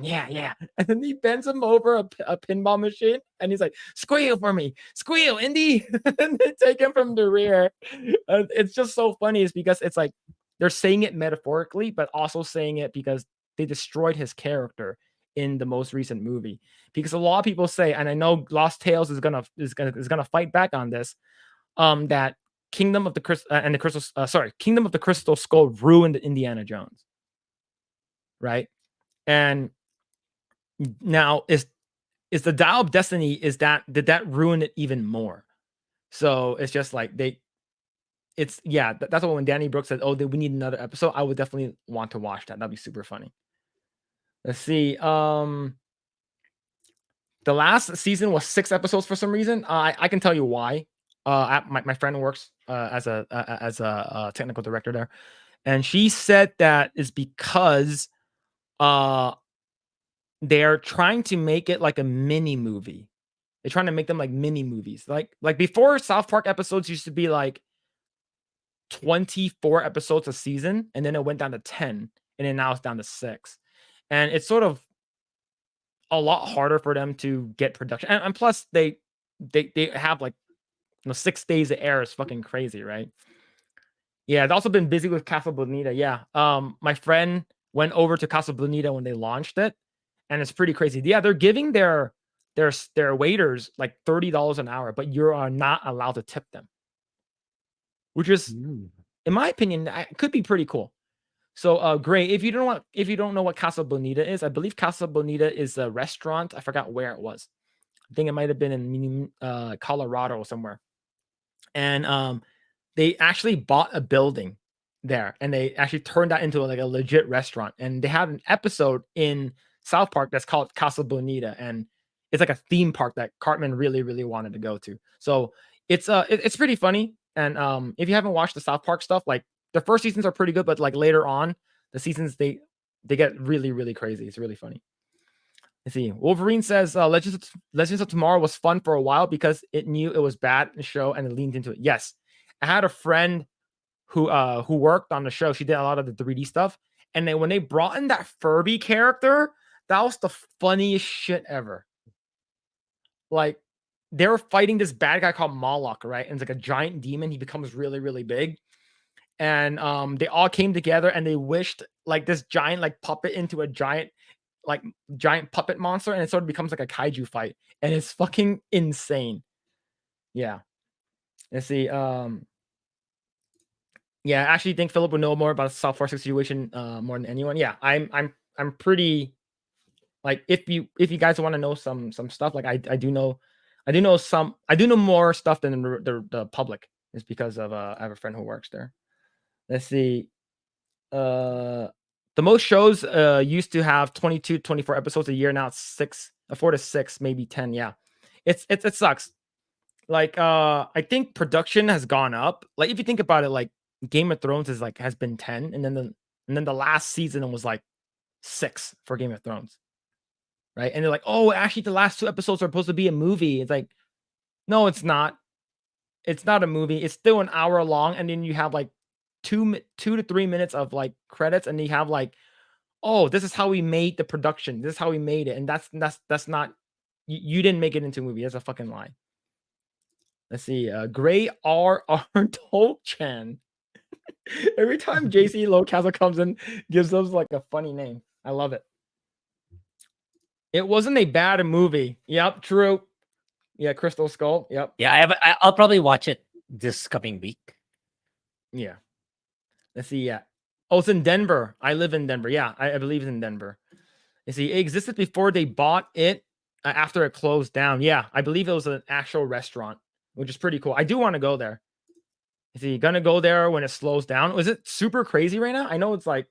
yeah. And then he bends him over a pinball machine, and he's like, squeal for me, squeal, Indy. And they take him from the rear. It's just so funny, is because it's like they're saying it metaphorically, but also saying it because they destroyed his character in the most recent movie. Because a lot of people say, and I know Lost Tales is gonna fight back on this, that Kingdom of the Kingdom of the Crystal Skull ruined Indiana Jones, right? And now is the Dial of Destiny, did that ruin it even more? So it's just like that's what when Danny Brooks said, "Oh, we need another episode." I would definitely want to watch that. That'd be super funny. Let's see. The last season was 6 episodes for some reason. I can tell you why. My friend works as a technical director there, and she said that is because they're trying to make it like a mini movie. They're trying to make them like mini movies. Like before, South Park episodes used to be like 24 episodes a season, and then it went down to 10, and then now it's down to 6. And it's sort of a lot harder for them to get production. And plus they have like 6 days of air is fucking crazy, right? Yeah, I've also been busy with Casa Bonita. Yeah. My friend went over to Casa Bonita when they launched it, and it's pretty crazy. Yeah, they're giving their waiters like $30 an hour, but you are not allowed to tip them, which is, in my opinion, could be pretty cool. So, Grae, if you don't know what Casa Bonita is, I believe Casa Bonita is a restaurant. I forgot where it was. I think it might have been in Colorado or somewhere. And they actually bought a building there, and they actually turned that into like a legit restaurant. And they have an episode in South Park that's called Casa Bonita, and it's like a theme park that Cartman really, really wanted to go to. So it's pretty funny. And if you haven't watched the South Park stuff, like the first seasons are pretty good, but like later on, the seasons they get really, really crazy. It's really funny. Let's see. Wolverine says Legends of Tomorrow was fun for a while because it knew it was bad in the show and it leaned into it. Yes. I had a friend who worked on the show. She did a lot of the 3D stuff. And then when they brought in that Furby character, that was the funniest shit ever. Like, they were fighting this bad guy called Moloch, right? And it's like a giant demon. He becomes really, really big. And they all came together and they wished like this giant like puppet into a giant puppet monster, and it sort of becomes like a kaiju fight, and it's fucking insane. Yeah. Let's see. Yeah, I actually think Phillip would know more about the South Park situation more than anyone. Yeah, I'm pretty like, if you guys want to know some stuff, like I do know more stuff than the public, is because of I have a friend who works there. Let's see. The most shows used to have 22 24 episodes a year. Now it's 4 to 6, maybe 10. Yeah, it sucks. Like I think production has gone up. Like, if you think about it, like Game of Thrones has been 10, and then the last season was like 6 for Game of Thrones, right? And they're like, oh, actually the last 2 episodes are supposed to be a movie. It's like, no, it's not. It's not a movie. It's still an hour long, and then you have like 2 to 3 minutes of like credits, and you have like, oh, this is how we made the production. This is how we made it, and that's not. You didn't make it into a movie. That's a fucking lie. Let's see. Grae R. Tolchan. Every time JC Lowcastle comes in, gives us like a funny name. I love it. It wasn't a bad movie. Yep, true. Yeah, Crystal Skull. Yep. Yeah, I'll probably watch it this coming week. Yeah. Let's see. Yeah. Oh, it's in Denver. I live in Denver. Yeah, I believe it's in Denver. You see, it existed before they bought it. After it closed down. Yeah, I believe it was an actual restaurant, which is pretty cool. I do want to go there. Is he gonna go there when it slows down? Was it super crazy right now? I know it's like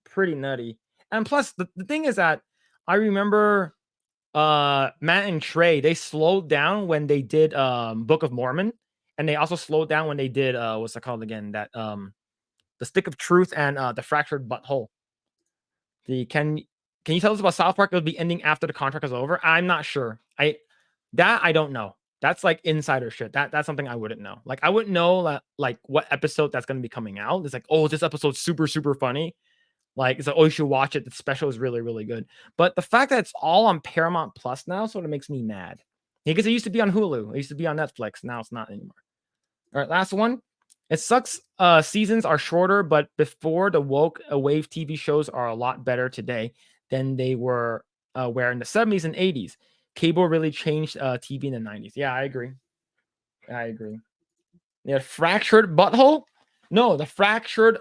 pretty nutty. And plus, the thing is that I remember Matt and Trey, they slowed down when they did Book of Mormon, and they also slowed down when they did what's it called again? That the Stick of Truth and the Fractured Butthole. Can you tell us about South Park? It'll be ending after the contract is over. I'm not sure. I don't know. That's like insider shit. That's something I wouldn't know. Like, I wouldn't know like what episode that's going to be coming out. It's like, oh, this episode's super, super funny. Like, it's like, oh, you should watch it. The special is really, really good. But the fact that it's all on Paramount Plus now sort of makes me mad. Because it used to be on Hulu. It used to be on Netflix. Now it's not anymore. All right, last one. It sucks. Seasons are shorter, but before the woke wave TV shows are a lot better today than they were where in the 70s and 80s. Cable really changed TV in the 90s. Yeah, I agree. I agree. Yeah, Fractured Butthole? No, the Fractured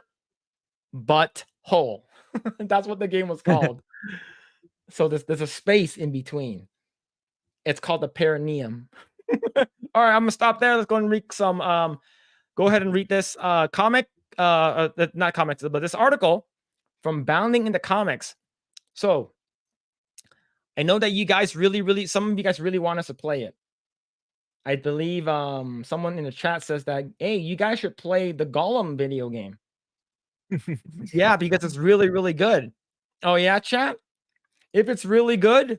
Butthole. That's what the game was called. So there's a space in between. It's called the perineum. All right, I'm gonna stop there. Let's go and read some. Go ahead and read this comic. Not comics, but this article from Bounding into Comics. So I know that you guys really, some of you guys really want us to play it. I believe someone in the chat says that, hey, you guys should play the Gollum video game. Yeah, because it's really, really good. Oh yeah, chat? If it's really good,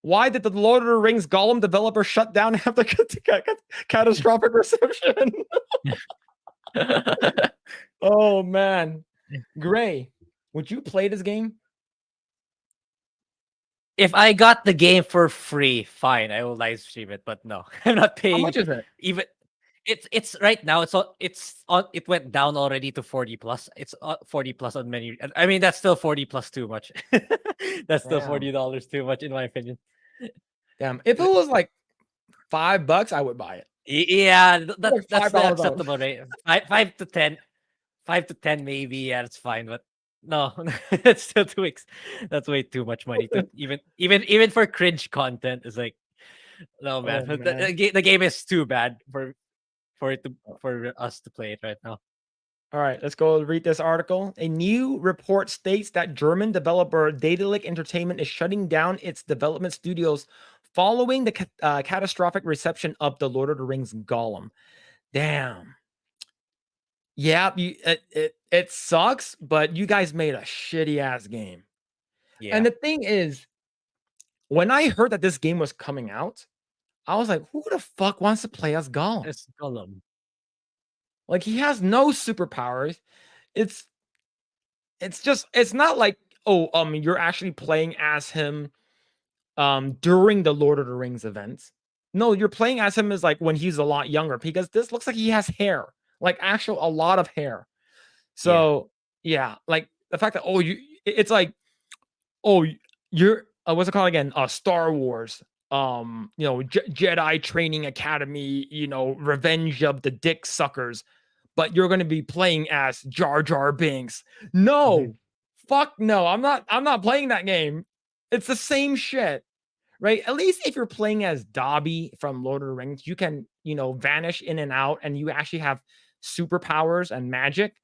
why did the Lord of the Rings Gollum developer shut down after catastrophic reception? Oh man, Grae, would you play this game? If I got the game for free, fine, I will live stream it. But no, I'm not How paying much is it? even. It's right now. It went down already to 40 plus. It's 40 plus on many. I mean, that's still 40 plus too much. That's still Damn, $40 too much in my opinion. damn. If it was like $5, I would buy it. Yeah, Like that's the $5 out. acceptable rate. 5 to 10, 5 to 10 maybe. Yeah, that's fine. But no, that's still that's way too much money to even for cringe content. It's like, no man, Oh man. the game is too bad for us to play it right now. All right, let's go read this article. A new report states that German developer Daedalic Entertainment is shutting down its development studios following the catastrophic reception of The Lord of the Rings Gollum. Damn. Yeah, it sucks, but you guys made a shitty ass game. Yeah, And the thing is, when I heard that this game was coming out, I was like, who the fuck wants to play as Gollum? it's Gollum. Like he has no superpowers. It's it's not like, oh, you're actually playing as him during the Lord of the Rings events. No, you're playing as him as like when he's a lot younger because this looks like he has hair, like actual a lot of hair. Yeah, So yeah, like the fact that it's like, oh, you're what's it called again? Star Wars. Jedi Training Academy. Revenge of the Dick Suckers. But you're going to be playing as Jar Jar Binks. No, fuck no. I'm not playing that game. It's the same shit, right? At least if you're playing as Dobby from Lord of the Rings, you can, vanish in and out and you actually have superpowers and magic.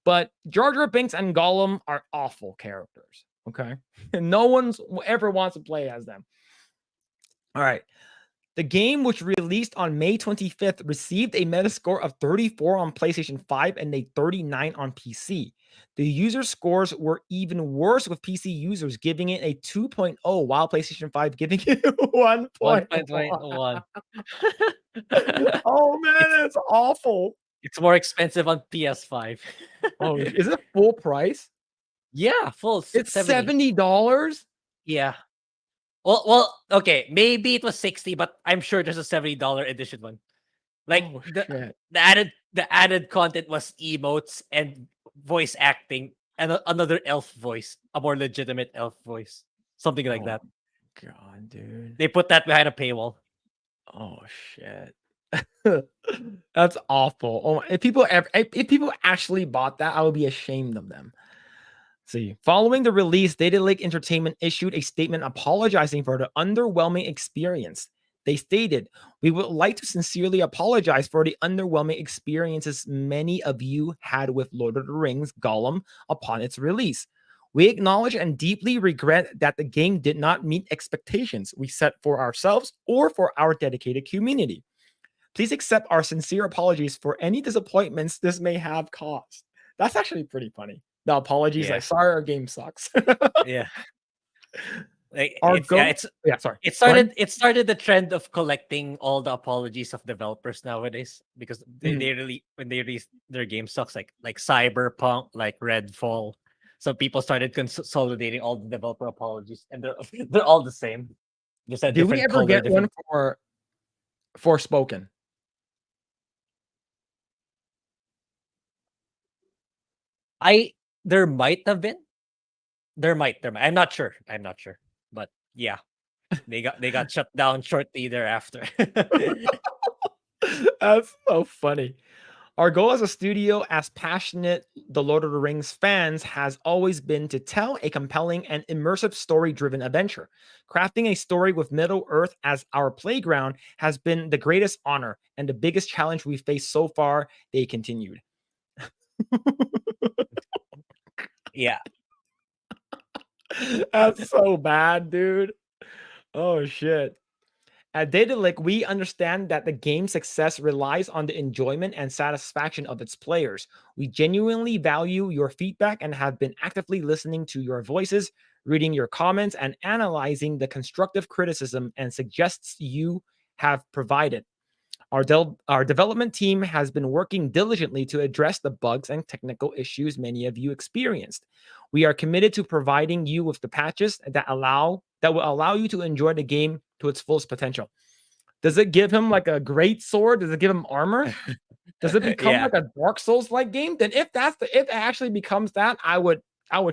But Jar Jar Binks and Gollum are awful characters. Okay. No one's ever wants to play as them. All right. The game, which released on May 25th, received a Metascore of 34 on PlayStation 5 and a 39 on PC. The user scores were even worse with PC users giving it a 2.0, while PlayStation 5 giving it 1.1. 1.1. Oh man, it's awful. It's more expensive on PS5. Oh, is it full price? Yeah, full It's 70. $70? Yeah. Well, okay, maybe it was 60, but I'm sure there's a $70 edition one. Like Oh the shit. the added content was emotes and voice acting and another elf voice, a more legitimate elf voice, something like Oh that. god, dude. They put that behind a paywall. Oh shit. That's awful. Oh, if people actually bought that, I would be ashamed of them. See, following the release, Data Lake Entertainment issued a statement apologizing for the underwhelming experience. They stated, "We would like to sincerely apologize for the underwhelming experiences many of you had with Lord of the Rings Gollum upon its release. We acknowledge and deeply regret that the game did not meet expectations we set for ourselves or for our dedicated community. Please accept our sincere apologies for any disappointments this may have caused." That's actually pretty funny. The apologies, Yeah. like, sorry, our game sucks. Yeah. Like Our go, yeah, sorry. Go ahead. it started the trend of collecting all the apologies of developers nowadays because Mhm. they really when they release their game sucks like Cyberpunk, like Redfall. So people started consolidating all the developer apologies and they're all the same. Just a Did we different ever color, get one different for Forspoken? I there might have been. There might. I'm not sure. I'm not sure. But yeah, they got shut down shortly thereafter. That's so funny. Our goal as a studio, as passionate The Lord of the Rings fans, has always been to tell a compelling and immersive story driven adventure. Crafting a story with Middle Earth as our playground has been the greatest honor and the biggest challenge we've faced so far, they continued. Yeah. That's so bad, dude. Oh, shit. At Daedalic, we understand that the game's success relies on the enjoyment and satisfaction of its players. We genuinely value your feedback and have been actively listening to your voices, reading your comments, and analyzing the constructive criticism and suggests you have provided. Our development team has been working diligently to address the bugs and technical issues many of you experienced. We are committed to providing you with the patches that will allow you to enjoy the game to its fullest potential. Does it give him like a great sword? Does it give him armor? Does it become Yeah, like a Dark Souls like game? Then if it actually becomes that, I would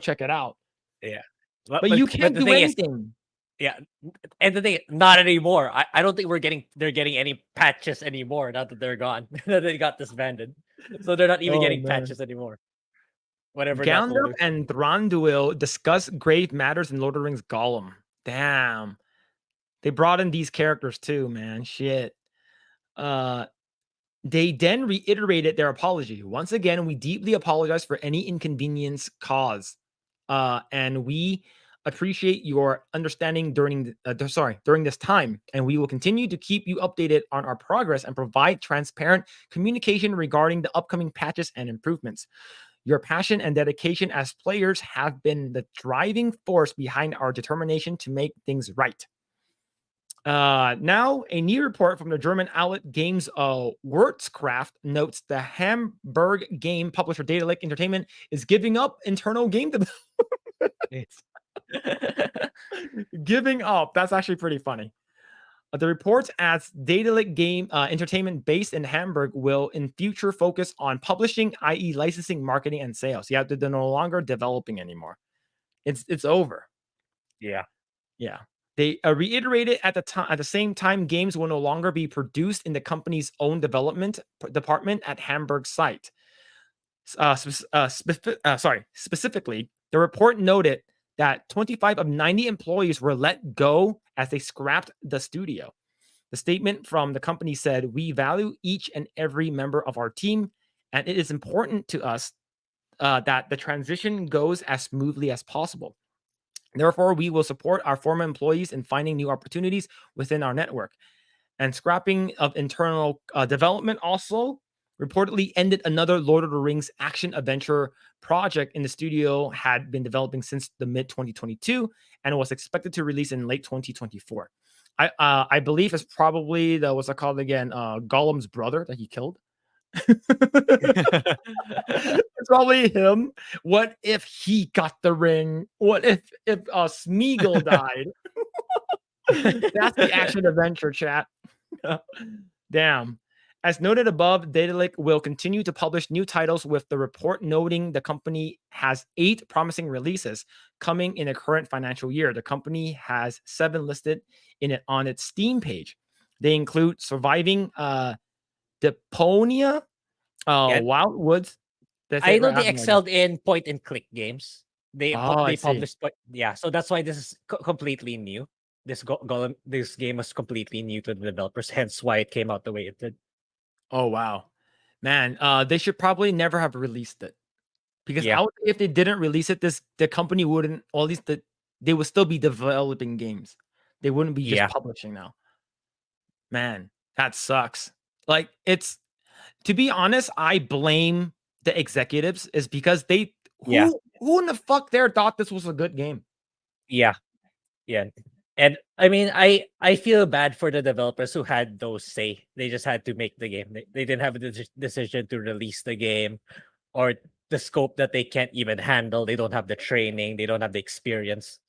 check it out. yeah. But But you but can't the do thing is, anything. yeah, and the thing, not anymore. I don't think they're getting any patches anymore now that they're gone. That they got disbanded, so they're not even Oh getting man. patches anymore. Whatever that will Gandalf do. and Thranduil discuss grave matters in Lord of the Rings Gollum. Damn. They brought in these characters too, man. Shit. Uh they then reiterated their apology. Once again, we deeply apologize for any inconvenience caused. And we appreciate your understanding during this time, and we will continue to keep you updated on our progress and provide transparent communication regarding the upcoming patches and improvements. Your passion and dedication as players have been the driving force behind our determination to make things right. Now, a new report from the German outlet Games Wurzkraft notes the Hamburg game publisher Daedalic Entertainment is giving up internal game development. It's Giving up. That's actually pretty funny. The reports adds Daedalic Game Entertainment based in Hamburg will in future focus on publishing, i.e., licensing, marketing, and sales. Yeah, they're no longer developing anymore. It's over. yeah, Yeah. They reiterated at the same time games will no longer be produced in the company's own development department at Hamburg site. Specifically, the report noted that 25 of 90 employees were let go as they scrapped the studio. The statement from the company said, "We value each and every member of our team, and it is important to us that the transition goes as smoothly as possible. Therefore, we will support our former employees in finding new opportunities within our network." And scrapping of internal development also reportedly ended another Lord of the Rings action adventure project in the studio had been developing since the mid 2022 and was expected to release in late 2024. I believe it's probably the what's it called again? Gollum's brother that he killed. It's probably him. What if he got the ring? What if Smeagol died? That's the action adventure chat. Damn. As noted above, Daedalic will continue to publish new titles, with the report noting the company has 8 promising releases coming in the current financial year. The company has 7 listed in it on its Steam page. They include Surviving Deponia, yeah. Wild Woods. That's I it, know right? I they have no idea. excelled in point and click games. Oh, I They see. published, yeah. So that's why this is completely new. This game was completely new to the developers, hence why it came out the way it did. Oh, wow. Man, they should probably never have released it. Because Yeah, if they didn't release it, the company wouldn't, or at least they would still be developing games. They wouldn't be just yeah, publishing now. Man, that sucks. Like it's to be honest, I blame the executives is because they yeah, who in the fuck there thought this was a good game? yeah, yeah. And I mean, I feel bad for the developers who had those say. They just had to make the game. They didn't have a decision to release the game, or the scope that they can't even handle. They don't have the training. They don't have the experience.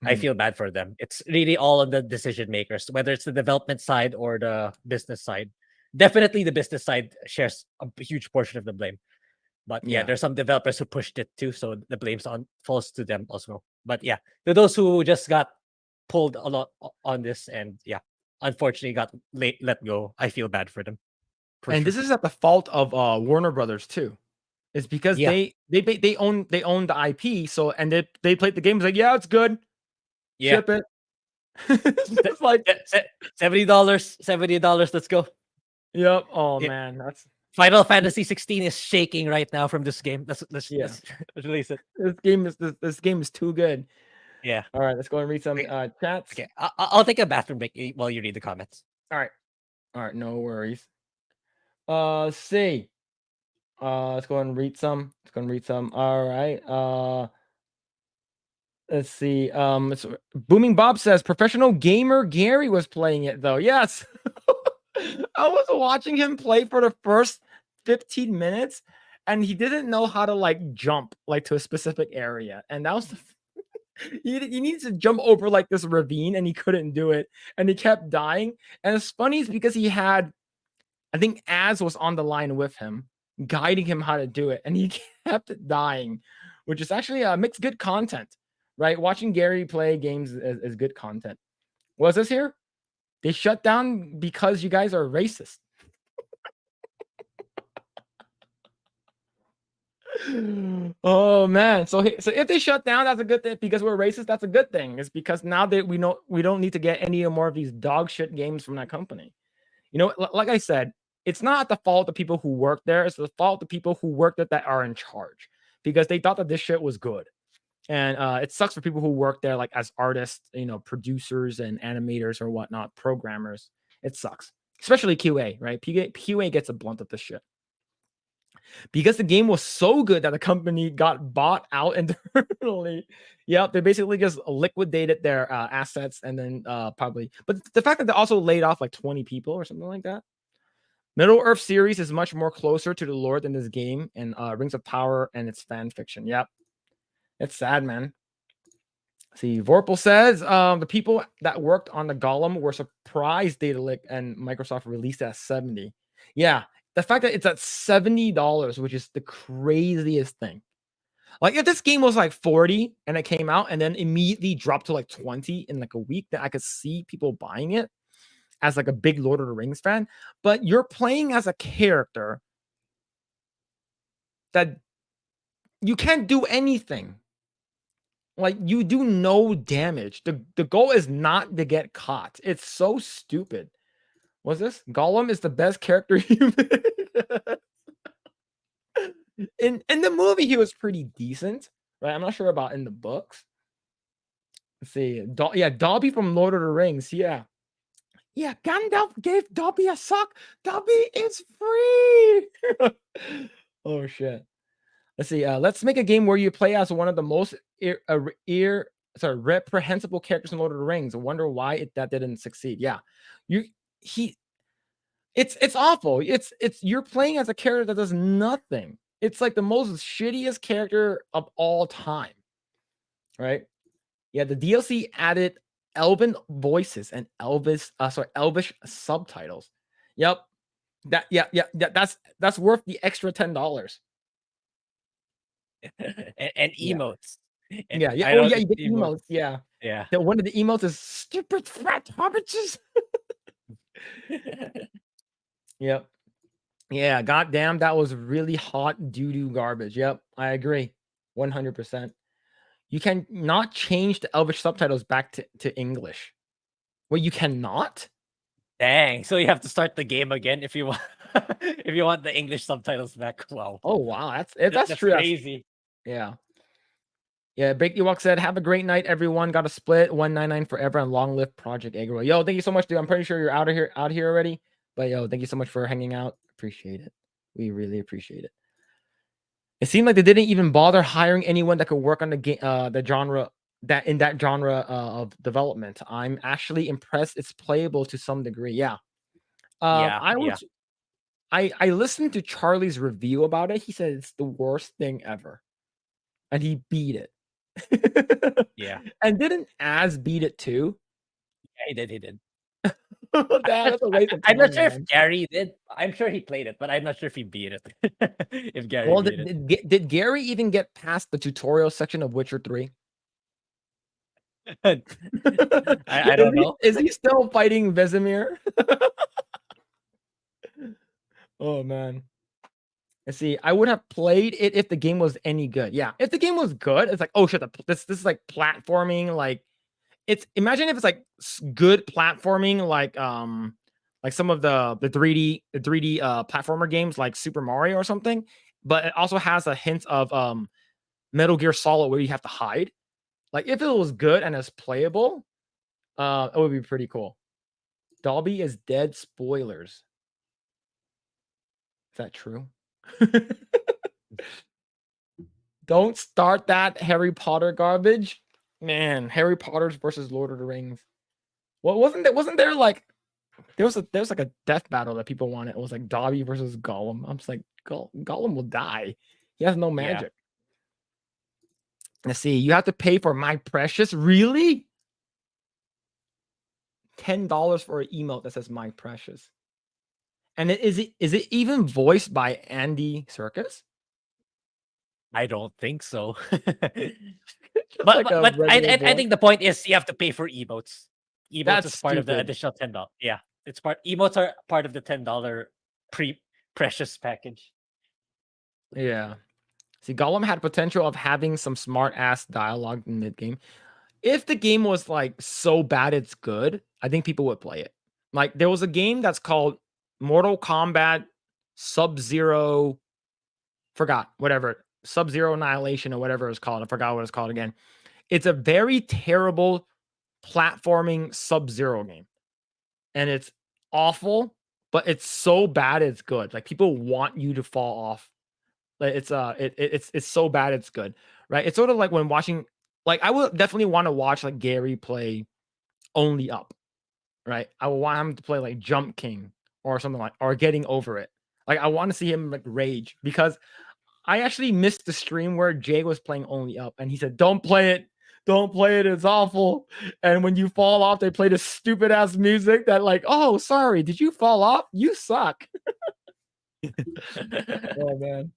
I Mhm. feel bad for them. It's really all on the decision makers, whether it's the development side or the business side. Definitely the business side shares a huge portion of the blame. But yeah, Yeah. there's some developers who pushed it too, so the blame's on falls to them also. But yeah, to those who just got pulled a lot on this and yeah, unfortunately got let go, I feel bad for them for And sure. this is at the fault of Warner Brothers too. It's because Yeah, they own the IP, so and they played the game. It's like, yeah, it's good. yeah. Ship it. It's like, $70, $70. Let's go. yep. Oh Yeah. man, that's Final Fantasy 16 is shaking right now from this game. Let's yeah. let's release it. This game is too good. Yeah. All right, let's go and read some Okay. chats. Okay. I'll take a bathroom break while you read the comments. All right, no worries. See. Let's go and read some. Let's go and read some. All right. Let's see. Booming Bob says professional gamer Gary was playing it though. Yes. I was watching him play for the first 15 minutes and he didn't know how to like jump like to a specific area. And that was he needs to jump over like this ravine and he couldn't do it. And he kept dying. And it's funny is because he had, I think Az was on the line with him, guiding him how to do it. And he kept dying, which is actually makes good content, right? Watching Gary play games is good content. Was this here? They shut down because you guys are racist. Oh man, so if they shut down, that's a good thing because we're racist. That's a good thing. It's because now that we know we don't need to get any more of these dog shit games from that company. You know, like I said, it's not the fault of the people who work there. It's the fault of the people who worked it that are in charge because they thought that this shit was good. And it sucks for people who work there, like as artists, you know, producers and animators or whatnot, programmers. It sucks, especially QA, right? QA gets a blunt of this shit because the game was so good that the company got bought out internally. Yep, they basically just liquidated their assets and then probably. But the fact that they also laid off like 20 people or something like that. Middle Earth series is much more closer to the lore than this game and Rings of Power and its fan fiction. Yep, it's sad, man. See, Vorpal says the people that worked on the Golem were surprised Datalic and Microsoft released it at 70. Yeah, the fact that it's at $70, which is the craziest thing. Like if this game was like 40 and it came out and then immediately dropped to like 20 in like a week, then I could see people buying it as like a big Lord of the Rings fan. But you're playing as a character that you can't do anything. Like you do no damage. The goal is not to get caught. It's so stupid. What's this? Gollum is the best character you in the movie he was pretty decent, right? I'm not sure about in the books. Let's see. Yeah, Dobby from Lord of the Rings. Yeah. Yeah, Gandalf gave Dobby a sock. Dobby is free. Oh shit. Let's see. Let's make a game where you play as one of the most reprehensible characters in Lord of the Rings. I wonder why that didn't succeed. Yeah, it's awful. It's you're playing as a character that does nothing. It's like the most shittiest character of all time, right? Yeah, the DLC added Elven voices and Elvish subtitles. Yep. That's worth the extra $10. and Yeah. emotes. And Yeah. I know You the get emotes. Yeah. Yeah. One of the emotes is stupid fat hobbitses. Yep. Yeah, goddamn, that was really hot doo-doo garbage. Yep, I agree. 100%. You can not change the Elvish subtitles back to English. Well, you cannot? Dang. So you have to start the game again if you want if you want the English subtitles back. Wow. Oh wow, that's That's true. crazy. Yeah. Yeah, Break Ewok said, have a great night, everyone. Got a split 199 forever and long live Project Eggroll. Yo, thank you so much, dude. I'm pretty sure you're out here already. But yo, thank you so much for hanging out. Appreciate it. We really appreciate it. It seemed like they didn't even bother hiring anyone that could work on the genre that genre of development. I'm actually impressed. It's playable to some degree. Yeah. I listened to Charlie's review about it. He said it's the worst thing ever, and he beat it. Yeah. And didn't Az beat it too? Yeah, he did. He did. That's a waste of time. I'm not sure if Gary did. I'm sure he played it, but I'm not sure if he beat it. If Gary beat it. Did Gary even get past the tutorial section of Witcher 3? I don't know. Is he still fighting Vesemir? Oh man. Let's see. I would have played it if the game was any good. Yeah, if the game was good, it's like, oh shit, this is like platforming. Like, imagine if it's like good platforming, like some of the 3D platformer games like Super Mario or something, but it also has a hint of Metal Gear Solid where you have to hide. Like if it was good and it's playable, it would be pretty cool. Dobby is dead. Spoilers. Is that true? Don't start that Harry Potter garbage. Man, Harry Potter's versus Lord of the Rings. What wasn't there like there was like a death battle that people wanted. It was like Dobby versus Gollum. I'm just like Gollum will die. He has no Yeah. magic. Let's see. You have to pay for My Precious. Really? $10 for an emote that says My Precious. And is it even voiced by Andy Serkis? I don't think so. Just like a But regular I voice. think the point is you have to pay for emotes. Emotes That's is part of the stupid. additional $10. Yeah, it's part. Emotes are part of the $10 precious package. Yeah. See, Gollum had potential of having some smart ass dialogue in mid game. If the game was like so bad it's good, I think people would play it. Like there was a game that's called Mortal Kombat Sub-Zero, forgot, whatever, Sub-Zero Annihilation or whatever it's called. I forgot what it's called again. It's a very terrible platforming Sub-Zero game. And it's awful, but it's so bad it's good. Like people want you to fall off. Like it's so bad it's good, right? It's sort of like when watching, like I would definitely want to watch like Gary play Only Up, right? I would want him to play like Jump King or something like, or Getting Over It. Like I want to see him like rage because I actually missed the stream where Jay was playing Only Up and he said, "Don't play it. Don't play it. It's awful." And when you fall off, they play this stupid ass music that like, "Oh, sorry. Did you fall off? You suck." Oh man.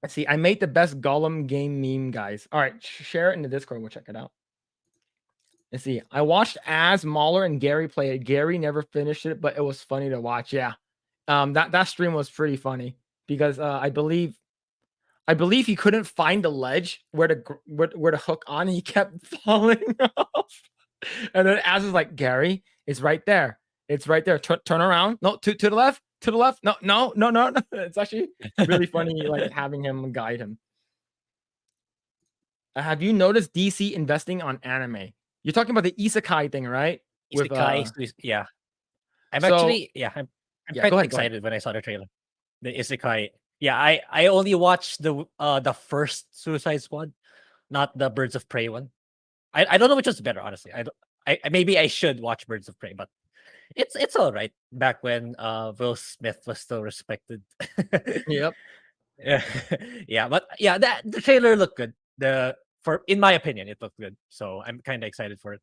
Let's see. I made the best Gollum game meme, guys. All right, share it in the Discord. We'll check it out. Let's see. I watched as Mahler and Gary play it. Gary never finished it, but it was funny to watch. Yeah. That stream was pretty funny because I believe he couldn't find the ledge where to hook on, and he kept falling off. And then Az is like, "Gary, it's right there. It's right there. Turn around. No, to the left. To the left. No, no, no, no, no." It's actually really funny, like having him guide him. Have you noticed DC investing on anime? You're talking about the isekai thing, right? With Isekai, yeah. I'm so actually, yeah, I'm yeah, go quite ahead, go ahead. excited when I saw the trailer. The Isekai. Yeah, I only watched the first Suicide Squad, not the Birds of Prey one. I don't know which was better, honestly. I don't. Maybe I should watch Birds of Prey, but it's all right. Back when Will Smith was still respected. Yep. Yeah, yeah, but yeah, that the trailer looked good. For in my opinion, it looked good. So I'm kind of excited for it.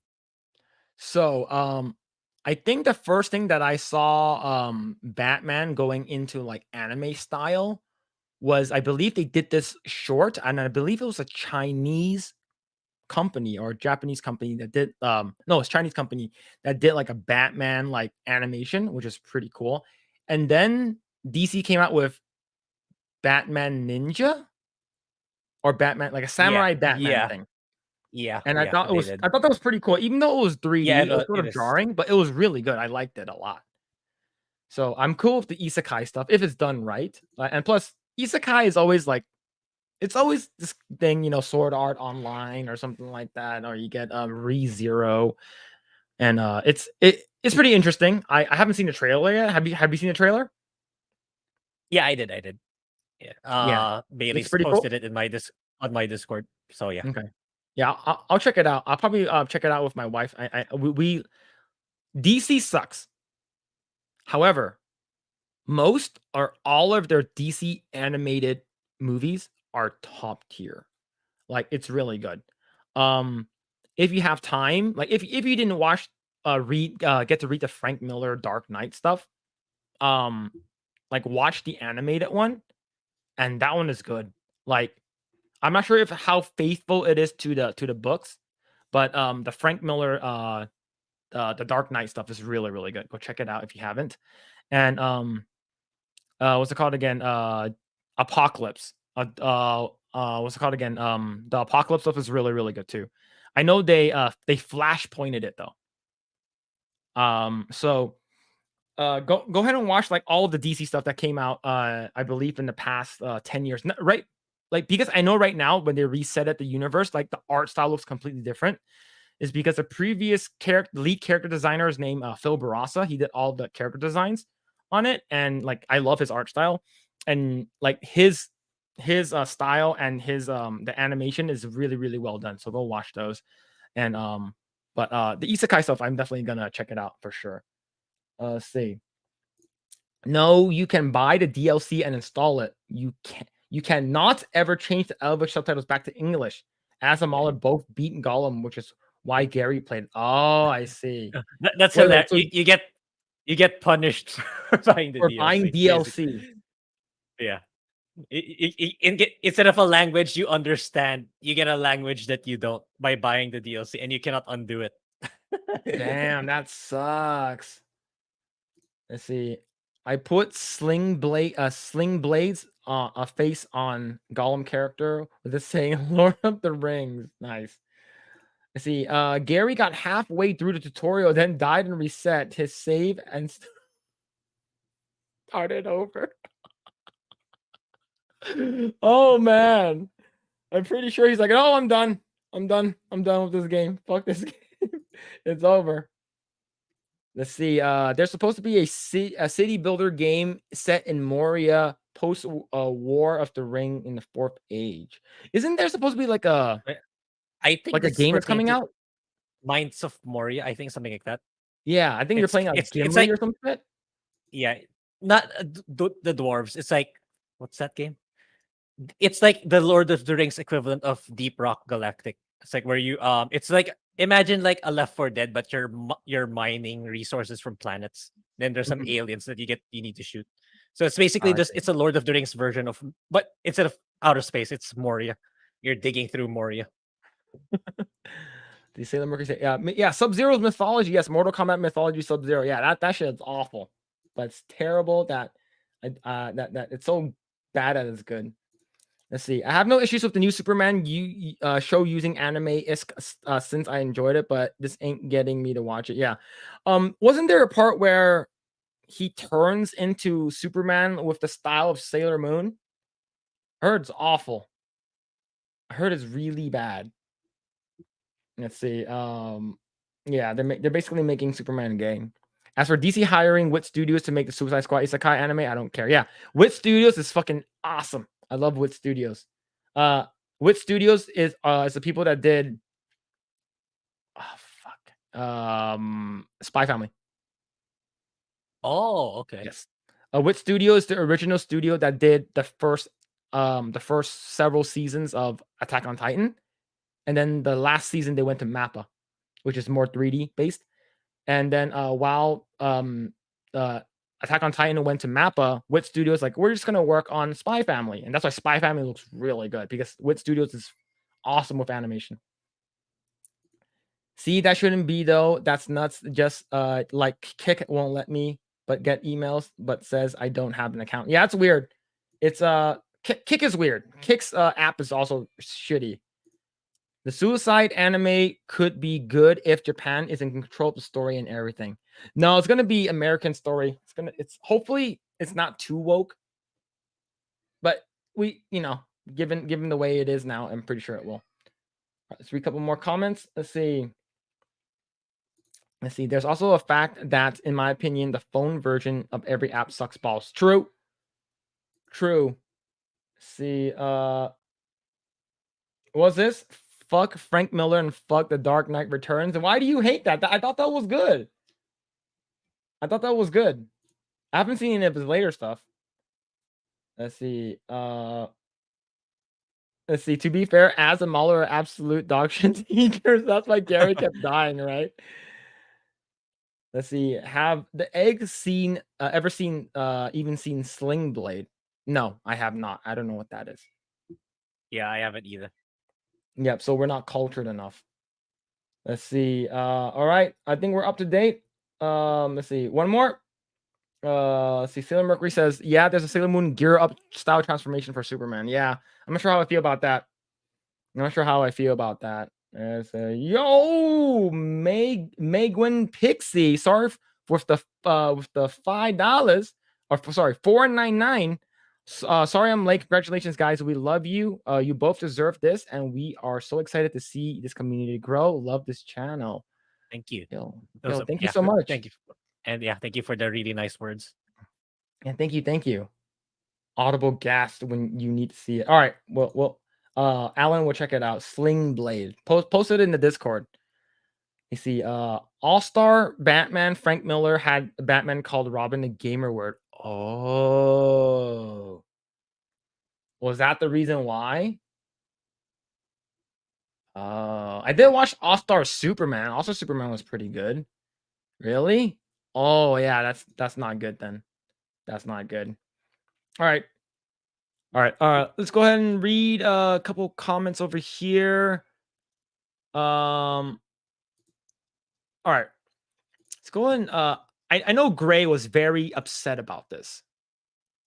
So I think the first thing that I saw Batman going into like anime style was, I believe they did this short, and I believe it was a Chinese company or a Japanese company that did no, it's Chinese company that did like a Batman like animation, which is pretty cool. And then DC came out with Batman Ninja or Batman, like a Yeah, samurai Batman yeah, thing. yeah, And yeah. They did. I thought that was pretty cool. Even though it was Yeah, 3D, it was sort it of is. jarring, but it was really good. I liked it a lot. So I'm cool with the isekai stuff if it's done right. And plus, isekai is always like, it's always this thing, Sword Art Online or something like that, or you get ReZero, and it's pretty interesting. I haven't seen the trailer yet. Have you seen the trailer? Yeah, I did. I did. Yeah. Yeah, it's Bailey's pretty cool. posted it in my on my Discord. So yeah. Okay, yeah, I'll check it out. I'll probably check it out with my wife. We DC sucks. However, most or all of their DC animated movies are top tier. Like it's really good. Um, if you have time, like if you didn't watch get to read the Frank Miller Dark Knight stuff, um, like watch the animated one, and that one is good. Like I'm not sure if how faithful it is to the books, but the Frank Miller the Dark Knight stuff is really really good. Go check it out if you haven't. And what's it called again? Apocalypse. What's it called again? The Apocalypse stuff is really, really good too. I know they flash pointed it though. So go ahead and watch like all of the DC stuff that came out. I believe in the past 10 years, right? like, because I know right now when they reset at the universe, like the art style looks completely different, is because the previous lead character designer is named Phil Barassa. He did all the character designs on it, and like I love his art style, and like his style and his the animation is really really well done. So go watch those, and but the isekai stuff I'm definitely gonna check it out for sure. Let's see. No, you can buy the DLC and install it. You cannot ever change the Elvish subtitles back to English. As a Mauler both beat Gollum, which is why Gary played. Oh, I see. That's Wait, wait, hilarious. so You get punished for buying the for buying DLC. DLC. Basically. Yeah. Instead of a language you understand, you get a language that you don't by buying the DLC, and you cannot undo it. Damn, that sucks. Let's see. I put sling blades a face on Gollum character with the saying Lord of the Rings. Nice. Let's see. Gary got halfway through the tutorial, then died and reset his save and started over. Oh man. I'm pretty sure he's like, oh, I'm done. I'm done with this game. Fuck this game. It's over. Let's see. There's supposed to be a city builder game set in Moria post War of the Ring in the Fourth Age. Isn't there supposed to be like a I think this game that's pertains coming to out? Minds of Moria. I think something like that. Yeah, I think you're playing a It's Gimli like, or some shit. yeah, not the dwarves. It's like, what's that game? It's like the Lord of the Rings equivalent of Deep Rock Galactic. It's like where you it's like, imagine like a Left 4 Dead, but you're mining resources from planets. Then there's some Mhm. aliens that you need to shoot. So it's basically I just, see. it's a Lord of the Rings version of, but instead of outer space, it's Moria. You're digging through Moria. The Sailor Mercury say, yeah, Sub-Zero's mythology. Yes, Mortal Kombat mythology, Sub-Zero. Yeah, that shit is awful, but it's terrible that that it's so bad that it's good. Let's see. I have no issues with the new Superman show using anime since I enjoyed it, but this ain't getting me to watch it. Yeah. Wasn't there a part where he turns into Superman with the style of Sailor Moon? I heard it's awful. I heard it's really bad. Let's see. Yeah, they're basically making Superman gay. As for DC hiring Wit Studios to make the Suicide Squad isekai anime, I don't care. Yeah, Wit Studios is fucking awesome. I love Wit Studios. Wit Studios is the people that did Spy Family. Oh, okay. Yes. Wit Studios, the original studio that did the first several seasons of Attack on Titan, and then the last season they went to Mappa, which is more 3D based. And then while Attack on Titan went to Mappa, Wit Studios like, we're just gonna work on Spy Family, and that's why Spy Family looks really good because Wit Studios is awesome with animation. See, that shouldn't be though. That's nuts. Just like Kick won't let me but get emails, but says I don't have an account. Yeah, it's weird. It's Kick is weird. Kick's app is also shitty. The Suicide anime could be good if Japan is in control of the story and everything. No, it's gonna be American story. It's hopefully it's not too woke, but given the way it is now, I'm pretty sure it will. Let's read a couple more comments. Let's see. There's also a fact that, in my opinion, the phone version of every app sucks balls. True. Let's see. What's this? Fuck Frank Miller and fuck The Dark Knight Returns. And why do you hate that? I thought that was good. I haven't seen any of his later stuff. Let's see. To be fair, as a Mahler are absolute dog shit teachers. That's why Gary kept dying, right? Let's see. Have the eggs ever seen Sling Blade? No, I have not. I don't know what that is. Yeah, I haven't either. Yep, so we're not cultured enough. Let's see. All right. I think we're up to date. Let's see. One more. Let's see. Sailor Mercury says, yeah, there's a Sailor Moon gear up style transformation for Superman. Yeah, I'm not sure how I feel about that. Yo, Megwin Pixie. Sorry with the $5 or sorry, $4.99 Sorry I'm late. Congratulations, guys. We love you. You both deserve this, and we are so excited to see this community grow. Love this channel. Thank you. Yo, thank you so much. Thank you. And yeah, thank you for the really nice words. And thank you. Audible gasp when you need to see it. All right. Well, Alan will check it out. Sling Blade. Post it in the Discord. You see, All-Star Batman Frank Miller had Batman called Robin the gamer word. Oh. Was that the reason why? I did watch All-Star Superman. Also, Superman was pretty good. Really? Oh yeah, that's not good then. That's not good. All right. Let's go ahead and read a couple comments over here. All right. Let's go in. I know Grae was very upset about this.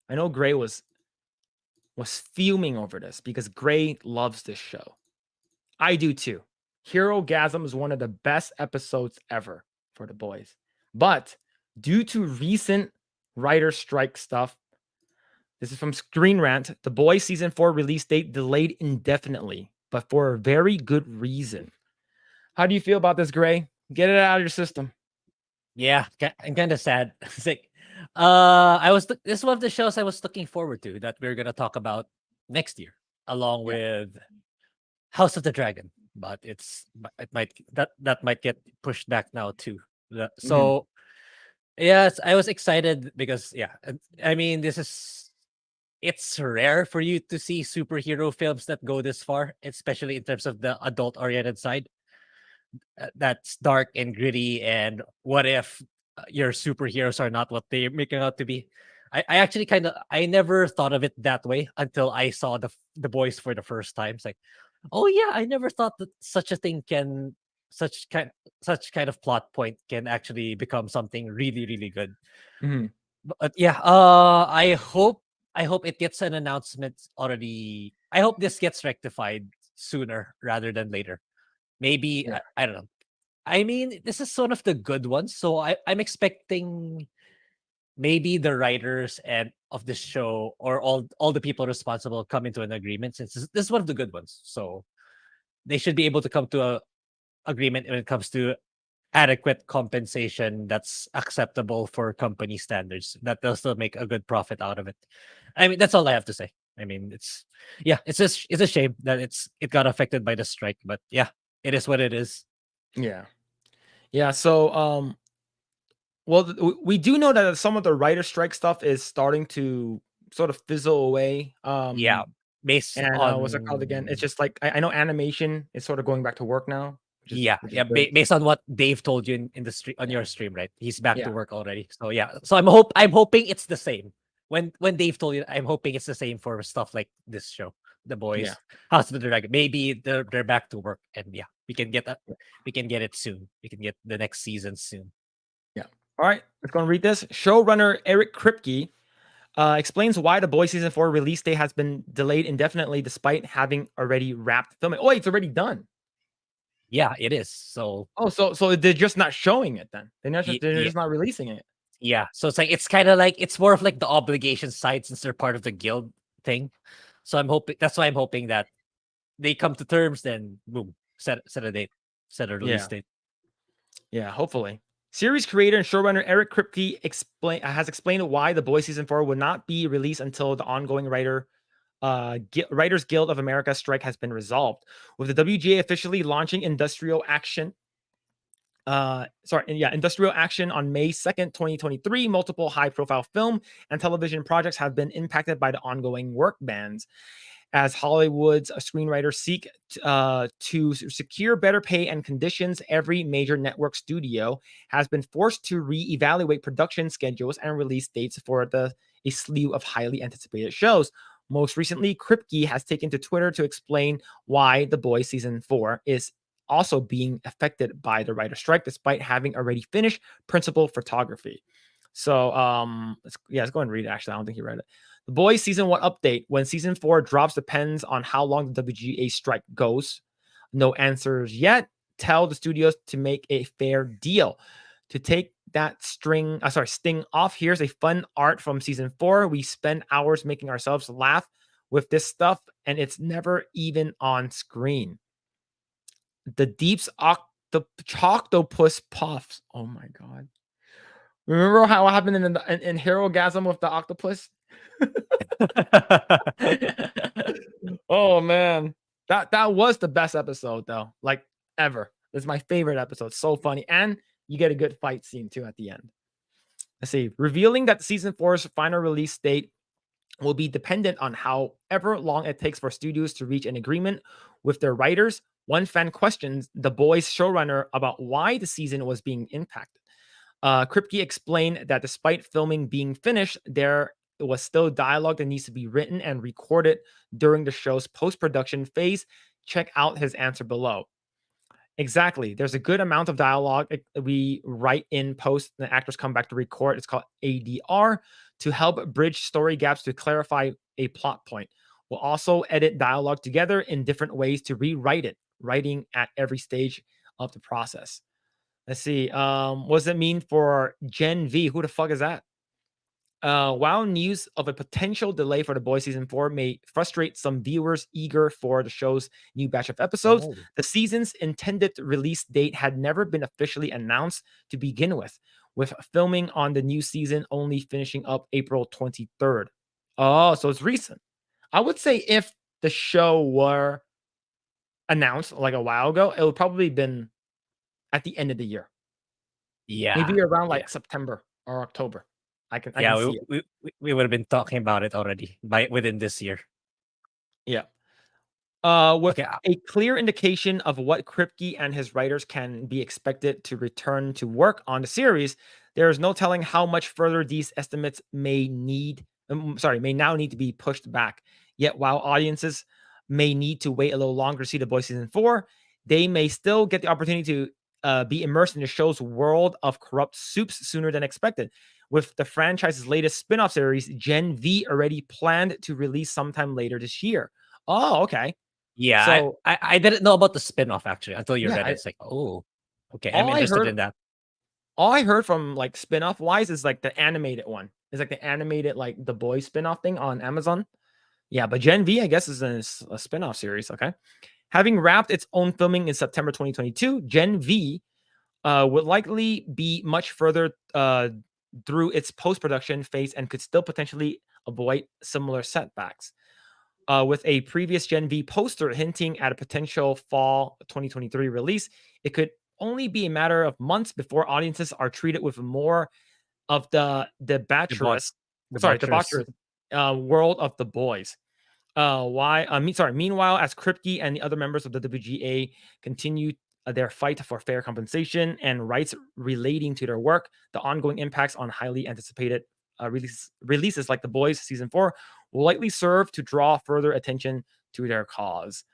I know Grae was fuming over this because Grae loves this show. I do too. Hero Gasm is one of the best episodes ever for the boys. But due to recent writer strike stuff, this is from Screen Rant, The Boys Season 4 release date delayed indefinitely, but for a very good reason. How do you feel about this, Grae? Get it out of your system. Yeah, I'm kind of sad. It's like, this is one of the shows I was looking forward to that we're gonna talk about next year, along with House of the Dragon. But it might that might get pushed back now too. So yes, I was excited because I mean it's rare for you to see superhero films that go this far, especially in terms of the adult oriented side. That's dark and gritty, and what if your superheroes are not what they're making out to be? I actually I never thought of it that way until I saw the boys for the first time. It's like, oh yeah, I never thought that such a thing can such kind of plot point can actually become something really really good. But yeah, I hope it gets an announcement already. I hope this gets rectified sooner rather than later. Maybe I don't know. I mean, this is one of the good ones, so I'm expecting maybe the writers and of this show or all the people responsible come into an agreement, since this is one of the good ones. So they should be able to come to a agreement when it comes to adequate compensation that's acceptable for company standards, that they'll still make a good profit out of it. I mean, that's all I have to say. I mean, it's a shame that it got affected by the strike, but yeah, it is what it is. Yeah. So, well, we do know that some of the writer strike stuff is starting to sort of fizzle away. Yeah, based And on what's it called again? It's just like I know animation is sort of going back to work now. Which is great. based on what Dave told you in the stream on your stream, right? He's back to Yeah. work already. So yeah, so I'm hoping it's the same. When Dave told you, I'm hoping it's the same for stuff like this show, The Boys, House of the Dragon. Maybe they're back to work, and yeah, we can get it soon. We can get the next season soon. Yeah. All right, let's go and read this. Showrunner Eric Kripke explains why The Boys Season 4 release date has been delayed indefinitely despite having already wrapped filming. Oh, it's already done. Yeah, it is. So so they're just not showing it then. They're just not releasing it. Yeah. So it's kind of like it's more of like the obligation side since they're part of the guild thing. So that's why I'm hoping that they come to terms, then boom, set a date, set a release date. Yeah, hopefully. Series creator and showrunner Eric Kripke has explained why The Boys Season 4 would not be released until the ongoing Writers Guild of America strike has been resolved. With the WGA officially launching industrial action on May 2nd, 2023, multiple high-profile film and television projects have been impacted by the ongoing work bans. As Hollywood's screenwriters seek to secure better pay and conditions, every major network studio has been forced to reevaluate production schedules and release dates for a slew of highly anticipated shows. Most recently, Kripke has taken to Twitter to explain why The Boys Season 4 is also being affected by the writer strike, despite having already finished principal photography. So, let's go and read it. Actually, I don't think he read it. The Boys Season 1 update. When Season 4 drops depends on how long the WGA strike goes. No answers yet. Tell the studios to make a fair deal. To take that sting off. Here's a fun art from season 4. We spend hours making ourselves laugh with this stuff, and it's never even on screen. The Deep's Octopus puffs. Oh my god. Remember how it happened in Herogasm with the octopus? Oh man. That was the best episode though. Like ever. It's my favorite episode. So funny. And you get a good fight scene too at the end. Let's see. Revealing that season 4's final release date will be dependent on however long it takes for studios to reach an agreement with their writers. One fan questions the boys' showrunner about why the season was being impacted. Kripke explained that despite filming being finished, there was still dialogue that needs to be written and recorded during the show's post-production phase. Check out his answer below. Exactly. There's a good amount of dialogue we write in post. The actors come back to record. It's called ADR to help bridge story gaps to clarify a plot point. We'll also edit dialogue together in different ways to rewrite it, writing at every stage of the process. Let's see. What does it mean for Gen V? Who the fuck is that? While news of a potential delay for The Boys season 4 may frustrate some viewers eager for the show's new batch of episodes, Oh. the season's intended release date had never been officially announced to begin with filming on the new season only finishing up April 23rd. Oh, so it's recent. I would say if the show were announced like a while ago, it would probably been at the end of the year. Yeah. Maybe around Yeah. like September or October. I can Yeah, see it. we would have been talking about it already within this year. Yeah. With Okay. a clear indication of what Kripke and his writers can be expected to return to work on the series, there is no telling how much further these estimates may now need to be pushed back. Yet, while audiences may need to wait a little longer to see The Boys season 4, they may still get the opportunity to be immersed in the show's world of corrupt soups sooner than expected. With the franchise's latest spin-off series, Gen V already planned to release sometime later this year. Oh, okay. Yeah, So I didn't know about the spin-off actually until you yeah, read it. It's like, oh, okay, I'm all I interested heard in that. all I heard from like spin-off wise is like the animated one. It's like the animated like the boys spin-off thing on Amazon. Yeah, but Gen V, I guess, is a spin-off series. Okay. Having wrapped its own filming in September 2022, Gen V would likely be much further through its post-production phase and could still potentially avoid similar setbacks. With a previous Gen V poster hinting at a potential fall 2023 release, it could only be a matter of months before audiences are treated with more of the Debauch debaucherous, debaucherous. world of the boys. Meanwhile, as Kripke and the other members of the WGA continue their fight for fair compensation and rights relating to their work, the ongoing impacts on highly anticipated releases like The Boys season 4 will likely serve to draw further attention to their cause.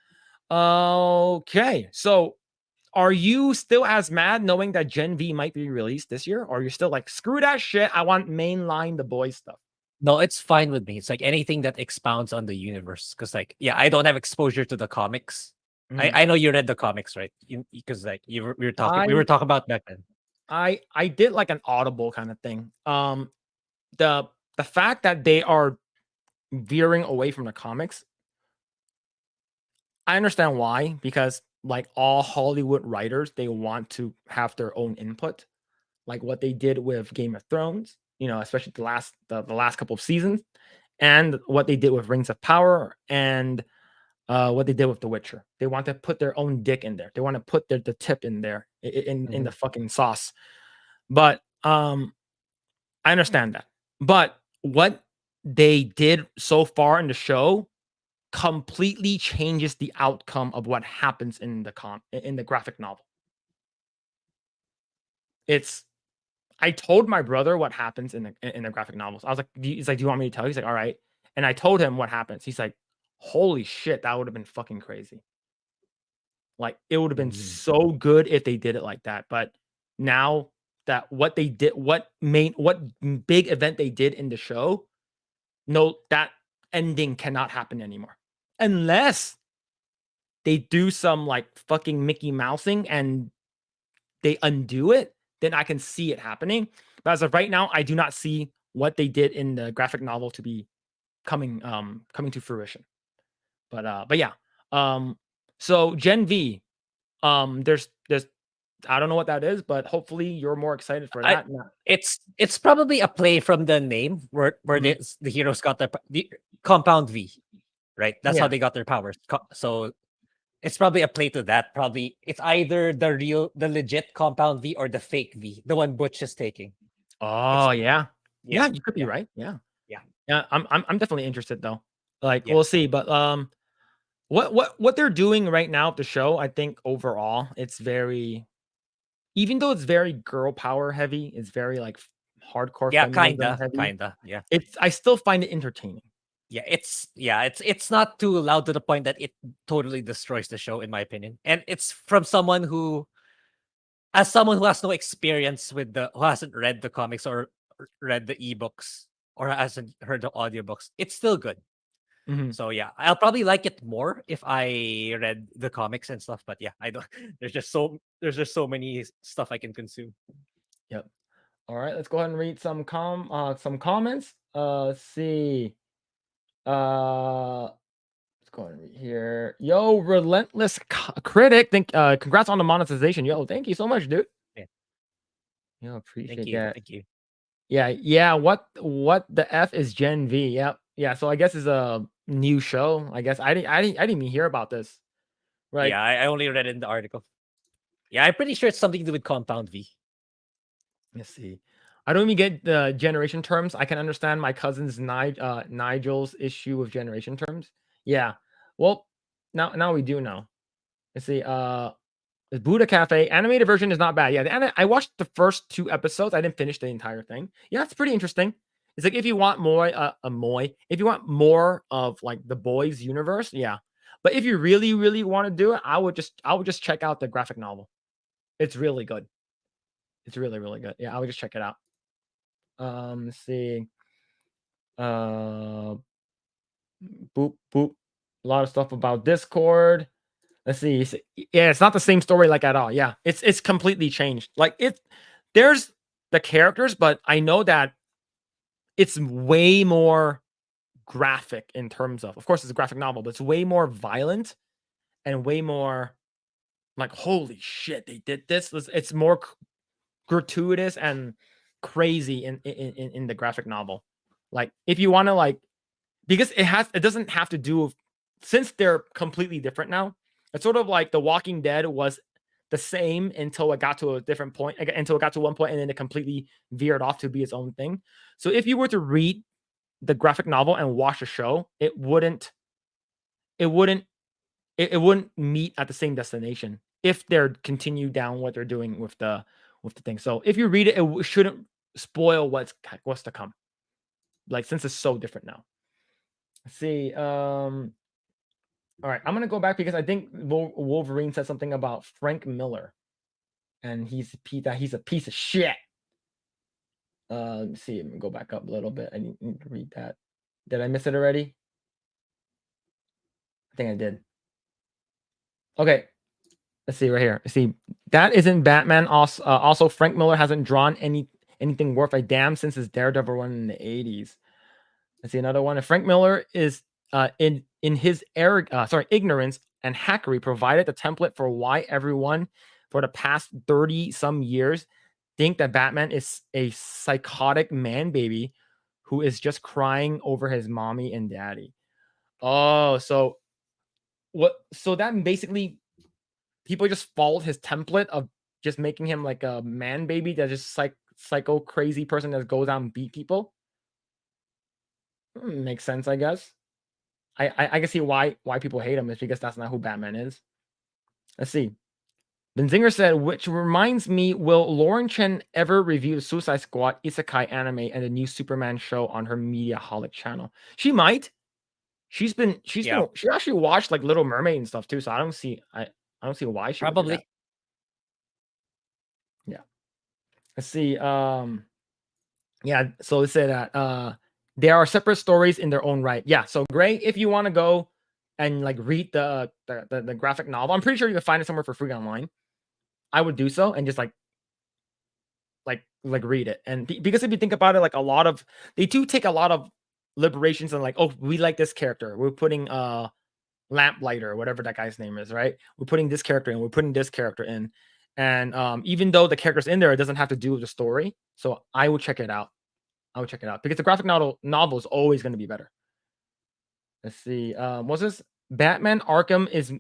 Okay, so are you still as mad knowing that Gen V might be released this year, or you're still like screw that shit? I want mainline The Boys stuff. No, it's fine with me. It's like anything that expounds on the universe. Because like, yeah, I don't have exposure to the comics. Mhm. I know you read the comics, right? Because like we were I talking about back then. I did like an audible kind of thing. The fact that they are veering away from the comics, I understand why, because like all Hollywood writers, they want to have their own input, like what they did with Game of Thrones, especially the last couple of seasons, and what they did with Rings of Power, and what they did with The Witcher. They want to put their own dick in there. They want to put the tip in there in Mhm. the fucking sauce. But I understand that. But what they did so far in the show completely changes the outcome of what happens in the graphic novel. It's I told my brother what happens in the graphic novels. I was like, he's like, "Do you want me to tell you?" He's like, "All right." And I told him what happens. He's like, "Holy shit, that would have been fucking crazy." Like it would have been Mhm. so good if they did it like that. But now that what they did, what big event they did in the show, no, that ending cannot happen anymore. Unless they do some like fucking Mickey Mousing and they undo it, then I can see it happening. But as of right now, I do not see what they did in the graphic novel to be coming to fruition. But yeah. So Gen V, there's I don't know what that is, but hopefully you're more excited for I that. Yeah. it's probably a play from the name where Mhm. the heroes got the compound V, right? That's how Yeah. they got their powers. So it's probably a play to that. Probably it's either the legit compound V or the fake V, the one Butch is taking. It's Oh yeah. yeah, Yeah, you could be yeah, right. Yeah. yeah, Yeah, I'm definitely interested though. Like yeah, we'll see, but what they're doing right now with the show, I think overall it's very, even though it's very girl power heavy, it's very like hardcore yeah. feminism Kinda, heavy. kinda, yeah. I still find it entertaining. It's not too loud to the point that it totally destroys the show, in my opinion. And it's from someone who, as someone who has no experience with who hasn't read the comics or read the ebooks or hasn't heard the audiobooks, it's still good. Mhm. So yeah, I'll probably like it more if I read the comics and stuff. But yeah, I don't. There's just so many stuff I can consume. Yep. All right, let's go ahead and read some comments. Let's see. Let's go ahead and read here. Yo, relentless critic. Congrats on the monetization. Yo, thank you so much, dude. Yeah, Yo, thank appreciate you, that. thank you. Yeah. What the F is Gen V? Yep. Yeah. So I guess it's a new show. I guess I didn't even hear about this. Right. Yeah, I only read it in the article. Yeah, I'm pretty sure it's something to do with Compound V. Let's see. I don't even get the generation terms. I can understand my cousin's Nigel's issue with generation terms. Yeah. Well, now we do know. Let's see. The Buddha Cafe animated version is not bad. Yeah, I watched the first 2 episodes. I didn't finish the entire thing. Yeah, it's pretty interesting. It's like if you want more, if you want more of like the boys universe, yeah. But if you really, really want to do it, I would just check out the graphic novel. It's really good. It's really, really good. Yeah, I would just check it out. Let's see. Uh, boop boop. A lot of stuff about Discord. Let's see. Yeah, it's not the same story like at all. Yeah, it's completely changed. Like there's the characters, but I know that it's way more graphic in terms of course, it's a graphic novel, but it's way more violent and way more like, holy shit, they did this. It's more gratuitous and crazy in the graphic novel. Like, if you want to like, because it doesn't have to do with, since they're completely different now. It's sort of like The Walking Dead was the same until it got to a different point, until it got to one point, and then it completely veered off to be its own thing. So if you were to read the graphic novel and watch the show, it wouldn't it wouldn't meet at the same destination if they're continue down what they're doing with the thing. So if you read it, shouldn't spoil what's to come. Like, since it's so different now. Let's see. All right, I'm gonna go back because I think Wolverine said something about Frank Miller, and he's a piece of shit. Let me see. Let me go back up a little bit. I need to read that. Did I miss it already? I think I did. Okay, let's see right here. See, that isn't Batman. Also, Frank Miller hasn't drawn anything worth a damn since his Daredevil run in the '80s. Let's see another one. Frank Miller is in his ignorance and hackery provided the template for why everyone for the past 30 some years think that Batman is a psychotic man baby who is just crying over his mommy and daddy. Oh, so what? So that basically people just followed his template of just making him like a man baby that just psycho crazy person that goes out and beat people. Makes sense, I guess. I can see why people hate him is because that's not who Batman is. Let's see. Benzinger said, which reminds me, will Lauren Chen ever review the Suicide Squad isekai anime and the new Superman show on her Mediaholic channel? She might. Yeah, She actually watched like Little Mermaid and stuff too, so I don't see why she would do that. probably. Yeah. Let's see. Yeah, so they say that there are separate stories in their own right. Yeah, so Grae, if you want to go and like read the graphic novel, I'm pretty sure you can find it somewhere for free online. I would do so and just like read it. And because if you think about it, like they do take a lot of liberations and like, oh, we like this character. We're putting Lamplighter, whatever that guy's name is, right? We're putting this character in, we're putting this character in. And even though the character's in there, it doesn't have to do with the story. So I would check it out. Because the graphic novel is always going to be better. Let's see. What's this? Batman Arkham is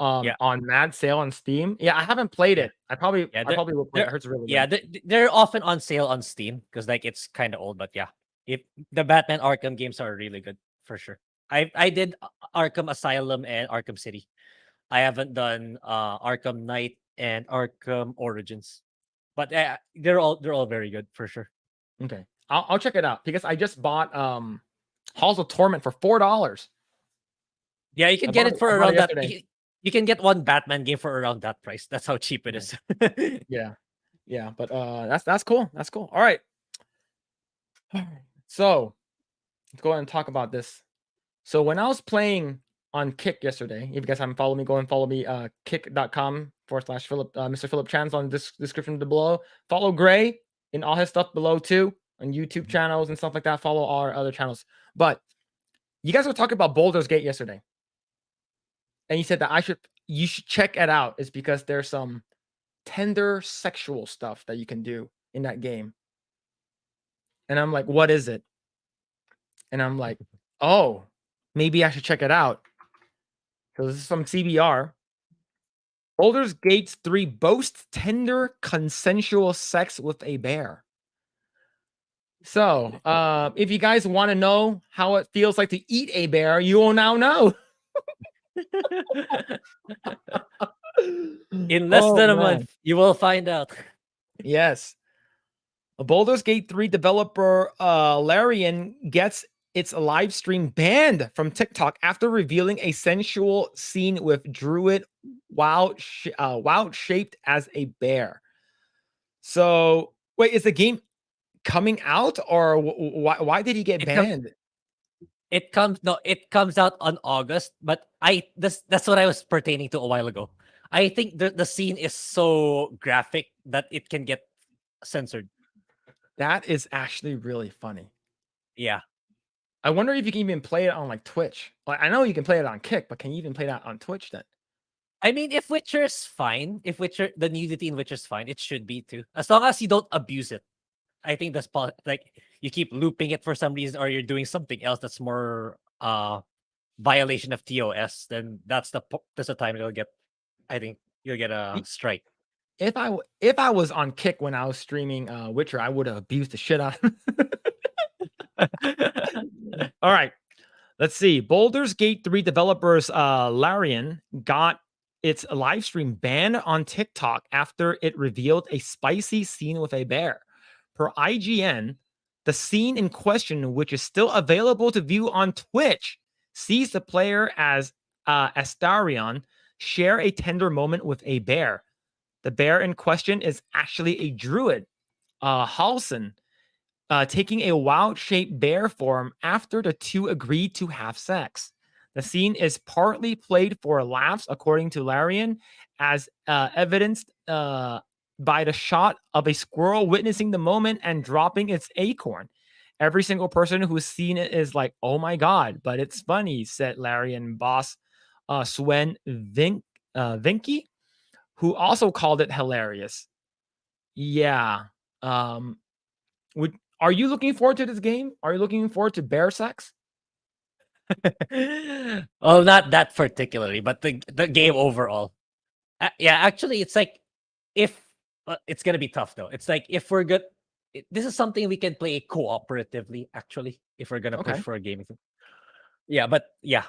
Yeah. on mad sale on Steam. Yeah, I haven't played Yeah. it. I probably will play it. I They're heard it's really yeah, good. they're often on sale on Steam because like it's kind of old, but yeah, if the Batman Arkham games are really good for sure. I did Arkham Asylum and Arkham City. I haven't done Arkham Knight and Arkham Origins, but they're all very good for sure. Okay. I'll check it out because I just bought Halls of Torment for $4. Yeah, you can get it for I bought it around that. yesterday. You can get one Batman game for around that price. That's how cheap it is. Yeah. Yeah, but that's cool. That's cool. All right. So let's go ahead and talk about this. So when I was playing on Kick yesterday, if you guys haven't followed me, go and follow me, kick.com/Phillip, Mr. Phillip Chan's on this description below. Follow Grae in all his stuff below too, on YouTube channels and stuff like that. Follow our other channels. But you guys were talking about Baldur's Gate yesterday. And you said that you should check it out. It's because there's some tender sexual stuff that you can do in that game. And I'm like, what is it? And I'm like, oh, maybe I should check it out. So this is from CBR. Baldur's Gate 3 boasts tender consensual sex with a bear. So, if you guys want to know how it feels like to eat a bear, you will now know. In less Oh, than a man. month, you will find out. Yes. A Baldur's Gate 3 developer, Larian, gets its live stream banned from TikTok after revealing a sensual scene with Druid shaped as a bear. So, wait, is the game coming out, or why did he get It com- banned? It comes out on August, but that's what I was pertaining to a while ago. I think the scene is so graphic that it can get censored. That is actually really funny. Yeah. I wonder if you can even play it on like Twitch. Like, I know you can play it on Kick, but can you even play that on Twitch then? I mean, if Witcher's fine, if the nudity in Witcher's fine, it should be too. As long as you don't abuse it. I think that's like you keep looping it for some reason, or you're doing something else that's more violation of TOS, then that's the time you'll get. I think you'll get a strike. If I was on Kick when I was streaming Witcher, I would have abused the shit out. All right, let's see. Baldur's Gate 3 developers Larian got its live stream banned on TikTok after it revealed a spicy scene with a bear. Per IGN, the scene in question, which is still available to view on Twitch, sees the player as Astarion share a tender moment with a bear. The bear in question is actually a druid, Halson, taking a wild-shaped bear form after the two agreed to have sex. The scene is partly played for laughs, according to Larian, as evidenced by the shot of a squirrel witnessing the moment and dropping its acorn. Every single person who's seen it is like, oh my God, but it's funny, said Larian boss Sven Vinky, who also called it hilarious. Yeah. Are you looking forward to this game? Are you looking forward to bear sex? Oh, not that particularly, but the game overall. Yeah, actually, it's like if it's gonna be tough though. It's like if we're good, this is something we can play cooperatively. Actually, if we're gonna push Okay. for a game. Yeah, but yeah,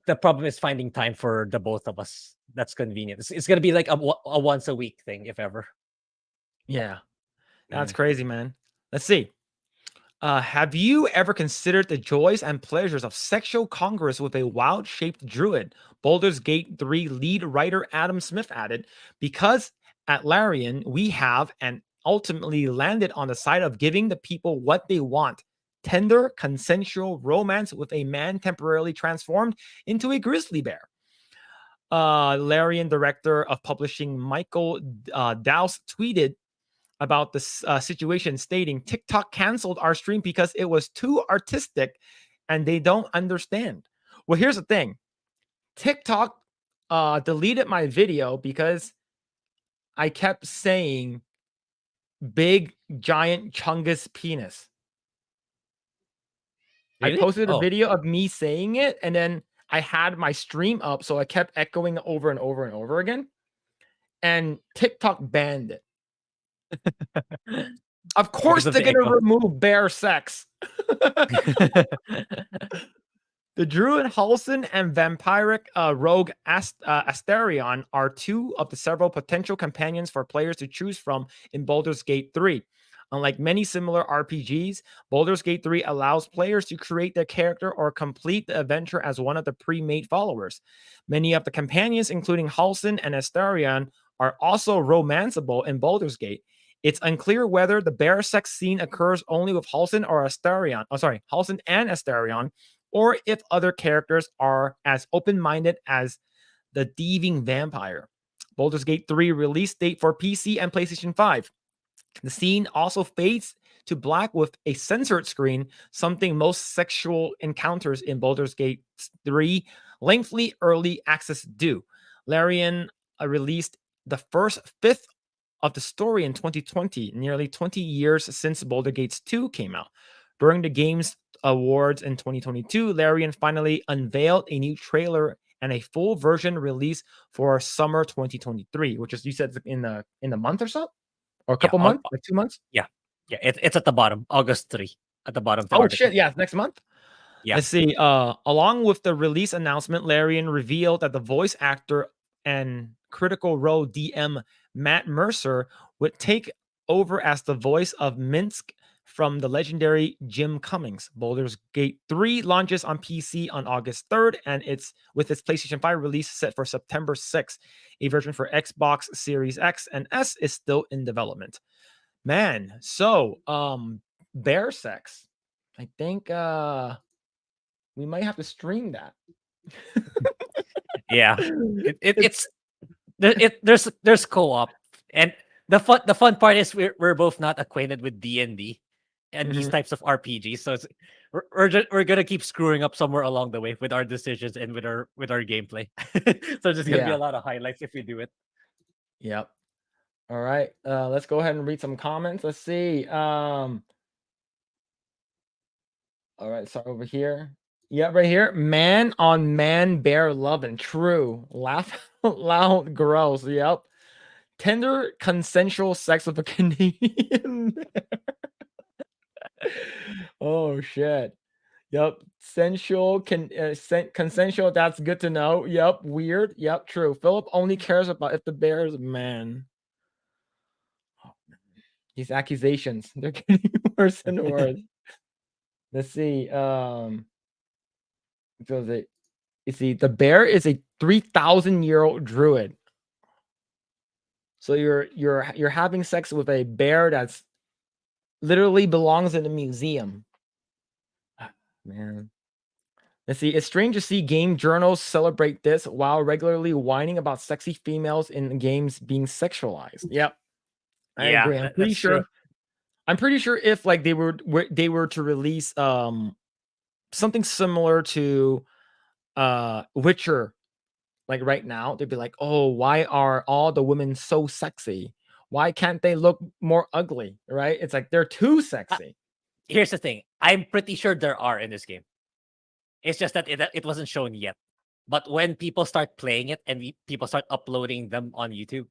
the problem is finding time for the both of us. That's convenient. It's gonna be like a once a week thing, if ever. Yeah. That's crazy, man. Let's see. Have you ever considered the joys and pleasures of sexual congress with a wild-shaped druid? Baldur's Gate 3 lead writer Adam Smith added, because at Larian, we have and ultimately landed on the side of giving the people what they want. Tender, consensual romance with a man temporarily transformed into a grizzly bear. Larian director of publishing Michael Dowse tweeted, about this situation, stating TikTok canceled our stream because it was too artistic and they don't understand. Well, here's the thing. TikTok deleted my video because I kept saying big giant chungus penis. I Really? posted a Oh. video of me saying it, and then I had my stream up, so I kept echoing over and over and over again. And TikTok banned it. Of course, Because of they're the gonna echo. remove bear sex. The Druid Halsin and Vampiric Rogue Asterion are two of the several potential companions for players to choose from in Baldur's Gate 3. Unlike many similar RPGs, Baldur's Gate 3 allows players to create their character or complete the adventure as one of the pre-made followers. Many of the companions, including Halsin and Asterion, are also romanceable in Baldur's Gate. It's unclear whether the bear sex scene occurs only with Halsin or Asterion. Oh, sorry, Halsin and Asterion, or if other characters are as open-minded as the thieving vampire. Baldur's Gate 3 release date for PC and PlayStation 5. The scene also fades to black with a censored screen, something most sexual encounters in Baldur's Gate 3 lengthy early access do. Larian released the first fifth of the story in 2020, nearly 20 years since Baldur's Gate 2 came out. During the game's awards in 2022, Larian finally unveiled a new trailer and a full version release for summer 2023, which is, you said, in the month or so, or a Yeah. couple months, like 2 months. Yeah. Yeah. It's at the bottom. August 3 at the bottom of the Oh article. shit! Yeah, next month. Yeah. Let's see. Along with the release announcement, Larian revealed that the voice actor and Critical Role DM Matt Mercer would take over as the voice of Minsk from the legendary Jim Cummings. Baldur's Gate 3 launches on PC on August 3rd, and it's with its PlayStation 5 release set for September 6th. A version for Xbox Series X and S is still in development. Man, so bear sex. I think we might have to stream that. Yeah. It's there's co-op, and the fun part is we're both not acquainted with D&D and these Mhm. types of RPGs, so we're gonna keep screwing up somewhere along the way with our decisions and with our gameplay. So there's gonna be Yeah. a lot of highlights if we do it. Yep. All right. Let's go ahead and read some comments. Let's see. All right, so over here. Yeah, right here. Man on man bear loving. True. Laugh out loud gross. Yep. Tender consensual sex with a Canadian. Oh shit. Yep. Sensual consensual. That's good to know. Yep. Weird. Yep. True. Philip only cares about if the bear is a man. These accusations, they're getting worse and worse. Let's see. So you see, the bear is a 3,000-year-old druid. So you're having sex with a bear that's literally belongs in a museum. Man. Let's see. It's strange to see game journals celebrate this while regularly whining about sexy females in games being sexualized. Yep, I Yeah, agree. I'm pretty that's true. sure. I'm pretty sure if like they were to release something similar to Witcher, like right now, they'd be like, "Oh, why are all the women so sexy? Why can't they look more ugly?" Right? It's like they're too Uh, sexy. Here's the thing. I'm pretty sure there are in this game. It's just that it wasn't shown yet. But when people start playing it and people start uploading them on YouTube,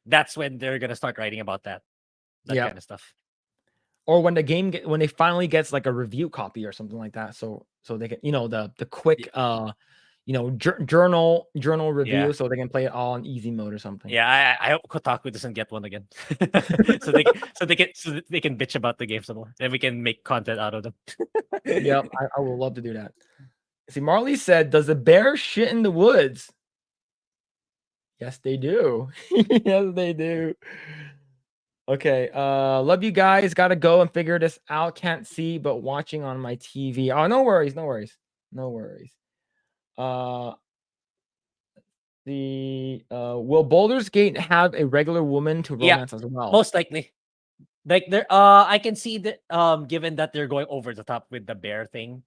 that's when they're gonna start writing about that Yeah. kind of stuff. Or when the game when they finally gets like a review copy or something like that, so they can, the quick journal Yeah. review, so they can play it all in easy mode or something. Yeah, I hope Kotaku doesn't get one again, so they can bitch about the game some more, and we can make content out of them. Yep, I would love to do that. See, Marley said, "Does a bear shit in the woods?" Yes, they do. Yes, they do. Okay, love you guys. Gotta go and figure this out. Can't see, but watching on my TV. Oh, no worries, no worries, no worries. Uh, will Baldur's Gate have a regular woman to Yeah, romance as well? most likely. Like there, I can see that. Given that they're going over the top with the bear thing,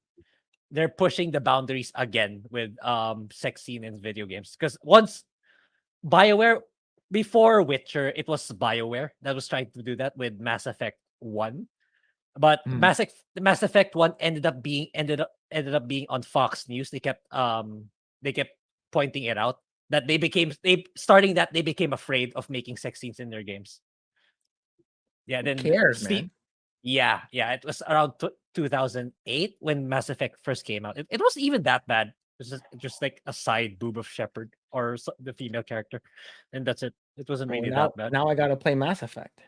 they're pushing the boundaries again with sex scene in video games. Because once BioWare, before Witcher, it was BioWare that was trying to do that with Mass Effect 1. But Mhm. Mass Effect 1 ended up being on Fox News. They kept pointing it out that they became afraid of making sex scenes in their games. Yeah, Who then cares, Steve man? yeah, yeah, it was around 2008 when Mass Effect first came out. It wasn't even that bad. It was just like a side boob of Shepard or the female character, and that's it. It wasn't Oh, really that bad. now I gotta play Mass Effect.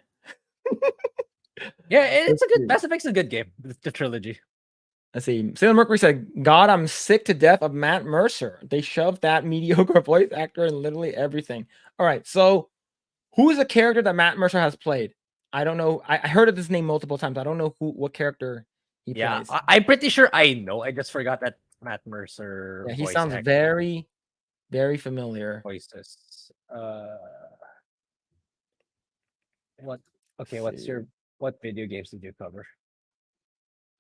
Yeah, Let's it's a good see. Mass Effect's a good game. The trilogy. Let's see. Sailor Mercury said, "God, I'm sick to death of Matt Mercer. They shoved that mediocre voice actor in literally everything." All right, so who is a character that Matt Mercer has played? I don't know. I heard of this name multiple times. I don't know what character he Yeah, plays. I'm pretty sure I know. I just forgot that Matt Mercer Yeah, he voice sounds act very, very familiar. voices. What? Let's Okay, see. what video games did you cover?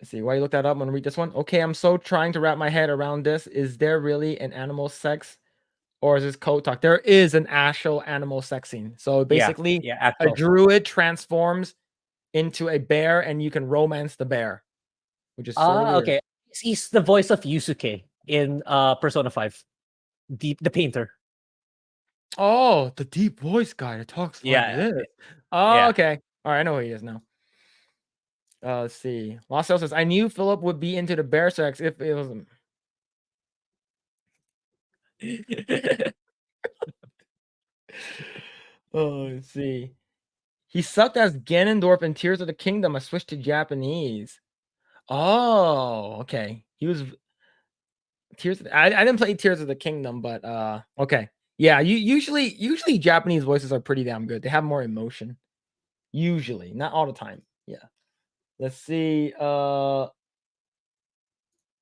Let's see. Why you look that up? I'm gonna read this one. Okay, I'm so trying to wrap my head around this. Is there really an animal sex, or is this code talk? There is an actual animal sex scene. So Yeah, basically, yeah, a actual. druid transforms into a bear, and you can romance the bear, which is sort of weird. Okay. He's the voice of Yusuke in Persona 5. The painter. Oh, the deep voice guy that talks like Yeah, this. Oh, yeah. okay. All right, I know who he is now. Let's see. Lost Cell says, I knew Philip would be into the bear sex if it was. Oh, let's see. He sucked as Ganondorf in Tears of the Kingdom. I switched to Japanese. Oh, okay. He was I didn't play Tears of the Kingdom, but okay. Yeah, usually Japanese voices are pretty damn good. They have more emotion. Usually, not all the time. Yeah. Let's see.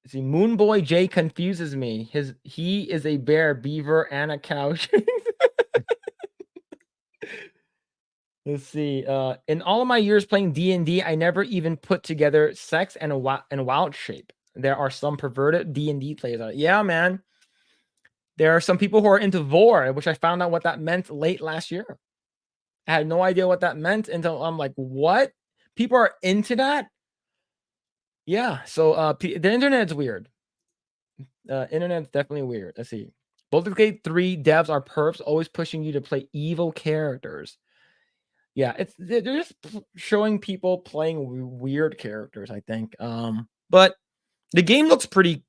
See, Moon Boy J confuses me. He is a bear, beaver, and a cow. Let's see. In all of my years playing D&D, I never even put together sex and wild shape. There are some perverted D&D players out. Yeah, man. There are some people who are into vor, which I found out what that meant late last year. I had no idea what that meant until I'm like, what? People are into that? Yeah. So the internet's weird. Internet's definitely weird. Let's see. Baldur's Gate 3 devs are perps, always pushing you to play evil characters. Yeah, they're just showing people playing weird characters, I think. But the game looks the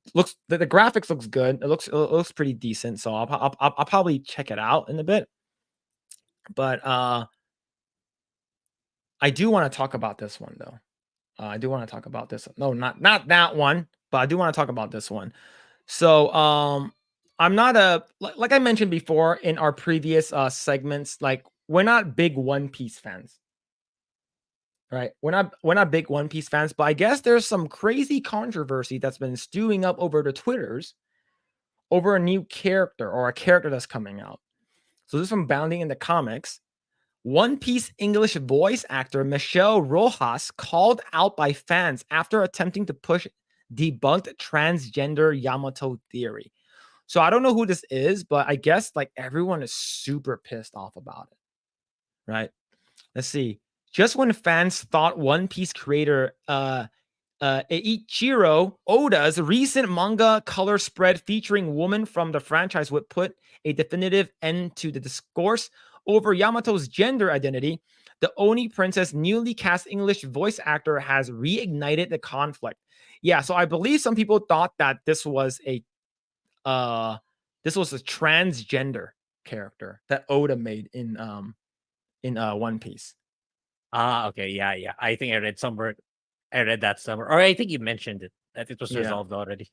graphics looks good. It looks pretty decent. So I'll probably check it out in a bit. But I do want to talk about this one though. I do want to talk about this. No, not that one, but I do want to talk about this one. So, I'm not like I mentioned before in our previous segments, like we're not big One Piece fans, right? We're not big One Piece fans, but I guess there's some crazy controversy that's been stewing up over the Twitters over a new character or a character that's coming out. So this is from Bounding in the Comics. One Piece English voice actor Michelle Rojas called out by fans after attempting to push debunked transgender Yamato theory. So I don't know who this is, but I guess like everyone is super pissed off about it, right? Let's see. Just when fans thought One Piece creator Eiichiro Oda's recent manga color spread featuring woman from the franchise would put a definitive end to the discourse over Yamato's gender identity, the Oni Princess newly cast English voice actor has reignited the conflict. Yeah, so I believe some people thought that uh this was a transgender character that Oda made in One Piece. Okay, yeah, yeah. I think I read somewhere. I read that somewhere, or I think you mentioned it that it was Yeah. resolved already.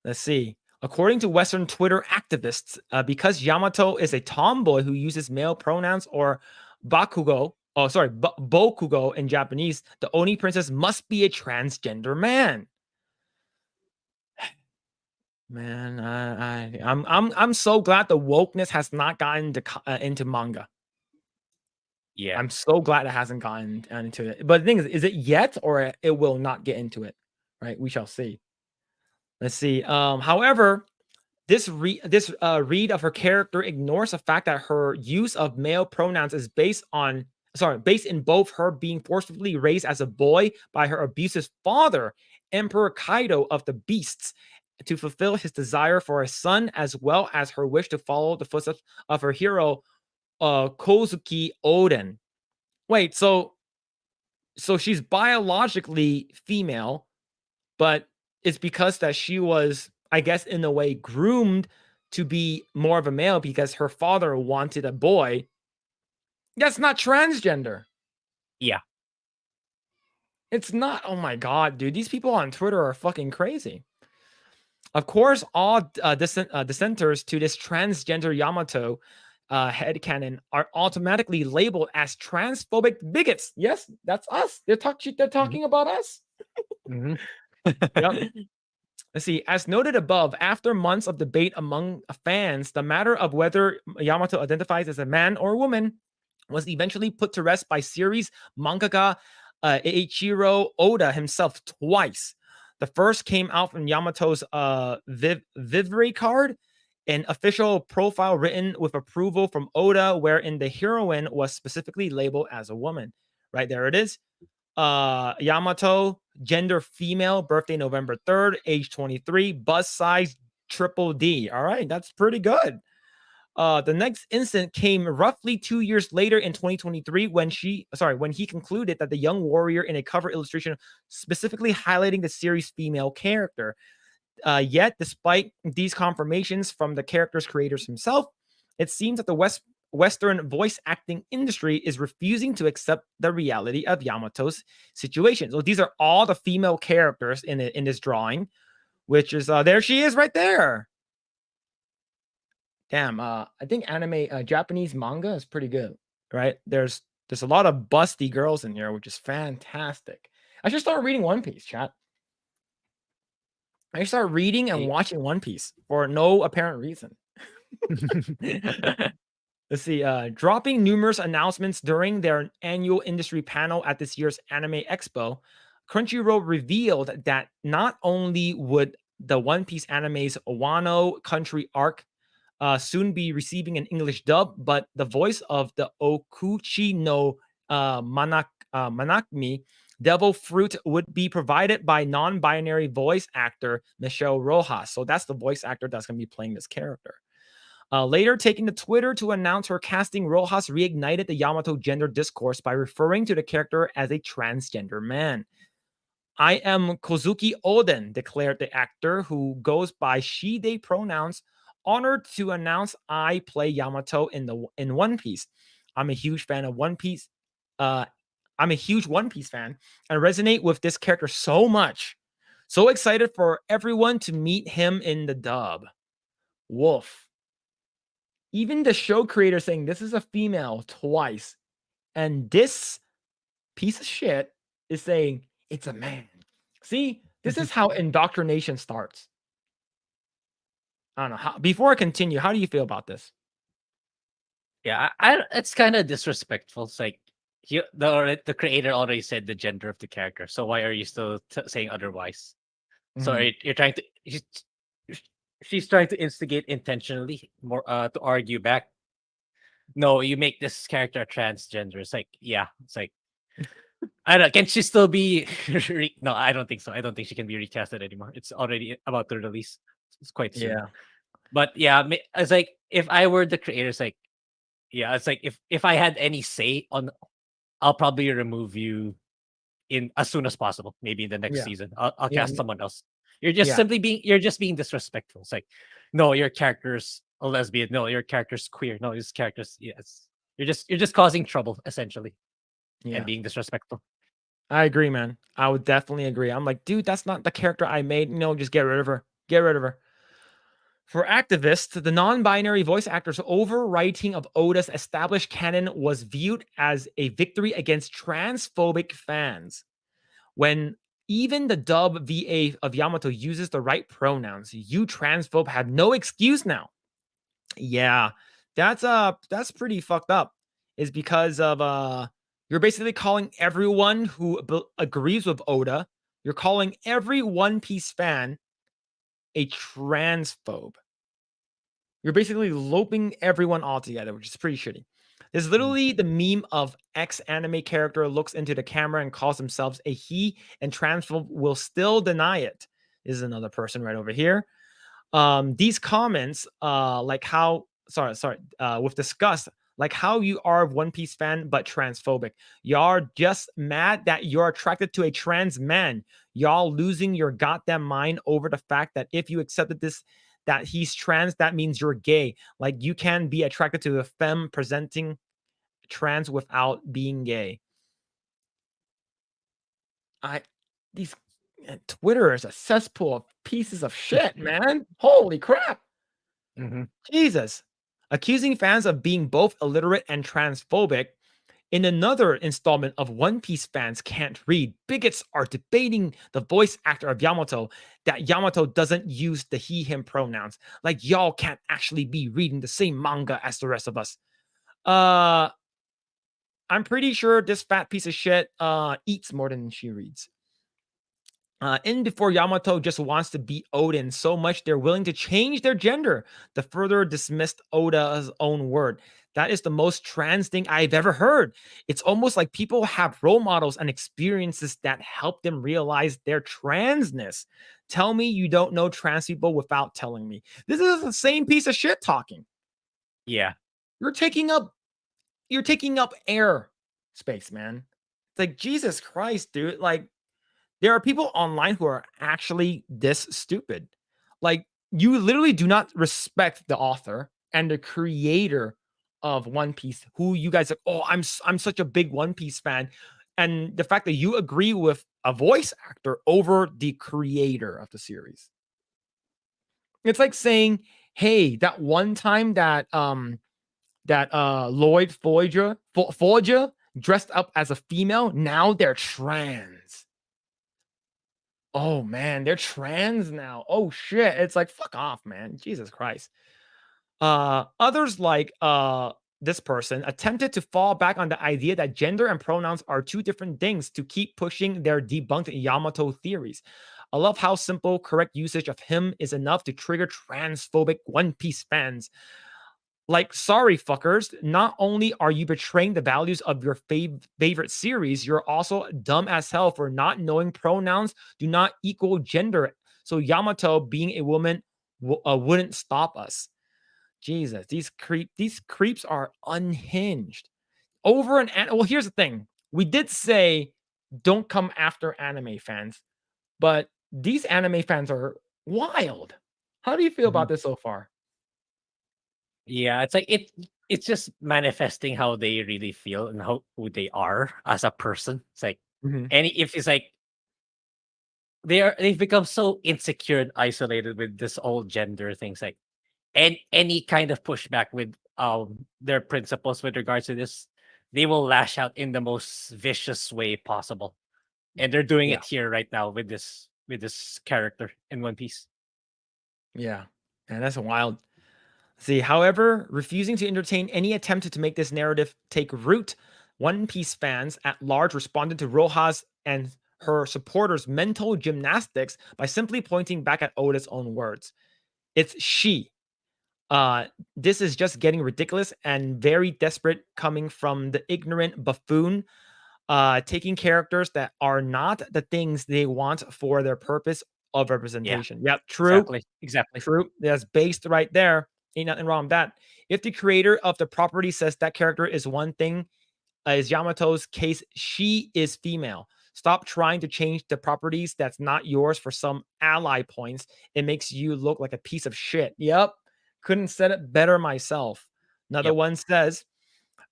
Let's see. According to Western Twitter activists, because Yamato is a tomboy who uses male pronouns or bokugo in Japanese, the Oni princess must be a transgender man. Man, I'm so glad the wokeness has not gotten into manga. Yeah. I'm so glad it hasn't gotten into it. But the thing is it yet or it will not get into it? Right? We shall see. Let's see. However, this read of her character ignores the fact that her use of male pronouns is based in both her being forcibly raised as a boy by her abusive father, Emperor Kaido of the Beasts, to fulfill his desire for a son, as well as her wish to follow the footsteps of her hero, Kozuki Oden. Wait, so she's biologically female, but it's because that she was, I guess, in a way groomed to be more of a male because her father wanted a boy. That's not transgender. Yeah. It's not. Oh my god, dude. These people on Twitter are fucking crazy. Of course, all dissenters to this transgender Yamato headcanon are automatically labeled as transphobic bigots. Yes, that's us. They're talking about us. Mm-hmm. Yep. Let's see. As noted above, after months of debate among fans, the matter of whether Yamato identifies as a man or a woman was eventually put to rest by series mangaka Eiichiro Oda himself twice. The first came out from Yamato's Vivre card, an official profile written with approval from Oda, wherein the heroine was specifically labeled as a woman. Right there it is. Yamato, gender female, birthday November 3rd, age 23, bust size triple D. All right, that's pretty good. The next incident came roughly 2 years later in 2023 when he concluded that the young warrior in a cover illustration specifically highlighting the series' female character. Yet, despite these confirmations from the character's creators himself, it seems that the Western voice acting industry is refusing to accept the reality of Yamato's situation. So these are all the female characters in this drawing, which is there she is right there. Damn, I think anime Japanese manga is pretty good, right? There's a lot of busty girls in here, which is fantastic. I should start reading One Piece, chat. I should start reading and watching One Piece for no apparent reason. Let's see. Dropping numerous announcements during their annual industry panel at this year's Anime Expo, Crunchyroll revealed that not only would the One Piece anime's Wano Country arc soon be receiving an English dub, but the voice of the Okuchi no Manakmi Devil Fruit would be provided by non-binary voice actor Michelle Rojas. So that's the voice actor that's going to be playing this character. Later, taking to Twitter to announce her casting, Rojas reignited the Yamato gender discourse by referring to the character as a transgender man. I am Kozuki Oden, declared the actor, who goes by she, they pronouns, honored to announce I play Yamato in One Piece. I'm a huge fan of One Piece. I'm a huge One Piece fan and resonate with this character so much. So excited for everyone to meet him in the dub. Wolf. Even the show creator saying this is a female twice. And this piece of shit is saying it's a man. See, this is how indoctrination starts. I don't know. Before I continue, how do you feel about this? Yeah, it's kind of disrespectful. It's like the creator already said the gender of the character, so why are you still saying otherwise? So you're trying to she's trying to instigate intentionally more to argue back. No, you make this character transgender. It's like, yeah, it's like I don't. Can she still be? No, I don't think so. I don't think she can be recasted anymore. It's already about to release. It's quite soon. Yeah. But yeah, it's like if I were the creator, it's like, yeah, it's like if I had any say on, I'll probably remove you in as soon as possible. Maybe in the next season, I'll cast someone else. You're just you're just being disrespectful. It's like, no, your character's a lesbian. No, your character's queer. No, his character's yes. You're just causing trouble essentially, and being disrespectful. I agree, man. I would definitely agree. I'm like, dude, that's not the character I made. No, just get rid of her. Get rid of her. For activists, the non-binary voice actor's overwriting of Oda's established canon was viewed as a victory against transphobic fans. When even the dub VA of Yamato uses the right pronouns, you transphobe have no excuse now. Yeah, that's pretty fucked up. is because of you're basically calling everyone who agrees with Oda, you're calling every One Piece fan a transphobe. You're basically loping everyone all together, which is pretty shitty. There's literally the meme of X anime character looks into the camera and calls themselves a he, and transphobe will still deny it. This is another person right over here. These comments, like how, with disgust, like how you are a One Piece fan but transphobic. Y'all just mad that you're attracted to a trans man. Y'all losing your goddamn mind over the fact that if you accepted this, that he's trans, that means you're gay. Like you can be attracted to a femme presenting trans without being gay. I these Twitter is a cesspool of pieces of shit, man. Holy crap. Jesus. Accusing fans of being both illiterate and transphobic. In another installment of One Piece fans can't read, bigots are debating the voice actor of Yamato, that Yamato doesn't use the he, him pronouns. Like y'all can't actually be reading the same manga as the rest of us. I'm pretty sure this fat piece of shit eats more than she reads. In before Yamato just wants to be Odin so much they're willing to change their gender to further dismiss Oda's own word. That is the most trans thing I've ever heard. It's almost like people have role models and experiences that help them realize their transness. Tell me you don't know trans people without telling me. This is the same piece of shit talking. Yeah. You're taking up air space, man. It's like Jesus Christ, dude. Like there are people online who are actually this stupid. Like, you literally do not respect the author and the creator of One Piece, who you guys are, oh, I'm such a big One Piece fan. And the fact that you agree with a voice actor over the creator of the series. It's like saying, hey, that one time that Lloyd Forger dressed up as a female, now they're trans. Oh man, they're trans now. Oh shit. It's like fuck off, man. Jesus Christ. Others like this person attempted to fall back on the idea that gender and pronouns are two different things to keep pushing their debunked Yamato theories. I love how simple correct usage of him is enough to trigger transphobic One Piece fans. Like, sorry, fuckers. Not only are you betraying the values of your favorite series, you're also dumb as hell for not knowing pronouns do not equal gender. So Yamato being a woman wouldn't stop us. Jesus, these creeps are unhinged. Over an well, here's the thing. We did say don't come after anime fans, but these anime fans are wild. How do you feel about this so far? Yeah, it's like it's just manifesting how they really feel and who they are as a person. It's like Mhm. if it's like they've become so insecure and isolated with this old gender things, like and any kind of pushback with their principles with regards to this, they will lash out in the most vicious way possible. And they're doing Yeah. it here right now with this character in One Piece. Yeah. And that's wild. See, however, refusing to entertain any attempt to make this narrative take root, One Piece fans at large responded to Rojas and her supporters' mental gymnastics by simply pointing back at Oda's own words. It's she. This is just getting ridiculous and very desperate coming from the ignorant buffoon, taking characters that are not the things they want for their purpose of Yeah, representation. Yep, true. exactly. True. That's based right there. Ain't nothing wrong with that. If the creator of the property says that character is one thing, is Yamato's case, she is female. Stop trying to change the properties that's not yours for some ally points. It makes you look like a piece of shit. Yep. Couldn't said it better myself. Another Yep. one says,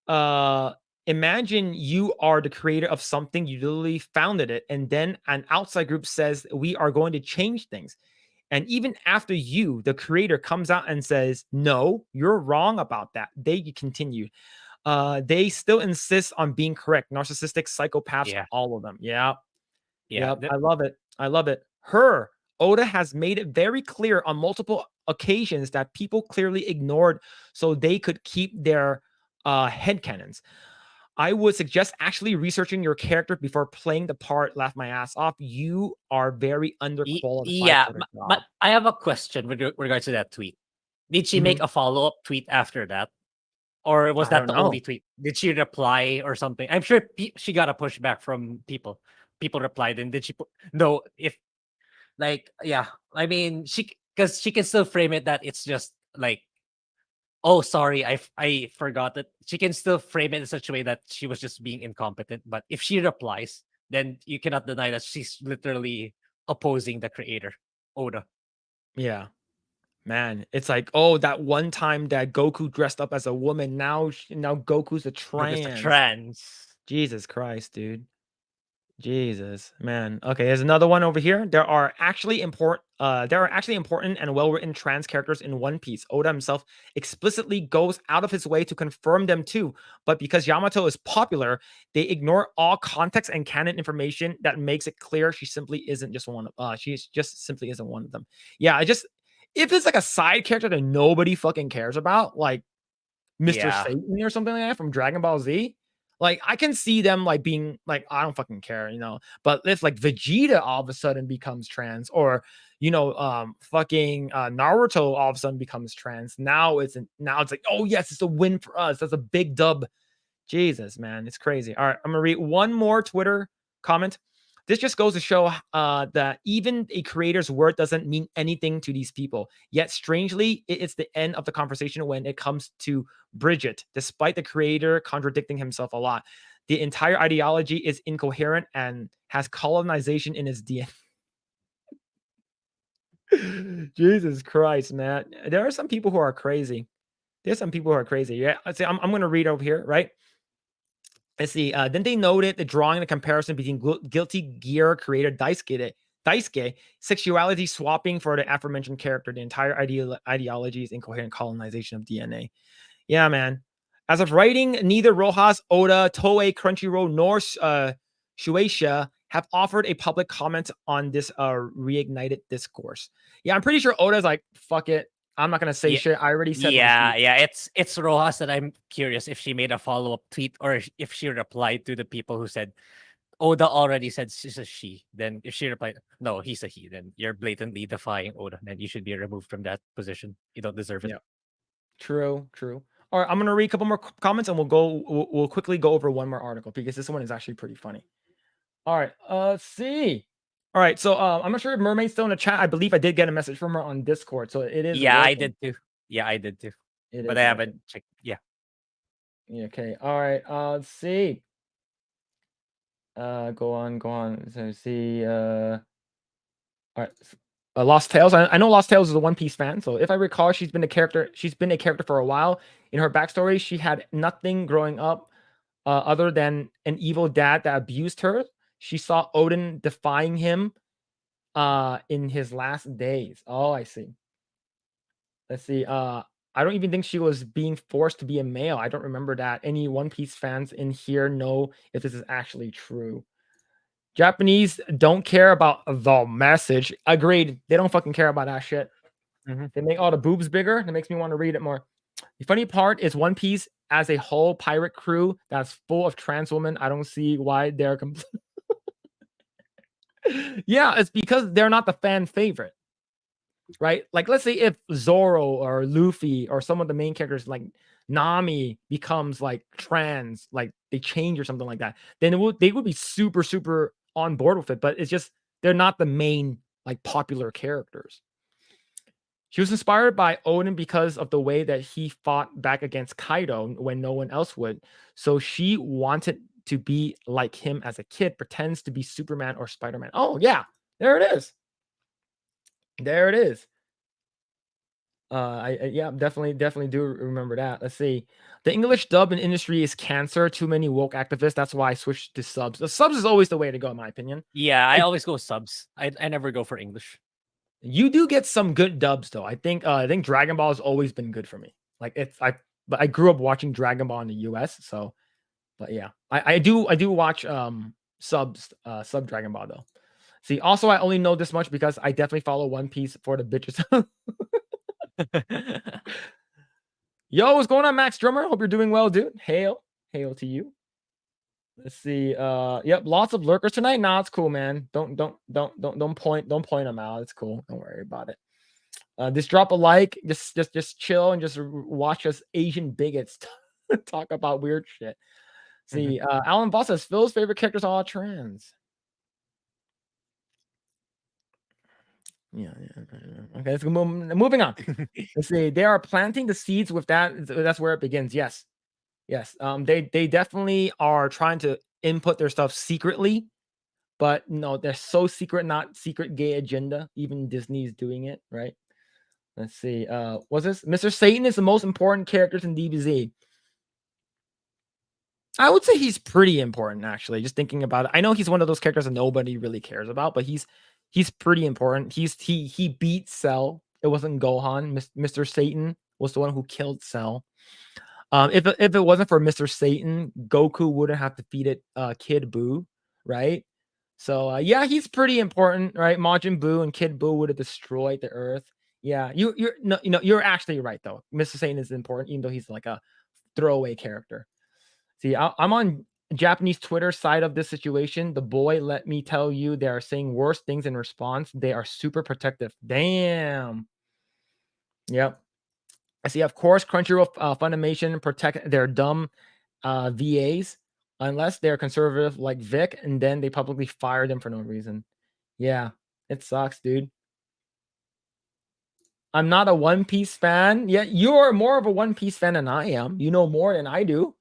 uh, imagine you are the creator of something, you literally founded it, and then an outside group says, we are going to change things. And even after you, the creator, comes out and says, no, you're wrong about that, they continue. They still insist on being correct. Narcissistic psychopaths, Yeah. all of them. Yeah. Yeah. Yep. I love it. I love it. Oda has made it very clear on multiple occasions that people clearly ignored so they could keep their headcanons. I would suggest actually researching your character before playing the part. Laugh my ass off. You are very underqualified Yeah, for the job. I have a question with regards to that tweet. Did she make Mhm. a follow up tweet after that, or was I that don't the only know. tweet? Did she reply or something? I'm sure she got a pushback from people. People replied, and did she put no? If like, yeah, I mean, because she can still frame it that it's just like, oh, sorry, I forgot it. She can still frame it in such a way that she was just being incompetent. But if she replies, then you cannot deny that she's literally opposing the creator, Oda. Yeah. Man, it's like, oh, that one time that Goku dressed up as a woman. Now Goku's a Look at the trans. trans. Jesus Christ, dude. Jesus, man. Okay, there's another one over here. There are actually important and well-written trans characters in One Piece. Oda himself explicitly goes out of his way to confirm them too. But because Yamato is popular, they ignore all context and canon information that makes it clear she simply isn't just one of she just simply isn't one of them. Yeah, I just if it's like a side character that nobody fucking cares about, like Mr. Yeah. Satan or something like that from Dragon Ball Z. Like I can see them like being like, I don't fucking care, you know. But if like Vegeta all of a sudden becomes trans, or fucking Naruto all of a sudden becomes trans, now it's like, oh yes, it's a win for us. That's a big dub. Jesus, man, it's crazy. All right, I'm gonna read one more Twitter comment. This just goes to show that even a creator's word doesn't mean anything to these people. Yet, strangely, it's the end of the conversation when it comes to Bridget, despite the creator contradicting himself a lot. The entire ideology is incoherent and has colonization in its DNA. Jesus Christ, man. There are some people who are crazy. There's some people who are crazy. Yeah, let's see. I'm going to read over here, right? Let's see. Then they noted the drawing the comparison between Guilty Gear creator Daisuke sexuality swapping for the aforementioned character. The entire ideology is incoherent colonization of DNA. Yeah, man. As of writing, neither Rojas, Oda, Toei, Crunchyroll, nor Shueisha have offered a public comment on this reignited discourse. Yeah, I'm pretty sure Oda's like, fuck it. I'm not gonna say Yeah. shit. I already said my Yeah, piece. yeah. It's Rojas that I'm curious if she made a follow up tweet or if she replied to the people who said Oda already said she's a she. Then if she replied, no, he's a he, then you're blatantly defying Oda. Then you should be removed from that position. You don't deserve it. Yeah. True, true. All right, I'm gonna read a couple more comments and we'll quickly go over one more article because this one is actually pretty funny. All right, let's see. All right, so I'm not sure if Mermaid's still in the chat. I believe I did get a message from her on Discord, so it is Yeah, I working. did too. Yeah, I did too. It But is I working. haven't checked. Yeah. Yeah, okay. All right. Let's see. Go on, go on. So see. All right. Lost Tales. I know Lost Tales is a One Piece fan, so if I recall, she's been a character. She's been a character for a while. In her backstory, she had nothing growing up, other than an evil dad that abused her. She saw Odin defying him, in his last days. Oh, I see. Let's see. I don't even think she was being forced to be a male. I don't remember that. Any One Piece fans in here know if this is actually true. Japanese don't care about the message. Agreed. They don't fucking care about that shit. Mhm. They make all the boobs bigger. That makes me want to read it more. The funny part is One Piece as a whole pirate crew that's full of trans women. I don't see why they're yeah, it's because they're not the fan favorite, right? Like, let's say if Zoro or Luffy or some of the main characters like Nami becomes like trans, like they change or something like that, then they would be super super on board with it. But it's just they're not the main like popular characters. She was inspired by Odin because of the way that he fought back against Kaido when no one else would. So she wanted to be like him as a kid, pretends to be Superman or Spider-Man. Oh, yeah. There it is. There it is. Yeah, definitely do remember that. Let's see. The English dub in industry is cancer. Too many woke activists. That's why I switched to subs. The subs is always the way to go, in my opinion. Yeah, I always go subs. I never go for English. You do get some good dubs though. I think Dragon Ball has always been good for me. Like but I grew up watching Dragon Ball in the US, so but yeah. I do watch sub Dragon Ball though. See, also I only know this much because I definitely follow One Piece for the bitches. Yo, what's going on, Max Drummer? Hope you're doing well, dude. Hail to you. Let's see. Yep, lots of lurkers tonight. Nah, it's cool, man. Don't point them out. It's cool. Don't worry about it. Just drop a like. Just chill and just watch us Asian bigots talk about weird shit. See, Alan Boss says Phil's favorite characters are all trans. Yeah. Okay, let's go. Moving on. Let's see. They are planting the seeds with that. That's where it begins. Yes. They definitely are trying to input their stuff secretly, but no, they're so secret, not secret gay agenda. Even Disney's doing it, right? Let's see. Was this Mr. Satan is the most important characters in DBZ? I would say he's pretty important, actually. Just thinking about it, I know he's one of those characters that nobody really cares about, but he's pretty important. He beat Cell. It wasn't Gohan. Mr. Satan was the one who killed Cell. If it wasn't for Mr. Satan, Goku wouldn't have defeated Kid Buu, right? So yeah, he's pretty important, right? Majin Buu and Kid Buu would have destroyed the Earth. Yeah, you're actually right though. Mr. Satan is important, even though he's like a throwaway character. See, I'm on Japanese Twitter side of this situation. The boy, let me tell you, they are saying worse things in response. They are super protective. Damn. Yep. I see, of course, Crunchyroll Funimation protect their dumb VAs unless they're conservative like Vic, and then they publicly fire them for no reason. Yeah, it sucks, dude. I'm not a One Piece fan. Yet you're more of a One Piece fan than I am. You know more than I do.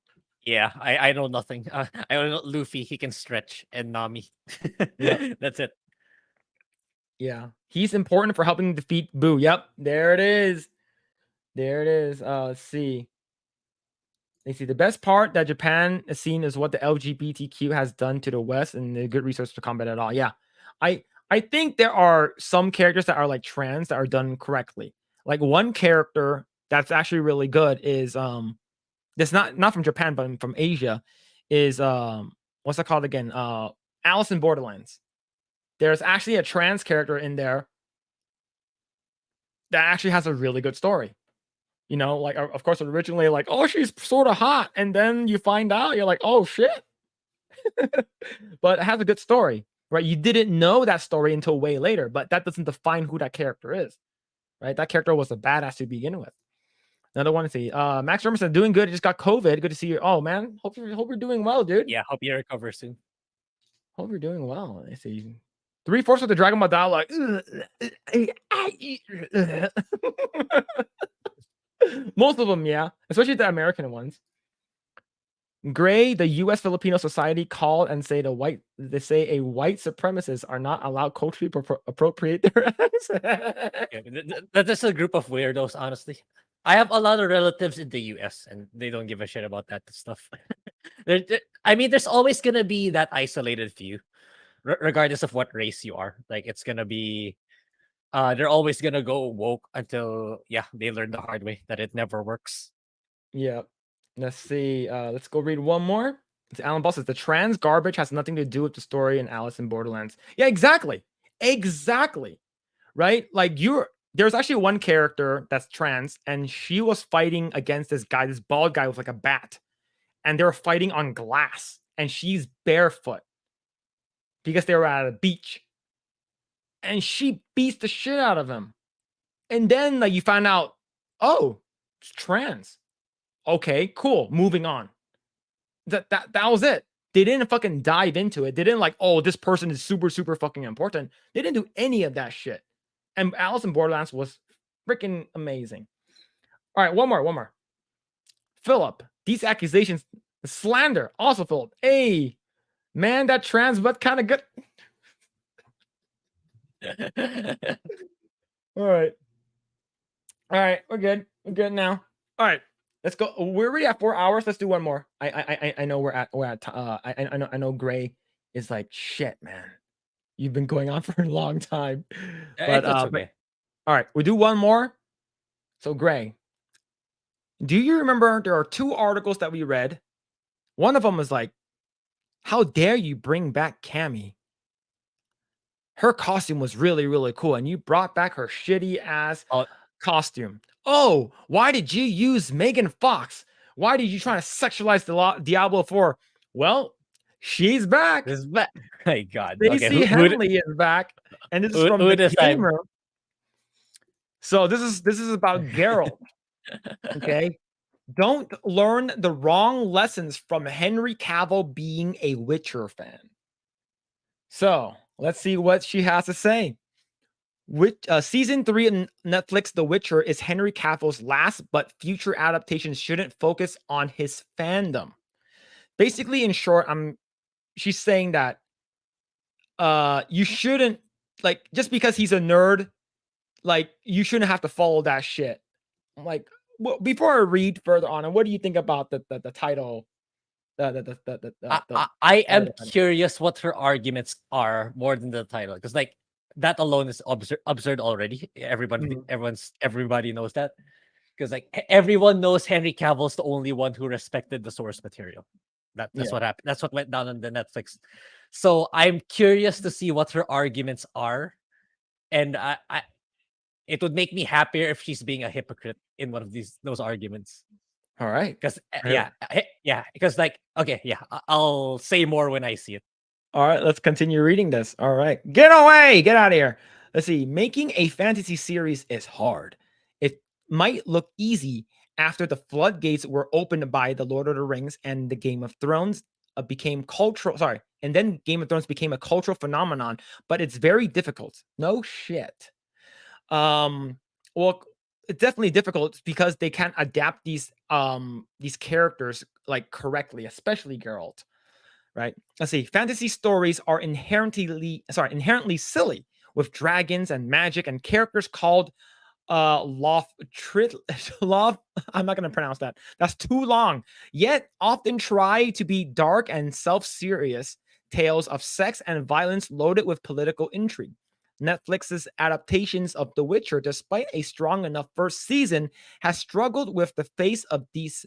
Yeah, I know nothing. I know Luffy. He can stretch, and Nami. Yeah, That's it. yeah. He's important for helping defeat Boo. Yep, there it is. There it is. Let's see. They see the best part that Japan is seen is what the LGBTQ has done to the West and the good research to combat it all. Yeah, I think there are some characters that are like trans that are done correctly. Like one character that's actually really good is that's not from Japan but from Asia is what's it called again? Alice in Borderlands. There's actually a trans character in there that actually has a really good story. You know, like of course originally like, oh, she's sort of hot, and then you find out you're like, oh shit. But it has a good story, right? You didn't know that story until way later, but that doesn't define who that character is, right? That character was a badass to begin with. Another one to see. Max Ramos said, doing good. Just got COVID. Good to see you. Oh man, hope you're doing well, dude. Yeah, hope you recover soon. Hope you're doing well. I see. 3/4 of the Dragon Ball dialogue. Most of them, yeah, especially the American ones. Grae, the U.S. Filipino Society called and say they say a white supremacists are not allowed culturally appropriate their acts. Yeah, that's a group of weirdos, honestly. I have a lot of relatives in the US and they don't give a shit about that stuff. I mean, there's always gonna be that isolated few, regardless of what race you are. Like it's gonna be, they're always gonna go woke until they learn the hard way that it never works. Yeah. Let's see. Let's go read one more. It's Alan Boss says the trans garbage has nothing to do with the story in Alice in Borderlands. Yeah, exactly. Exactly. Right? Like there's actually one character that's trans, and she was fighting against this guy, this bald guy with like a bat. And they were fighting on glass, and she's barefoot because they were at a beach. And she beats the shit out of him. And then like you find out, oh, it's trans. Okay, cool. Moving on. That was it. They didn't fucking dive into it. They didn't like, oh, this person is super, super fucking important. They didn't do any of that shit. And Alice in Borderlands was freaking amazing. All right, one more. Phillip, these accusations, slander. Also, Phillip, hey, man, that trans butt kind of good. All right. All right, we're good. We're good now. All right, let's go. We're already at 4 hours. Let's do one more. I know we're at I know Grae is like, shit, man. You've been going on for a long time. But Okay. All right, we'll do one more. So Grae, do you remember there are 2 articles that we read? One of them was like, how dare you bring back Cammy? Her costume was really, really cool, and you brought back her shitty ass Oh, costume. Oh, why did you use Megan Fox? Why did you try to sexualize Diablo 4? Well, she's back. This is bad. My God. Okay, Stacey Henley is back, and this is from who the this time? Gamer. So this is about Geralt. Okay, don't learn the wrong lessons from Henry Cavill being a Witcher fan. So let's see what she has to say. Season 3 of Netflix The Witcher is Henry Cavill's last, but future adaptations shouldn't focus on his fandom. Basically, in short, she's saying that you shouldn't, like, just because he's a nerd, like, you shouldn't have to follow that shit. I'm like, well, before I read further on, what do you think about the title? I am curious what her arguments are more than the title, because like that alone is absurd already. Everybody knows that, because like everyone knows Henry Cavill's the only one who respected the source material. That's what happened. That's what went down on the Netflix. So I'm curious to see what her arguments are, and I it would make me happier if she's being a hypocrite in one of those arguments. All right. Because because like, okay, I'll say more when I see it. All right, let's continue reading this. All right, get away, get out of here. Let's see. Making a fantasy series is hard. It might look easy after the floodgates were opened by the Lord of the Rings and the Game of Thrones became cultural. Sorry, and then Game of Thrones became a cultural phenomenon, but it's very difficult. No shit. Well, it's definitely difficult because they can't adapt these characters like correctly, especially Geralt. Right? Let's see. Fantasy stories are inherently silly with dragons and magic and characters called loth I'm not going to pronounce that. That's too long. Yet often try to be dark and self-serious tales of sex and violence loaded with political intrigue. Netflix's adaptations of The Witcher, despite a strong enough first season, has struggled with the face of these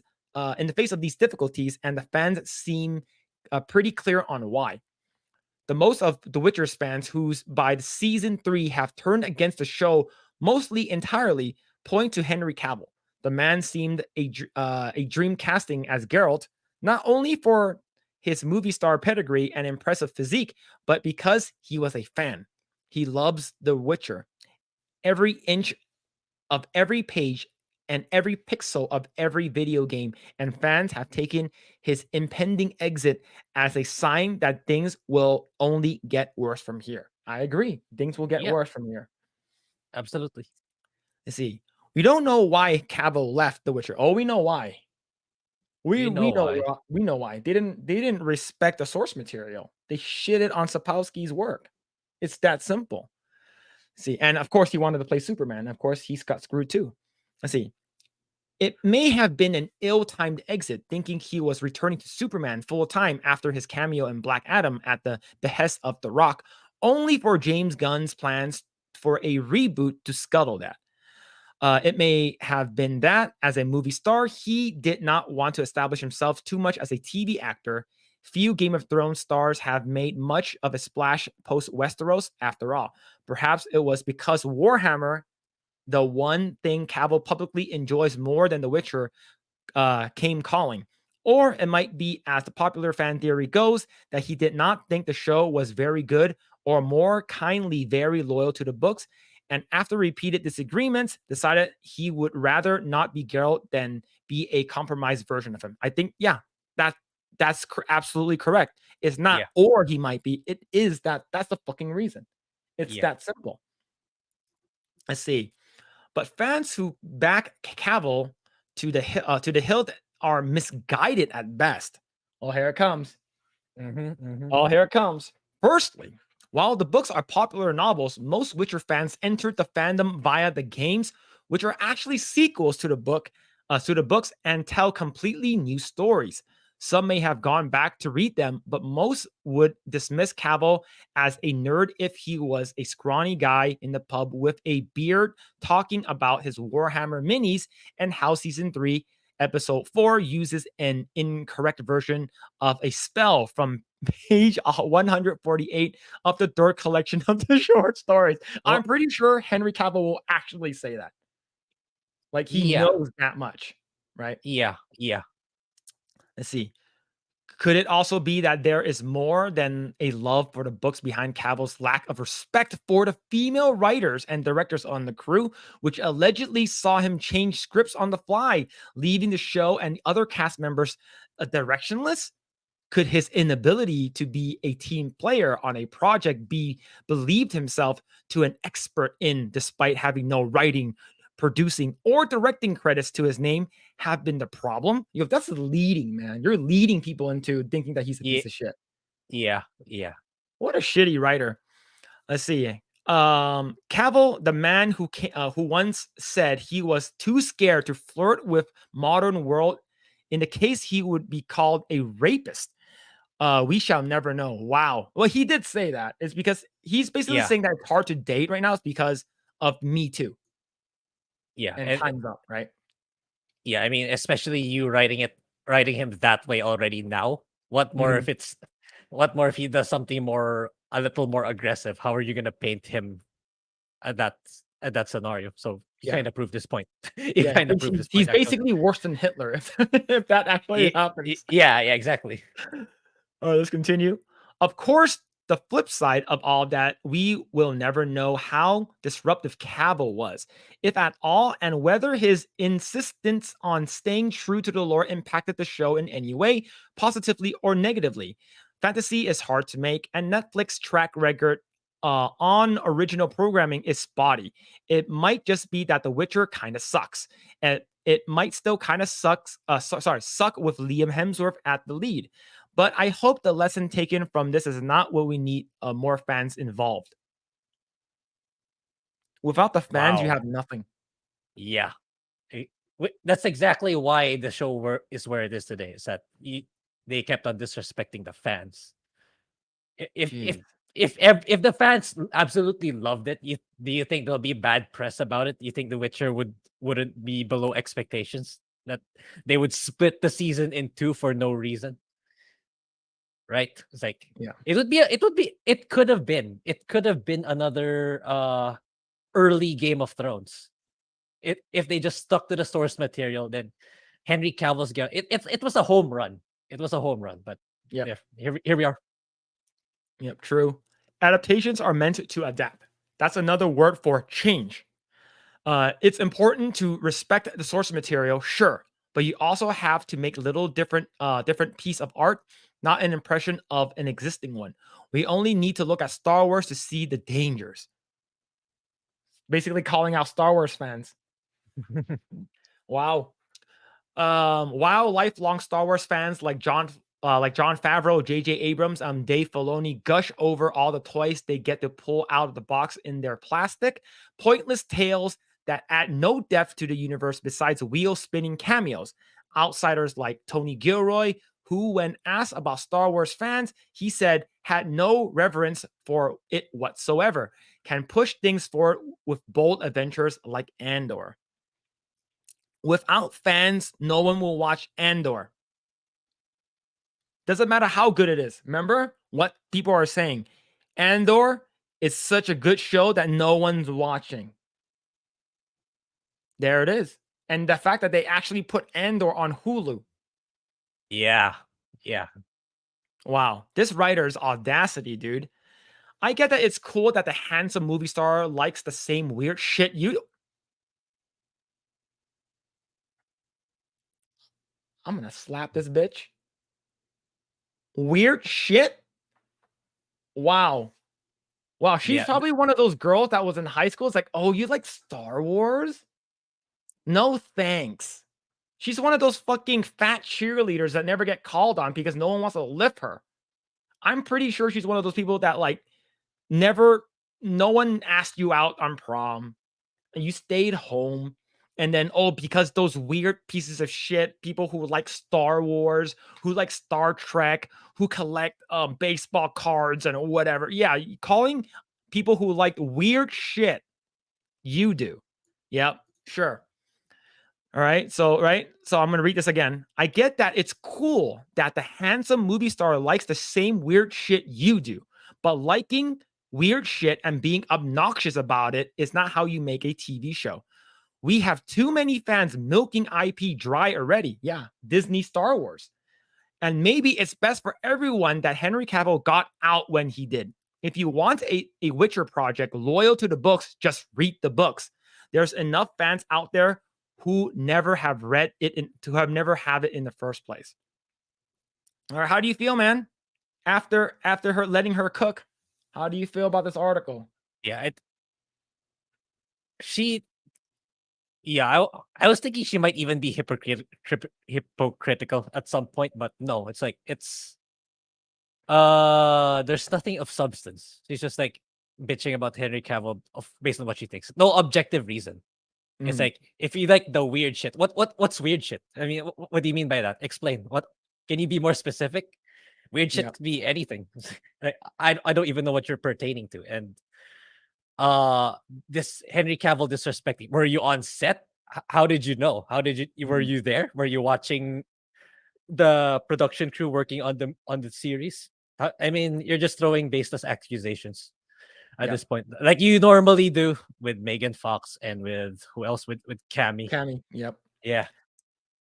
in the face of these difficulties, and the fans seem pretty clear on why. The most of The Witcher's fans, who's by season 3 have turned against the show mostly entirely, point to Henry Cavill. The man seemed a dream casting as Geralt, not only for his movie star pedigree and impressive physique, but because he was a fan. He loves The Witcher. Every inch of every page and every pixel of every video game, and fans have taken his impending exit as a sign that things will only get worse from here. I agree. Things will get worse from here. Absolutely. Let's see. We don't know why Cavill left The Witcher. Oh, we know why. We know why. They didn't respect the source material. They shitted on Sapkowski's work. It's that simple. See, and of course he wanted to play Superman. Of course, he's got screwed too. Let's see. It may have been an ill-timed exit, thinking he was returning to Superman full-time after his cameo in Black Adam at the behest of The Rock, only for James Gunn's plans for a reboot to scuttle that. It may have been that, as a movie star, he did not want to establish himself too much as a TV actor. Few Game of Thrones stars have made much of a splash post-Westeros, after all. Perhaps it was because Warhammer, the one thing Cavill publicly enjoys more than The Witcher, came calling. Or it might be, as the popular fan theory goes, that he did not think the show was very good, or more kindly, very loyal to the books, and after repeated disagreements, decided he would rather not be Geralt than be a compromised version of him. I think, that's absolutely correct. It's not, or he might be. It is that. That's the fucking reason. It's that simple. Let's see. But fans who back Cavill to the hilt are misguided at best. Well, here it comes. Oh, here it comes. Firstly, while the books are popular novels, most Witcher fans entered the fandom via the games, which are actually sequels to the books and tell completely new stories. Some may have gone back to read them, but most would dismiss Cavill as a nerd if he was a scrawny guy in the pub with a beard talking about his Warhammer minis and how Season 3, Episode 4 uses an incorrect version of a spell from page 148 of the third collection of the short stories. I'm pretty sure Henry Cavill will actually say that. Like he Yeah. knows that much, right? Yeah. Yeah. Let's see. Could it also be that there is more than a love for the books behind Cavill's lack of respect for the female writers and directors on the crew, which allegedly saw him change scripts on the fly, leaving the show and other cast members directionless? Could his inability to be a team player on a project be believed himself to an expert in, despite having no writing, producing, or directing credits to his name, have been the problem? That's leading, man. You're leading people into thinking that he's a Yeah. piece of shit. Yeah. Yeah. What a shitty writer. Let's see. Cavill, the man who once said he was too scared to flirt with modern world, in the case he would be called a rapist. We shall never know. Wow. Well, he did say that. It's because he's basically Yeah. saying that it's hard to date right now. It's because of Me Too Yeah. and Time's Up, right? Yeah, I mean, especially you writing him that way already now. Mhm. What more if he does something more a little more aggressive? How are you gonna paint him at that scenario? So you Yeah. kind of proved this point. You Yeah. kind of proved this He's point actually. basically worse than Hitler if that actually happens. Yeah, yeah, exactly. All right, let's continue. Of course, the flip side of all that, we will never know how disruptive Cavill was, if at all, and whether his insistence on staying true to the lore impacted the show in any way, positively or negatively. Fantasy is hard to make, and Netflix track record on original programming is spotty. It might just be that The Witcher kind of sucks, and it might still kind of suck with Liam Hemsworth at the lead. But I hope the lesson taken from this is not what we need more fans involved. Without the fans, you Wow. have nothing. Yeah. That's exactly why the show is where it is today. Is that they kept on disrespecting the fans. I- If if Jeez. if the fans absolutely loved it, do you think there'll be bad press about it? You think The Witcher wouldn't be below expectations? That they would split the season in two for no reason, right? It's like Yeah. it could have been another early Game of Thrones. If they just stuck to the source material, then Henry Cavill's it was a home run. It was a home run, but Yep. yeah, here we are. Yep. True. Adaptations are meant to adapt. That's another word for change. It's important to respect the source material, sure, but you also have to make little different piece of art, not an impression of an existing one. We only need to look at Star Wars to see the dangers. Basically, calling out Star Wars fans. Wow. While lifelong Star Wars fans like John Favreau, J.J. Abrams, Dave Filoni gush over all the toys they get to pull out of the box in their plastic, pointless tales that add no depth to the universe besides wheel spinning cameos. Outsiders like Tony Gilroy, who, when asked about Star Wars fans, he said had no reverence for it whatsoever, can push things forward with bold adventures like Andor. Without fans, no one will watch Andor. Doesn't matter how good it is. Remember what people are saying. Andor is such a good show that no one's watching. There it is. And the fact that they actually put Andor on Hulu. Yeah, yeah, Wow. This writer's audacity, dude. I get that it's cool that the handsome movie star likes the same weird shit you do. I'm gonna slap this bitch. Weird shit? Wow. Wow, she's yeah. probably one of those girls that was in high school. It's like, oh, you like Star Wars? No thanks. She's one of those fucking fat cheerleaders that never get called on because no one wants to lift her. I'm pretty sure she's one of those people that like never, no one asked you out on prom and you stayed home. And then, oh, because those weird pieces of shit, people who like Star Wars, who like Star Trek, who collect baseball cards and whatever. Yeah, calling people who like weird shit, you do. Yep, sure. All right. So I'm going to read this again. I get that it's cool that the handsome movie star likes the same weird shit you do, but liking weird shit and being obnoxious about it is not how you make a TV show. We have too many fans milking IP dry already. Yeah, Disney Star Wars. And maybe it's best for everyone that Henry Cavill got out when he did. If you want a Witcher project loyal to the books, just read the books. There's enough fans out there who never have read it to have never had it in the first place. All right, how do you feel, man? After her letting her cook, how do you feel about this article? Yeah, she yeah, I was thinking she might even be hypocritical at some point, but no, it's like there's nothing of substance. She's just like bitching about Henry Cavill based on what she thinks. No objective reason. It's Mm, like if you like the weird shit. What's weird shit? I mean, what do you mean by that? Explain. What can you be more specific? Weird yeah. shit could be anything. Like, I don't even know what you're pertaining to. And this Henry Cavill disrespecting. Were you on set? How did you know? How did you were Mm, you there? Were you watching the production crew working on the series? I mean, you're just throwing baseless accusations at yeah. this point, like you normally do with Megan Fox and with who else with Cammy. Cammy. Yep. Yeah,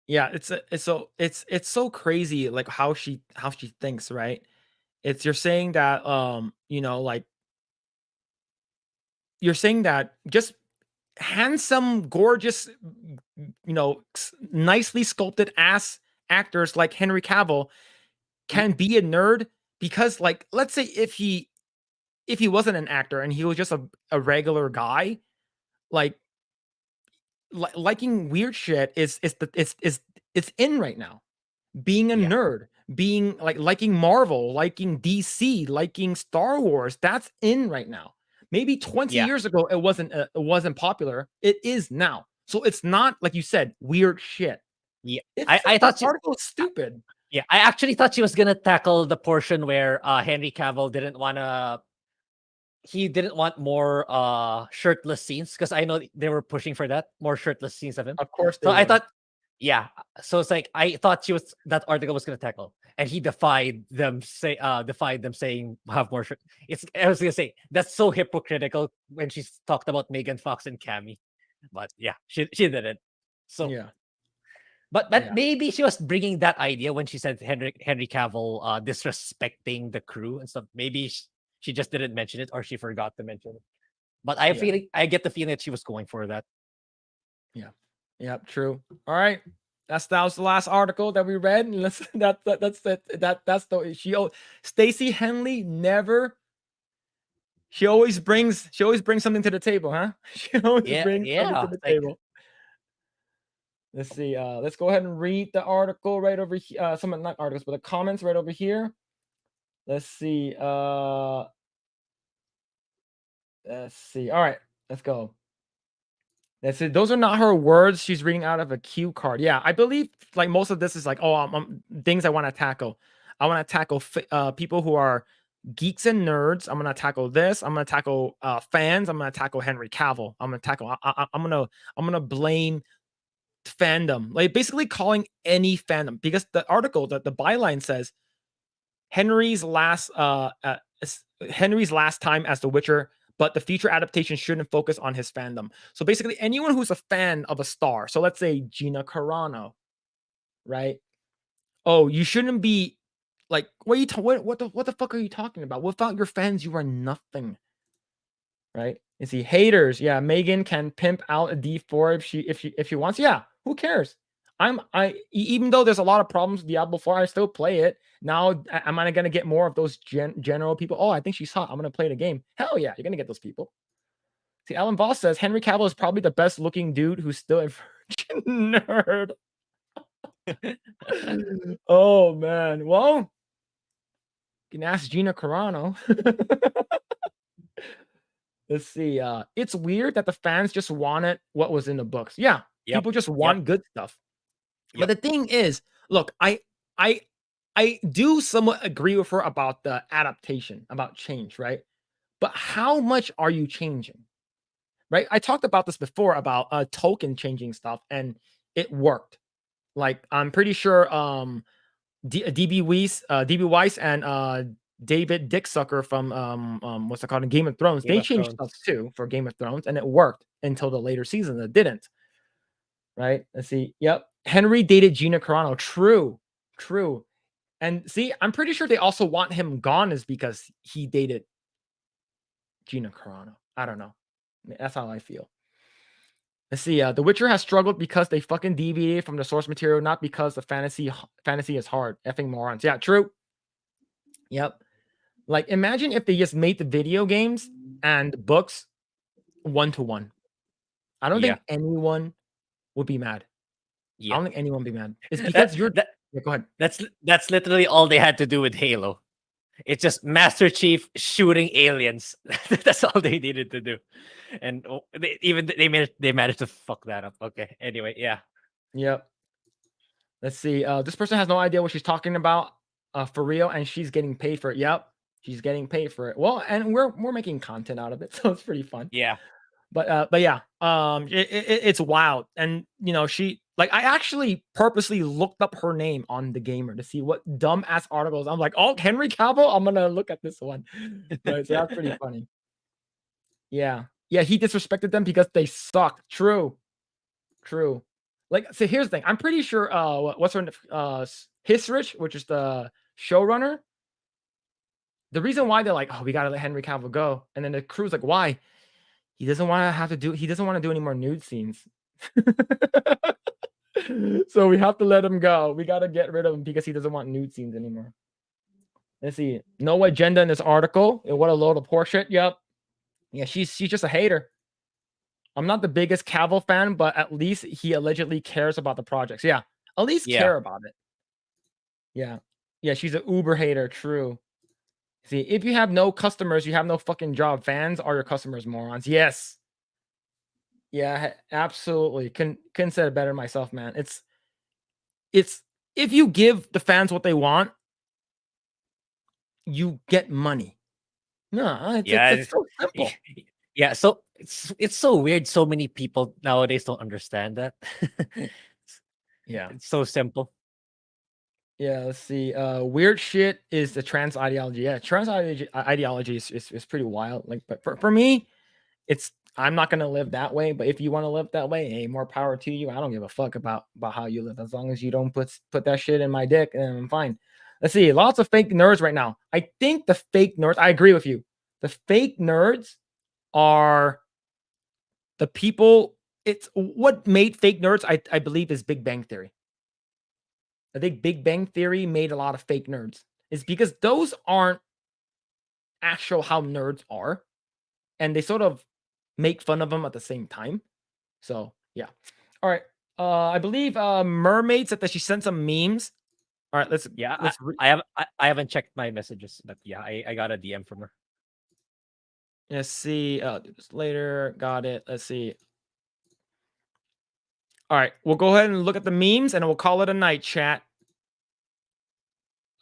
Yeah, it's so crazy like how she thinks, right? It's you're saying that like you're saying that just handsome, gorgeous, nicely sculpted ass actors like Henry Cavill y- can be a nerd because like let's say if he wasn't an actor and he was just a regular guy, like liking weird shit is the it's in right now. Being a yeah, nerd, being like liking Marvel, liking DC, liking Star Wars, that's in right now. Maybe 20 yeah, years ago it wasn't popular. It is now. So it's not like you said weird shit. yeah. It's I this thought she, article is stupid. yeah, I actually thought she was gonna tackle the portion where Henry Cavill he didn't want more shirtless scenes because I know they were pushing for that more shirtless scenes of him. Of course So they I were. thought, yeah. So it's like I thought that article was gonna tackle, and he defied them saying have more. It's I was gonna say that's so hypocritical when she talked about Megan Fox and Cammy, but yeah, she didn't. So, Yeah. but Yeah. maybe she was bringing that idea when she said Henry Cavill disrespecting the crew and stuff. Maybe she just didn't mention it or she forgot to mention it. But Yeah. I get the feeling that she was going for that. Yeah. Yep, true. All right. That was the last article that we read. And let's that's the Stacey Henley never she always brings something to the table, huh? She always Yeah, brings something to yeah. the Like table. Let's see. Let's go ahead and read the article right over here. Some not articles, but the comments right over here. Let's see. Let's see. All right, let's go. That's it. Those are not her words. She's reading out of a cue card. Yeah, I believe like most of this is like, oh, things I want to tackle. I want to tackle people who are geeks and nerds. I'm gonna tackle this. I'm gonna tackle fans. I'm gonna tackle Henry Cavill. I'm gonna tackle. I'm gonna blame fandom. Like basically calling any fandom because the article that the byline says Henry's last Henry's last time as the Witcher, but the future adaptation shouldn't focus on his fandom. So basically, anyone who's a fan of a star, so let's say Gina Carano, right? Oh, you shouldn't be like, what the fuck are you talking about? Without your fans, you are nothing, right? You see, haters, yeah, Megan can pimp out a D4 if she wants. Yeah, who cares? Even though there's a lot of problems with Diablo 4, I still play it. Now, am I gonna get more of those general people? Oh, I think she's hot. I'm gonna play the game. Hell yeah, you're gonna get those people. See, Alan Voss says Henry Cavill is probably the best looking dude who's still a virgin nerd. Oh man. Well, you can ask Gina Carano. Let's see. It's weird that the fans just wanted what was in the books. Yeah, yep, people just yep, want good stuff. But yep, the thing is, look, I I do somewhat agree with her about the adaptation, about change, right? But how much are you changing? Right? I talked about this before about token changing stuff and it worked. Like I'm pretty sure DB Weiss and David Dicksucker from what's it called in Game of Thrones. Game They of changed stuff Thrones. too for Game of Thrones, and it worked until the later season. It didn't. Right? Let's see. Yep. Henry dated Gina Carano. True. True. And see, I'm pretty sure they also want him gone is because he dated Gina Carano. I don't know. That's how I feel. Let's see. The Witcher has struggled because they fucking deviated from the source material, not because the fantasy is hard. Effing morons. Yeah, true. Yep. Like, imagine if they just made the video games and books 1-to-1. I don't Yeah. think anyone would be mad. I Yeah. don't think anyone would be mad. It's because That, you're. that Yeah, go ahead. that's literally all they had to do with Halo. It's just Master Chief shooting aliens. That's all they needed to do, and they managed to fuck that up. Okay. Anyway, yeah. Yep. Let's see. This person has no idea what she's talking about for real, and she's getting paid for it. Yep. She's getting paid for it. Well, and we're making content out of it, so it's pretty fun. Yeah. But yeah, it's wild, and she like I actually purposely looked up her name on the Gamer to see what dumbass articles. I'm like, oh, Henry Cavill. I'm gonna look at this one. Right, so that's pretty funny. Yeah, yeah, he disrespected them because they sucked. True, true. Like, so here's the thing. I'm pretty sure. What's her Hisrich, which is the showrunner. The reason why they're like, oh, we gotta let Henry Cavill go, and then the crew's like, why? He doesn't want to have to do. He doesn't want to do any more nude scenes. So we have to let him go. We got to get rid of him because he doesn't want nude scenes anymore. Let's see. No agenda in this article. What a load of horseshit. Yep. Yeah, she's just a hater. I'm not the biggest Cavill fan, but at least he allegedly cares about the projects. Yeah, at least care about it. Yeah. Yeah, she's an Uber hater. True. See, if you have no customers, you have no fucking job. Fans are your customers, morons. Yes. Yeah, absolutely. Couldn't say it better myself, man. It's if you give the fans what they want, you get money. No, it's so simple. Yeah. So it's so weird. So many people nowadays don't understand that. Yeah. It's so simple. Yeah, let's see. Weird shit is the trans ideology. Yeah, trans ideology is pretty wild. Like, but for me, I'm not gonna live that way. But if you want to live that way, hey, more power to you. I don't give a fuck about how you live. As long as you don't put that shit in my dick, then I'm fine. Let's see. Lots of fake nerds right now. I think the fake nerds. I agree with you. The fake nerds are the people. It's what made fake nerds. I believe is Big Bang Theory. I think Big Bang Theory made a lot of fake nerds. It's because those aren't actual how nerds are, and they sort of make fun of them at the same time. So yeah. All right. I believe Mermaid said that she sent some memes. All right, let's I haven't checked my messages, but yeah, I got a DM from her. let's see. Do this later. Got it. Let's see. All right, we'll go ahead and look at the memes and we'll call it a night, chat.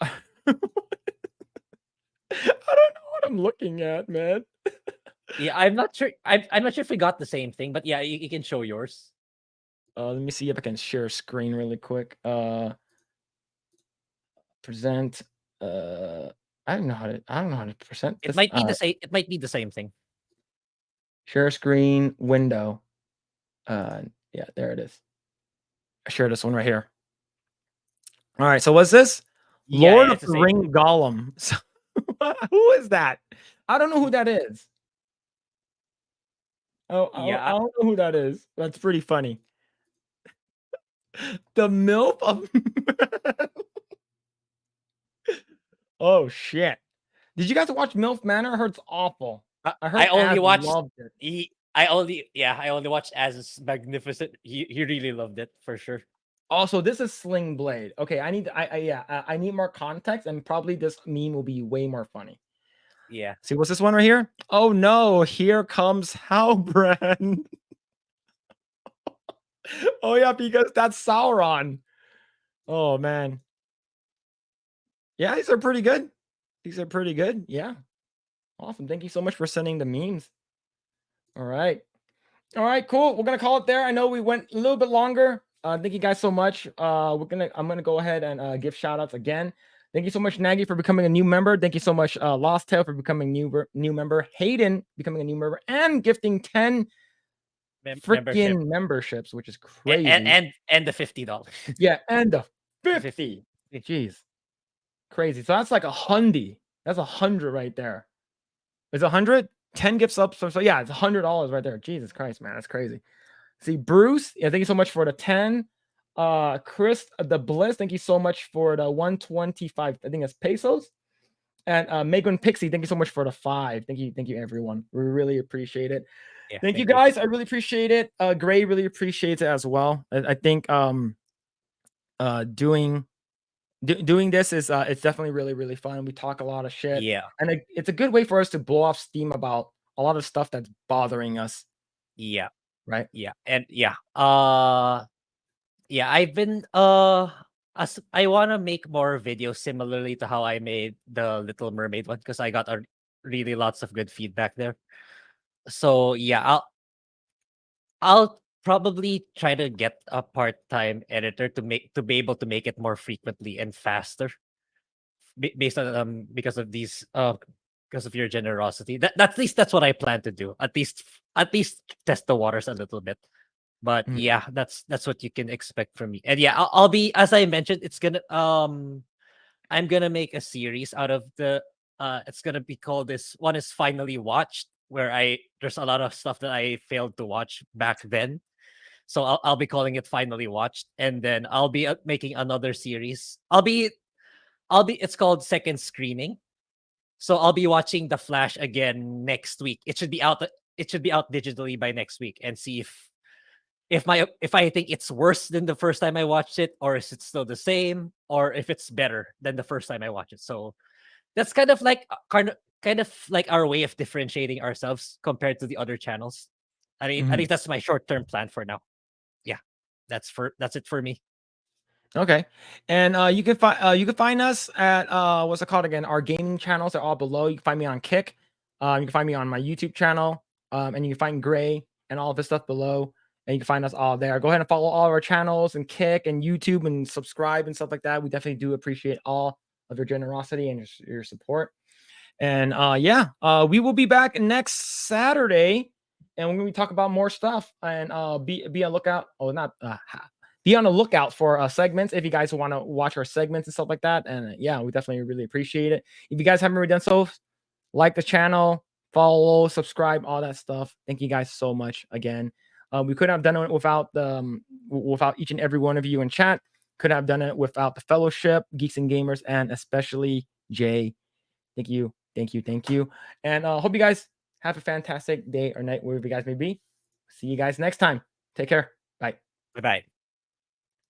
I don't know what I'm looking at, man. Yeah, I'm not sure. I'm not sure if we got the same thing, but yeah, you can show yours. Let me see if I can share a screen really quick. Present. I don't know how to present this. It might be the same. It might be the same thing. Share screen window. Yeah, there it is. I share this one right here. All right, so what's this? Yeah, Lord of it's the the same. Ring Gollum. So, who is that? I don't know who that is. Oh, Yeah. I don't know who that is. That's pretty funny. The MILF of Oh shit. Did you guys watch MILF Manor? I heard it's awful. I heard I only Az watched. loved it. I only watched Az's Magnificent. He really loved it for sure. Also, this is Sling Blade. Okay, I need more context, and probably this meme will be way more funny. Yeah. See, what's this one right here? Oh no, here comes Halbrand. Oh yeah, because that's Sauron. Oh man. Yeah, these are pretty good. These are pretty good. Yeah. Awesome. Thank you so much for sending the memes. All right. All right, cool. We're gonna call it there. I know we went a little bit longer. Thank you guys so much. I'm gonna go ahead and give shout outs again. Thank you so much, Nagy, for becoming a new member. Thank you so much, Lost Tail, for becoming new member. Hayden becoming a new member and gifting 10 Membership freaking memberships, which is crazy. and the $50. Yeah, and the 50. 50. Jeez, crazy. So that's like $100. That's $100 right there. Is $100? 10 gifts up. So yeah, it's $100 right there. Jesus Christ, man, that's crazy. See, Bruce, yeah, thank you so much for the 10. Chris the Bliss, thank you so much for the 125. I think it's pesos. And Megan Pixie, thank you so much for the 5. Thank you, everyone. We really appreciate it. Yeah, thank you guys. I really appreciate it. Grae really appreciates it as well. I think doing this is it's definitely really fun. We talk a lot of shit. Yeah. And it's a good way for us to blow off steam about a lot of stuff that's bothering us. Yeah. Right. Yeah. And yeah. Yeah, I've been as I want to make more videos similarly to how I made the Little Mermaid one because I got a really lots of good feedback there. So yeah, I'll probably try to get a part-time editor to be able to make it more frequently and faster based on because of these because of your generosity. That at least that's what I plan to do. At least test the waters a little bit. But yeah, that's what you can expect from me. And yeah, I'll be, as I mentioned, it's gonna I'm gonna make a series out of the it's gonna be called, this one is Finally Watched, where there's a lot of stuff that I failed to watch back then. So I'll be calling it Finally Watched, and then I'll be making another series. It's called Second Screening. So I'll be watching The Flash again next week. It should be out digitally by next week, and see if I think it's worse than the first time I watched it, or is it still the same, or if it's better than the first time I watched it. So that's kind of like our way of differentiating ourselves compared to the other channels. I think that's my short-term plan for now. Yeah, that's it for me. Okay, and you can find us at what's it called again? Our gaming channels are all below. You can find me on Kick. You can find me on my YouTube channel, and you can find Grae and all of this stuff below. And you can find us all there. Go ahead and follow all of our channels and Kick and YouTube and subscribe and stuff like that. We definitely do appreciate all of your generosity and your support. And yeah, we will be back next Saturday, and we're gonna be talking about more stuff. And be on lookout. Oh, not be on the lookout for segments if you guys want to watch our segments and stuff like that. And yeah, we definitely really appreciate it. If you guys haven't already done so, like the channel, follow, subscribe, all that stuff. Thank you guys so much again. We couldn't have done it without each and every one of you in chat. Couldn't have done it without the fellowship, Geeks and Gamers, and especially Jay. Thank you. And hope you guys have a fantastic day or night, wherever you guys may be. See you guys next time. Take care. Bye. Bye-bye.